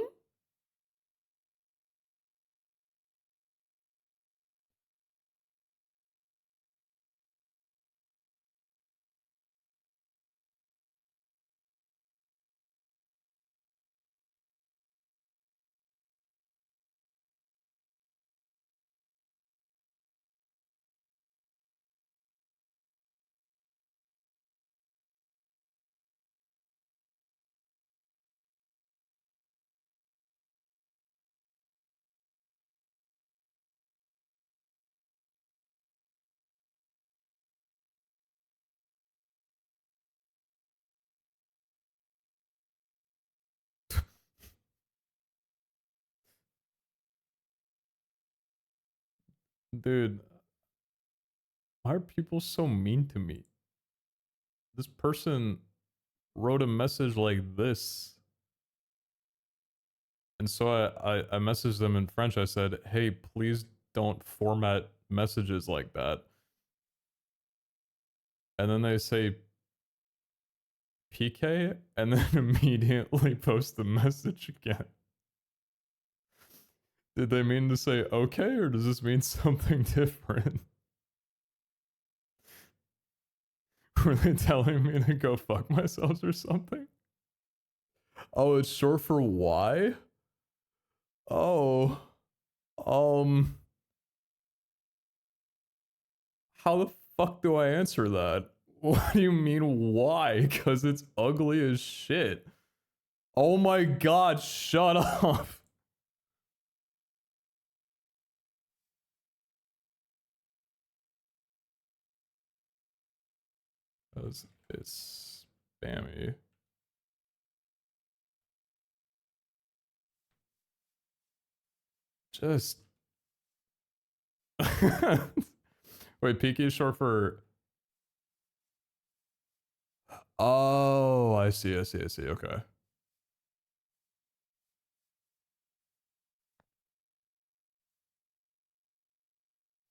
Dude, why are people so mean to me? This person wrote a message like this. And so I messaged them in French. I said, hey, please don't format messages like that. And then they say PK and then immediately post the message again. Did they mean to say okay, or does this mean something different? Were they telling me to go fuck myself or something? Oh, it's short for Y? Oh. How the fuck do I answer that? What do you mean why? Because it's ugly as shit. Oh my god, shut up. It's spammy. Just. Wait, Peaky is short for. Oh, I see. Okay.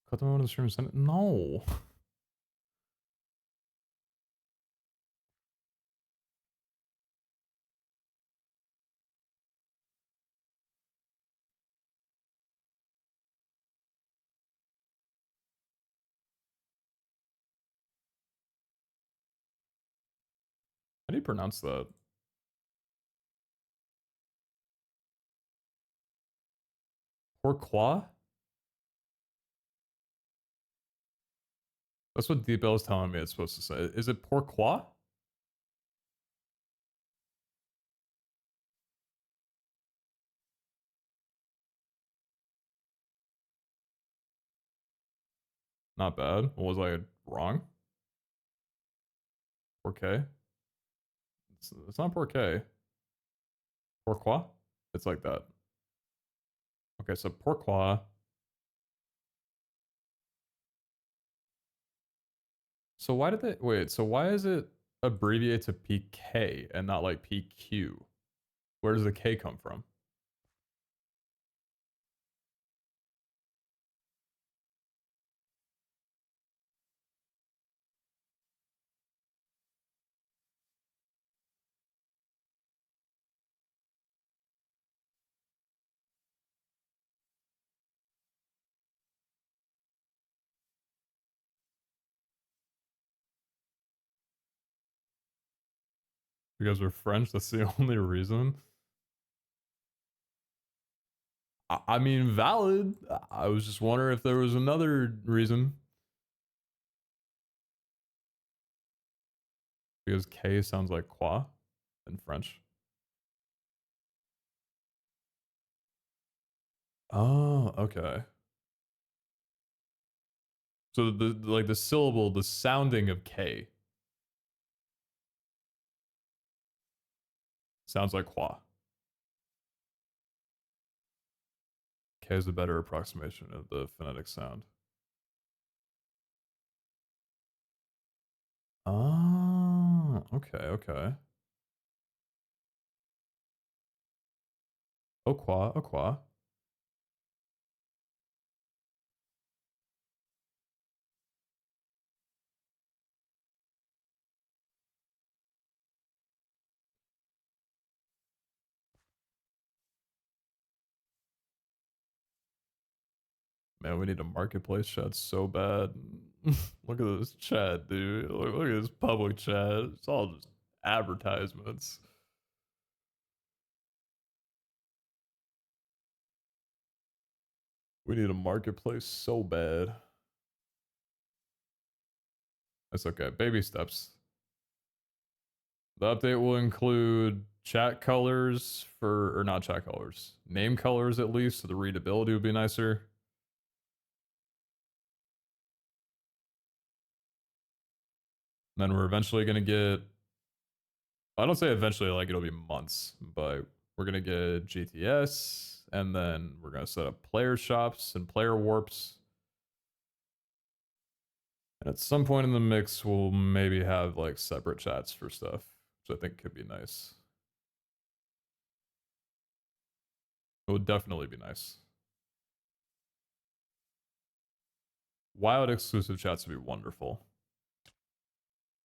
Cut them out of the stream. Send it. No. How do you pronounce that? Pourquoi? That's what Deep L is telling me it's supposed to say. Is it pourquoi? Not bad. Was I wrong? Pourquoi? It's not pourquoi. Pourquoi? It's like that. Okay, so pourquoi. So why did they wait? So why is it abbreviated to PK and not like PQ? Where does the K come from? Because we're French. That's the only reason. I mean, valid. I was just wondering if there was another reason. Because K sounds like quoi in French. Oh, okay. So the like the syllable, the sounding of K sounds like qua. K is a better approximation of the phonetic sound. Oh, okay. Au quoi. Man, we need a marketplace chat so bad. Look at this chat, dude. Look at this public chat. It's all just advertisements. We need a marketplace so bad. That's okay. Baby steps. The update will include chat colors for, or not chat colors, name colors at least, so the readability would be nicer. And then we're eventually going to get, I don't say eventually like it'll be months, but we're going to get GTS, and then we're going to set up player shops and player warps. And at some point in the mix, we'll maybe have like separate chats for stuff, which I think could be nice. It would definitely be nice. Wild exclusive chats would be wonderful.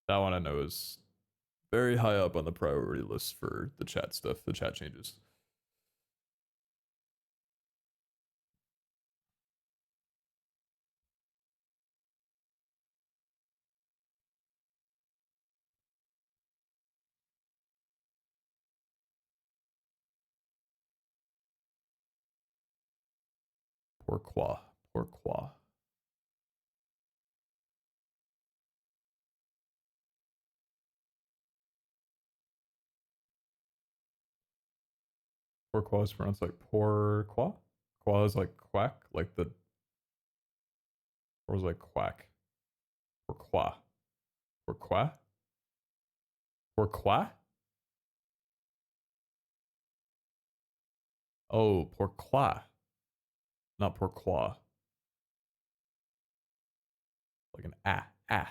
That one I know is very high up on the priority list for the chat stuff, the chat changes. Pourquoi? Pourquoi? Pourquoi is pronounced like pourquoi? Qua is like quack, like the, or is like quack? Pourquoi? Pourquoi? Pourquoi? Oh, pourquoi? Not pourquoi. Like an ah.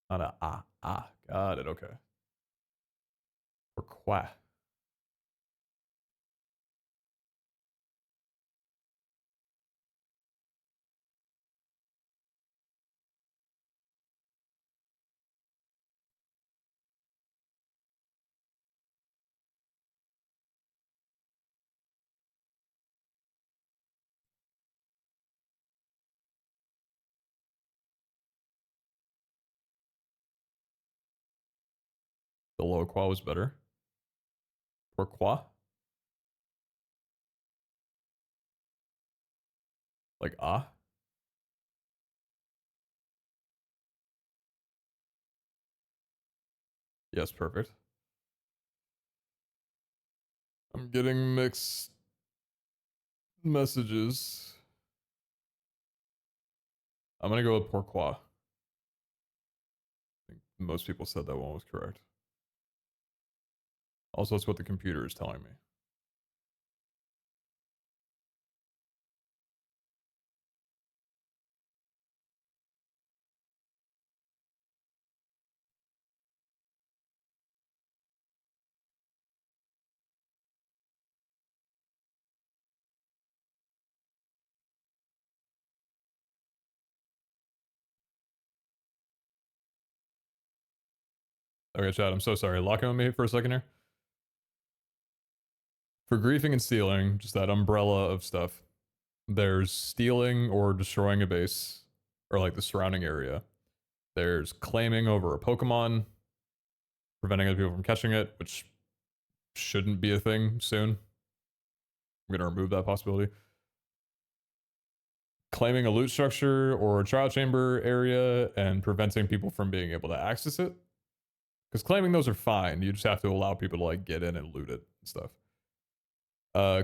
Not a ah. Got it, okay. Pourquoi? The low qua was better. Pourquoi? Like ah? Yes, perfect. I'm getting mixed messages. I'm gonna go with pourquoi. I think most people said that one was correct. Also, it's what the computer is telling me. Okay, Chad, I'm so sorry. Lock in with me for a second here. For griefing and stealing, just that umbrella of stuff, there's stealing or destroying a base, or like the surrounding area. There's claiming over a Pokemon, preventing other people from catching it, which shouldn't be a thing soon. I'm going to remove that possibility. Claiming a loot structure or a trial chamber area and preventing people from being able to access it. Because claiming those are fine. You just have to allow people to like get in and loot it and stuff.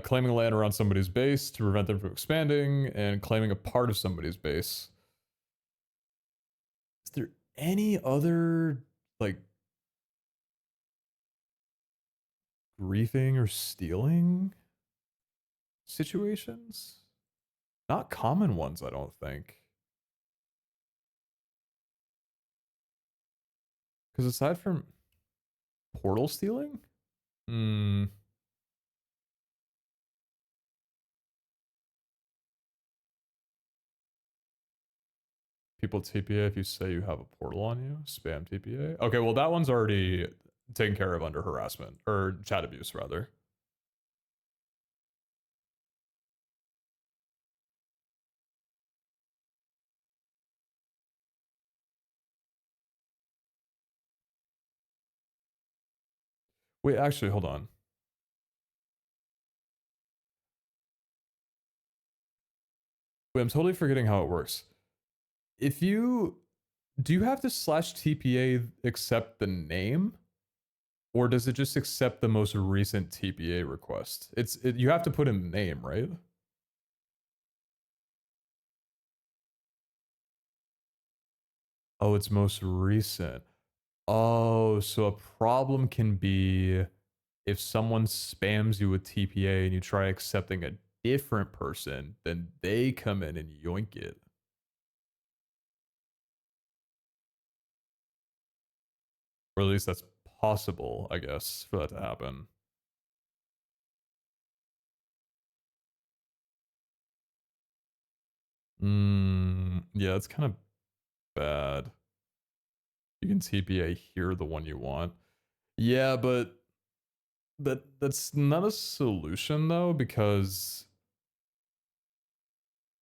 Claiming land around somebody's base to prevent them from expanding, and claiming a part of somebody's base. Is there any other like griefing or stealing situations? Not common ones, I don't think. Because aside from portal stealing, people TPA if you say you have a portal on you. Spam TPA. Okay, well that one's already taken care of under harassment or chat abuse rather. Wait, actually, hold on. Wait, I'm totally forgetting how it works. If you do you have to slash TPA accept the name? Or does it just accept the most recent TPA request? You have to put in the name, right? Oh, it's most recent. Oh, so a problem can be if someone spams you with TPA and you try accepting a different person, then they come in and yoink it. Or at least that's possible, I guess, for that to happen. Yeah, it's kind of bad. You can TPA here the one you want. Yeah, but that's not a solution though, because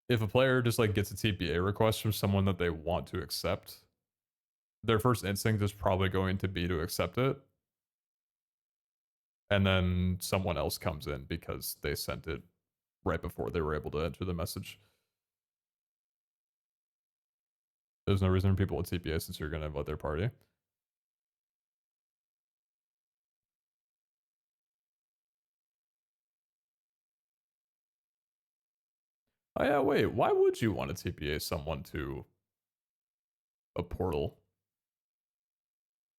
if a player just like gets a TPA request from someone that they want to accept, their first instinct is probably going to be to accept it. And then someone else comes in because they sent it right before they were able to enter the message. There's no reason for people to TPA since you're going to invite their party. Oh yeah, wait, why would you want to TPA someone to a portal?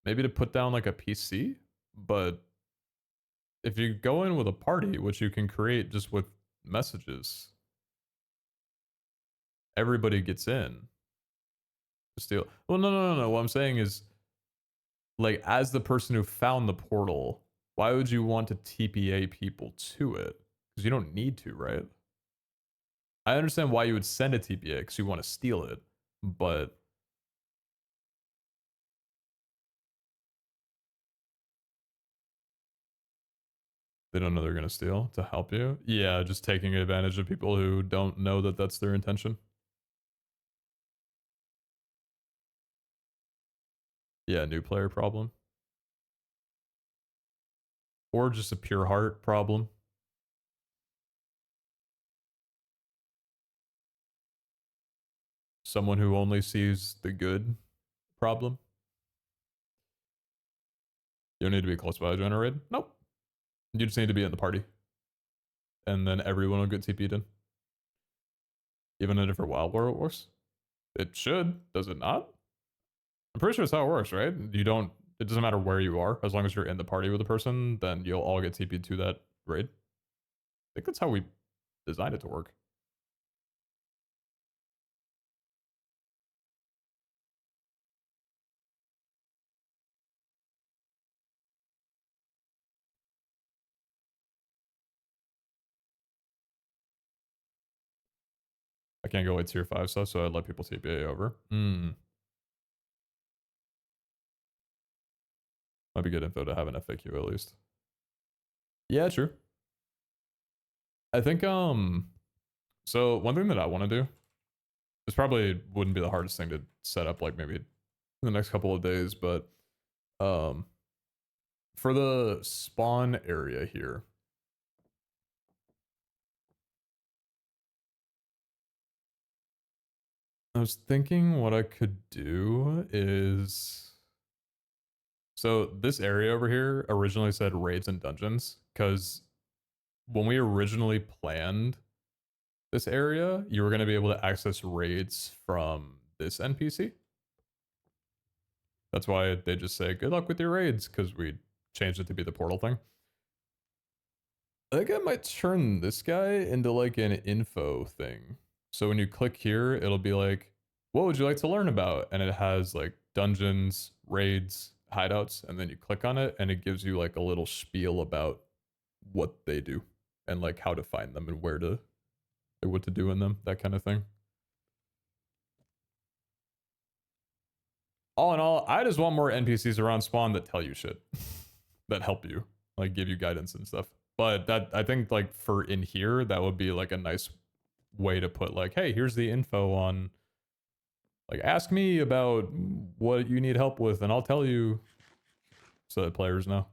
Maybe to put down like a PC? But if you go in with a party, which you can create just with messages, everybody gets in. Steal. Well, no. What I'm saying is, like, as the person who found the portal, why would you want to TPA people to it? Because you don't need to, right? I understand why you would send a TPA because you want to steal it, but they don't know they're going to steal to help you. Yeah, just taking advantage of people who don't know that that's their intention. Yeah, new player problem. Or just a pure heart problem. Someone who only sees the good problem. You don't need to be close by to join a raid. Nope. You just need to be in the party. And then everyone will get TP'd in. Even in a different wild war it works. It should. Does it not? I'm pretty sure that's how it works, right? It doesn't matter where you are. As long as you're in the party with the person, then you'll all get TP'd to that raid. I think that's how we designed it to work. I can't go with tier 5 stuff, so I let people TPA over. Might be good info to have an FAQ at least. Yeah, true. I think, so one thing that I want to do, this probably wouldn't be the hardest thing to set up, like maybe in the next couple of days, but, for the spawn area here, I was thinking what I could do is, so this area over here originally said raids and dungeons, because when we originally planned this area, you were going to be able to access raids from this NPC. That's why they just say, good luck with your raids, because we changed it to be the portal thing. I think I might turn this guy into like an info thing. So when you click here, it'll be like, what would you like to learn about? And it has like dungeons, raids, hideouts, and then you click on it and it gives you like a little spiel about what they do and like how to find them and what to do in them, that kind of thing. All in all, I just want more NPCs around spawn that tell you shit, that help you, like give you guidance and stuff. But that, I think like for in here, that would be like a nice way to put like, hey, here's the info on, like, ask me about what you need help with and I'll tell you, so that players know.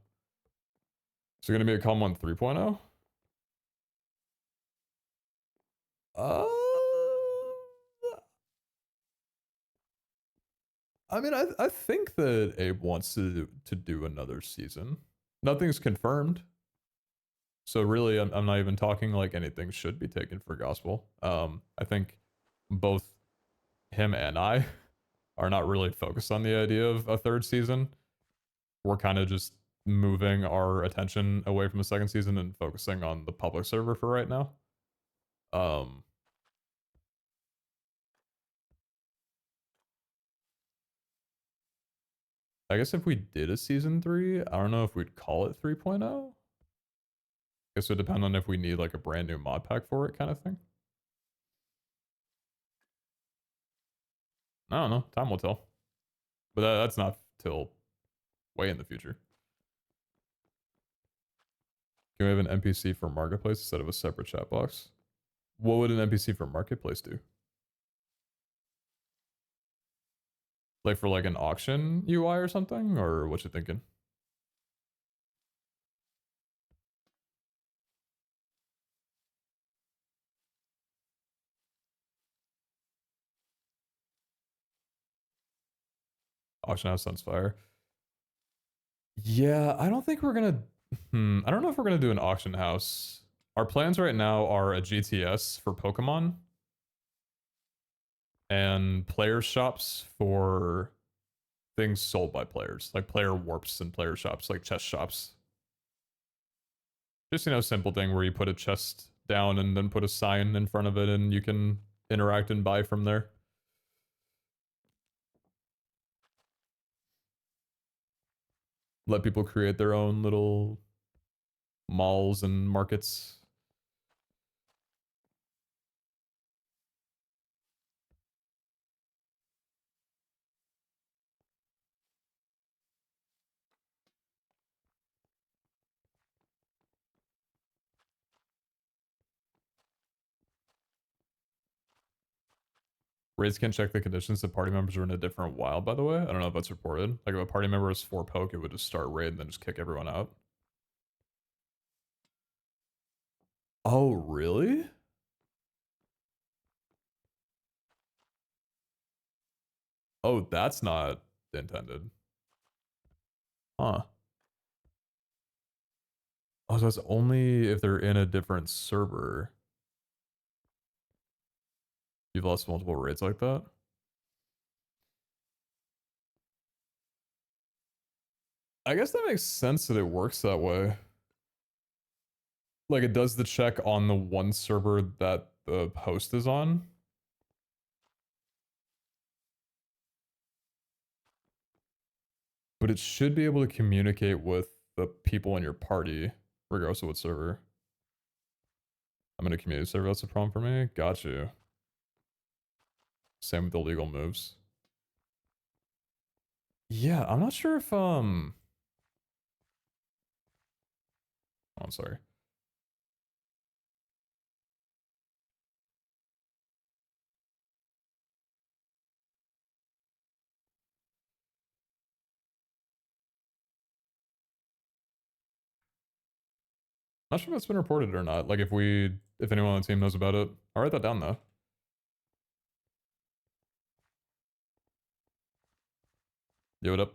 Is it going to be a common 3.0? Uh, I mean, I think that Abe wants to do another season. Nothing's confirmed. So really, I'm not even talking like anything should be taken for gospel. I think both him and I are not really focused on the idea of a third season. We're kind of just moving our attention away from the second season and focusing on the public server for right now. I guess if we did a season 3, I don't know if we'd call it 3.0. Guess it would depend on if we need like a brand new mod pack for it kind of thing. I don't know. Time will tell. But that's not till way in the future. Can we have an NPC for Marketplace instead of a separate chat box? What would an NPC for Marketplace do? Like for like an auction UI or something? Or what you thinking? Auction house sounds fire. Yeah, I don't think we're gonna. I don't know if we're gonna do an auction house. Our plans right now are a GTS for Pokemon and player shops for things sold by players, like player warps and player shops, like chest shops. Just, simple thing where you put a chest down and then put a sign in front of it and you can interact and buy from there. Let people create their own little malls and markets. Raids can check the conditions if party members are in a different wild, by the way. I don't know if that's reported. Like if a party member is 4 poke, it would just start raid and then just kick everyone out. Oh, really? Oh, that's not intended. Huh. Oh, so it's only if they're in a different server. You've lost multiple raids like that? I guess that makes sense that it works that way. Like it does the check on the one server that the host is on. But it should be able to communicate with the people in your party, regardless of what server. I'm in a community server, that's a problem for me. Got you. Same with illegal moves. Yeah, I'm not sure if oh, I'm sorry. Not sure if that's been reported or not. Like if anyone on the team knows about it. I'll write that down though. Yo, what up?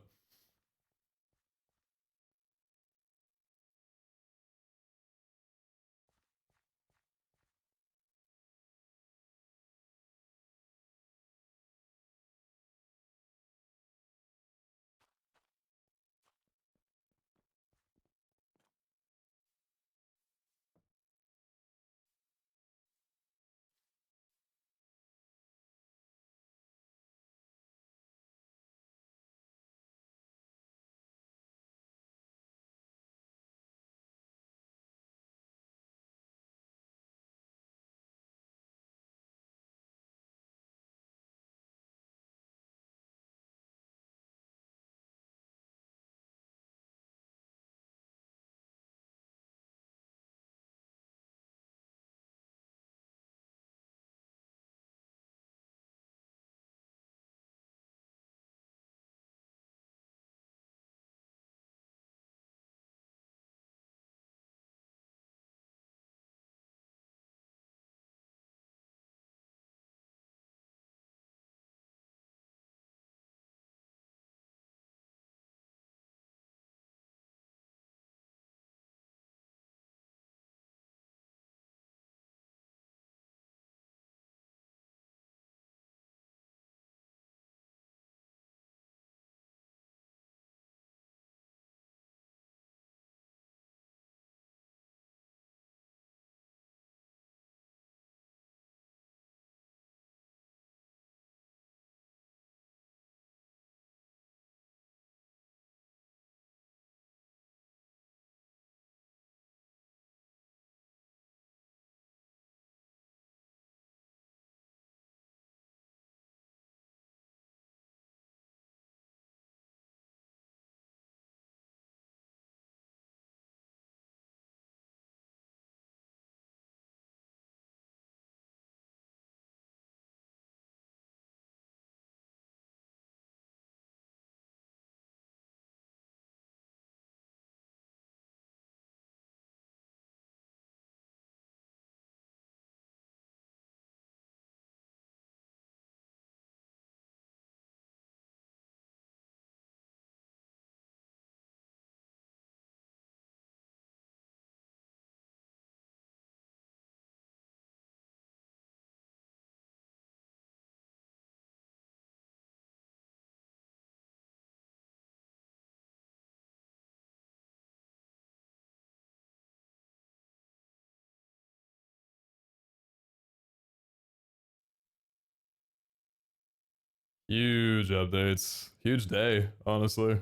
Huge updates. Huge day, honestly.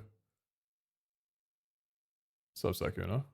Sup, Sakuna?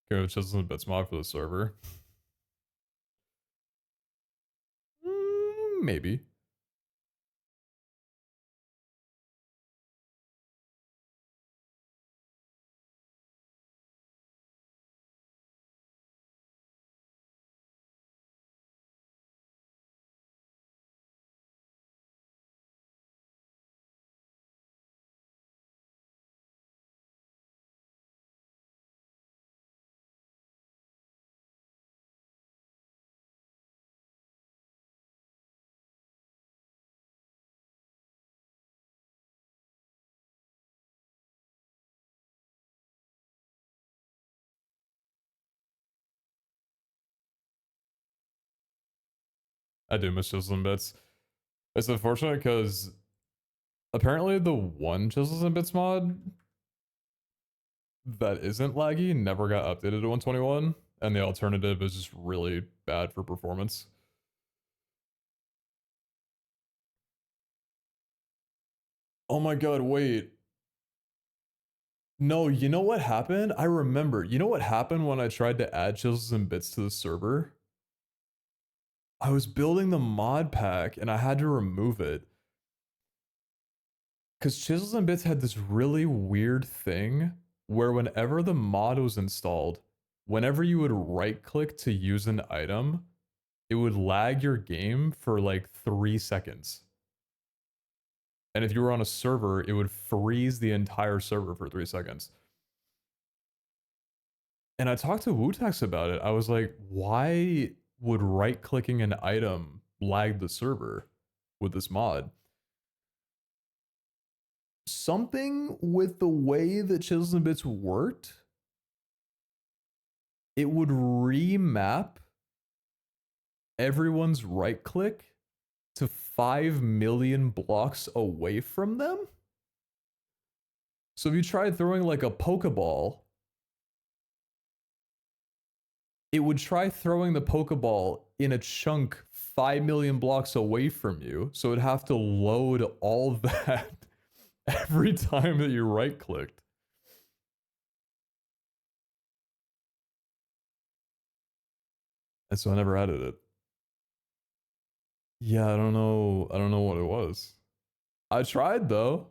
Go Chisels and Bits mod for the server. Maybe. I do miss Chisels and Bits. It's unfortunate because apparently the one Chisels and Bits mod that isn't laggy never got updated to 121, and the alternative is just really bad for performance. Oh my god, wait. No, you know what happened? I remember. You know what happened when I tried to add Chisels and Bits to the server? I was building the mod pack and I had to remove it. Because Chisels and Bits had this really weird thing where whenever the mod was installed, whenever you would right click to use an item, it would lag your game for like 3 seconds. And if you were on a server, it would freeze the entire server for 3 seconds. And I talked to Wutax about it. I was like, why would right clicking an item lag the server with this mod? Something with the way that Chisels and Bits worked, it would remap everyone's right click to 5 million blocks away from them. So if you tried throwing like a Pokeball, it would try throwing the Pokeball in a chunk 5 million blocks away from you. So it'd have to load all that every time that you right clicked. And so I never added it. Yeah, I don't know. I don't know what it was. I tried though,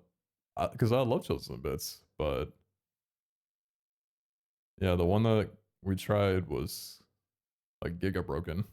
because I love Chills and Bits, but yeah, the one that we tried was like giga broken.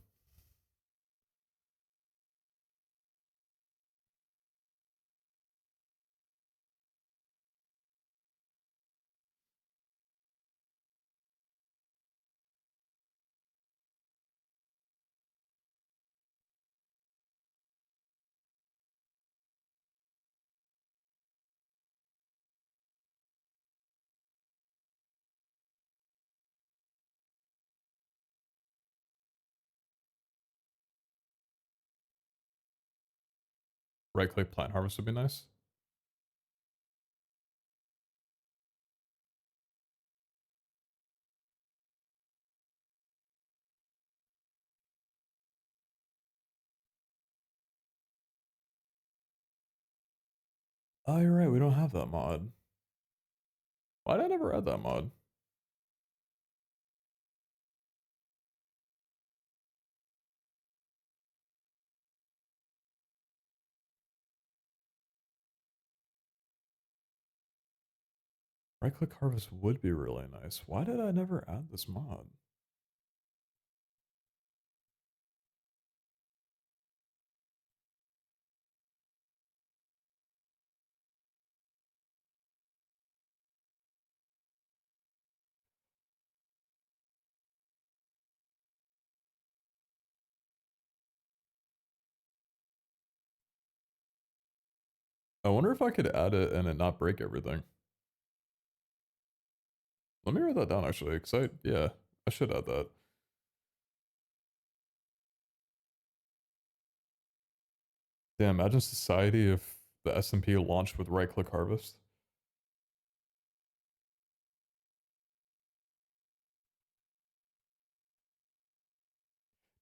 Right click plant harvest would be nice. Oh, you're right. We don't have that mod. Why did I never add that mod? Right click harvest would be really nice. Why did I never add this mod? I wonder if I could add it and it not break everything. Let me write that down actually, because yeah, I should add that. Damn, imagine society if the SMP launched with right click harvest.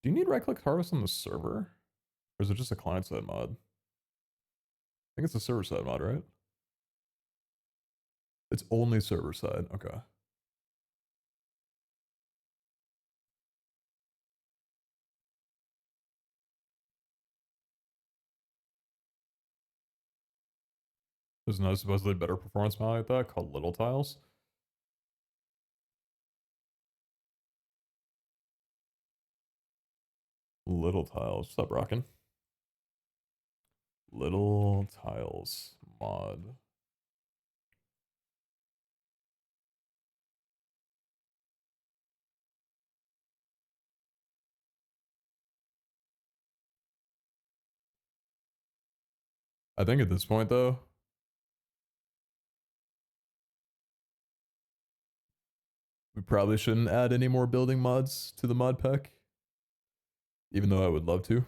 Do you need right click harvest on the server? Or is it just a client side mod? I think it's a server side mod, right? It's only server side. Okay. There's no supposedly better performance mod like that called Little Tiles. Little Tiles. What's up, rockin'? Little Tiles mod. I think at this point though, we probably shouldn't add any more building mods to the mod pack. Even though I would love to.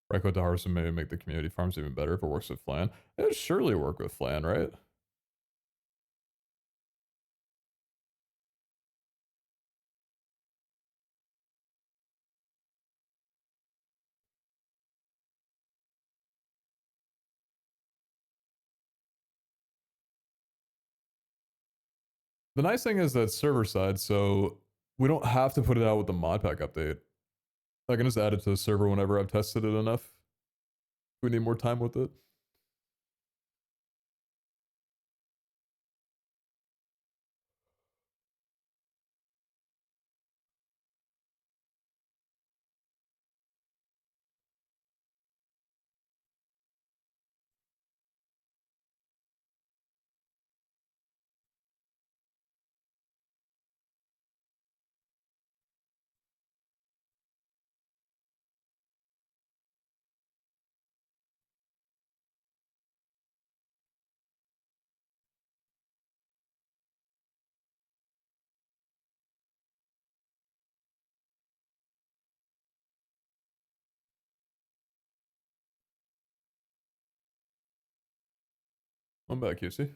Right click to harvest and maybe make the community farms even better if it works with Flan. It would surely work with Flan, right? The nice thing is that server side, so we don't have to put it out with the mod pack update. I can just add it to the server whenever I've tested it enough. We need more time with it. I'm back, QC.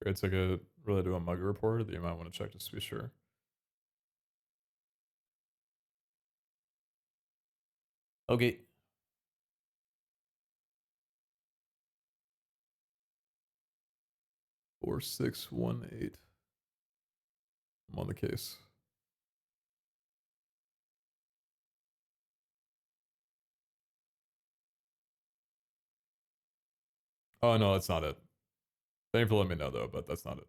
It's like a really do a mug report that you might want to check just to be sure. Okay. Four, 6, 1, 8. I'm on the case. Oh no, that's not it. Thank you for letting me know though, but that's not it.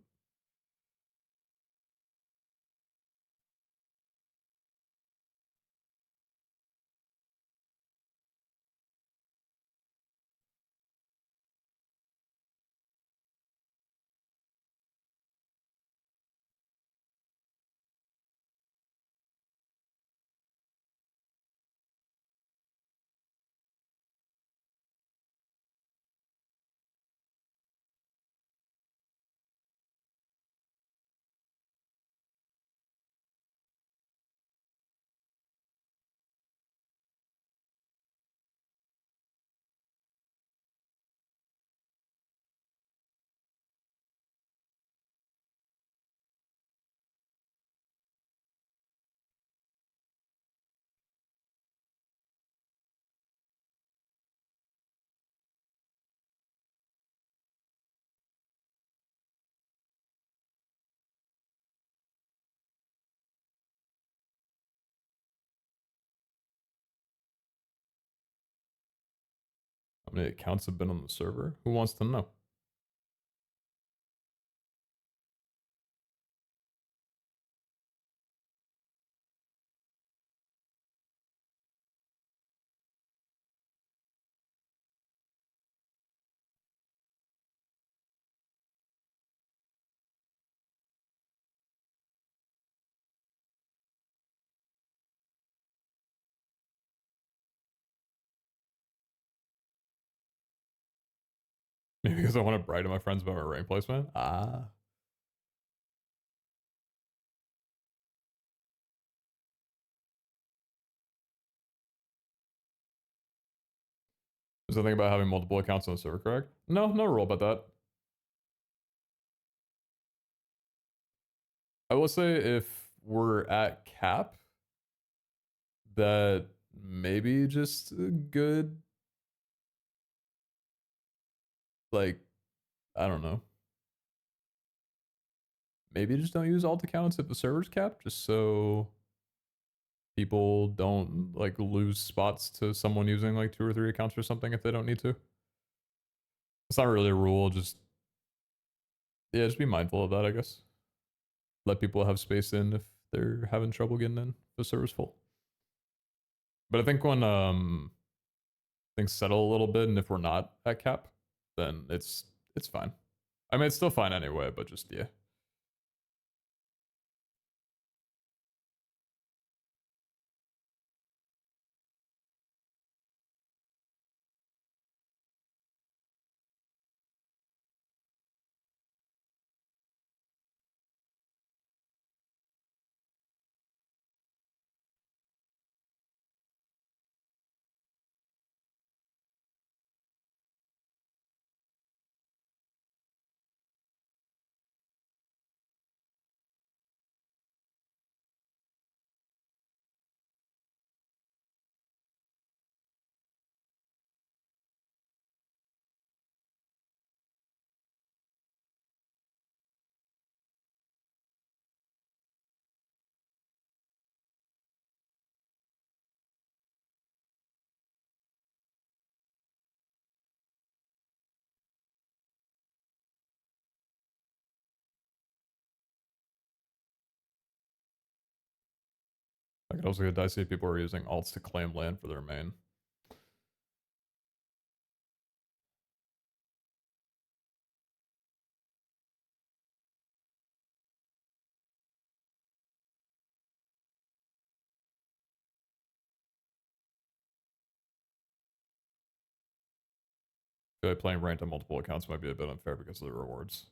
How many accounts have been on the server? Who wants to know? Maybe because I want to brag to my friends about my rank placement? Ah. Is the thing about having multiple accounts on the server correct? No, no rule about that. I will say if we're at cap, that maybe just a good, like, I don't know. Maybe just don't use alt accounts if the server's capped, just so people don't like lose spots to someone using like 2 or 3 accounts or something if they don't need to. It's not really a rule, just yeah, just be mindful of that, I guess. Let people have space in if they're having trouble getting in if the server's full. But I think when things settle a little bit and if we're not at cap, then it's fine. I mean it's still fine anyway, but just yeah. I could also get dicey if people are using alts to claim land for their main. Feel like playing ranked on multiple accounts might be a bit unfair because of the rewards.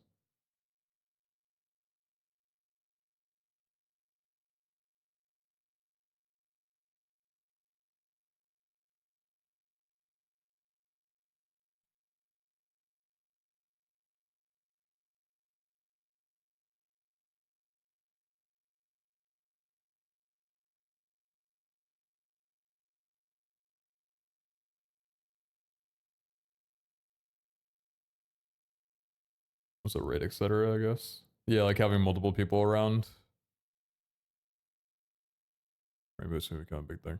What's a raid, etc., I guess? Yeah, like having multiple people around. Maybe it's gonna become a big thing.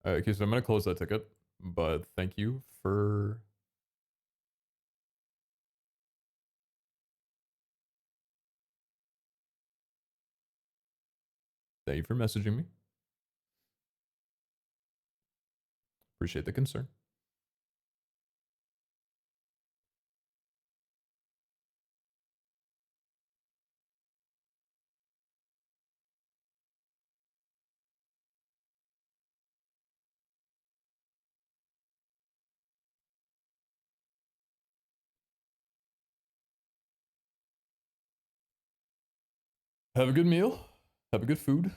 Okay, so I'm gonna close that ticket, but thank you for messaging me. Appreciate the concern. Have a good meal. Have a good food.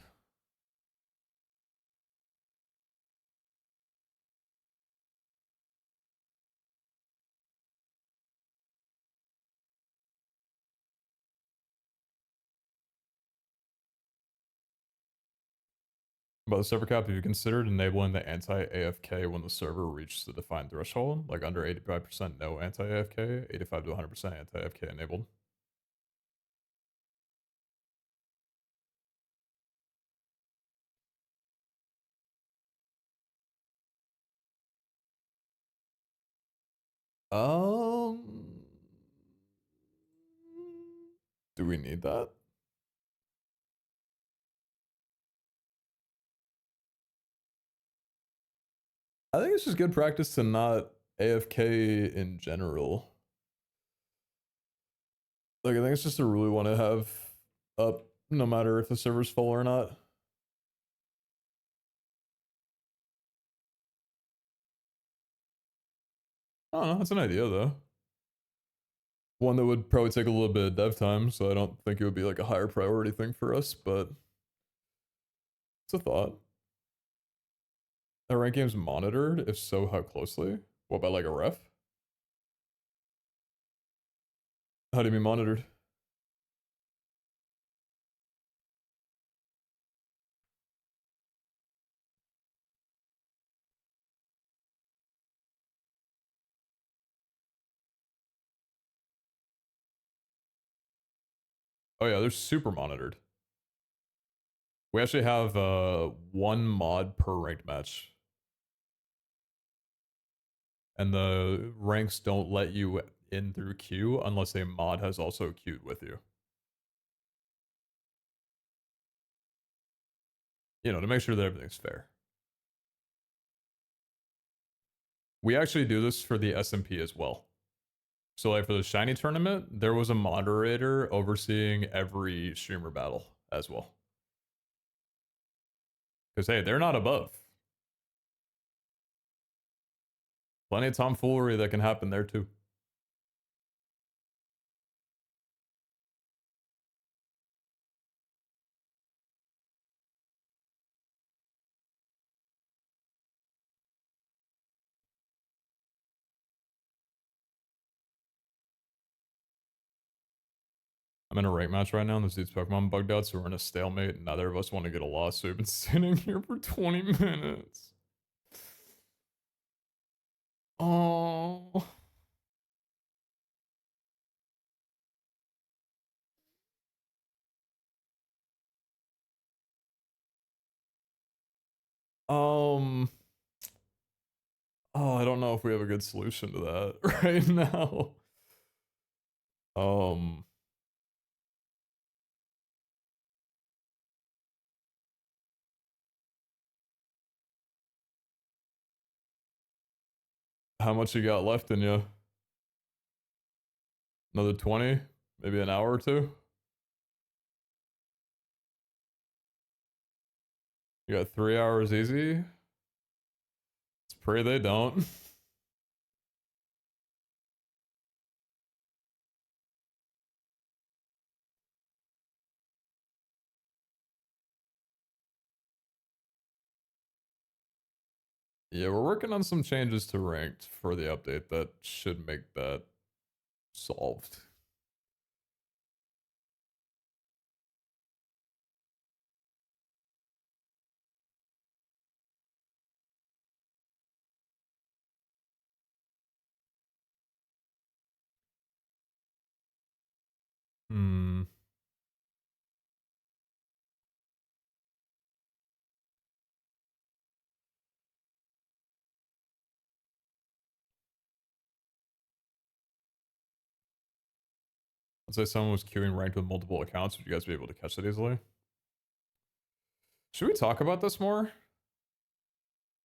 About the server cap, have you considered enabling the anti-AFK when the server reaches the defined threshold? Like under 85% no anti-AFK, 85 to 100% anti-AFK enabled. Do we need that? I think it's just good practice to not AFK in general. Like, I think it's just a rule we want to have up no matter if the server's full or not. I don't know, that's an idea though. One that would probably take a little bit of dev time, so I don't think it would be like a higher priority thing for us, but it's a thought. Are rank games monitored? If so, how closely? What about like a ref? How do you mean monitored? Oh yeah, they're super monitored. We actually have one mod per ranked match. And the ranks don't let you in through queue unless a mod has also queued with you. You know, to make sure that everything's fair. We actually do this for the SMP as well. So like for the Shiny tournament, there was a moderator overseeing every streamer battle as well. Because hey, they're not above. Plenty of tomfoolery that can happen there too. I'm in a rank match right now, and this dude's Pokemon bugged out, so we're in a stalemate, and neither of us want to get a loss, so we've been sitting here for 20 minutes. Oh. Um. Oh, I don't know if we have a good solution to that right now. Um. How much you got left in you? Another 20? Maybe an hour or two? You got 3 hours easy? Pray they don't. Yeah, we're working on some changes to ranked for the update that should make that solved. Hmm. Let's say someone was queuing ranked with multiple accounts. Would you guys be able to catch that easily? Should we talk about this more?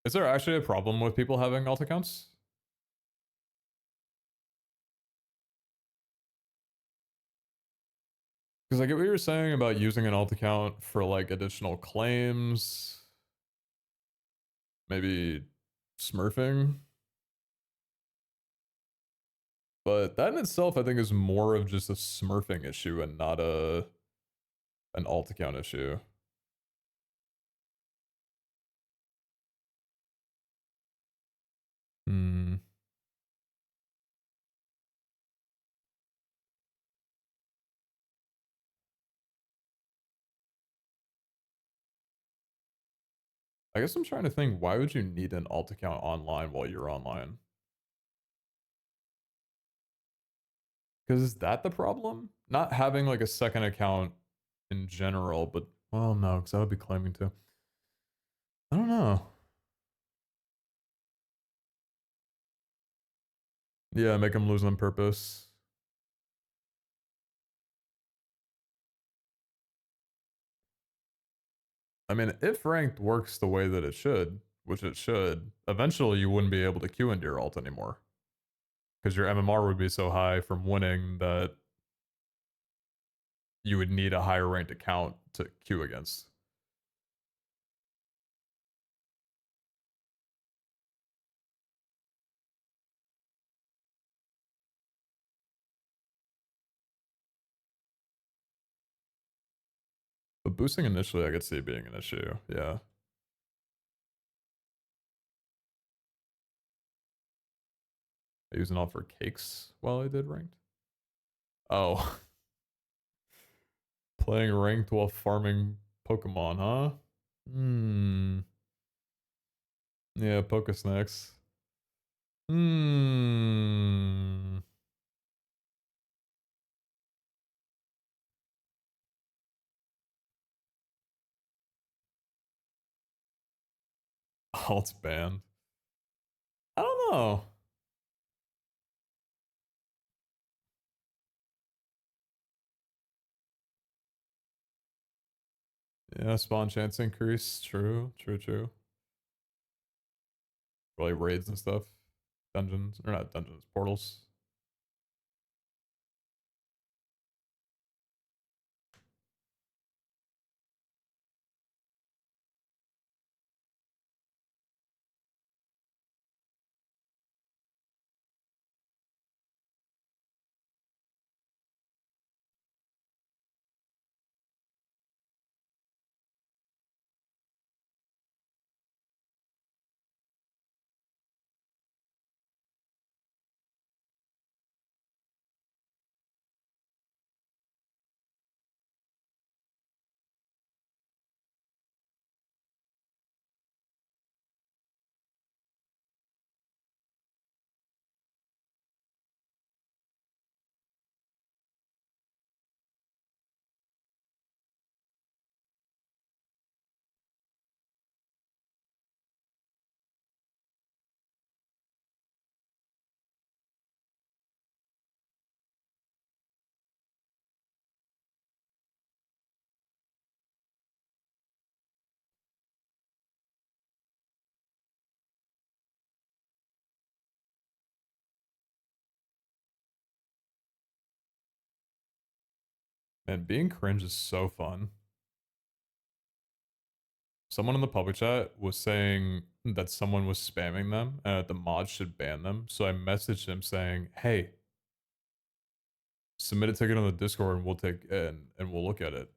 Is there actually a problem with people having alt accounts? Because I get what you were saying about using an alt account for like additional claims, maybe smurfing. But that in itself, I think, is more of just a smurfing issue and not an alt account issue. Hmm. I guess I'm trying to think, why would you need an alt account online while you're online? Because is that the problem? Not having like a second account in general, but well, no, because I would be claiming to. I don't know. Yeah, make them lose on purpose. I mean, if ranked works the way that it should, which it should, eventually you wouldn't be able to queue into your alt anymore. Because your MMR would be so high from winning that you would need a higher ranked account to queue against. But boosting initially, I could see being an issue. Yeah. I used an alt for cakes while I did ranked. Oh. Playing ranked while farming Pokemon, huh? Hmm. Yeah, Pokesnacks. Hmm. Alt's banned. I don't know. Yeah, spawn chance increase. True, true, true. Really raids and stuff. Dungeons. Or not dungeons, portals. Man, being cringe is so fun. someone in the public chat was saying that someone was spamming them and that the mods should ban them. So I messaged him saying, "Hey, submit a ticket on the Discord and we'll take and we'll look at it."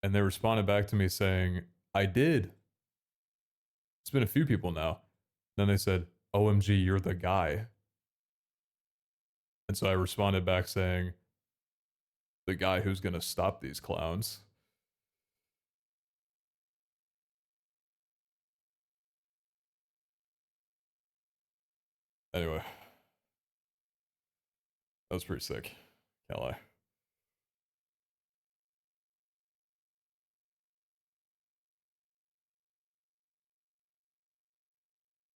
And they responded back to me saying, "I did. It's been a few people now." Then they said, "OMG, you're the guy." And so I responded back saying, "The guy who's gonna stop these clowns." Anyway, that was pretty sick. Can't lie.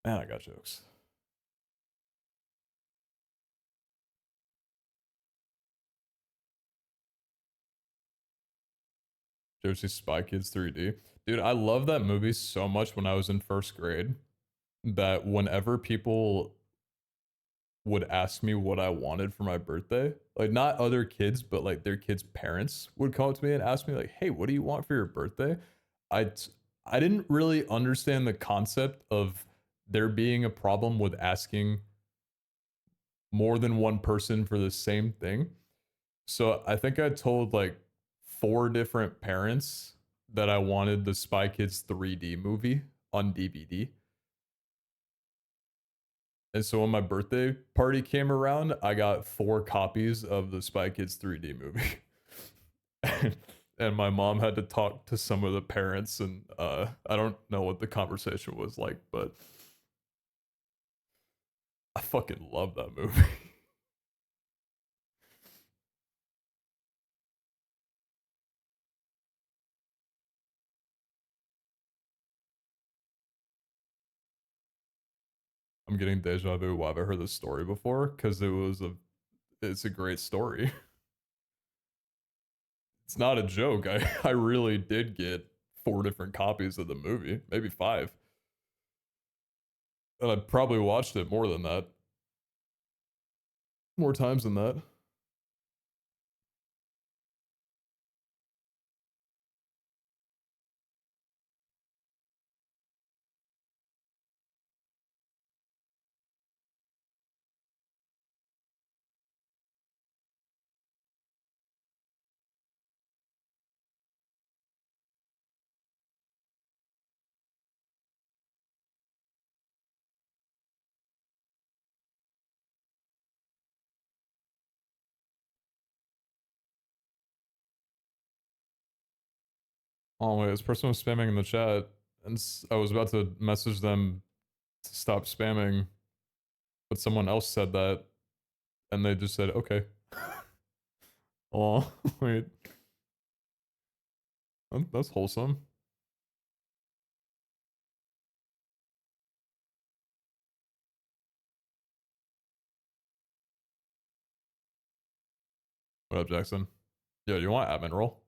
Man, I got jokes. Did you ever see Spy Kids 3D? Dude, I love that movie so much when I was in first grade that whenever people would ask me what I wanted for my birthday, like not other kids, but like their kids' parents would come up to me and ask me like, "Hey, what do you want for your birthday?" I I didn't really understand the concept of there being a problem with asking more than one person for the same thing. So I think I told like 4 different parents that I wanted the Spy Kids 3D movie on DVD. And so when my birthday party came around, I got 4 copies of the Spy Kids 3D movie. And my mom had to talk to some of the parents, and I don't know what the conversation was like, but I fucking love that movie. I'm getting deja vu. Why have I heard this story before? Because it's a great story. It's not a joke. I really did get 4 different copies of the movie, maybe 5. And I probably watched it more than that. More times than that. Oh wait, this person was spamming in the chat, and I was about to message them to stop spamming, but someone else said that, and they just said, "Okay." Oh, wait. That's wholesome. What up, Jackson? Yo, you want admin role?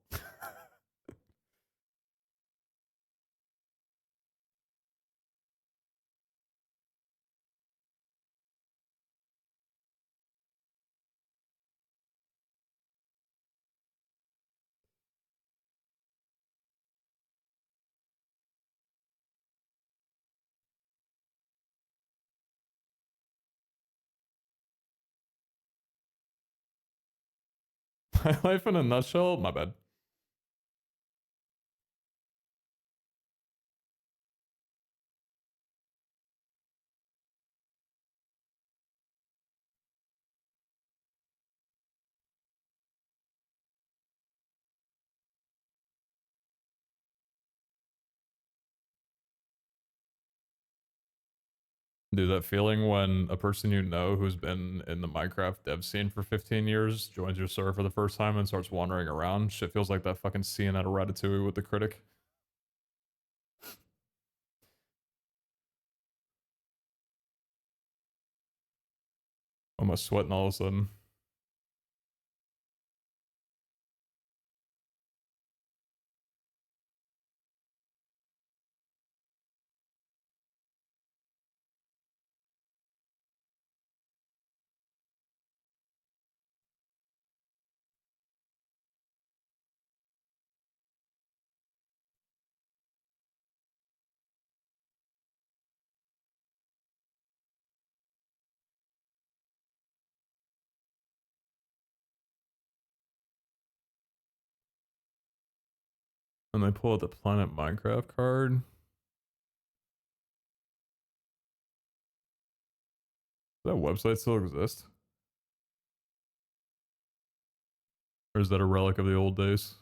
My life in a nutshell? My bad. Dude, that feeling when a person you know who's been in the Minecraft dev scene for 15 years joins your server for the first time and starts wandering around. Shit feels like that fucking scene out of Ratatouille with the critic. I'm sweating all of a sudden. me pull out the Planet Minecraft card. Does that website still exist? Or is that a relic of the old days?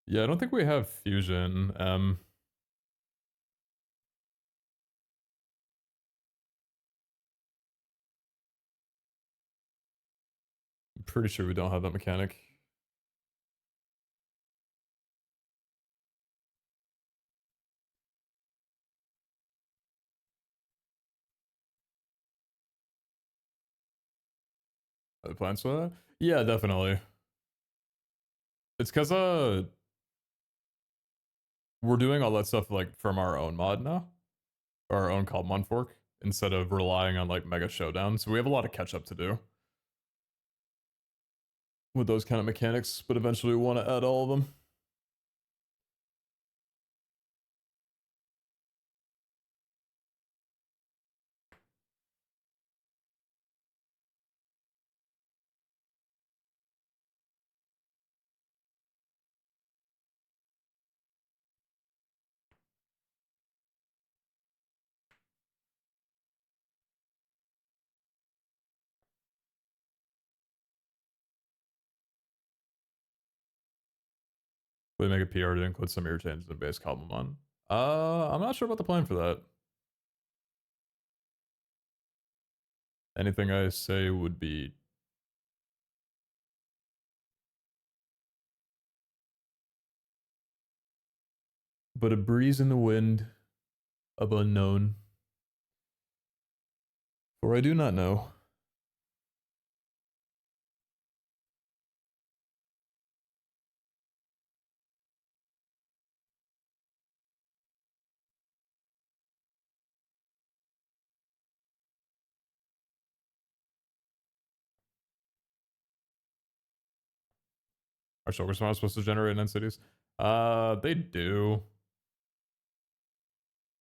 Yeah, I don't think we have fusion. I'm pretty sure we don't have that mechanic. The plans for that? Yeah, definitely. It's because we're doing all that stuff like from our own mod now, our own cobblemon fork, instead of relying on like Mega Showdown. So we have a lot of catch up to do with those kind of mechanics, but eventually we want to add all of them. We make a PR to include some mirror changes in base cobblemon. I'm not sure about the plan for that. Anything I say would be but a breeze in the wind of unknown. For I do not know Are shulkers not supposed to generate in cities? They do.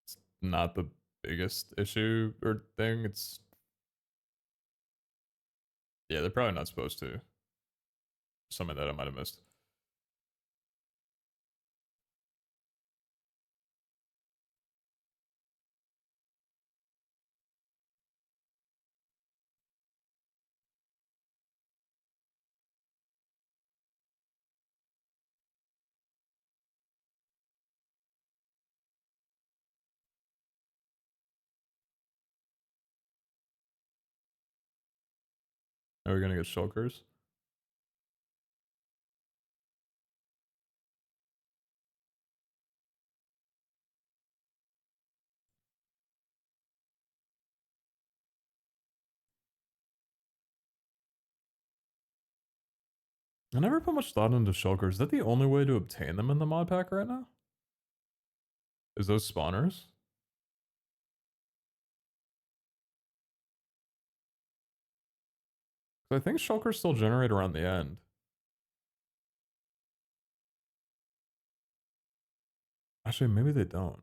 It's not the biggest issue or thing. It's yeah, they're probably not supposed to. Something that I might have missed. Are we gonna get shulkers? I never put much thought into shulkers. Is that the only way to obtain them in the mod pack right now? Is those spawners? I think shulkers still generate around the end. Actually, maybe they don't.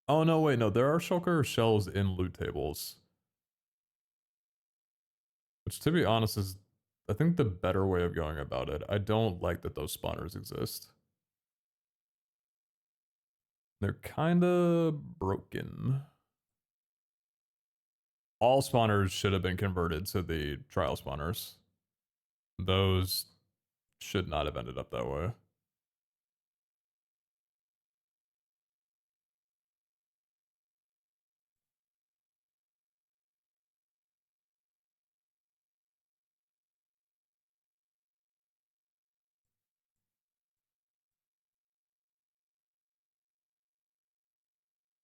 Oh no, wait, no, there are shulker shells in loot tables. Which, to be honest, is I think the better way of going about it. I don't like that those spawners exist. They're kinda broken. All spawners should have been converted to the trial spawners. Those should not have ended up that way.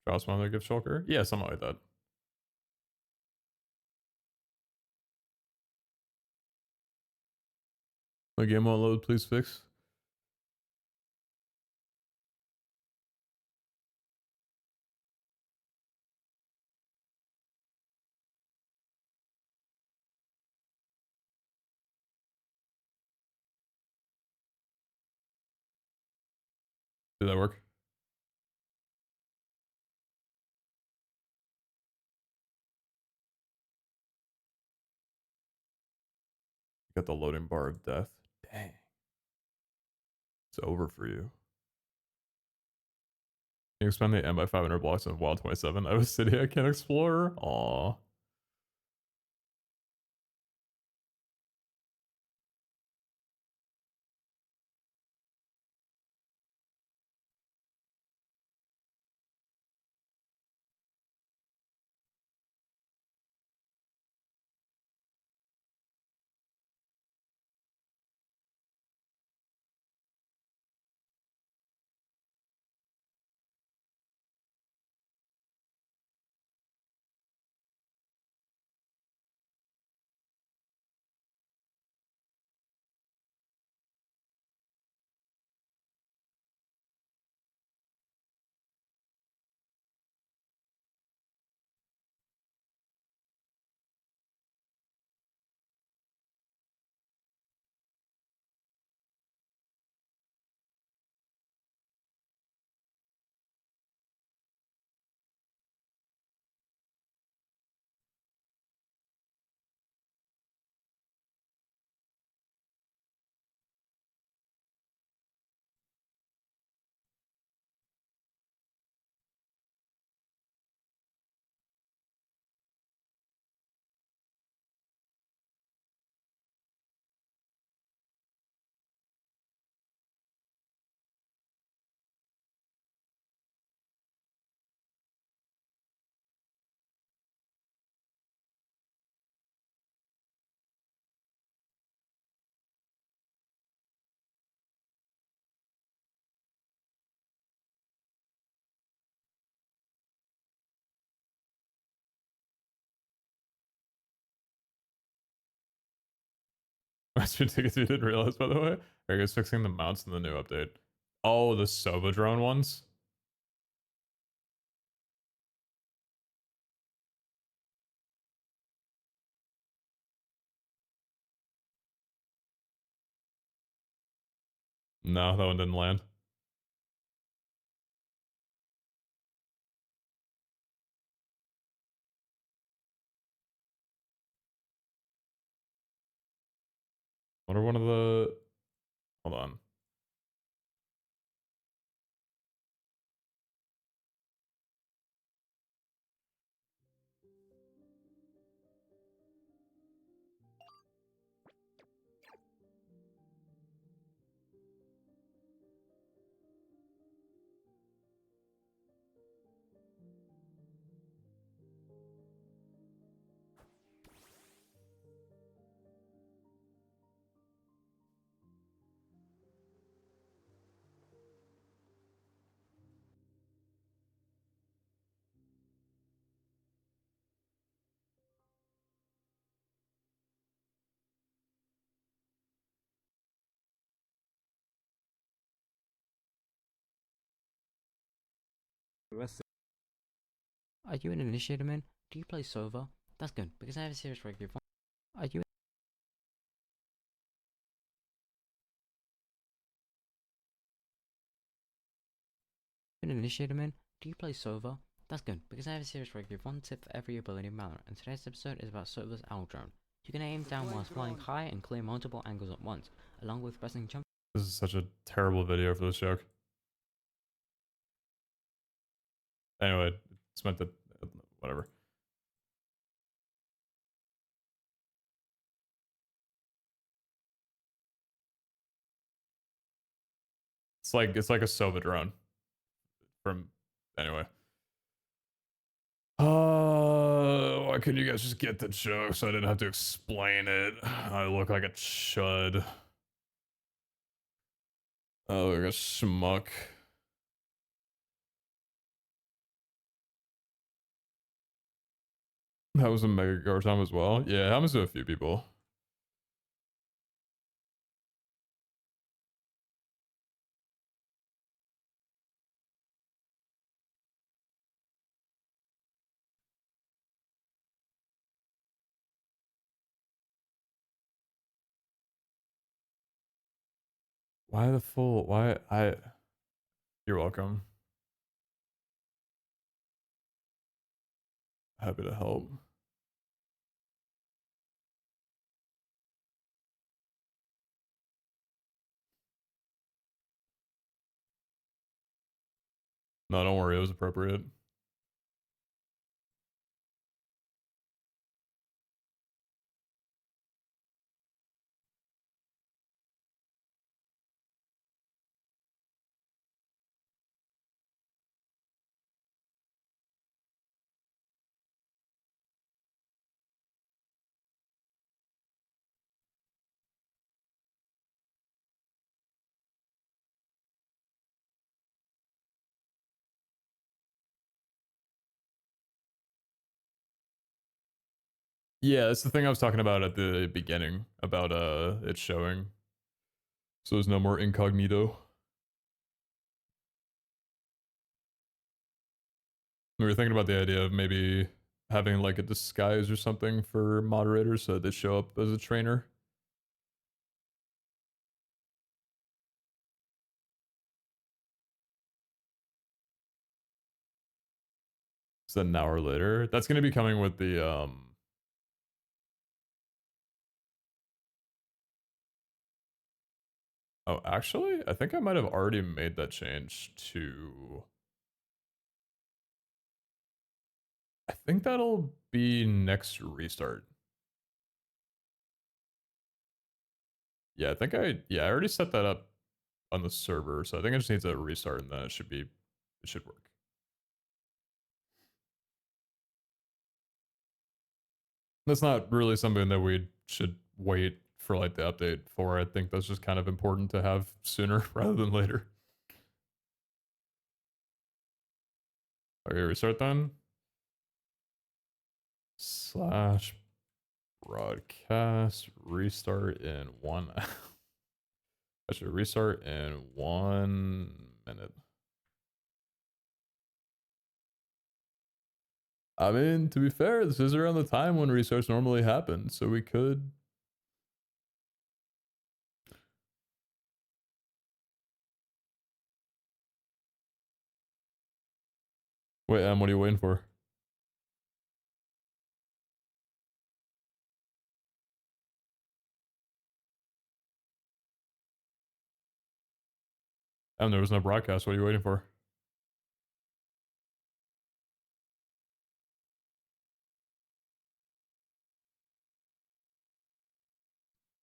Trial spawner give shulker? Yeah, something like that. My game won't load, please fix. Did that work? Got the loading bar of death. Dang. It's over for you. Can you expand the M by 500 blocks in Wild 27? I was city I can't explore. Aww. That's ridiculous. You didn't realize, by the way. Are you guys fixing the mounts in the new update? Oh, the Sova drone ones? No, that one didn't land. What are one of the... Hold on. Are you an initiator man? Do you play Sova? That's good, because I have a serious regular phone. Are you an initiator man? Do you play Sova? That's good, because I have a serious regular one tip for every ability Valorant, and today's episode is about Sova's owl drone. You can aim down whilst flying high and clear multiple angles at once, along with pressing jump. This is such a terrible video for this joke. Anyway, it's meant to... Whatever. It's like a Sova drone. From... Anyway. Why couldn't you guys just get the joke so I didn't have to explain it? I look like a chud. I look like a schmuck. That was a mega guard time as well. Yeah, it happens to a few people. Why the full... Why... You're welcome. Happy to help. No, don't worry. It was appropriate. Yeah, that's the thing I was talking about at the beginning about it showing. So there's no more incognito. We were thinking about the idea of maybe having like a disguise or something for moderators so that they show up as a trainer. So an hour later. That's gonna be coming with the Oh, actually, I think I might have already made that change to... I think that'll be next restart. Yeah, I already set that up on the server, so I think I just need to restart and then it should work. That's not really something that we should wait for like the update for. I think that's just kind of important to have sooner rather than later. Okay, restart then. Slash broadcast restart in 1 I should restart in 1 minute. I mean, to be fair, this is around the time when restarts normally happen, so we could Wait, what are you waiting for? There was no broadcast. What are you waiting for?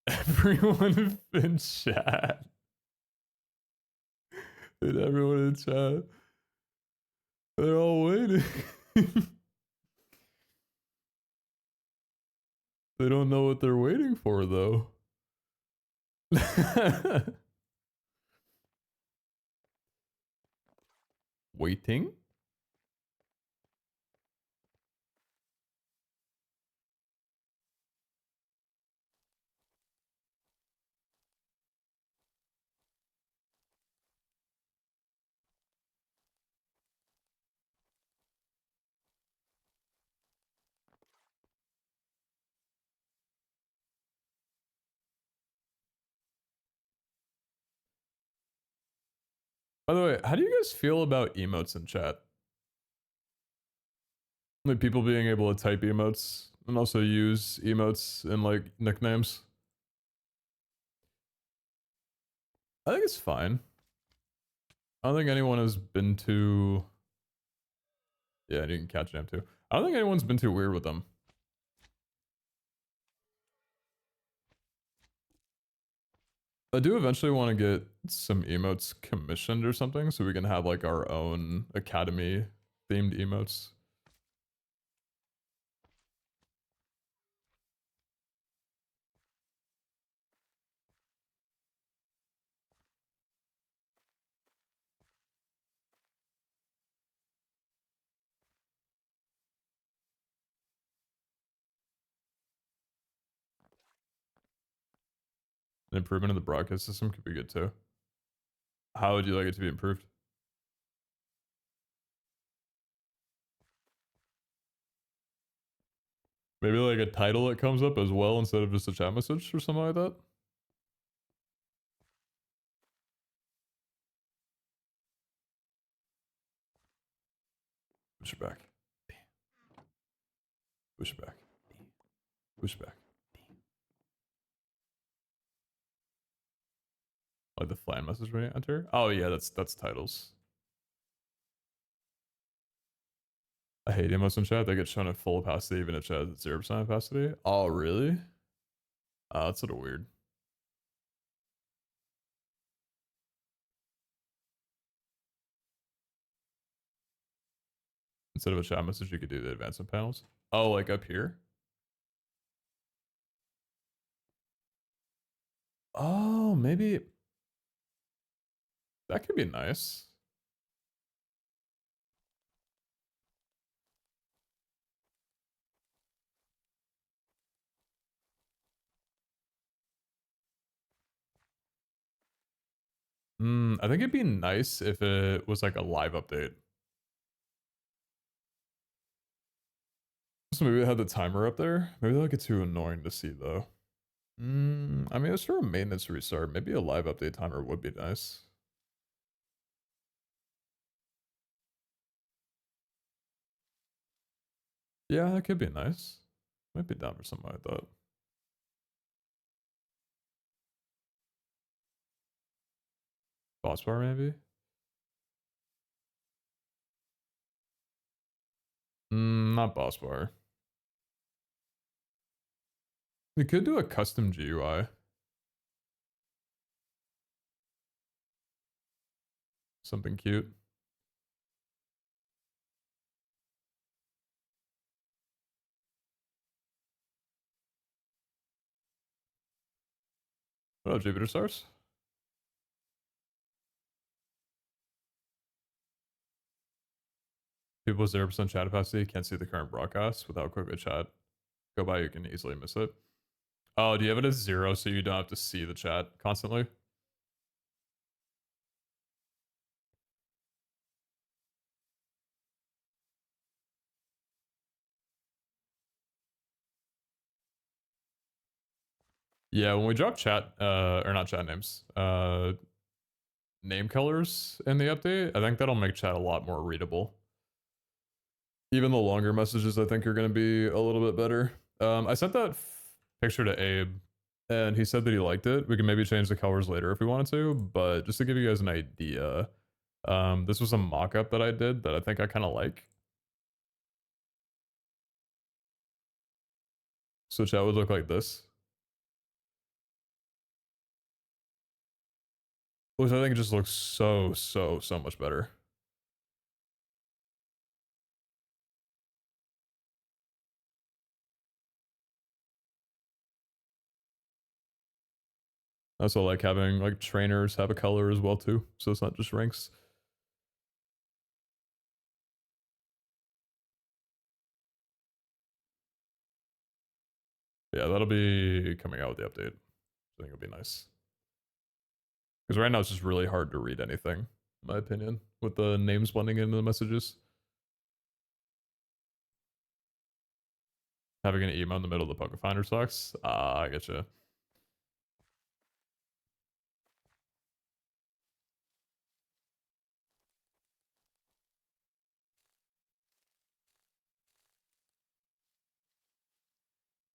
Everyone in chat. Dude, everyone in chat. They're all waiting. They don't know what they're waiting for, though. Waiting? By the way, how do you guys feel about emotes in chat? Like people being able to type emotes and also use emotes in like nicknames? I think it's fine. I don't think anyone has been too... Yeah, and you can catch them too. I don't think anyone's been too weird with them. I do eventually want to get some emotes commissioned or something so we can have like our own academy themed emotes. An improvement in the broadcast system could be good too. How would you like it to be improved? Maybe like a title that comes up as well instead of just a chat message or something like that? Push it back. Push it back. Push it back. Like the flan message when you enter? Oh yeah, that's titles. I hate emotes in chat. They get shown at full opacity even if chat is at 0% opacity. Oh really? That's sort of weird. Instead of a chat message, you could do the advancement panels. Oh, like up here? Oh, maybe that could be nice. I think it'd be nice if it was like a live update. So maybe they had the timer up there. Maybe that'll get too annoying to see though. I mean, it's for a maintenance restart. Maybe a live update timer would be nice. Yeah, that could be nice. Might be down for something like that. Boss bar maybe? Not boss bar. We could do a custom GUI. Something cute. What up, Jupiter Stars? People with 0% chat capacity can't see the current broadcast without quickly chat. Go by, you can easily miss it. Oh, do you have it as 0 so you don't have to see the chat constantly? Yeah, when we drop chat, or not chat names, name colors in the update, I think that'll make chat a lot more readable. Even the longer messages I think are going to be a little bit better. I sent that picture to Abe and he said that he liked it. We can maybe change the colors later if we wanted to, but just to give you guys an idea, this was a mock-up that I did that I think I kind of like. So chat would look like this. Which I think just looks so much better. I also like having like trainers have a color as well too, so it's not just ranks. Yeah, that'll be coming out with the update. I think it'll be nice. Because right now it's just really hard to read anything, in my opinion, with the names blending into the messages. Having an emo in the middle of the Poke Finder sucks. I getcha.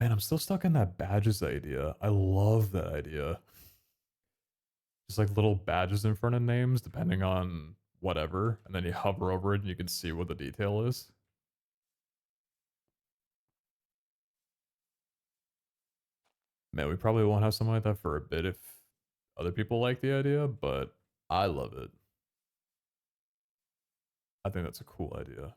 Man, I'm still stuck in that badges idea. I love that idea. Just like little badges in front of names, depending on whatever, and then you hover over it and you can see what the detail is. Man, we probably won't have something like that for a bit if other people like the idea, but I love it. I think that's a cool idea.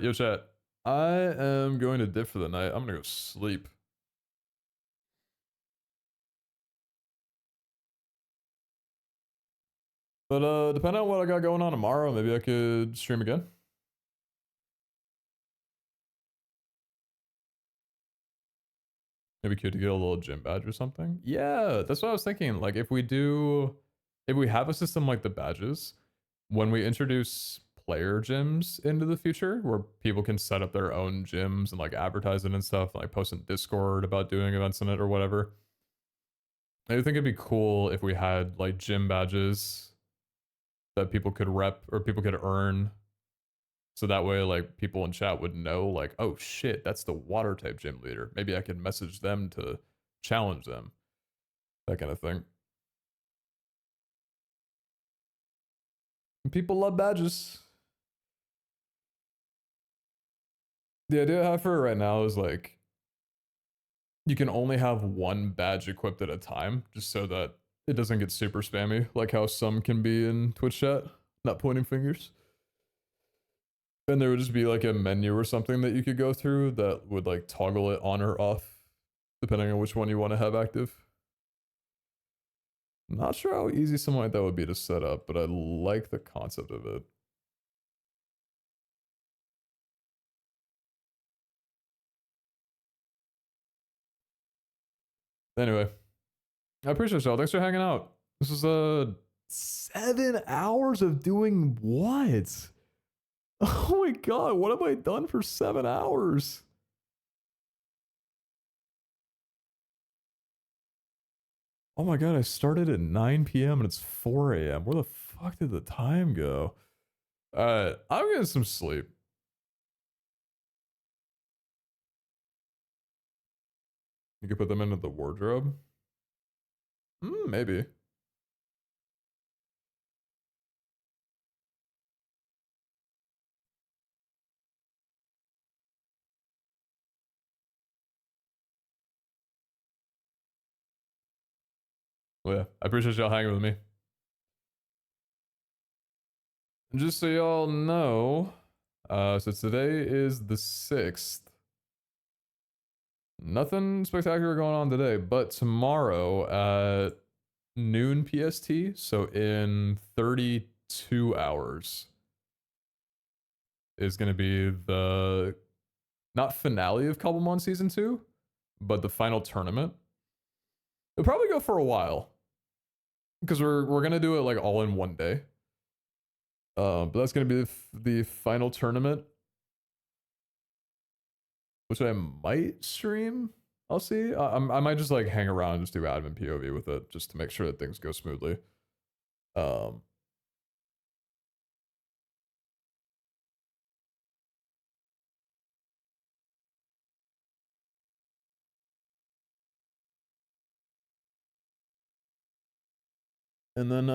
Yo chat, I am going to dip for the night. I'm gonna go sleep. But depending on what I got going on tomorrow, maybe I could stream again. Maybe cute to get a little gym badge or something. Yeah, that's what I was thinking. Like if we have a system like the badges, when we introduce player gyms into the future where people can set up their own gyms and like advertise it and stuff, like post in Discord about doing events in it or whatever. I think it'd be cool if we had like gym badges that people could rep or people could earn. So that way, like people in chat would know, like, oh shit, that's the water type gym leader. Maybe I can message them to challenge them. That kind of thing. People love badges. The idea I have for it right now is like, you can only have one badge equipped at a time, just so that it doesn't get super spammy, like how some can be in Twitch chat. Not pointing fingers. And there would just be like a menu or something that you could go through that would like toggle it on or off, depending on which one you want to have active. Not sure how easy something like that would be to set up, but I like the concept of it. Anyway, I appreciate y'all. Thanks for hanging out. This is 7 hours of doing what? Oh my god, what have I done for 7 hours? Oh my god, I started at 9 p.m. and it's 4 a.m. Where the fuck did the time go? I'm getting some sleep. You could put them into the wardrobe? Maybe. Well, yeah, I appreciate y'all hanging with me. And just so y'all know, so today is the 6th. Nothing spectacular going on today, but tomorrow at noon PST, so in 32 hours, is going to be the, not finale of Cobblemon Season 2, but the final tournament. It'll probably go for a while, because we're going to do it like all in one day. But that's going to be the final tournament, which I might stream. I'll see. I might just like hang around and just do admin POV with it just to make sure that things go smoothly. Um, and then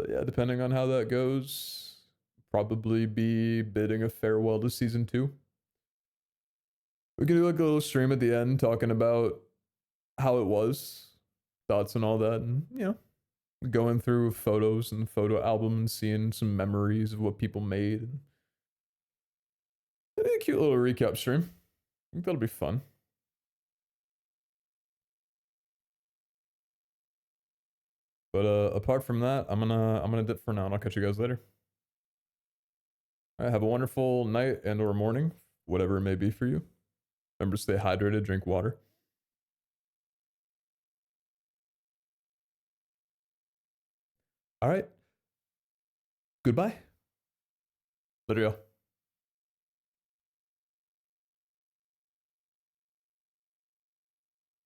yeah, depending on how that goes, probably be bidding a farewell to season 2. We can do like a little stream at the end talking about how it was, thoughts and all that, and you know, going through photos and photo album and seeing some memories of what people made. It'd be a cute little recap stream. I think that'll be fun. But apart from that, I'm gonna dip for now, and I'll catch you guys later. All right, have a wonderful night and or morning, whatever it may be for you. Remember to stay hydrated, drink water. All right. Goodbye. Later, y'all.